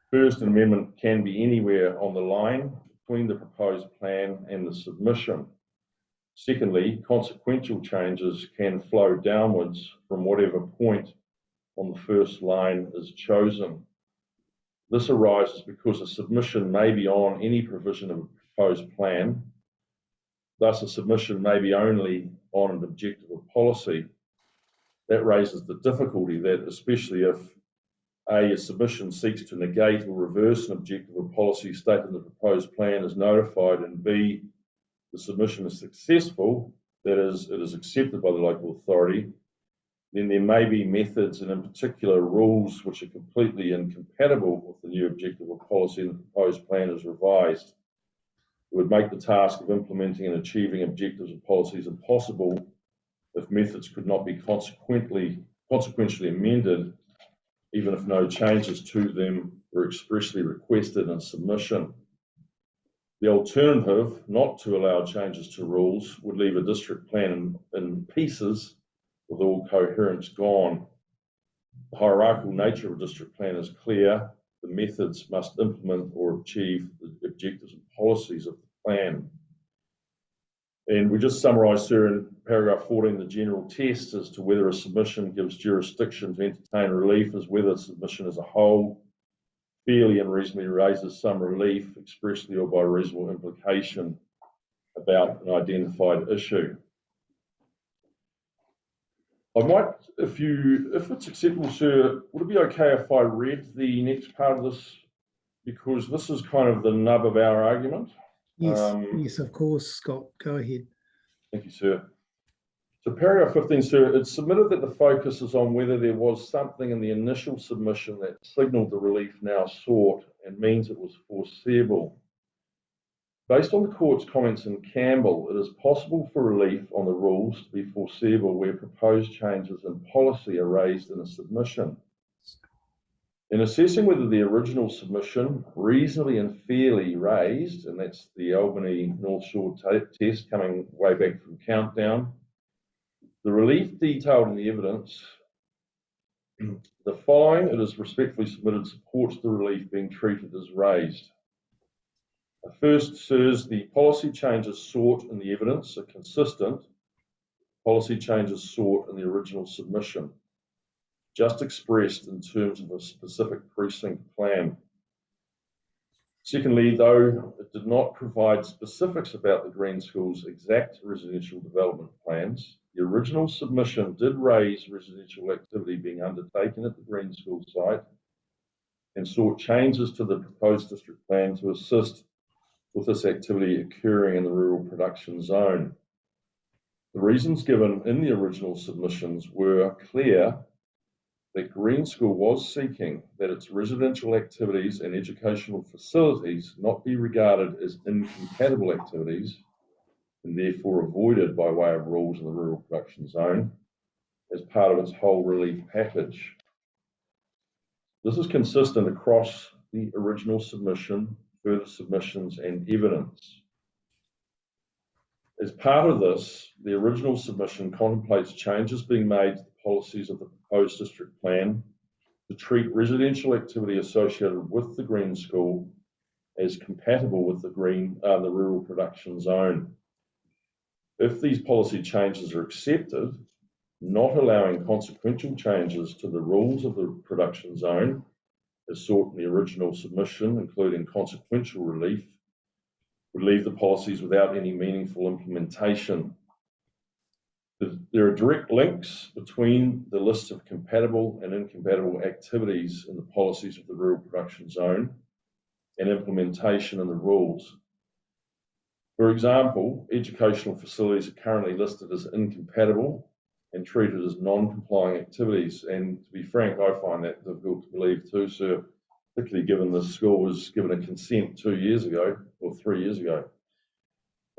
First, an amendment can be anywhere on the line between the proposed plan and the submission. Secondly, consequential changes can flow downwards from whatever point on the first line is chosen. This arises because a submission may be on any provision of a proposed plan. Thus, a submission may be only on an objective of policy. That raises the difficulty that, especially if A, a submission seeks to negate or reverse an objective of policy stated in the proposed plan is notified, and B, the submission is successful, that is, it is accepted by the local authority, then there may be methods and in particular rules which are completely incompatible with the new objective of policy and the proposed plan is revised. It would make the task of implementing and achieving objectives and policies impossible if methods could not be consequentially amended, even if no changes to them were expressly requested in submission. The alternative, not to allow changes to rules, would leave a district plan in pieces with all coherence gone. The hierarchical nature of a district plan is clear. The methods must implement or achieve the objectives and policies of the plan. And we just summarised here in paragraph 14 the general test as to whether a submission gives jurisdiction to entertain relief is whether the submission as a whole fairly and reasonably raises some relief expressly or by reasonable implication about an identified issue. I might, if it's acceptable, sir, would it be okay if I read the next part of this, because this is kind of the nub of our argument? Yes, yes, of course, Scott, go ahead. Thank you, sir. So paragraph 15, sir, it's submitted that the focus is on whether there was something in the initial submission that signalled the relief now sought and means it was foreseeable. Based on the court's comments in Campbell, it is possible for relief on the rules to be foreseeable where proposed changes in policy are raised in a submission. In assessing whether the original submission reasonably and fairly raised, and that's the Albany North Shore test coming way back from Countdown, the relief detailed in the evidence, the following, it is respectfully submitted, supports the relief being treated as raised. First, sirs, the policy changes sought in the evidence are consistent. Policy changes sought in the original submission, just expressed in terms of a specific precinct plan. Secondly, though it did not provide specifics about the Green School's exact residential development plans, the original submission did raise residential activity being undertaken at the Green School site and sought changes to the proposed district plan to assist with this activity occurring in the rural production zone. The reasons given in the original submissions were clear that Green School was seeking that its residential activities and educational facilities not be regarded as incompatible activities and therefore avoided by way of rules in the rural production zone as part of its whole relief package. This is consistent across the original submission, further submissions and evidence. As part of this, the original submission contemplates changes being made to the policies of the proposed district plan to treat residential activity associated with the Green School as compatible with the rural production zone. If these policy changes are accepted, not allowing consequential changes to the rules of the production zone as sought in the original submission, including consequential relief, would leave the policies without any meaningful implementation. There are direct links between the list of compatible and incompatible activities in the policies of the rural production zone and implementation in the rules. For example, educational facilities are currently listed as incompatible and treated as non-complying activities. And to be frank, I find that difficult to believe too, sir, particularly given the school was given a consent 2 years ago or 3 years ago.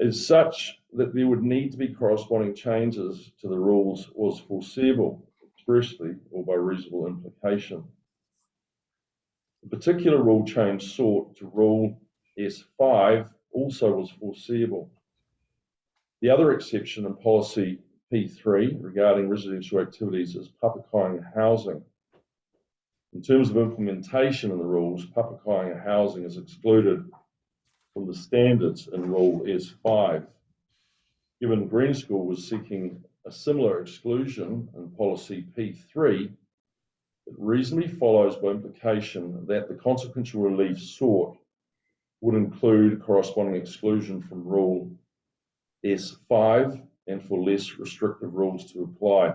As such, that there would need to be corresponding changes to the rules was foreseeable, expressly or by reasonable implication. The particular rule change sought to Rule S5 also was foreseeable. The other exception in policy P3 regarding residential activities is Papakāinga housing. In terms of implementation in the rules, Papakāinga housing is excluded from the standards in Rule S5. Given Green School was seeking a similar exclusion in policy P3, it reasonably follows by implication that the consequential relief sought would include corresponding exclusion from Rule S5 and for less restrictive rules to apply.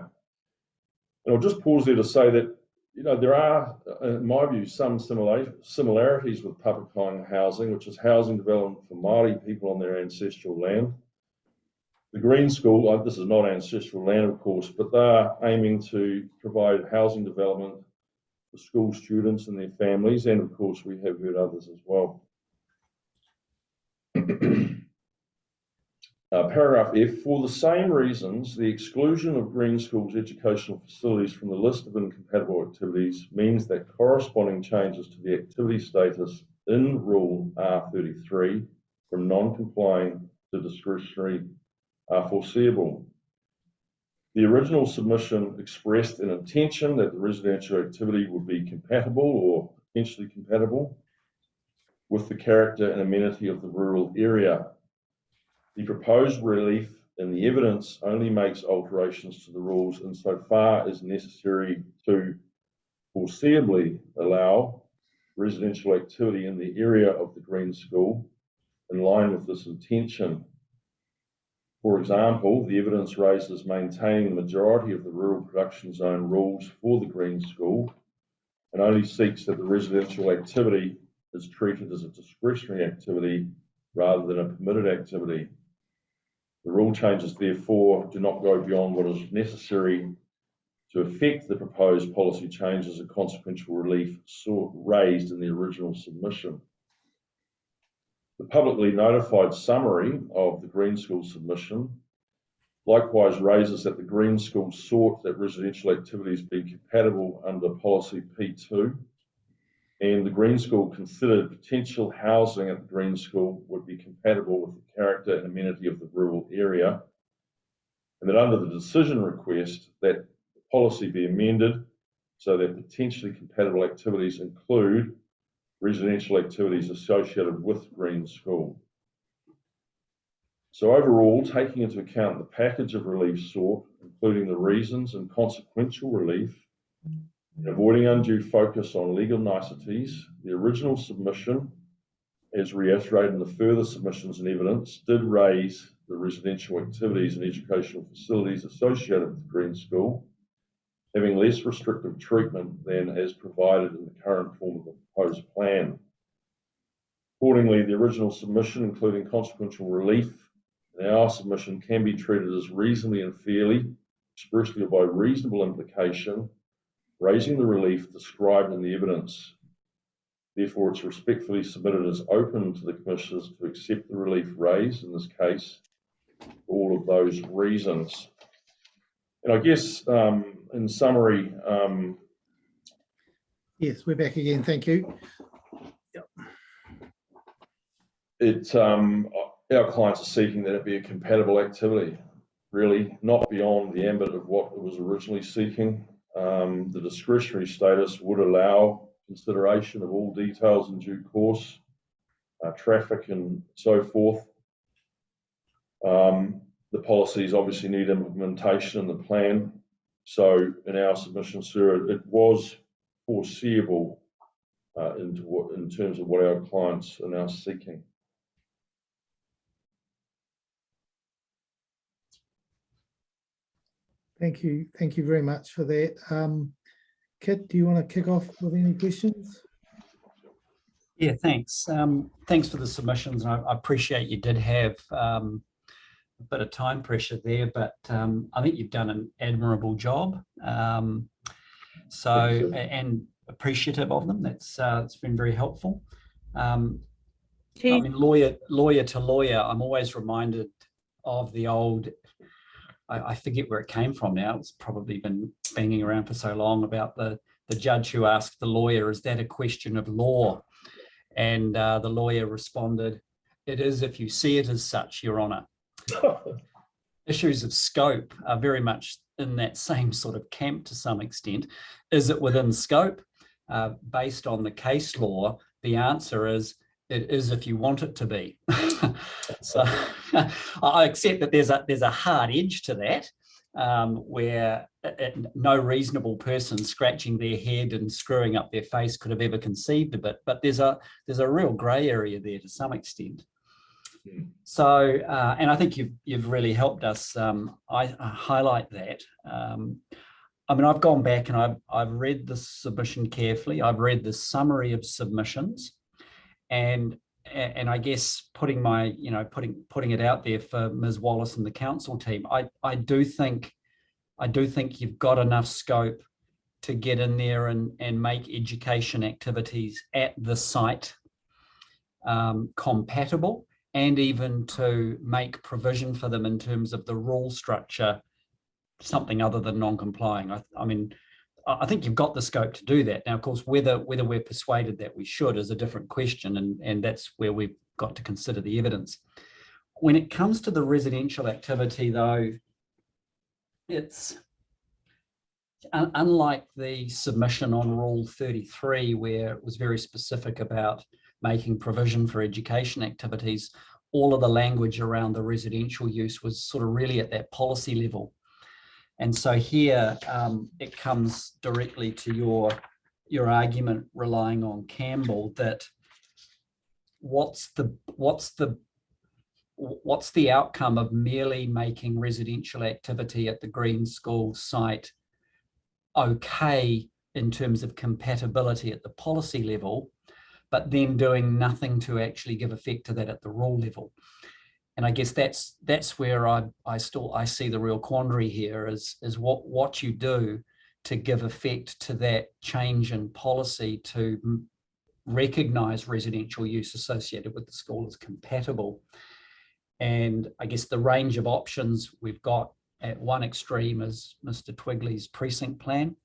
And I'll just pause there to say that, you know, there are, in my view, some similarities with Papakāinga housing, which is housing development for Māori people on their ancestral land. The Green School, this is not ancestral land, of course, but they are aiming to provide housing development for school students and their families, and of course we have heard others as well. Paragraph F, for the same reasons, the exclusion of Green School's educational facilities from the list of incompatible activities means that corresponding changes to the activity status in Rule R33 from non-complying to discretionary are foreseeable. The original submission expressed an intention that the residential activity would be compatible or potentially compatible with the character and amenity of the rural area. The proposed relief in the evidence only makes alterations to the rules insofar as necessary to foreseeably allow residential activity in the area of the Green School in line with this intention. For example, the evidence raises maintaining the majority of the rural production zone rules for the Green School and only seeks that the residential activity is treated as a discretionary activity rather than a permitted activity. The rule changes, therefore, do not go beyond what is necessary to effect the proposed policy changes and consequential relief raised in the original submission. The publicly notified summary of the Green School submission likewise raises that the Green School sought that residential activities be compatible under policy P2, and the Green School considered potential housing at the Green School would be compatible with the character and amenity of the rural area, and that under the decision request that the policy be amended so that potentially compatible activities include residential activities associated with Green School. So overall, taking into account the package of relief sought, including the reasons and consequential relief, and avoiding undue focus on legal niceties, the original submission, as reiterated in the further submissions and evidence, did raise the residential activities and educational facilities associated with the Green School, having less restrictive treatment than as provided in the current form of the proposed plan. Accordingly, the original submission, including consequential relief, in our submission can be treated as reasonably and fairly, expressly or by reasonable implication, raising the relief described in the evidence. Therefore, it's respectfully submitted as open to the Commissioners to accept the relief raised in this case for all of those reasons. And I guess in summary, Yes, we're back again. Thank you. Our clients are seeking that it be a compatible activity, really, not beyond the ambit of what it was originally seeking. The discretionary status would allow consideration of all details in due course, traffic and so forth. The policies obviously need implementation in the plan. So in our submission, sir, it was foreseeable in terms of what our clients are now seeking. Thank you. Thank you very much for that. Kit, do you want to kick off with any questions? Yeah, thanks. Thanks for the submissions. I appreciate you did have a bit of time pressure there, but I think you've done an admirable job. And appreciative of them. It's been very helpful. I mean, lawyer to lawyer, I'm always reminded of the old, I forget where it came from now. It's probably been banging around for so long, about the judge who asked the lawyer, "Is that a question of law?" And the lawyer responded, "It is if you see it as such, Your Honour." Issues of scope are very much in that same sort of camp to some extent. Is it within scope? Based on the case law, the answer is, it is if you want it to be. So I accept that there's a hard edge to that, where no reasonable person scratching their head and screwing up their face could have ever conceived of it. But there's a real grey area there to some extent. So, and I think you've really helped us highlight that. I mean, I've gone back and I've read the submission carefully. I've read the summary of submissions. And I guess putting it out there for Ms. Wallace and the council team, I do think you've got enough scope to get in there and make education activities at the site compatible, and even to make provision for them in terms of the rule structure, something other than non-complying. I mean, I think you've got the scope to do that. Now, of course, whether we're persuaded that we should is a different question, and that's where we've got to consider the evidence. When it comes to the residential activity, though, it's unlike the submission on Rule 33, where it was very specific about making provision for education activities. all of the language around the residential use was sort of really at that policy level. And so here it comes directly to your argument relying on Campbell, that what's the outcome of merely making residential activity at the Green School site okay in terms of compatibility at the policy level, but then doing nothing to actually give effect to that at the rule level? And I guess that's where I see the real quandary here is what you do to give effect to that change in policy to recognise residential use associated with the school as compatible. And I guess the range of options we've got at one extreme is Mr. Twigley's precinct plan,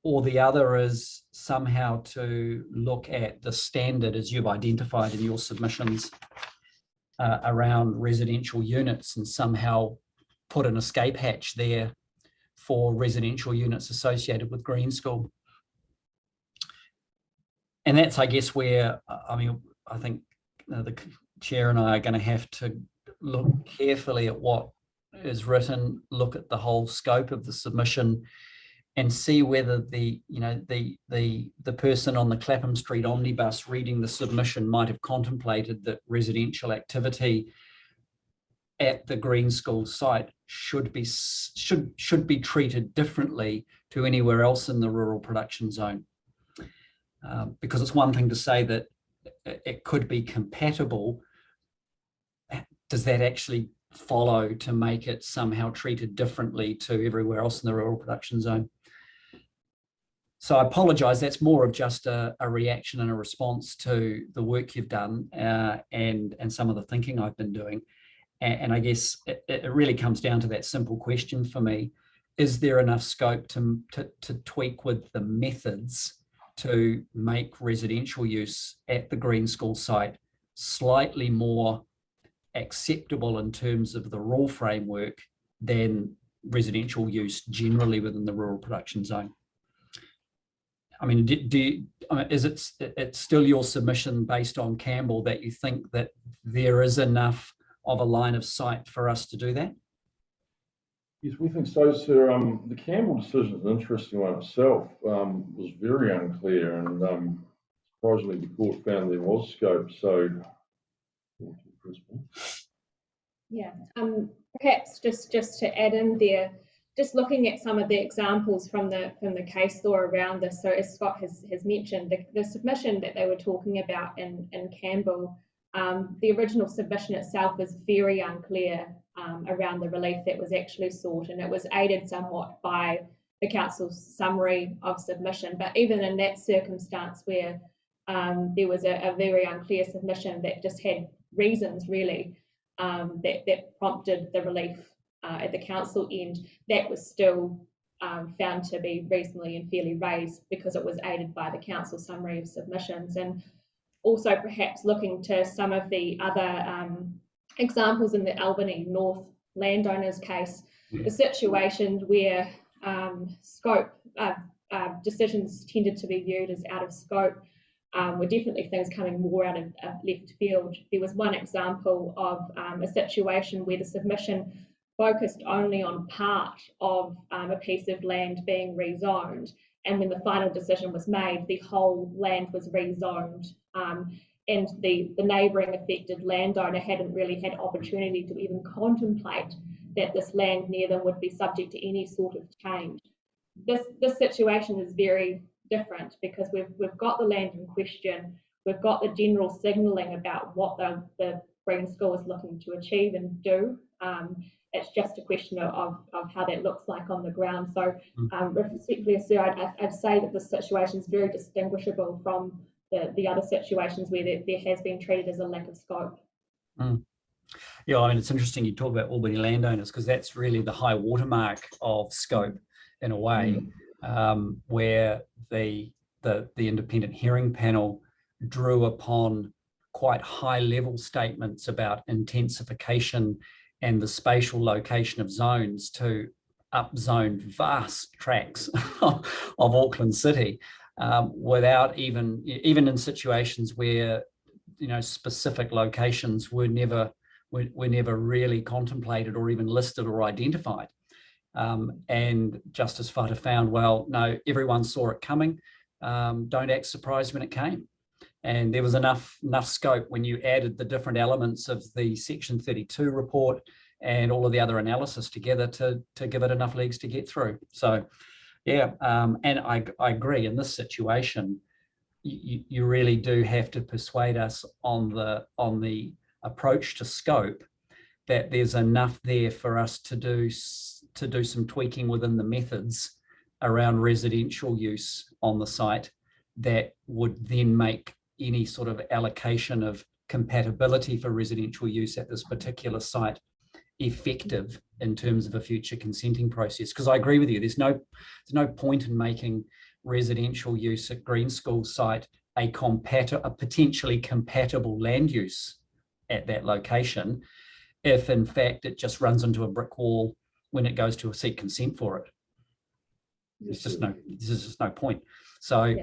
or the other is somehow to look at the standard as you've identified in your submissions around residential units and somehow put an escape hatch there for residential units associated with Green School. And that's, I guess, where, I mean, I think the chair and I are going to have to look carefully at what is written, look at the whole scope of the submission, and see whether the person on the Clapham Street omnibus reading the submission might have contemplated that residential activity at the Green School site should be treated differently to anywhere else in the rural production zone. Because it's one thing to say that it could be compatible. Does that actually follow to make it somehow treated differently to everywhere else in the rural production zone? So I apologise, that's more of just a reaction and a response to the work you've done and some of the thinking I've been doing. And I guess it really comes down to that simple question for me. Is there enough scope to tweak with the methods to make residential use at the Green School site slightly more acceptable in terms of the rule framework than residential use generally within the rural production zone? I mean, is it's still your submission based on Campbell that you think that there is enough of a line of sight for us to do that? Yes, we think so, sir. The Campbell decision is an interesting one itself. Was very unclear, and surprisingly, the court found there was scope. So, yeah, perhaps just to add in there, just looking at some of the examples from the case law around this. So, as Scott has mentioned, the submission that they were talking about in Campbell, the original submission itself was very unclear around the relief that was actually sought, and it was aided somewhat by the council's summary of submission. But even in that circumstance where there was a very unclear submission that just had reasons really that prompted the relief at the council end, that was still found to be reasonably and fairly raised because it was aided by the council summary of submissions. And also perhaps looking to some of the other examples in the Albany North landowners case, the situation where scope decisions tended to be viewed as out of scope were definitely things coming more out of left field. There was one example of a situation where the submission focused only on part of a piece of land being rezoned, and when the final decision was made, the whole land was rezoned, and the neighbouring affected landowner hadn't really had opportunity to even contemplate that this land near them would be subject to any sort of change. This situation is very different because we've got the land in question, we've got the general signalling about what the Green School is looking to achieve and do. It's just a question of how that looks like on the ground. So respectfully, sir, I'd say that this situation is very distinguishable from the other situations where there has been treated as a lack of scope. Yeah, I mean, it's interesting you talk about Albany landowners because that's really the high watermark of scope in a way, where the independent hearing panel drew upon quite high level statements about intensification and the spatial location of zones to upzone vast tracts of Auckland City, without even in situations where specific locations were never really contemplated or even listed or identified. And Justice Fata found, well, no, everyone saw it coming. Don't act surprised when it came. And there was enough scope when you added the different elements of the Section 32 report and all of the other analysis together to give it enough legs to get through. So, yeah, and I agree, in this situation, you really do have to persuade us on the approach to scope that there's enough there for us to do some tweaking within the methods around residential use on the site that would then make any sort of allocation of compatibility for residential use at this particular site effective in terms of a future consenting process. Because I agree with you, there's no point in making residential use at Green School site a potentially compatible land use at that location if in fact it just runs into a brick wall when it goes to seek consent for it. There's just no point. So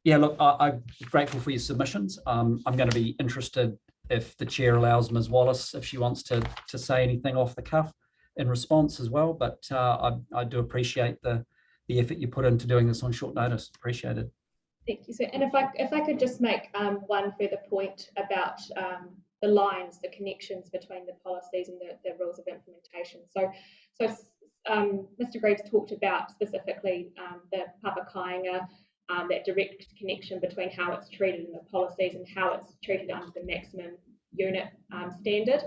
yeah, look, I'm grateful for your submissions. I'm going to be interested if the chair allows Ms. Wallace, if she wants to say anything off the cuff in response as well. But I do appreciate the effort you put into doing this on short notice. Appreciate it. Thank you, sir. And if I could just make one further point about the lines, the connections between the policies and the rules of implementation. So Mr. Greaves talked about specifically the Papakainga, that direct connection between how it's treated in the policies and how it's treated under the maximum unit standard.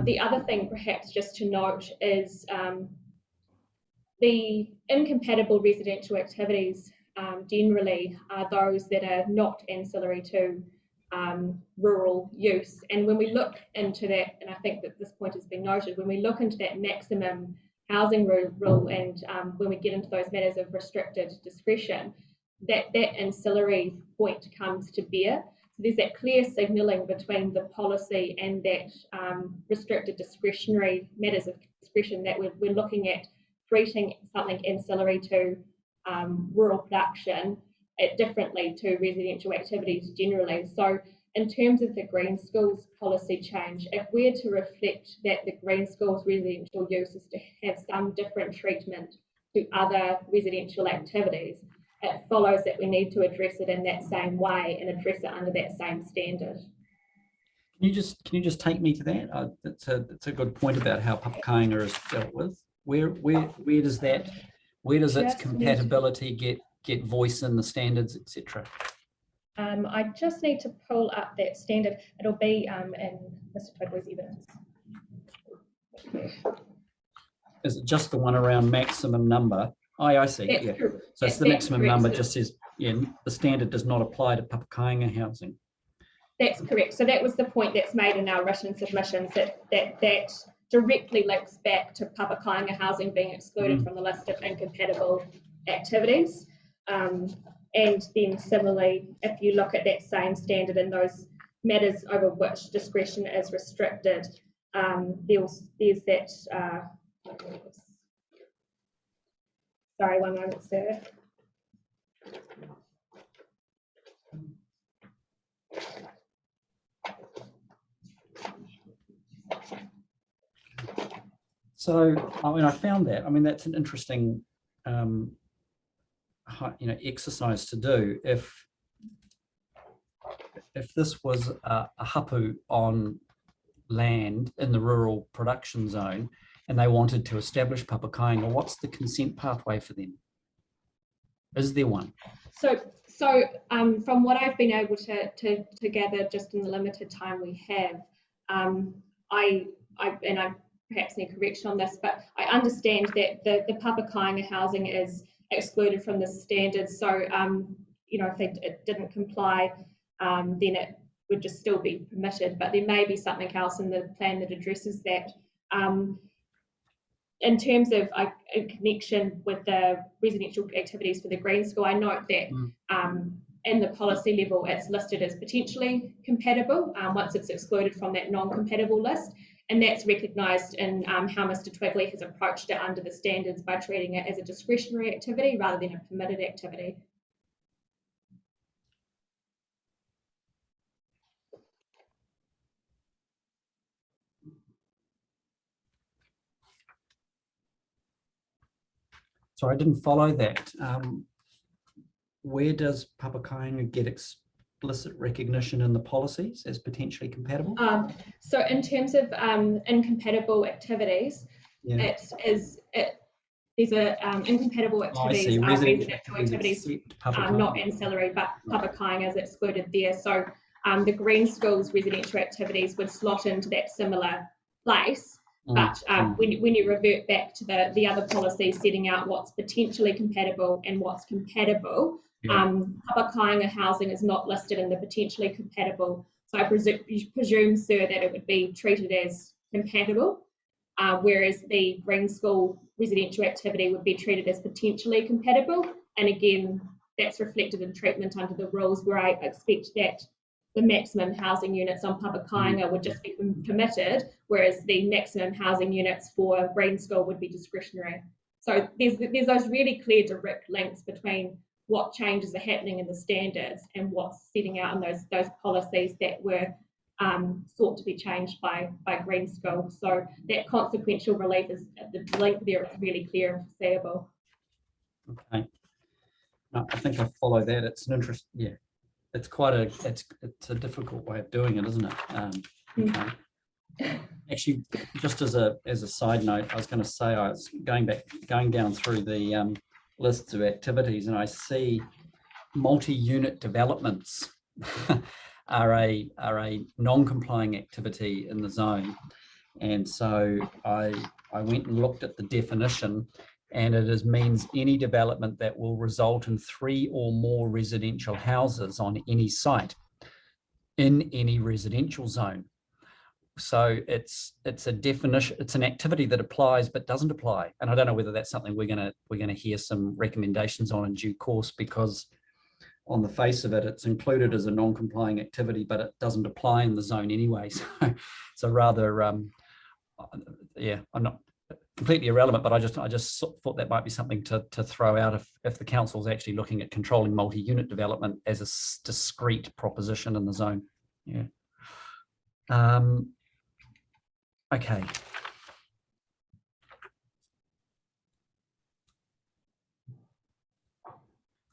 The other thing perhaps just to note is the incompatible residential activities generally are those that are not ancillary to rural use. And when we look into that, and I think that this point has been noted, when we look into that maximum housing rule and when we get into those matters of restricted discretion, that ancillary point comes to bear. So there's that clear signalling between the policy and that restricted discretionary matters of discretion that we're looking at treating something ancillary to rural production differently to residential activities generally. So in terms of the Green Schools policy change, if we're to reflect that the Green Schools residential use is to have some different treatment to other residential activities, it follows that we need to address it in that same way and address it under that same standard. Can you just take me to that? That's a good point about how Papakainga is dealt with. Where does its compatibility get voice in the standards, etc.? I just need to pull up that standard. It'll be in Mr. Twiddley's evidence. Is it just the one around maximum number? Oh, I see. That's yeah. true. So it's the maximum number just says, yeah, the standard does not apply to Papakainga housing. That's correct. So that was the point that's made in our written submissions, that directly links back to Papakainga housing being excluded from the list of incompatible activities. And then similarly, if you look at that same standard in those matters over which discretion is restricted, there's that, sorry, one moment, sir. So, I mean, I found that. I mean, that's an interesting, exercise to do. If this was a hapu on land in the rural production zone, and they wanted to establish Papakainga, what's the consent pathway for them? Is there one? So from what I've been able to gather just in the limited time we have, I perhaps need correction on this, but I understand that the Papakainga housing is excluded from the standards. So, if it didn't comply, then it would just still be permitted, but there may be something else in the plan that addresses that. In terms of in connection with the residential activities for the Green School, I note that in the policy level, it's listed as potentially compatible once it's excluded from that non-compatible list. And that's recognised in how Mr. Twigley has approached it under the standards by treating it as a discretionary activity rather than a permitted activity. Sorry, I didn't follow that. Where does Papakainga get explicit recognition in the policies as potentially compatible? So in terms of incompatible activities, Yeah. these are incompatible I activities see. are Residential residential activities activities, except not Papakainga. ancillary, but Papakainga is excluded there. So the Green Schools residential activities would slot into that similar place. But when you revert back to the other policies setting out what's potentially compatible and what's compatible, Papakainga housing is not listed in the potentially compatible. So I presume, sir, that it would be treated as compatible, whereas the Green School residential activity would be treated as potentially compatible. And again, that's reflected in treatment under the rules, where I expect that the maximum housing units on Papakainga would just be permitted, whereas the maximum housing units for Green School would be discretionary. So there's those really clear direct links between what changes are happening in the standards and what's setting out in those policies that were sought to be changed by Green School. So that consequential relief is the link there is really clear and foreseeable. Okay. No, I think I follow that. It's an interest. Yeah. It's quite it's a difficult way of doing it, isn't it? Okay. Actually, just as a side note, I was going to say I was going down through the lists of activities, and I see multi-unit developments are a non-complying activity in the zone, and so I went and looked at the definition. And it means any development that will result in 3 or more residential houses on any site in any residential zone. So it's a definition, it's an activity that applies but doesn't apply. And I don't know whether that's something we're gonna hear some recommendations on in due course, because on the face of it, it's included as a non-complying activity, but it doesn't apply in the zone anyway. So rather, yeah, I'm not completely irrelevant, but I just thought that might be something to throw out if the council's actually looking at controlling multi-unit development as a discrete proposition in the zone. Yeah. Okay.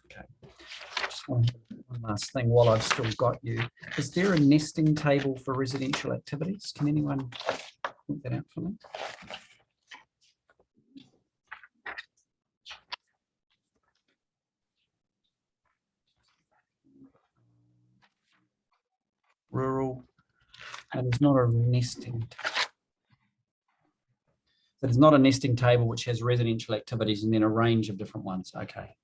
Okay. Just one last thing while I've still got you. Is there a nesting table for residential activities? Can anyone point that out for me? Rural, and there's not a nesting. There's not a nesting table which has residential activities and then a range of different ones. Okay.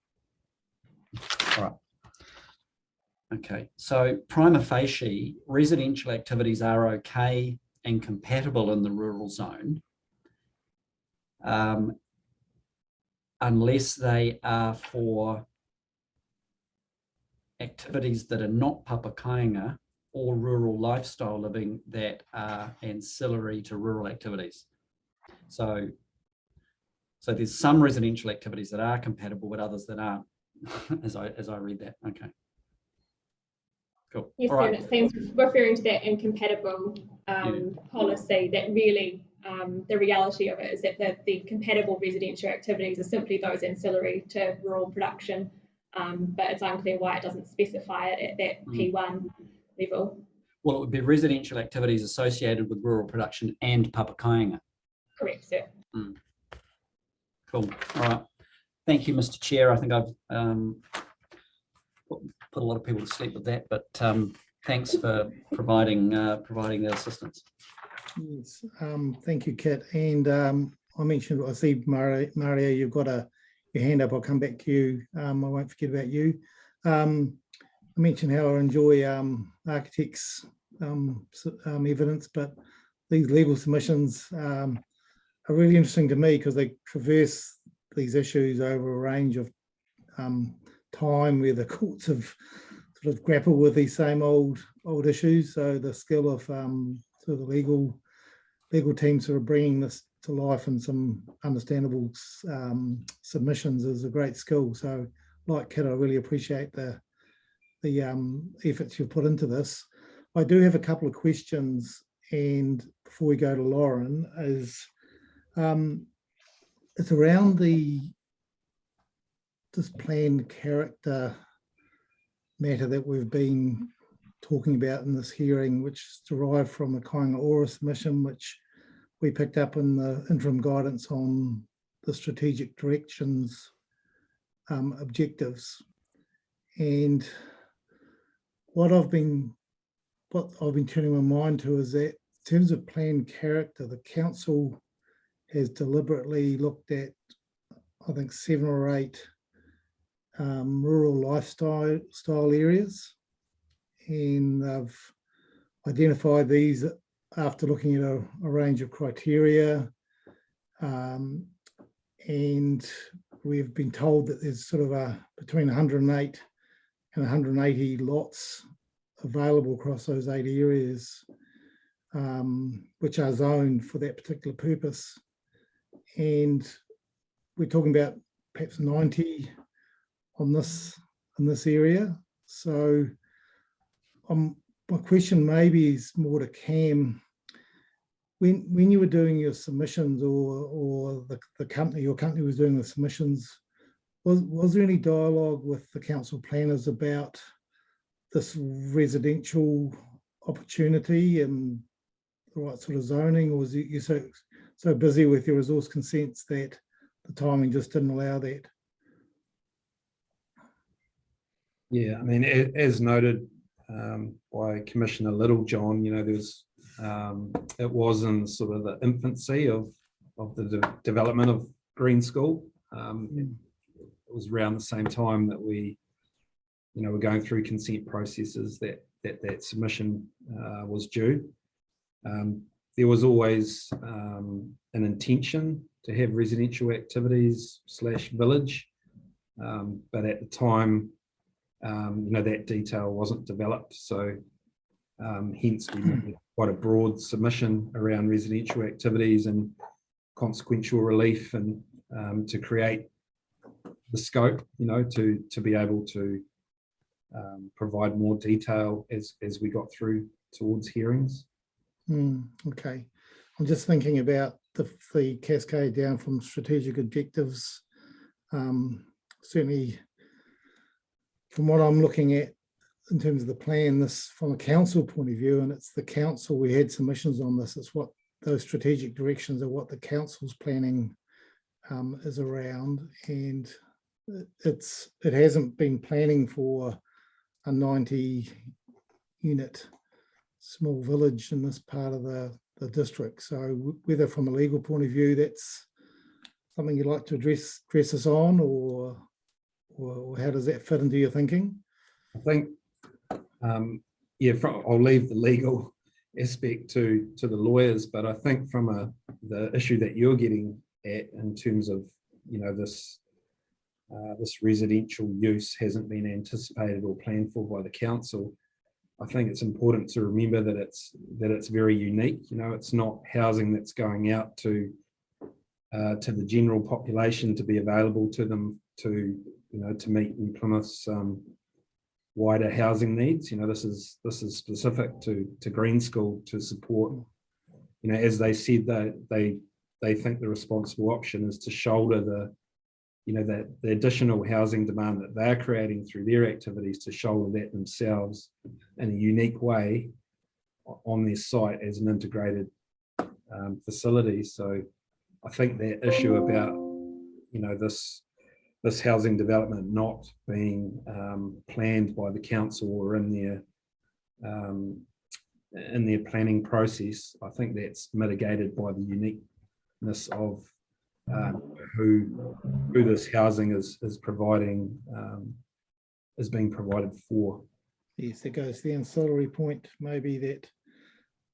All right. Okay. So prima facie, residential activities are okay and compatible in the rural zone, unless they are for activities that are not Papakainga or rural lifestyle living that are ancillary to rural activities. So there's some residential activities that are compatible, but others that aren't, as I read that. Okay. Cool. Yes, right. and it seems referring to that incompatible policy, that really the reality of it is that the compatible residential activities are simply those ancillary to rural production, but it's unclear why it doesn't specify it at that P1 level. Well, it would be residential activities associated with rural production and Papakainga. Correct, sir. Cool. All right. Thank you, Mr. Chair. I think I've put a lot of people to sleep with that, but thanks for providing the assistance. Yes. Thank you, Kit. And I mentioned, I see Mario, you've got your hand up. I'll come back to you. I won't forget about you. I mentioned how I enjoy architects' evidence, but these legal submissions are really interesting to me because they traverse these issues over a range of time where the courts have sort of grappled with these same old issues. So the skill of sort of the legal teams sort of bringing this to life in some understandable submissions is a great skill. So like Kit, I really appreciate the efforts you've put into this. I do have a couple of questions, and before we go to Lauren, is it's around the this planned character matter that we've been talking about in this hearing, which is derived from the Kāinga Ora submission, which we picked up in the interim guidance on the strategic directions objectives. And what I've been turning my mind to is that in terms of planned character, the council has deliberately looked at, I think, 7 or 8 rural lifestyle areas, and they've identified these after looking at a range of criteria, and we've been told that there's sort of between 108 and 180 lots available across those 8 areas, which are zoned for that particular purpose. And we're talking about perhaps 90 in this area. So my question maybe is more to Cam. When you were doing your submissions, or the company, your company was doing the submissions, was there any dialogue with the council planners about this residential opportunity and the right sort of zoning, or was you so busy with your resource consents that the timing just didn't allow that? Yeah, I mean, as noted by Commissioner Littlejohn, you know, there's it was in sort of the infancy of the development of Green School. It was around the same time that we, you know, were going through consent processes that submission was due. There was always an intention to have residential activities / village, but at the time, you know, that detail wasn't developed. So hence we made quite a broad submission around residential activities and consequential relief, and to create the scope, you know, to be able to provide more detail as we got through towards hearings. Okay, I'm just thinking about the cascade down from strategic objectives. Certainly, from what I'm looking at in terms of the plan, this from a council point of view, and it's the council, we had submissions on this, it's what those strategic directions are, what the council's planning is around, and it hasn't been planning for a 90 unit small village in this part of the district. So whether from a legal point of view that's something you'd like to address us on, or how does that fit into your thinking? I think, yeah, I'll leave the legal aspect to the lawyers, but I think from the issue that you're getting at in terms of, you know, this residential use hasn't been anticipated or planned for by the council. I think it's important to remember that it's very unique. You know, it's not housing that's going out to the general population to be available to them to, you know, to meet New Plymouth's wider housing needs. You know, this is specific to Green School to support, you know, as they said, they think the responsible option is to shoulder the, you know, the additional housing demand that they're creating through their activities, to shoulder that themselves in a unique way on their site as an integrated facility. So I think that issue about, you know, this housing development not being planned by the council or in their planning process, I think that's mitigated by the uniqueness of who this housing is providing, is being provided for. Yes, it goes to the ancillary point maybe that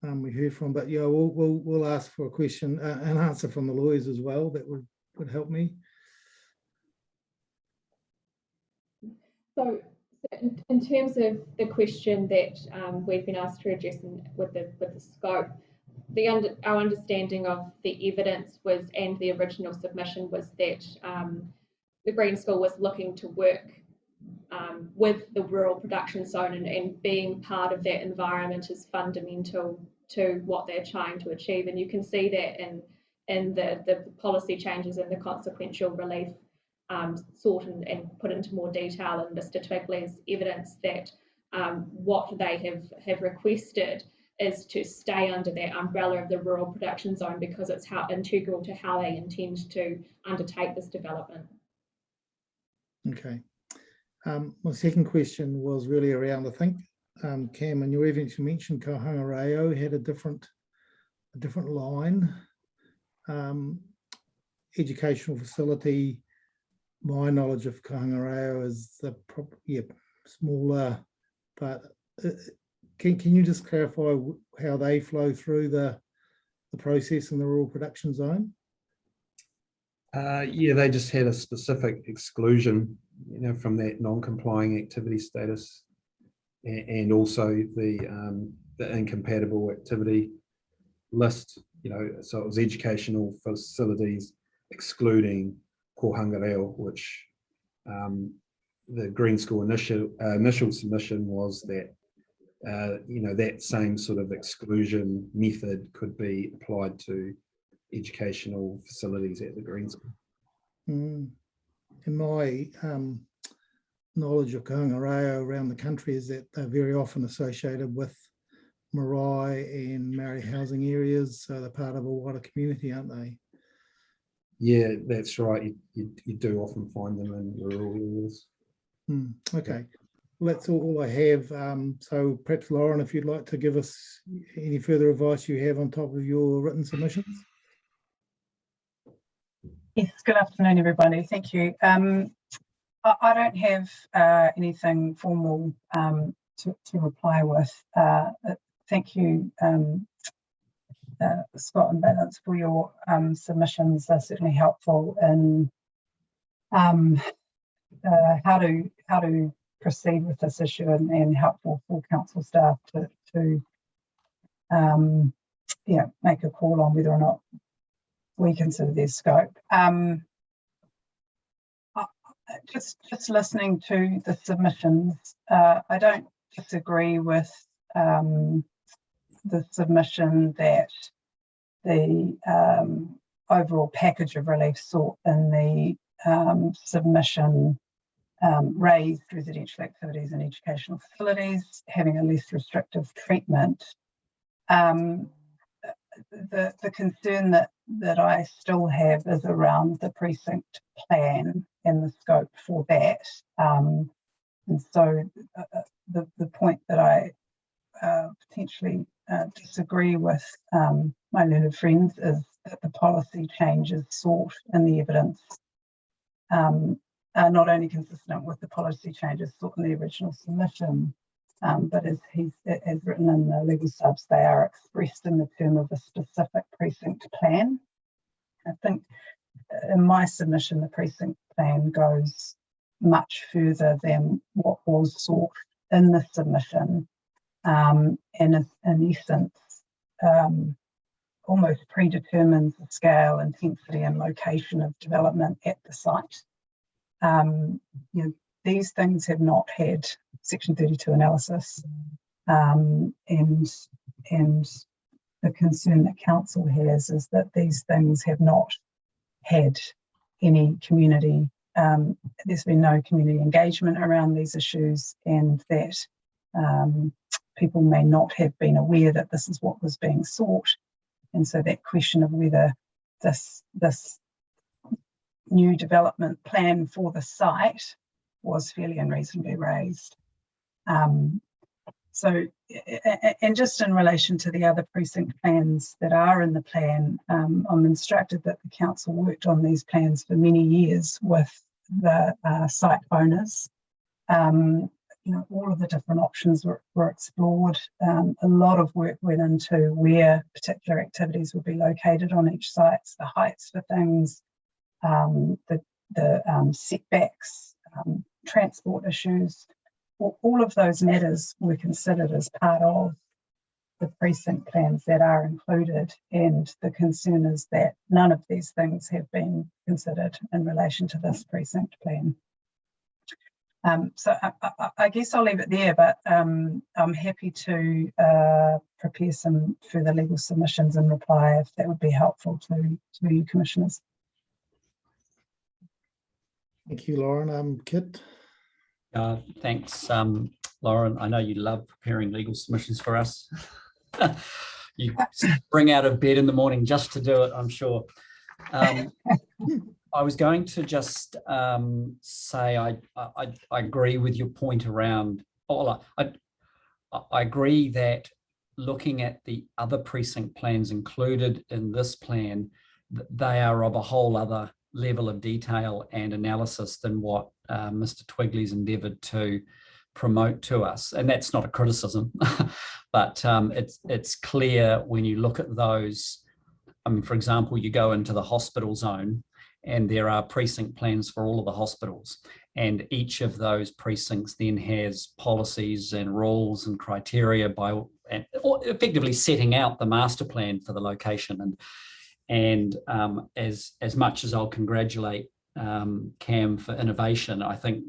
we heard from, but yeah, we'll ask for a question, an answer from the lawyers as well. That would help me. So in terms of the question that we've been asked to address with the scope, our understanding of the evidence was, and the original submission was, that the Green School was looking to work with the rural production zone, and being part of that environment is fundamental to what they're trying to achieve. And you can see that in the policy changes and the consequential relief sought and put into more detail in Mr. Twigley's evidence that what they have requested is to stay under that umbrella of the rural production zone because it's how integral to how they intend to undertake this development. Okay. My second question was really around, I think, Cam, in your evidence you mentioned Kohanga Reo had a different line. Educational facility, my knowledge of Kohanga Reo is the smaller, but can you just clarify how they flow through the process in the rural production zone? Yeah, they just had a specific exclusion, from that non-complying activity status, and also the incompatible activity list. So it was educational facilities excluding Kohanga Reo, which the Green School initial submission was that that same sort of exclusion method could be applied to educational facilities at the Green School. In my knowledge of Kohanga Reo around the country is that they're very often associated with marae and Maori housing areas, so they're part of a wider community, aren't they? Yeah, that's right. You do often find them in rural areas. Okay, well, that's all I have. So perhaps Lauren, if you'd like to give us any further advice you have on top of your written submissions. Yes, good afternoon, everybody. Thank you. I don't have anything formal to reply with. Thank you, Scott and Balance, for your submissions. They're certainly helpful in how to proceed with this issue, and helpful for council staff to make a call on whether or not we consider their scope. Just listening to the submissions, I don't disagree with the submission that the overall package of relief sought in the submission raised residential activities and educational facilities having a less restrictive treatment. The concern that I still have is around the precinct plan and the scope for that. And so the point that I potentially disagree with my learned friends is that the policy changes sought in the evidence are not only consistent with the policy changes sought in the original submission, but as written in the legal subs, they are expressed in the term of a specific precinct plan. I think in my submission, the precinct plan goes much further than what was sought in the submission, and is in essence almost predetermines the scale, intensity and location of development at the site. These things have not had Section 32 analysis, and the concern that council has is that these things have not had any community, there's been no community engagement around these issues, and that people may not have been aware that this is what was being sought. And so that question of whether this new development plan for the site was fairly unreasonably raised. So, and just in relation to the other precinct plans that are in the plan, I'm instructed that the council worked on these plans for many years with the site owners. All of the different options were explored. A lot of work went into where particular activities would be located on each site, the heights for things, the setbacks, transport issues. All of those matters were considered as part of the precinct plans that are included, and the concern is that none of these things have been considered in relation to this precinct plan. So I guess I'll leave it there, but I'm happy to prepare some further legal submissions and reply if that would be helpful to you, commissioners. Thank you, Lauren. Kit? Thanks, Lauren. I know you love preparing legal submissions for us. You spring out of bed in the morning just to do it, I'm sure. I was going to just say I agree with your point around. I agree that looking at the other precinct plans included in this plan, they are of a whole other level of detail and analysis than what Mr. Twigley's endeavoured to promote to us. And that's not a criticism, but it's clear when you look at those. For example, you go into the hospital zone and there are precinct plans for all of the hospitals. And each of those precincts then has policies and rules and criteria or effectively setting out the master plan for the location. And as much as I'll congratulate Cam for innovation, I think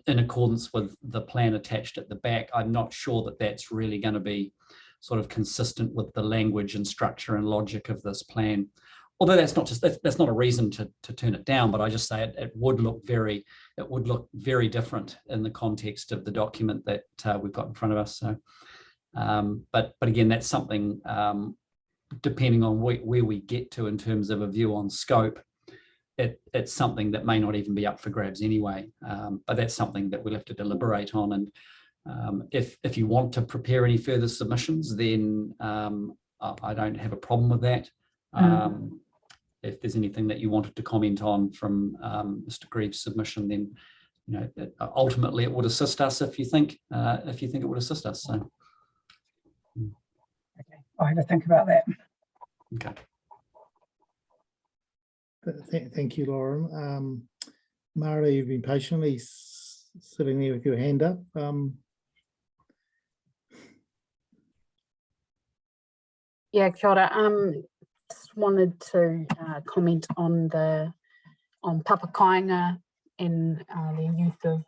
in accordance with the plan attached at the back, I'm not sure that that's really going to be sort of consistent with the language and structure and logic of this plan. Although that's not a reason to turn it down, but I just say it would look very different in the context of the document that we've got in front of us. So, but again, that's something depending on where we get to in terms of a view on scope. It's something that may not even be up for grabs anyway. But that's something that we'll have to deliberate on. And if you want to prepare any further submissions, then I don't have a problem with that. If there's anything that you wanted to comment on from Mr. Greaves' submission, then ultimately it would assist us if you think it would assist us. So, okay, I'll have a think about that. Okay. Thank you, Lauren. Mara, you've been patiently sitting there with your hand up. Yeah, kia ora. Just wanted to comment on Papakainga and the use of,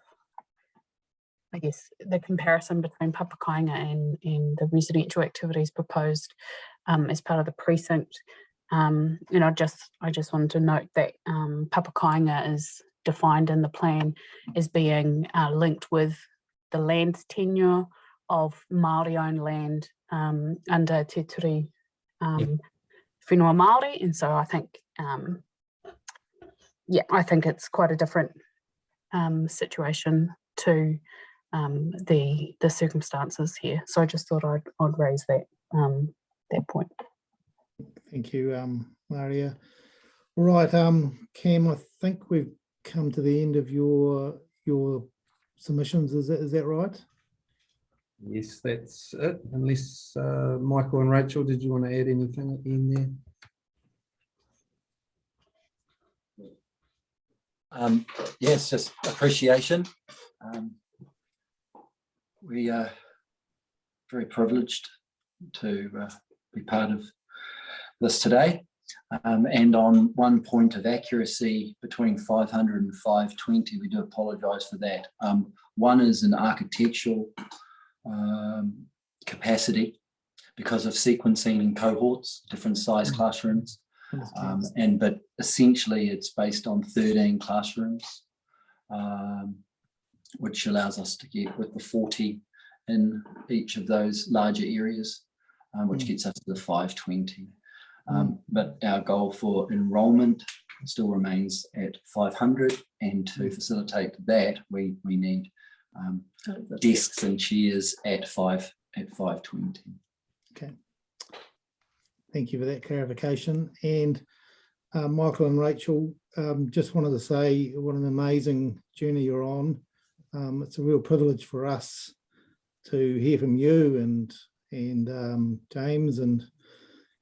I guess, the comparison between Papakainga and the residential activities proposed as part of the precinct. And I just wanted to note that Papakainga is defined in the plan as being linked with the land tenure of Māori-owned land under Te Ture Whenua Māori, and so I think, I think it's quite a different situation to the circumstances here. So I just thought I'd raise that point. Thank you, Maria. Right, Cam, I think we've come to the end of your submissions. Is that right? Yes, that's it. Unless Michael and Rachel, did you want to add anything at the end there? Yes, just appreciation. We are very privileged to be part of this today. And on one point of accuracy between 500 and 520, we do apologise for that. One is an architectural capacity because of sequencing in cohorts, different size classrooms. But essentially it's based on 13 classrooms, which allows us to get with the 40 in each of those larger areas, which gets us to the 520. But our goal for enrolment still remains at 500, and to facilitate that, we need desks and chairs at 520. Okay. Thank you for that clarification. And Michael and Rachel, just wanted to say what an amazing journey you're on. It's a real privilege for us to hear from you and James and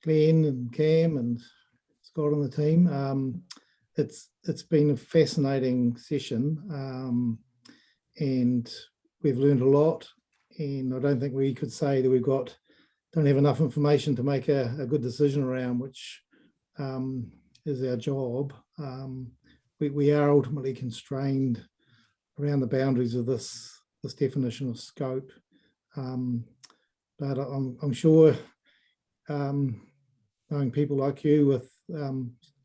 Glenn and Cam and Scott and the team. It's been a fascinating session, and we've learned a lot, and I don't think we could say that don't have enough information to make a good decision around, which is our job. We are ultimately constrained around the boundaries of this definition of scope, but I'm sure knowing people like you with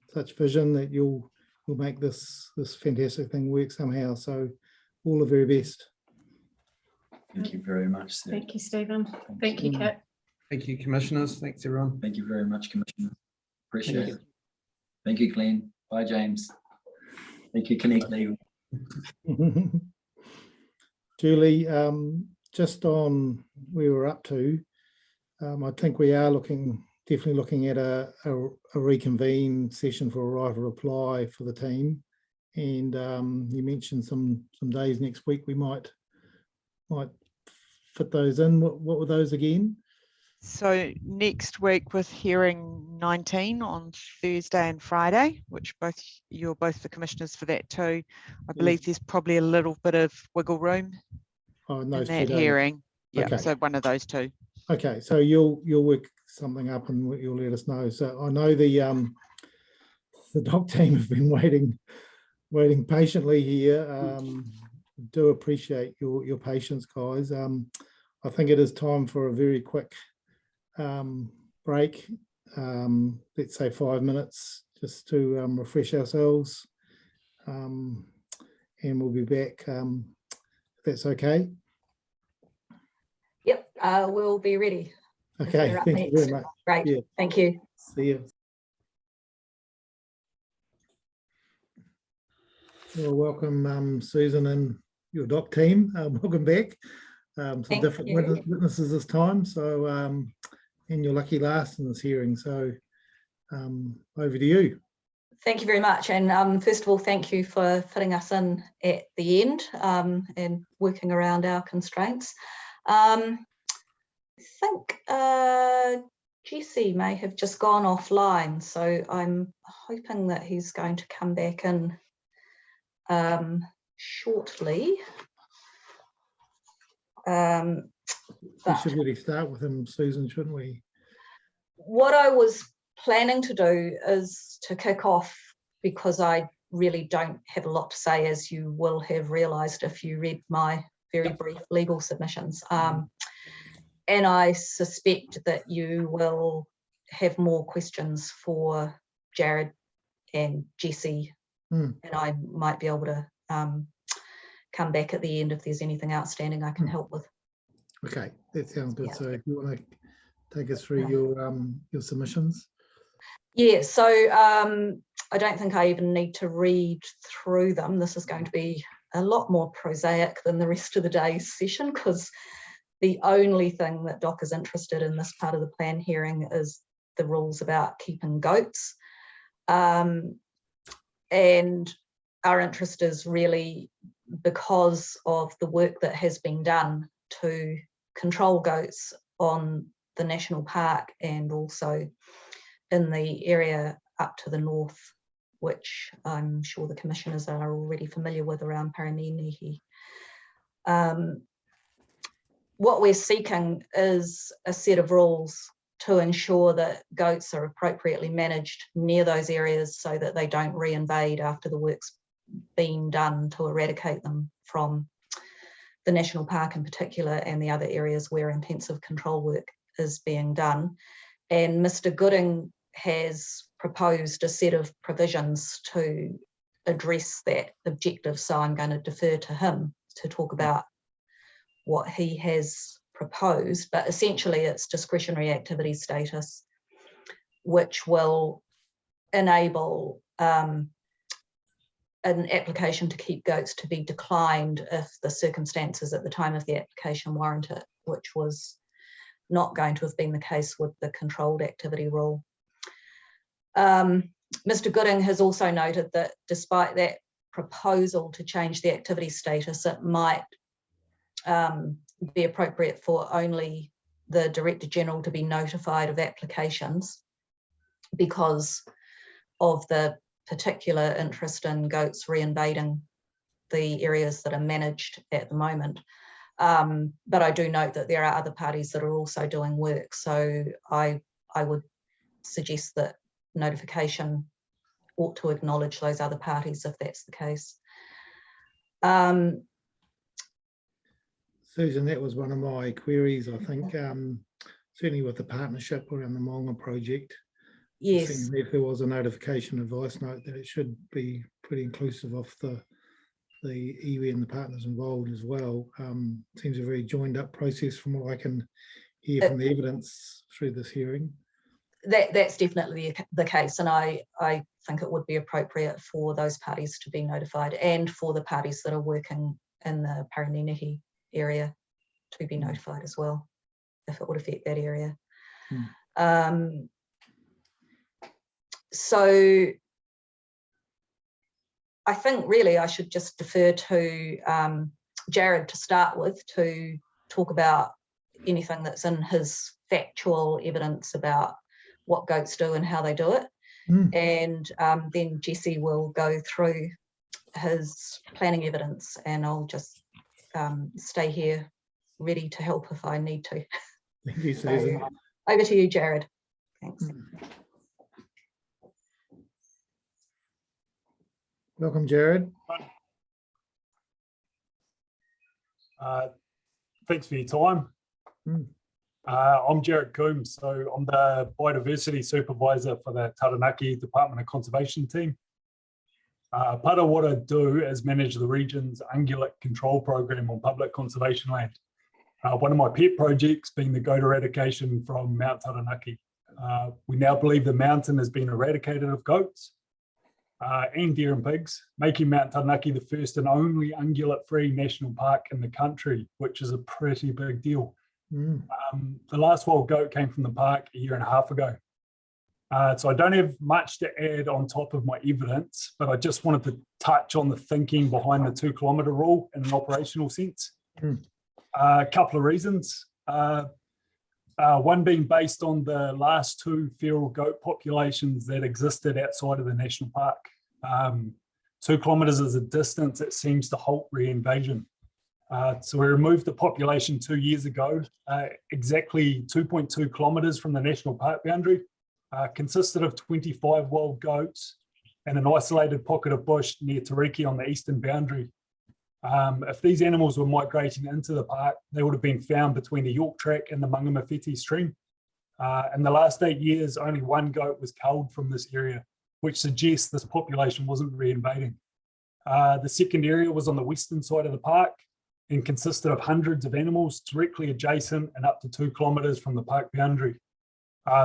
such vision that you'll we'll make this fantastic thing work somehow. So all the very best. Thank you very much, sir. Thank you, Stephen. Thank you, Kit. Thank you, commissioners. Thanks, everyone. Thank you very much, Commissioner. Appreciate Thank it. Thank you, Glenn. Bye, James. Thank you, Connect Legal. Julie, just on where we're up to, I think we are definitely looking at a reconvene session for a right of reply for the team. And you mentioned some days next week we might fit those in. What were those again? So next week with hearing 19 on Thursday and Friday, which you're both the commissioners for that too. I believe there's probably a little bit of wiggle room in that hearing. Yeah, okay. So one of those two. Okay, so you'll work something up and you'll let us know. So I know the doc team have been waiting patiently here. Do appreciate your patience, guys. I think it is time for a very quick break. Let's say 5 minutes just to refresh ourselves, and we'll be back if that's okay. Yep, we'll be ready. Okay, thank you very much. Great, yeah. Thank you. See you. Well, welcome, Susan and your doc team. Welcome back. Some Thank different you. witnesses this time. So, and you're lucky last in this hearing. So, over to you. Thank you very much. And first of all, thank you for fitting us in at the end and working around our constraints. I think Jesse may have just gone offline, so I'm hoping that he's going to come back in shortly. We should really start with him, Susan, shouldn't we? What I was planning to do is to kick off, because I really don't have a lot to say, as you will have realised if you read my very brief legal submissions. And I suspect that you will have more questions for Jared and Jesse, and I might be able to come back at the end if there's anything outstanding I can help with. Okay, that sounds good. Yeah. So if you want to take us through your submissions. Yeah, so I don't think I even need to read through them. This is going to be a lot more prosaic than the rest of the day's session, because the only thing that DOC is interested in this part of the plan hearing is the rules about keeping goats. And our interest is really because of the work that has been done to control goats on the national park and also in the area up to the north, which I'm sure the commissioners are already familiar with around Paraninihi. What we're seeking is a set of rules to ensure that goats are appropriately managed near those areas so that they don't reinvade after the work's been done to eradicate them from the national park in particular and the other areas where intensive control work is being done. And Mr. Gooding has proposed a set of provisions to address that objective, so I'm going to defer to him to talk about what he has proposed, but essentially it's discretionary activity status, which will enable an application to keep goats to be declined if the circumstances at the time of the application warrant it, which was not going to have been the case with the controlled activity rule. Mr. Gooding has also noted that despite that proposal to change the activity status, it might be appropriate for only the Director General to be notified of applications because of the particular interest in goats reinvading the areas that are managed at the moment. But I do note that there are other parties that are also doing work, so I would suggest that notification ought to acknowledge those other parties if that's the case. Susan, that was one of my queries, I think, certainly with the partnership around the Maunga project. Yes. If there was a notification advice note that it should be pretty inclusive of the iwi and the partners involved as well. Seems a very joined up process from what I can hear from the evidence through this hearing. That's definitely the case, and I think it would be appropriate for those parties to be notified, and for the parties that are working in the Paraninihi area to be notified as well, if it would affect that area. So I think really I should just defer to Jared to start with, to talk about anything that's in his factual evidence about what goats do and how they do it. And then Jesse will go through his planning evidence, and I'll just stay here ready to help if I need to. Thank you, Susan. So, over to you, Jared. Thanks. Welcome, Jared. Thanks for your time. I'm Jared Coombs, so I'm the Biodiversity Supervisor for the Taranaki Department of Conservation team. Part of what I do is manage the region's ungulate control program on public conservation land. One of my pet projects being the goat eradication from Mount Taranaki. We now believe the mountain has been eradicated of goats and deer and pigs, making Mount Taranaki the first and only ungulate-free national park in the country, which is a pretty big deal. The last wild goat came from the park a year and a half ago. So I don't have much to add on top of my evidence, but I just wanted to touch on the thinking behind the 2 kilometre rule in an operational sense. A couple of reasons. One being based on the last 2 feral goat populations that existed outside of the national park. 2 kilometres is a distance that seems to halt reinvasion. So we removed the population 2 years ago, exactly 2.2 kilometres from the national park boundary, consisted of 25 wild goats and an isolated pocket of bush near Tariki on the eastern boundary. If these animals were migrating into the park, they would have been found between the York Track and the Mangamawhiti stream. In the last 8 years, only 1 goat was culled from this area, which suggests this population wasn't reinvading. The second area was on the western side of the park and consisted of hundreds of animals directly adjacent and up to 2 kilometres from the park boundary.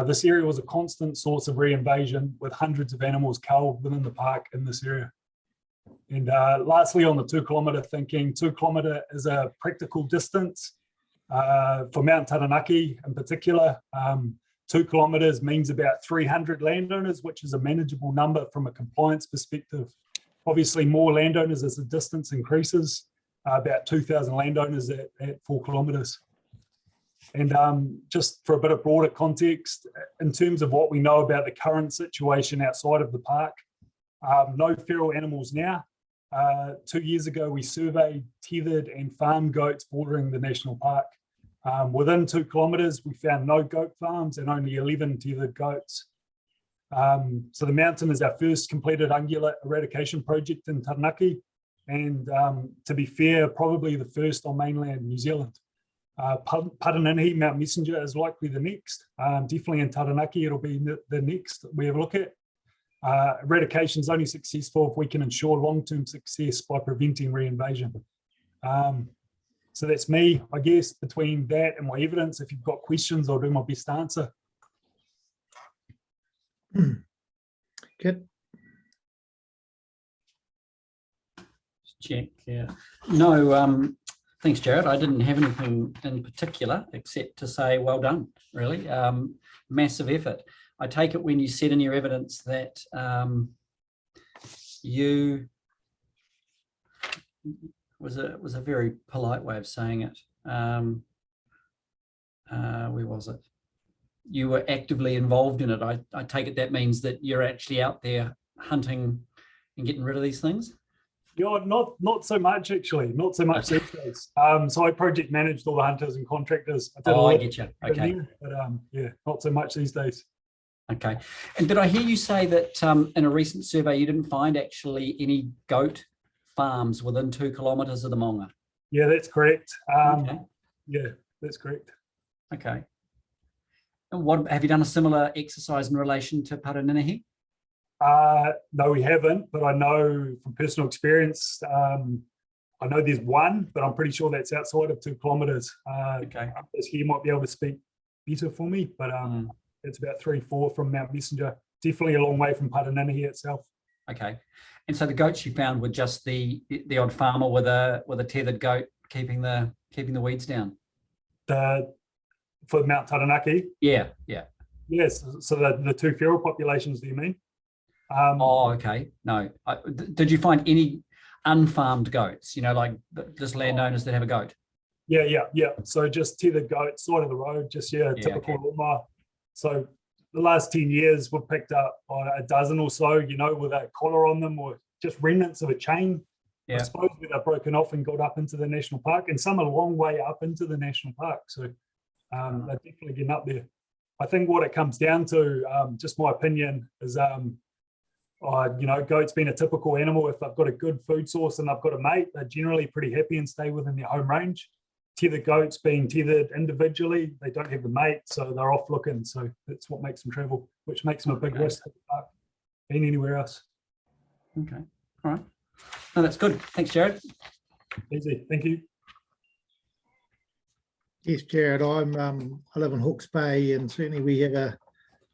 This area was a constant source of reinvasion, with hundreds of animals culled within the park in this area. And lastly, on the 2 kilometre thinking, 2 kilometre is a practical distance for Mount Taranaki in particular. 2 kilometres means about 300 landowners, which is a manageable number from a compliance perspective. Obviously, more landowners as the distance increases, about 2,000 landowners at 4 kilometres. And just for a bit of broader context, in terms of what we know about the current situation outside of the park, no feral animals now. 2 years ago, we surveyed tethered and farm goats bordering the national park. Within 2 kilometres, we found no goat farms and only 11 tethered goats. So the mountain is our first completed ungulate eradication project in Taranaki, and to be fair, probably the first on mainland New Zealand. Paraninihi, Mount Messenger is likely the next. Definitely in Taranaki, it'll be the next we have a look at. Eradication is only successful if we can ensure long-term success by preventing reinvasion. So that's me, I guess, between that and my evidence. If you've got questions, I'll do my best to answer. Good. Check, yeah. No, thanks, Jared. I didn't have anything in particular except to say well done, really. Massive effort. I take it when you said in your evidence that you was a very polite way of saying it. Where was it? You were actively involved in it. I take it that means that you're actually out there hunting and getting rid of these things? Yeah, not so much actually, not so much these days. So I project managed all the hunters and contractors. I get you. Okay. But yeah, not so much these days. Okay. And did I hear you say that in a recent survey you didn't find actually any goat farms within 2 kilometres of the Maunga? Yeah, that's correct. Okay. Yeah, that's correct. Okay. And what have you done a similar exercise in relation to Paraninihi? No, we haven't, but I know from personal experience, I know there's one, but I'm pretty sure that's outside of 2 kilometres. Okay. He might be able to speak better for me, but it's about 3-4 from Mount Messenger. Definitely a long way from Parananahi itself. Okay. And so the goats you found were just the odd farmer with a tethered goat keeping the weeds down. For Mount Taranaki? Yeah. Yes. So the 2 feral populations, do you mean? Okay. No. Did you find any unfarmed goats? Like just landowners that have a goat? Yeah. So just tethered goats, side of the road, just typical Roma. So the last 10 years, we've picked up a dozen or so, with a collar on them or just remnants of a chain. Yeah. I suppose they're broken off and got up into the national park, and some a long way up into the national park. So they're definitely getting up there. I think what it comes down to, just my opinion, is goats being a typical animal. If they've got a good food source and they've got a mate, they're generally pretty happy and stay within their home range. Tethered goats being tethered individually, they don't have the mate, so they're off looking. So that's what makes them travel, which makes them a big risk being anywhere else. Okay. All right. No, that's good. Thanks, Jared. Easy. Thank you. Yes, Jared, I live in Hawke's Bay, and certainly we have a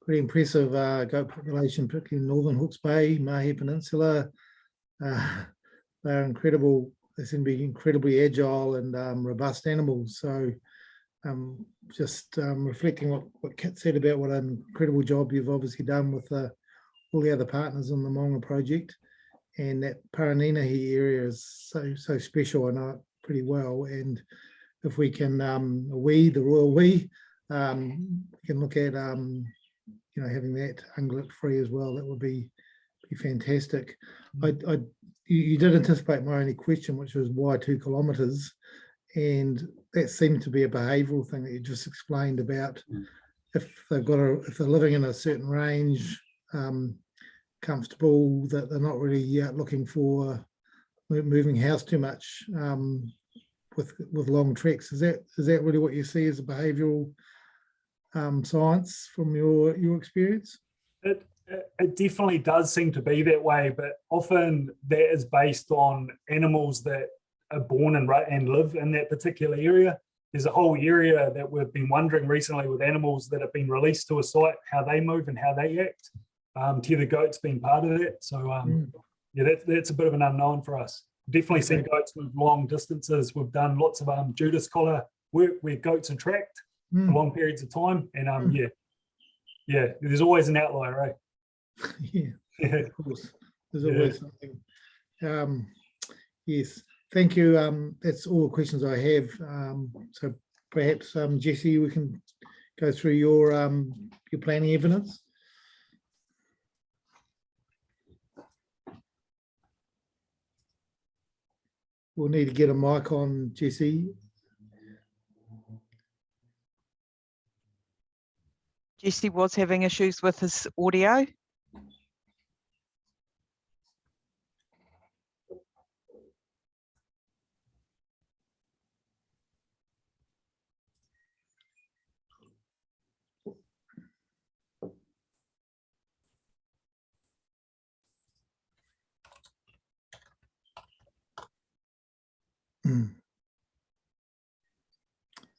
pretty impressive goat population, particularly in northern Hawke's Bay, Mahi Peninsula. They're incredible. They seem to be incredibly agile and robust animals. So just reflecting what Kit said about what an incredible job you've obviously done with all the other partners on the Maunga project. And that Paraninahi area is so special. I know it pretty well. And if we can, the royal we can look at, having that ungulate free as well, that would be fantastic. You did anticipate my only question, which was why 2 kilometres, and that seemed to be a behavioural thing that you just explained about. If they're living in a certain range, comfortable, that they're not really looking for moving house too much with long treks. Is that really what you see as a behavioural science from your experience? It definitely does seem to be that way, but often that is based on animals that are born and live in that particular area. There's a whole area that we've been wondering recently with animals that have been released to a site, how they move and how they act. Tethered goats being part of that. So that's a bit of an unknown for us. Definitely seen goats move long distances. We've done lots of Judas collar work where goats are tracked for long periods of time. And there's always an outlier, right? Yeah, of course. There's always something. Yes, thank you. That's all the questions I have. So perhaps Jesse, we can go through your planning evidence. We'll need to get a mic on, Jesse. Jesse was having issues with his audio. It's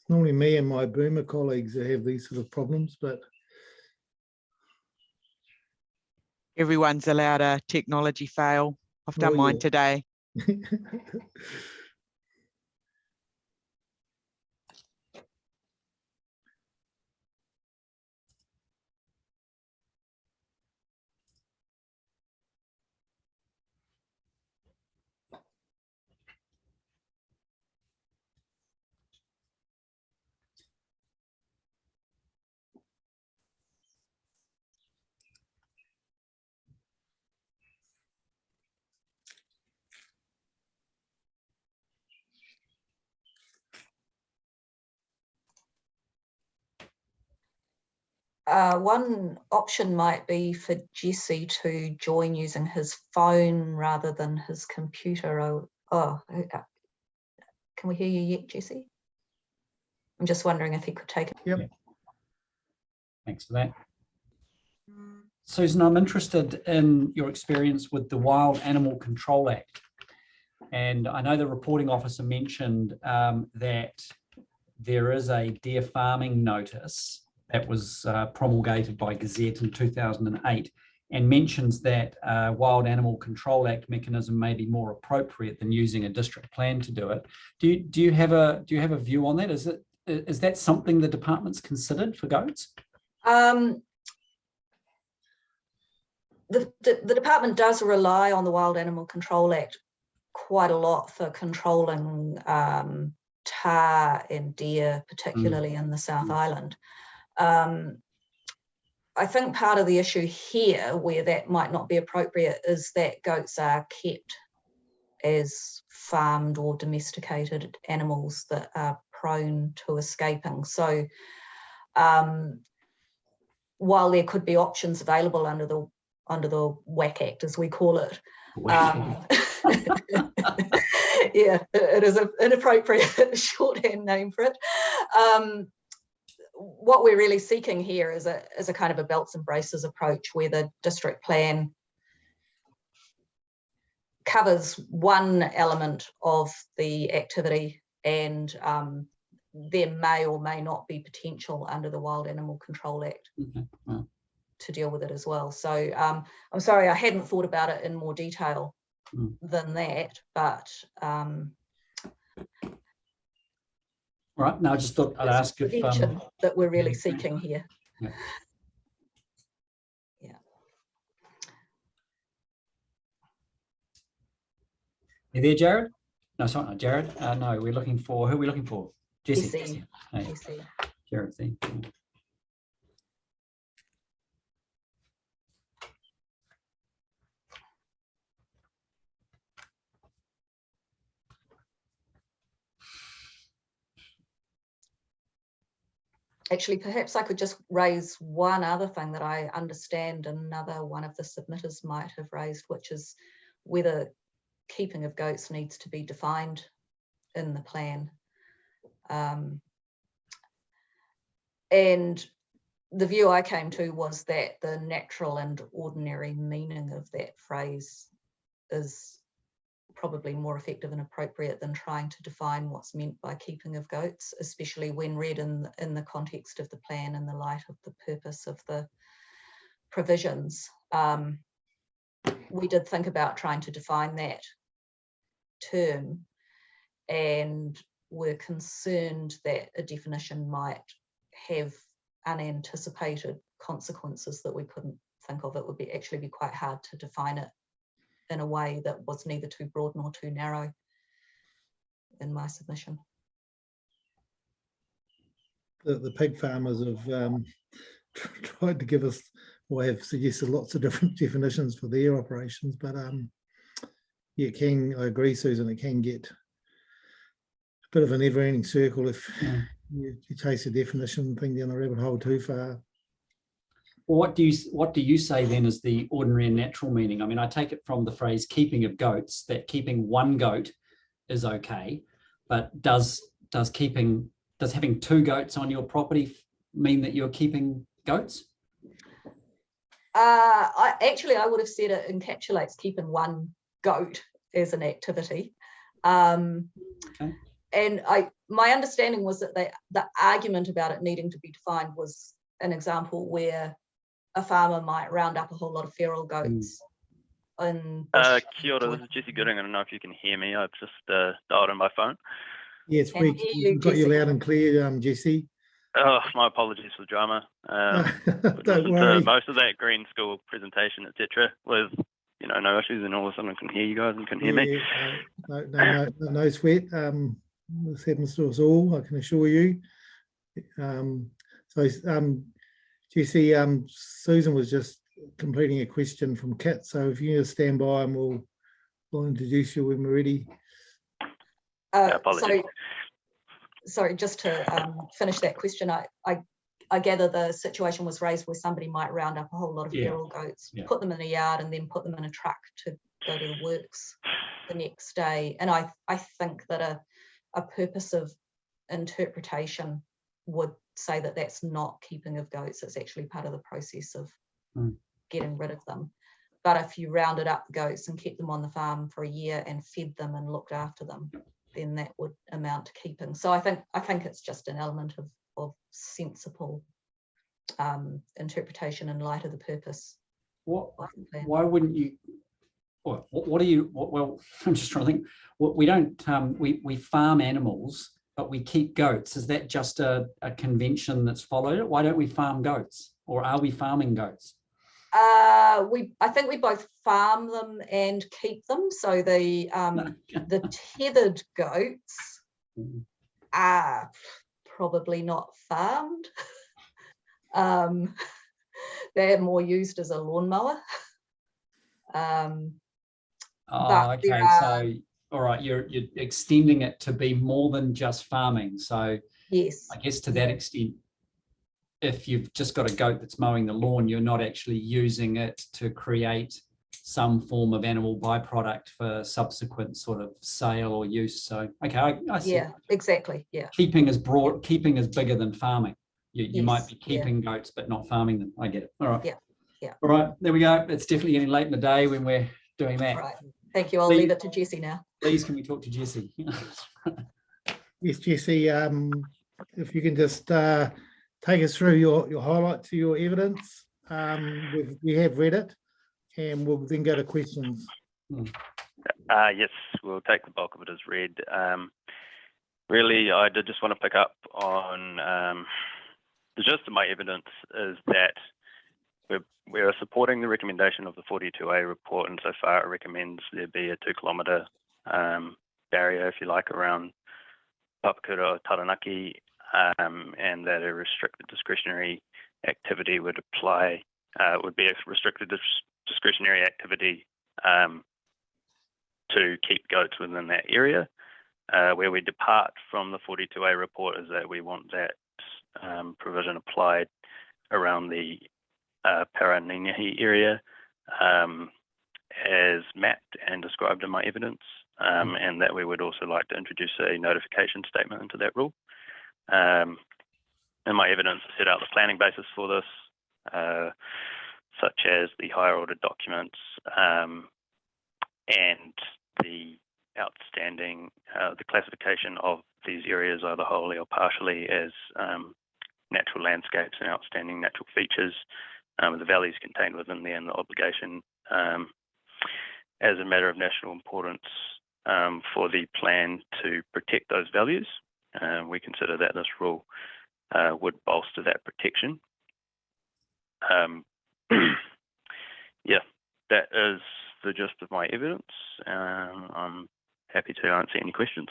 normally me and my boomer colleagues that have these sort of problems, but Everyone's allowed a technology fail. I've done mine today. One option might be for Jesse to join using his phone rather than his computer. Can we hear you yet, Jesse? I'm just wondering if he could take it. Yep. Thanks for that. Susan, I'm interested in your experience with the Wild Animal Control Act. And I know the reporting officer mentioned that there is a deer farming notice that was promulgated by Gazette in 2008, and mentions that Wild Animal Control Act mechanism may be more appropriate than using a district plan to do it. Do you have a view on that? Is that something the department's considered for goats? The department does rely on the Wild Animal Control Act quite a lot for controlling tahr and deer, particularly in the South Island. I think part of the issue here where that might not be appropriate is that goats are kept as farmed or domesticated animals that are prone to escaping. So while there could be options available under the WAC Act, as we call it, yeah, it is an inappropriate shorthand name for it. What we're really seeking here is a kind of a belts and braces approach where the district plan covers one element of the activity, and there may or may not be potential under the Wild Animal Control Act to deal with it as well. So I'm sorry, I hadn't thought about it in more detail than that, but right, now I just thought I'd ask if that we're really seeking here. Yeah. You there, Jared? No, sorry, not Jared. No, we're looking for, who are we looking for? Jessie. Jessie. Hey. Jessie. Jared, thank you. Actually, perhaps I could just raise one other thing that I understand another one of the submitters might have raised, which is whether keeping of goats needs to be defined in the plan. And the view I came to was that the natural and ordinary meaning of that phrase is probably more effective and appropriate than trying to define what's meant by keeping of goats, especially when read in the context of the plan in the light of the purpose of the provisions. We did think about trying to define that term, and were concerned that a definition might have unanticipated consequences that we couldn't think of. It would actually be quite hard to define it in a way that was neither too broad nor too narrow in my submission. The pig farmers have tried to give us, or have suggested lots of different definitions for their operations, but yeah, I agree, Susan, it can get a bit of a never-ending circle if you chase a definition thing down the rabbit hole too far. Well, what do you say then is the ordinary and natural meaning? I mean, I take it from the phrase keeping of goats that keeping one goat is okay, but does having two goats on your property mean that you're keeping goats? I would have said it encapsulates keeping one goat as an activity. Okay. And my understanding was that the argument about it needing to be defined was an example where a farmer might round up a whole lot of feral goats. Kia ora, this is Jesse Gooding. I don't know if you can hear me. I've just dialed in my phone. Yes, we've got you loud and clear, Jesse. Oh, my apologies for the drama. Don't worry. Most of that green school presentation, etc., with no issues, and all of a sudden I can hear you guys and can hear me. No sweat. This happens to us all, I can assure you. Jesse, Susan was just completing a question from Kit, so if you just stand by and we'll introduce you when we're ready. Sorry, just to finish that question, I gather the situation was raised where somebody might round up a whole lot of feral goats, put them in a yard, and then put them in a truck to go to the works the next day. And I think that a purpose of interpretation would say that that's not keeping of goats. It's actually part of the process of getting rid of them. But if you rounded up the goats and kept them on the farm for a year and fed them and looked after them, then that would amount to keeping. So I think it's just an element of sensible interpretation in light of the purpose. Why wouldn't you? What do you? Well, I'm just trying to think. We don't. We farm animals, but we keep goats. Is that just a convention that's followed? Why don't we farm goats, or are we farming goats? I think we both farm them and keep them. So the tethered goats are probably not farmed. They're more used as a lawnmower. Okay. So, all right, you're extending it to be more than just farming. So, yes, I guess to that extent, if you've just got a goat that's mowing the lawn, you're not actually using it to create some form of animal byproduct for subsequent sort of sale or use. So, okay, I see. Yeah, exactly. Yeah. Keeping is broad. Keeping is bigger than farming. You might be Yes, keeping goats, but not farming them. I get it. All right. Yeah. Yeah. All right. There we go. It's definitely getting late in the day when we're doing that. Right. Thank you. I'll leave it to Jessie now. Please, can we talk to Jessie? Yes, Jessie, if you can just take us through your highlights to your evidence. We have read it, and we'll then go to questions. Yes, we'll take the bulk of it as read. Really, I did just want to pick up on the gist of my evidence is that we are supporting the recommendation of the 42A report, and so far it recommends there be a 2 kilometre barrier, if you like, around Papakura or Taranaki, and that a restricted discretionary activity would apply, would be a restricted discretionary activity to keep goats within that area. Where we depart from the 42A report is that we want that provision applied around the Paraninihi area as mapped and described in my evidence, and that we would also like to introduce a notification statement into that rule. In my evidence, I set out the planning basis for this, such as the higher order documents and the outstanding, the classification of these areas either wholly or partially as natural landscapes and outstanding natural features, the values contained within there, and the obligation as a matter of national importance for the plan to protect those values. We consider that this rule would bolster that protection. Yeah, that is the gist of my evidence. I'm happy to answer any questions.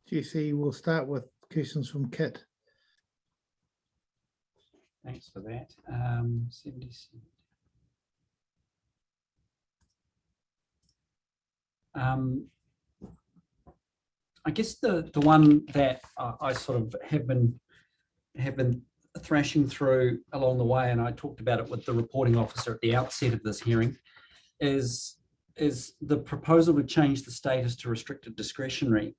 Jessie, we'll start with questions from Kit. Thanks for that. 77. I guess the one that I sort of have been thrashing through along the way, and I talked about it with the reporting officer at the outset of this hearing, is the proposal to change the status to restricted discretionary.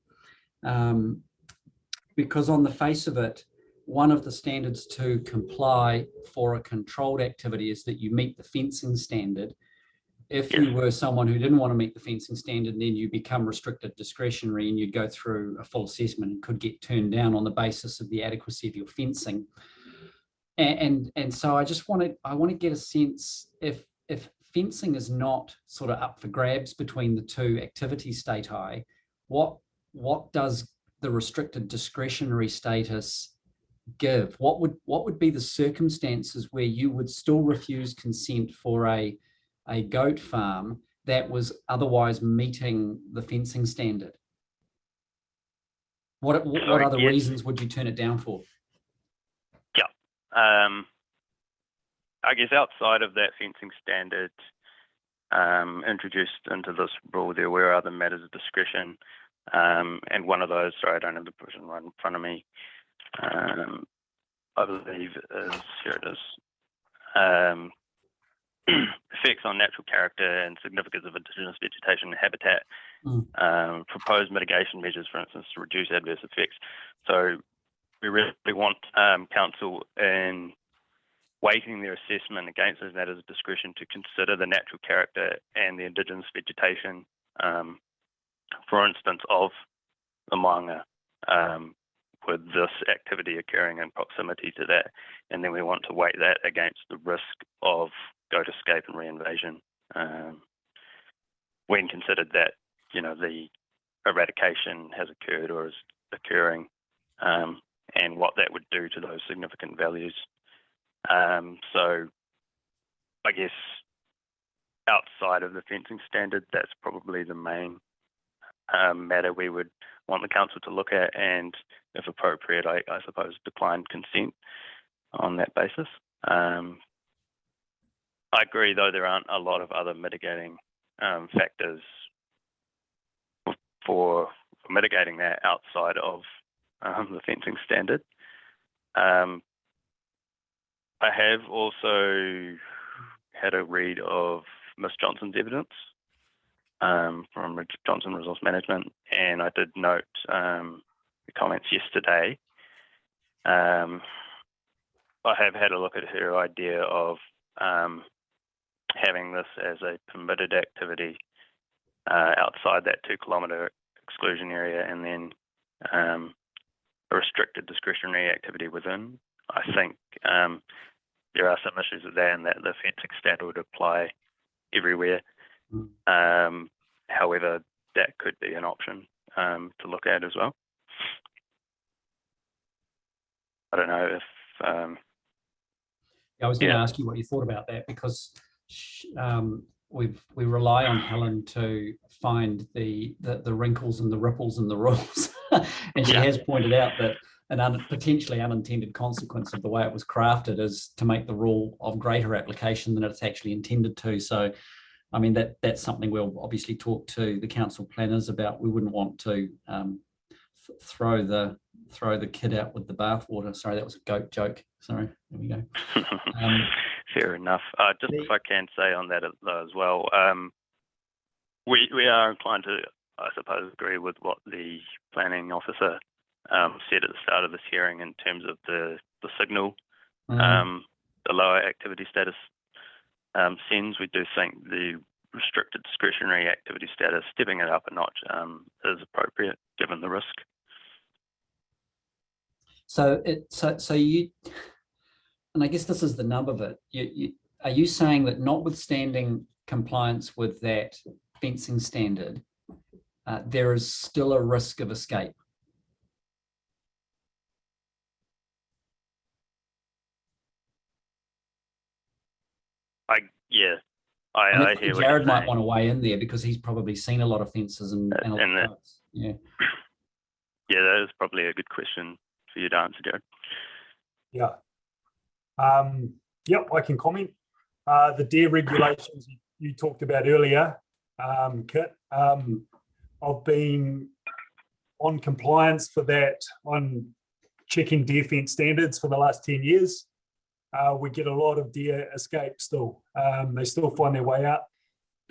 Because on the face of it, one of the standards to comply for a controlled activity is that you meet the fencing standard. If you were someone who didn't want to meet the fencing standard, then you become restricted discretionary and you'd go through a full assessment and could get turned down on the basis of the adequacy of your fencing. And so I want to get a sense if fencing is not sort of up for grabs between the two activity stati, what does the restricted discretionary status give? What would be the circumstances where you would still refuse consent for a goat farm that was otherwise meeting the fencing standard? What other reasons would you turn it down for? Yeah, I guess outside of that fencing standard introduced into this rule, there were other matters of discretion, and one of those, sorry, I don't have the provision right in front of me, I believe is, here it is, effects on natural character and significance of indigenous vegetation and habitat, proposed mitigation measures, for instance, to reduce adverse effects. So we really want council in weighting their assessment against those matters of discretion to consider the natural character and the indigenous vegetation, for instance, of the Moanga, with this activity occurring in proximity to that. And then we want to weight that against the risk of goat escape and reinvasion, when considered that, the eradication has occurred or is occurring, and what that would do to those significant values. So I guess outside of the fencing standard, that's probably the main matter we would want the council to look at, and if appropriate, I suppose decline consent on that basis. I agree, though, there aren't a lot of other mitigating factors for mitigating that outside of the fencing standard. I have also had a read of Ms. Johnson's evidence from Johnson Resource Management, and I did note the comments yesterday. I have had a look at her idea of having this as a permitted activity outside that 2 kilometre exclusion area, and then a restricted discretionary activity within. I think there are some issues with that, and that the fencing standard would apply everywhere. However, that could be an option to look at as well. I don't know if... I was going to ask you what you thought about that, because we rely on Helen to find the wrinkles and the ripples and the rules. And she has pointed out that an potentially unintended consequence of the way it was crafted is to make the rule of greater application than it's actually intended to. So, I mean, that's something we'll obviously talk to the council planners about. We wouldn't want to throw the kid out with the bathwater. Sorry, that was a goat joke. Sorry, there we go. Fair enough. Just if I can say on that as well, we are inclined to, I suppose, agree with what the planning officer said at the start of this hearing in terms of the signal, the lower activity status sends. We do think the restricted discretionary activity status, stepping it up a notch, is appropriate given the risk. So you, and I guess this is the nub of it. Are you saying that notwithstanding compliance with that fencing standard, there is still a risk of escape? I hear what Jared you're might saying. want to weigh in there because he's probably seen a lot of fences and a lot of goats. Yeah, that is probably a good question for you to answer, Jared. Yeah. Yep, I can comment. The deer regulations you talked about earlier, Kit, I've been on compliance for that, on checking deer fence standards for the last 10 years. We get a lot of deer escape still. They still find their way out.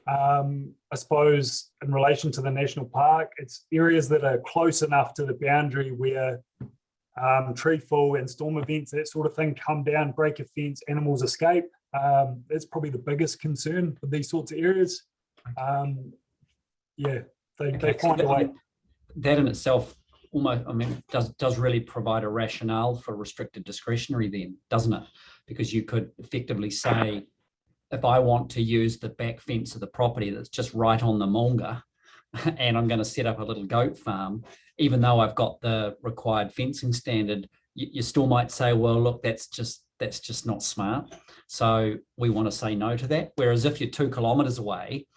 I suppose in relation to the national park, it's areas that are close enough to the boundary where tree fall and storm events, that sort of thing, come down, break a fence, animals escape. That's probably the biggest concern for these sorts of areas. They find a way. That in itself almost, I mean, does really provide a rationale for restricted discretionary then, doesn't it? Because you could effectively say, if I want to use the back fence of the property that's just right on the Moonga, and I'm going to set up a little goat farm, even though I've got the required fencing standard, you still might say, well, look, that's just not smart. So we want to say no to that. Whereas if you're 2 kilometres away,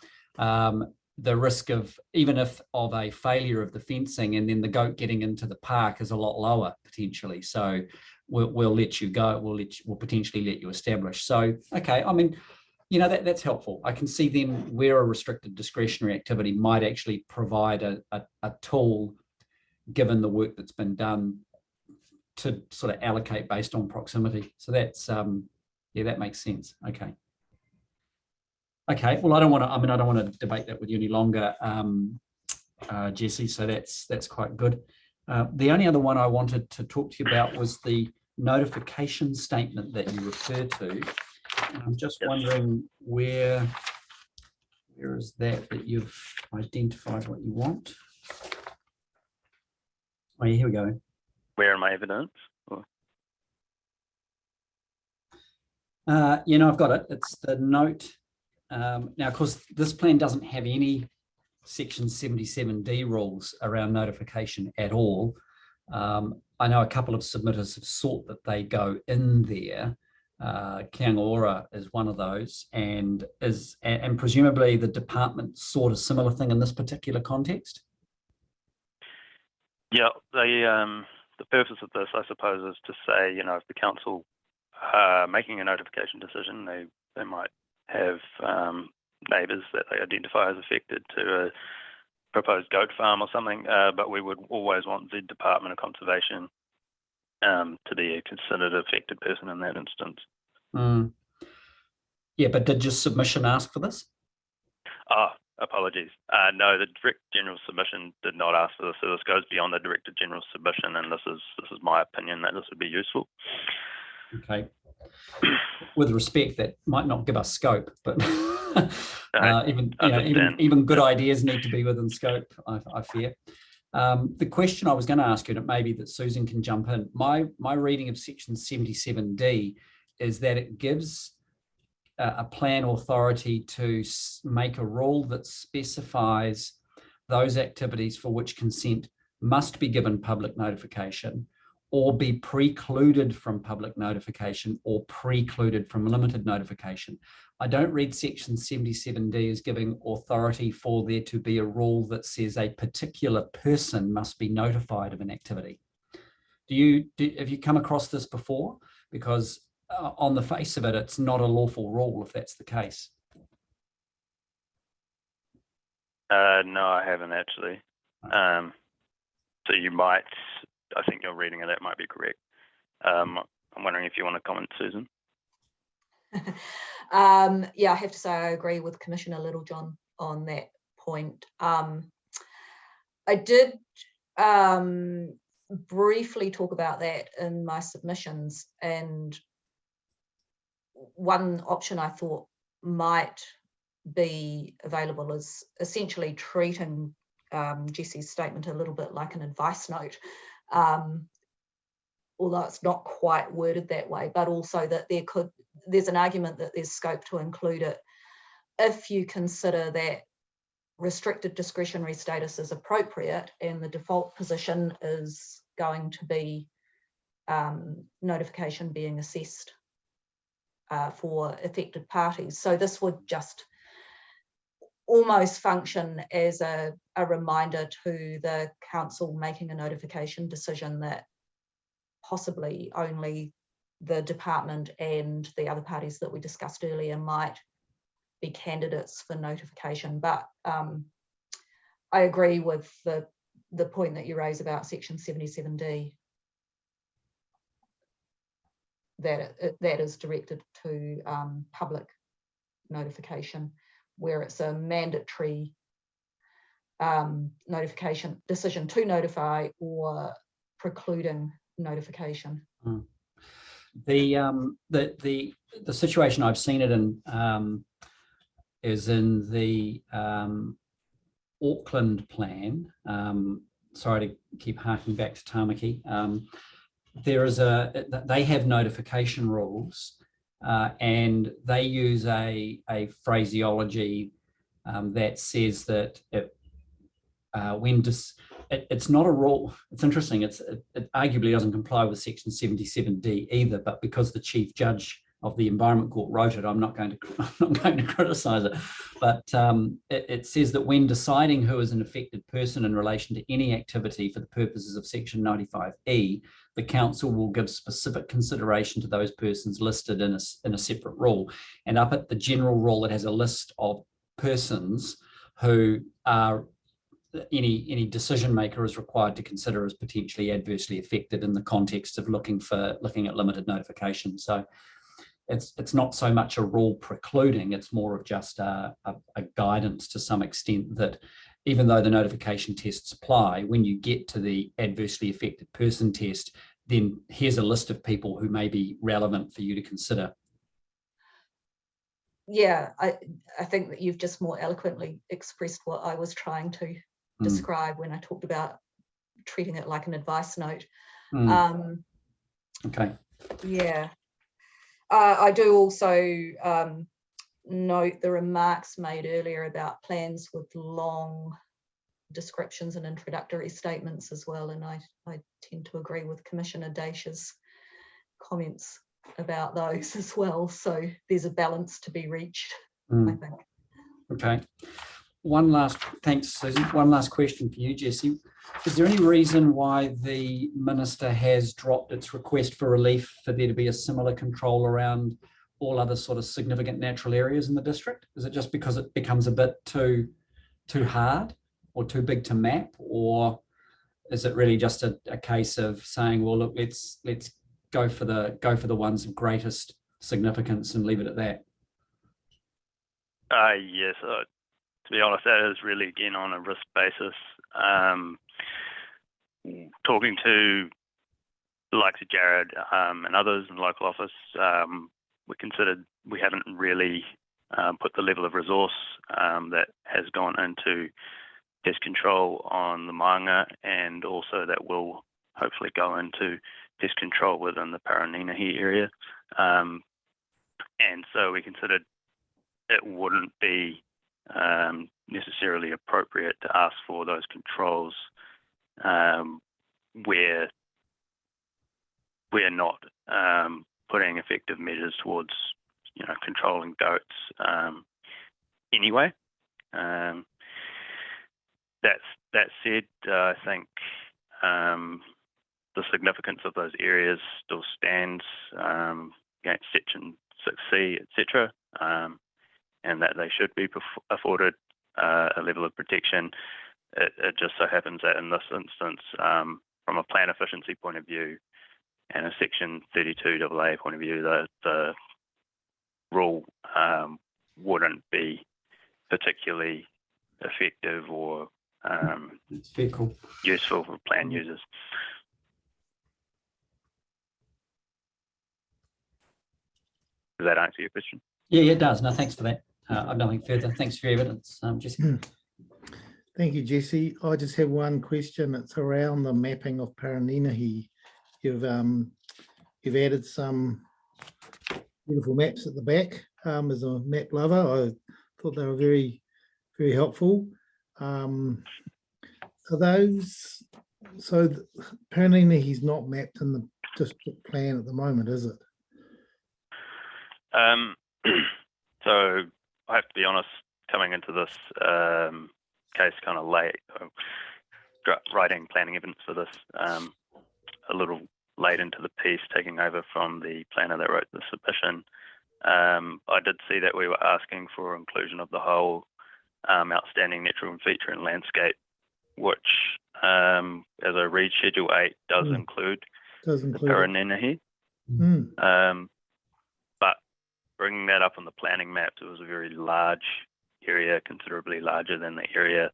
the risk of, even if of a failure of the fencing and then the goat getting into the park is a lot lower potentially. So we'll let you go. We'll potentially let you establish. So, okay, I mean, you know, that's helpful. I can see then where a restricted discretionary activity might actually provide a tool, given the work that's been done, to sort of allocate based on proximity. So that's, that makes sense. Okay. Okay, well, I don't want to debate that with you any longer, Jesse, so that's quite good. The only other one I wanted to talk to you about was the notification statement that you refer to. And I'm just wondering where is that you've identified what you want? Oh, yeah, here we go. Where in my evidence? Or- I've got it. It's the note. Now, of course, this plan doesn't have any Section 77D rules around notification at all. I know a couple of submitters have sought that they go in there. Kiangaora is one of those, and presumably the department sought a similar thing in this particular context. Yeah, the purpose of this, I suppose, is to say, if the council are making a notification decision, they might have neighbours that they identify as affected to a proposed goat farm or something, but we would always want the Department of Conservation to be a considered affected person in that instance. Mm. Yeah, but did your submission ask for this? Apologies. No, the Director General's submission did not ask for this, so this goes beyond the Director General's submission, and this is my opinion that this would be useful. Okay. With respect, that might not give us scope, but even good ideas need to be within scope, I fear. The question I was going to ask you, and it may be that Susan can jump in, my reading of Section 77D is that it gives a plan authority to make a rule that specifies those activities for which consent must be given public notification, or be precluded from public notification, or precluded from limited notification. I don't read Section 77D as giving authority for there to be a rule that says a particular person must be notified of an activity. Have you come across this before? Because on the face of it, it's not a lawful rule if that's the case. No, I haven't actually. So you might, I think your reading of that might be correct. I'm wondering if you want to comment, Susan. Yeah, I have to say I agree with Commissioner Littlejohn on that point. I did briefly talk about that in my submissions, and one option I thought might be available is essentially treating Jesse's statement a little bit like an advice note, although it's not quite worded that way, but also that there's an argument that there's scope to include it if you consider that restricted discretionary status is appropriate and the default position is going to be notification being assessed for affected parties. So this would just almost function as a reminder to the council making a notification decision that possibly only the department and the other parties that we discussed earlier might be candidates for notification. But I agree with the point that you raise about Section 77D, that is directed to public notification, where it's a mandatory notification decision to notify or precluding notification. Mm. The situation I've seen it in is in the Auckland plan. Sorry to keep harking back to Tamaki. They have notification rules, and they use a phraseology that says that it's not a rule. It's interesting. It arguably doesn't comply with Section 77D either, but because the Chief Judge of the Environment Court wrote it, I'm not going to criticise it. But it says that when deciding who is an affected person in relation to any activity for the purposes of Section 95E, the council will give specific consideration to those persons listed in a separate rule. And up at the general rule, it has a list of persons who are any decision maker is required to consider as potentially adversely affected in the context of looking at limited notification. So it's not so much a rule precluding, it's more of just a guidance to some extent that even though the notification tests apply, when you get to the adversely affected person test, then here's a list of people who may be relevant for you to consider. Yeah, I think that you've just more eloquently expressed what I was trying to describe when I talked about treating it like an advice note. Okay. Yeah. I do also note the remarks made earlier about plans with long descriptions and introductory statements as well. And I tend to agree with Commissioner Daish's comments about those as well. So there's a balance to be reached, I think. Okay. Thanks, Susan. One last question for you, Jessie. Is there any reason why the Minister has dropped its request for relief for there to be a similar control around all other sort of significant natural areas in the district? Is it just because it becomes a bit too hard or too big to map, or is it really just a case of saying, well, look, let's go for the ones of greatest significance and leave it at that? Yes, to be honest, that is really again on a risk basis. Talking to the likes of Jared and others in local office, we considered we haven't really put the level of resource that has gone into pest control on the Maunga, and also that will hopefully go into pest control within the Paraninahi area. And so we considered it wouldn't be necessarily appropriate to ask for those controls where we're not putting effective measures towards, controlling goats anyway. That said, I think the significance of those areas still stands against Section 6C, etc., and that they should be afforded a level of protection. It just so happens that in this instance, from a plan efficiency point of view and a Section 32AA point of view, the rule wouldn't be particularly effective or useful for plan users. Does that answer your question? Yeah, it does. No, thanks for that. I've nothing further. Thanks for your evidence, Jesse. Thank you, Jesse. I just have one question. It's around the mapping of Paraninahi. You've added some beautiful maps at the back. As a map lover, I thought they were very, very helpful. Are those, so Paraninahi is not mapped in the district plan at the moment, is it? So I have to be honest, coming into this case kind of late, writing planning evidence for this a little late into the piece, taking over from the planner that wrote the submission. I did see that we were asking for inclusion of the whole outstanding natural feature and landscape, which, as I read Schedule 8, does include the Paraninahi. But bringing that up on the planning maps, it was a very large area, considerably larger than the area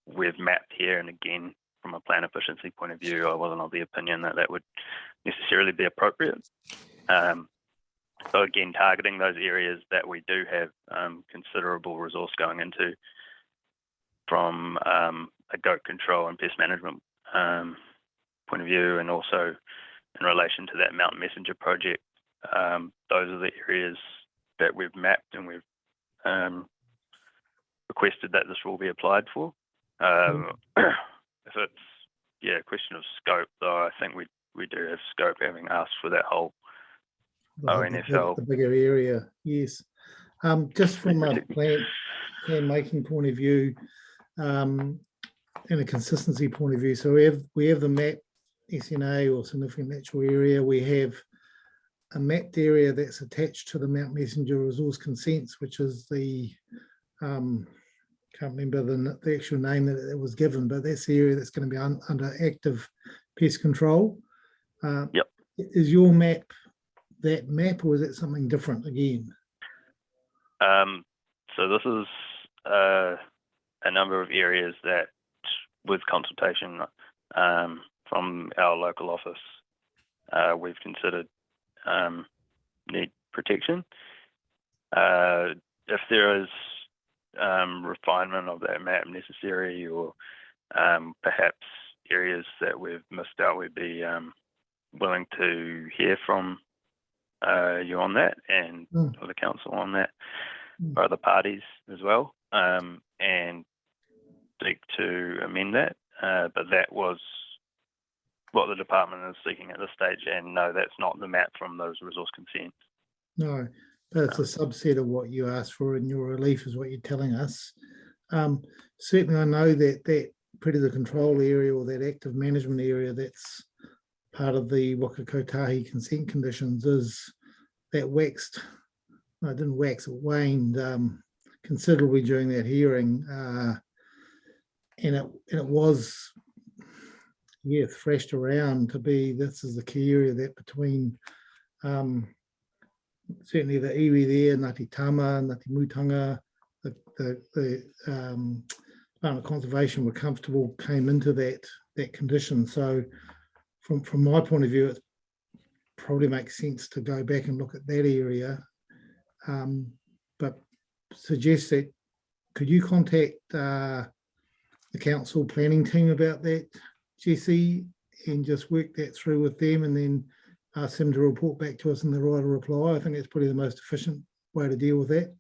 we've mapped here. And again, from a plan efficiency point of view, I wasn't of the opinion that that would necessarily be appropriate. So again, targeting those areas that we do have considerable resource going into from a goat control and pest management point of view, and also in relation to that Mountain Messenger project, those are the areas that we've mapped and we've requested that this will be applied for. If it's a question of scope, though, I think we do have scope, having asked for that whole ONFL. The bigger area, yes. Just from a plan making point of view, and a consistency point of view, so we have the map SNA or significant natural area. We have a mapped area that's attached to the Mount Messenger resource consents, which is the can't remember the actual name that it was given, but that's the area that's going to be under active pest control. Yep. Is your map that map, or is it something different again? So this is a number of areas that, with consultation from our local office, we've considered need protection. If there is refinement of that map necessary, or perhaps areas that we've missed out, we'd be willing to hear from you on that, and or the council on that, or other parties as well, and seek to amend that. But that was what the department is seeking at this stage, and no, that's not the map from those resource consents. No, but it's a subset of what you asked for, and your relief is what you're telling us. Certainly, I know that that predator control area, or that active management area, that's part of the Waka Kotahi consent conditions, is that waxed. No, it didn't wax; it waned considerably during that hearing, and it was, yeah, thrashed around to be, this is the key area that between certainly the iwi there, Ngāti Tama, Ngāti Mutanga, the Department of Conservation were comfortable, came into that condition. So from my point of view, it probably makes sense to go back and look at that area. But suggest that, could you contact the council planning team about that, Jesse, and just work that through with them, and then ask them to report back to us in the right of reply? I think that's probably the most efficient way to deal with that.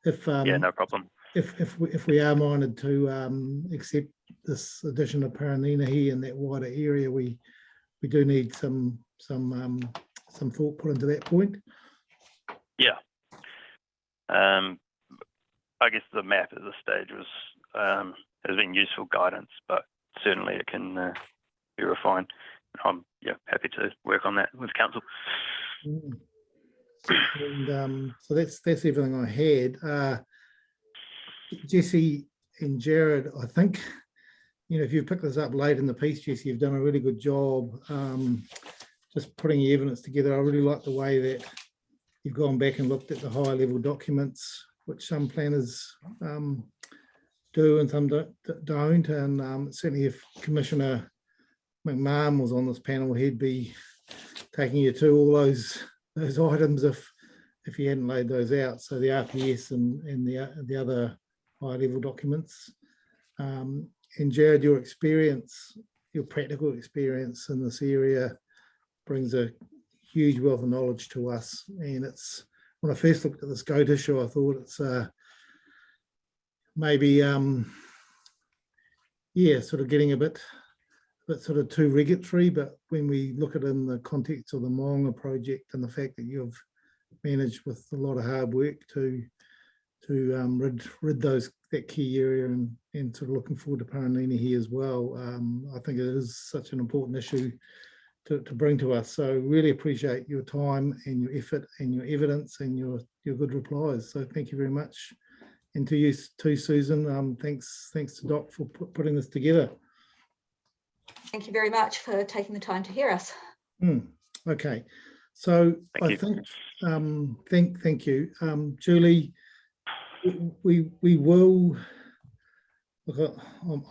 If yeah, no problem. If we are minded to accept this addition of Paraninahi in that wider area, we do need some thought put into that point. Yeah. I guess the map at this stage was has been useful guidance, but certainly it can be refined. I'm happy to work on that with council. And so that's everything I had. Jesse and Jared, I think, if you've picked this up late in the piece, Jesse, you've done a really good job just putting the evidence together. I really like the way that you've gone back and looked at the higher level documents, which some planners do and some don't. And certainly if Commissioner McMahon was on this panel, he'd be taking you to all those items if he hadn't laid those out. So the RPS and the other high level documents. And Jared, your experience, your practical experience in this area brings a huge wealth of knowledge to us. And it's, when I first looked at this goat issue, I thought it's maybe sort of getting a bit sort of too regulatory, but when we look at it in the context of the Moonga project and the fact that you've managed with a lot of hard work to rid that key area, and sort of looking forward to Paraninahi as well, I think it is such an important issue to bring to us. So really appreciate your time and your effort and your evidence and your good replies. So thank you very much. And to you too, Susan, thanks to Doc for putting this together. Thank you very much for taking the time to hear us. Okay, so thank you. Julie, we will look.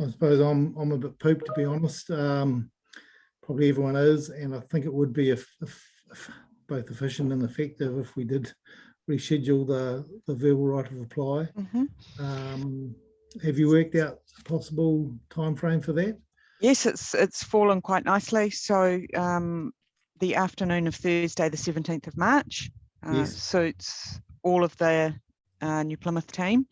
I suppose I'm a bit pooped, to be honest. Probably everyone is, and I think it would be both efficient and effective if we did reschedule the verbal right of reply. Have you worked out a possible time frame for that? Yes, it's fallen quite nicely. So the afternoon of Thursday, the 17th of March, suits all of the New Plymouth team.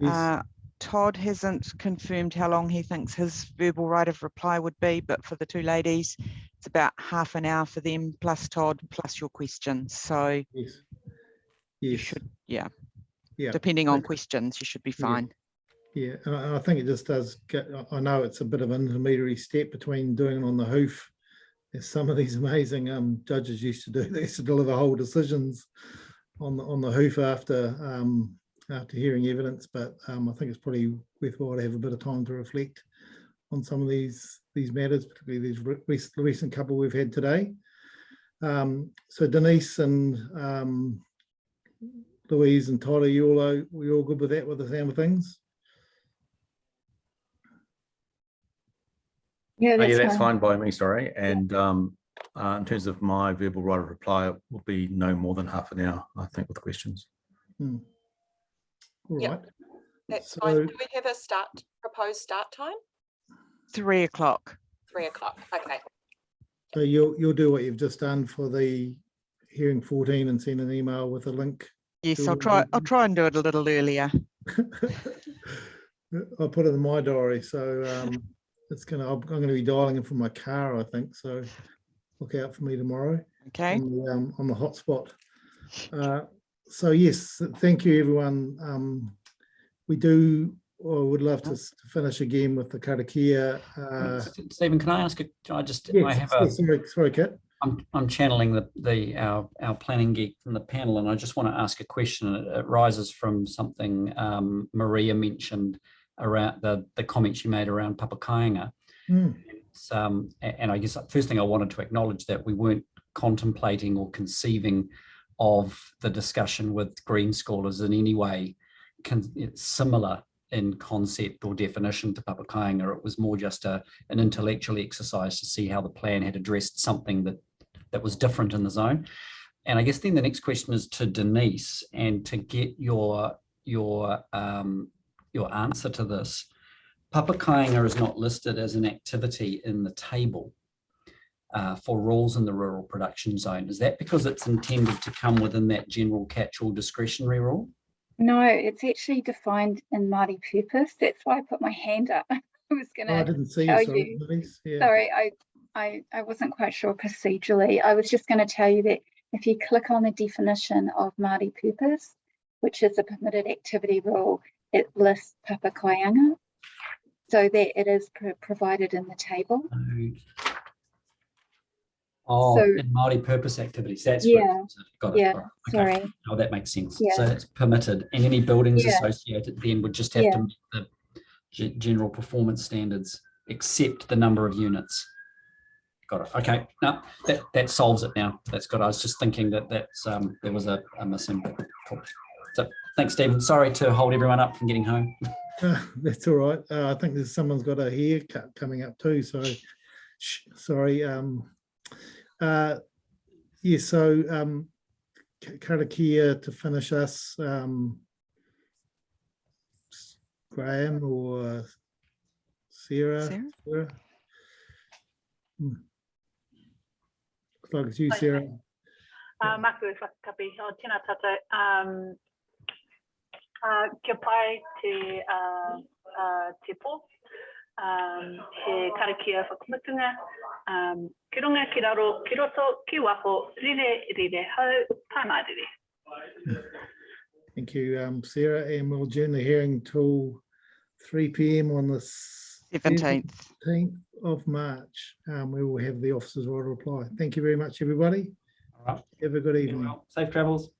Yes. Todd hasn't confirmed how long he thinks his verbal right of reply would be, but for the two ladies, it's about half an hour for them, plus Todd, plus your questions. So you should, depending on questions, you should be fine. Yeah, and I think it just does get, I know it's a bit of an intermediary step between doing it on the hoof, as some of these amazing judges used to do. They used to deliver whole decisions on the hoof after hearing evidence, but I think it's probably worthwhile to have a bit of time to reflect on some of these matters, particularly these recent couple we've had today. So Denise and Louise and Todd, are you all good with that, with the sound of things? Yeah, Oh, that's fine by me, sorry. And in terms of my verbal right of reply, it will be no more than half an hour, I think, with questions. All Yep. right. That's So- fine. Do we have a proposed start time? 3 o'clock. 3 o'clock. Okay. So you'll do what you've just done for the hearing 14 and send an email with a link. Yes, to I'll try and do it a little earlier. I'll put it in my diary, so I'm gonna be dialing in from my car, I think. So look out for me tomorrow. Okay. On the hotspot. So yes, thank you, everyone. We would love to finish again with the karakia. Stephen, can I ask? Sorry, Kit. I'm channeling our planning geek from the panel, and I just want to ask a question. It rises from something Maria mentioned around the comments you made around Papakāinga. And I guess the first thing I wanted to acknowledge that we weren't contemplating or conceiving of the discussion with Green School as in any way it's similar in concept or definition to Papakāinga. It was more just an intellectual exercise to see how the plan had addressed something that was different in the zone. And I guess then the next question is to Denise, and to get your answer to this. Papakāinga is not listed as an activity in the table for rules in the rural production zone. Is that because it's intended to come within that general catch-all discretionary rule? No, it's actually defined in Māori purpose. That's why I put my hand up. I was going to I didn't see tell you. you. Denise. Yeah. Sorry, I wasn't quite sure procedurally. I was just going to tell you that if you click on the definition of Māori purpose, which is a permitted activity rule, it lists Papakāinga, so that it is provided in the table. Oh, So- in Māori purpose activities. That's Yeah, where it's got it. yeah, Right, okay. sorry. Oh, that makes sense. Yeah. So it's permitted, and any buildings Yeah. associated then would just have Yeah. to meet the general performance standards, except the number of units. Got it. Okay. No, that solves it now. That's good. I was just thinking that's there was a missing. Cool. So thanks, Stephen. Sorry to hold everyone up from getting home. That's all right. I think someone's got a haircut coming up too. So sorry. Yeah. So karakia to finish us. Graham or Sarah? Sarah? Looks like it's you, Sarah. Maku whakakapi o tēnā tātou. Kia pai te pō, he karakia whakamutunga, ki runga, ki raro, ki roto, ki waho, rire hau, tāna rire. Thank you, Sarah, and we'll adjourn the hearing till 3 p.m. on the 17th of March. We will have the officers' right of reply. Thank you very much, everybody. All right. Have a good evening. Safe travels.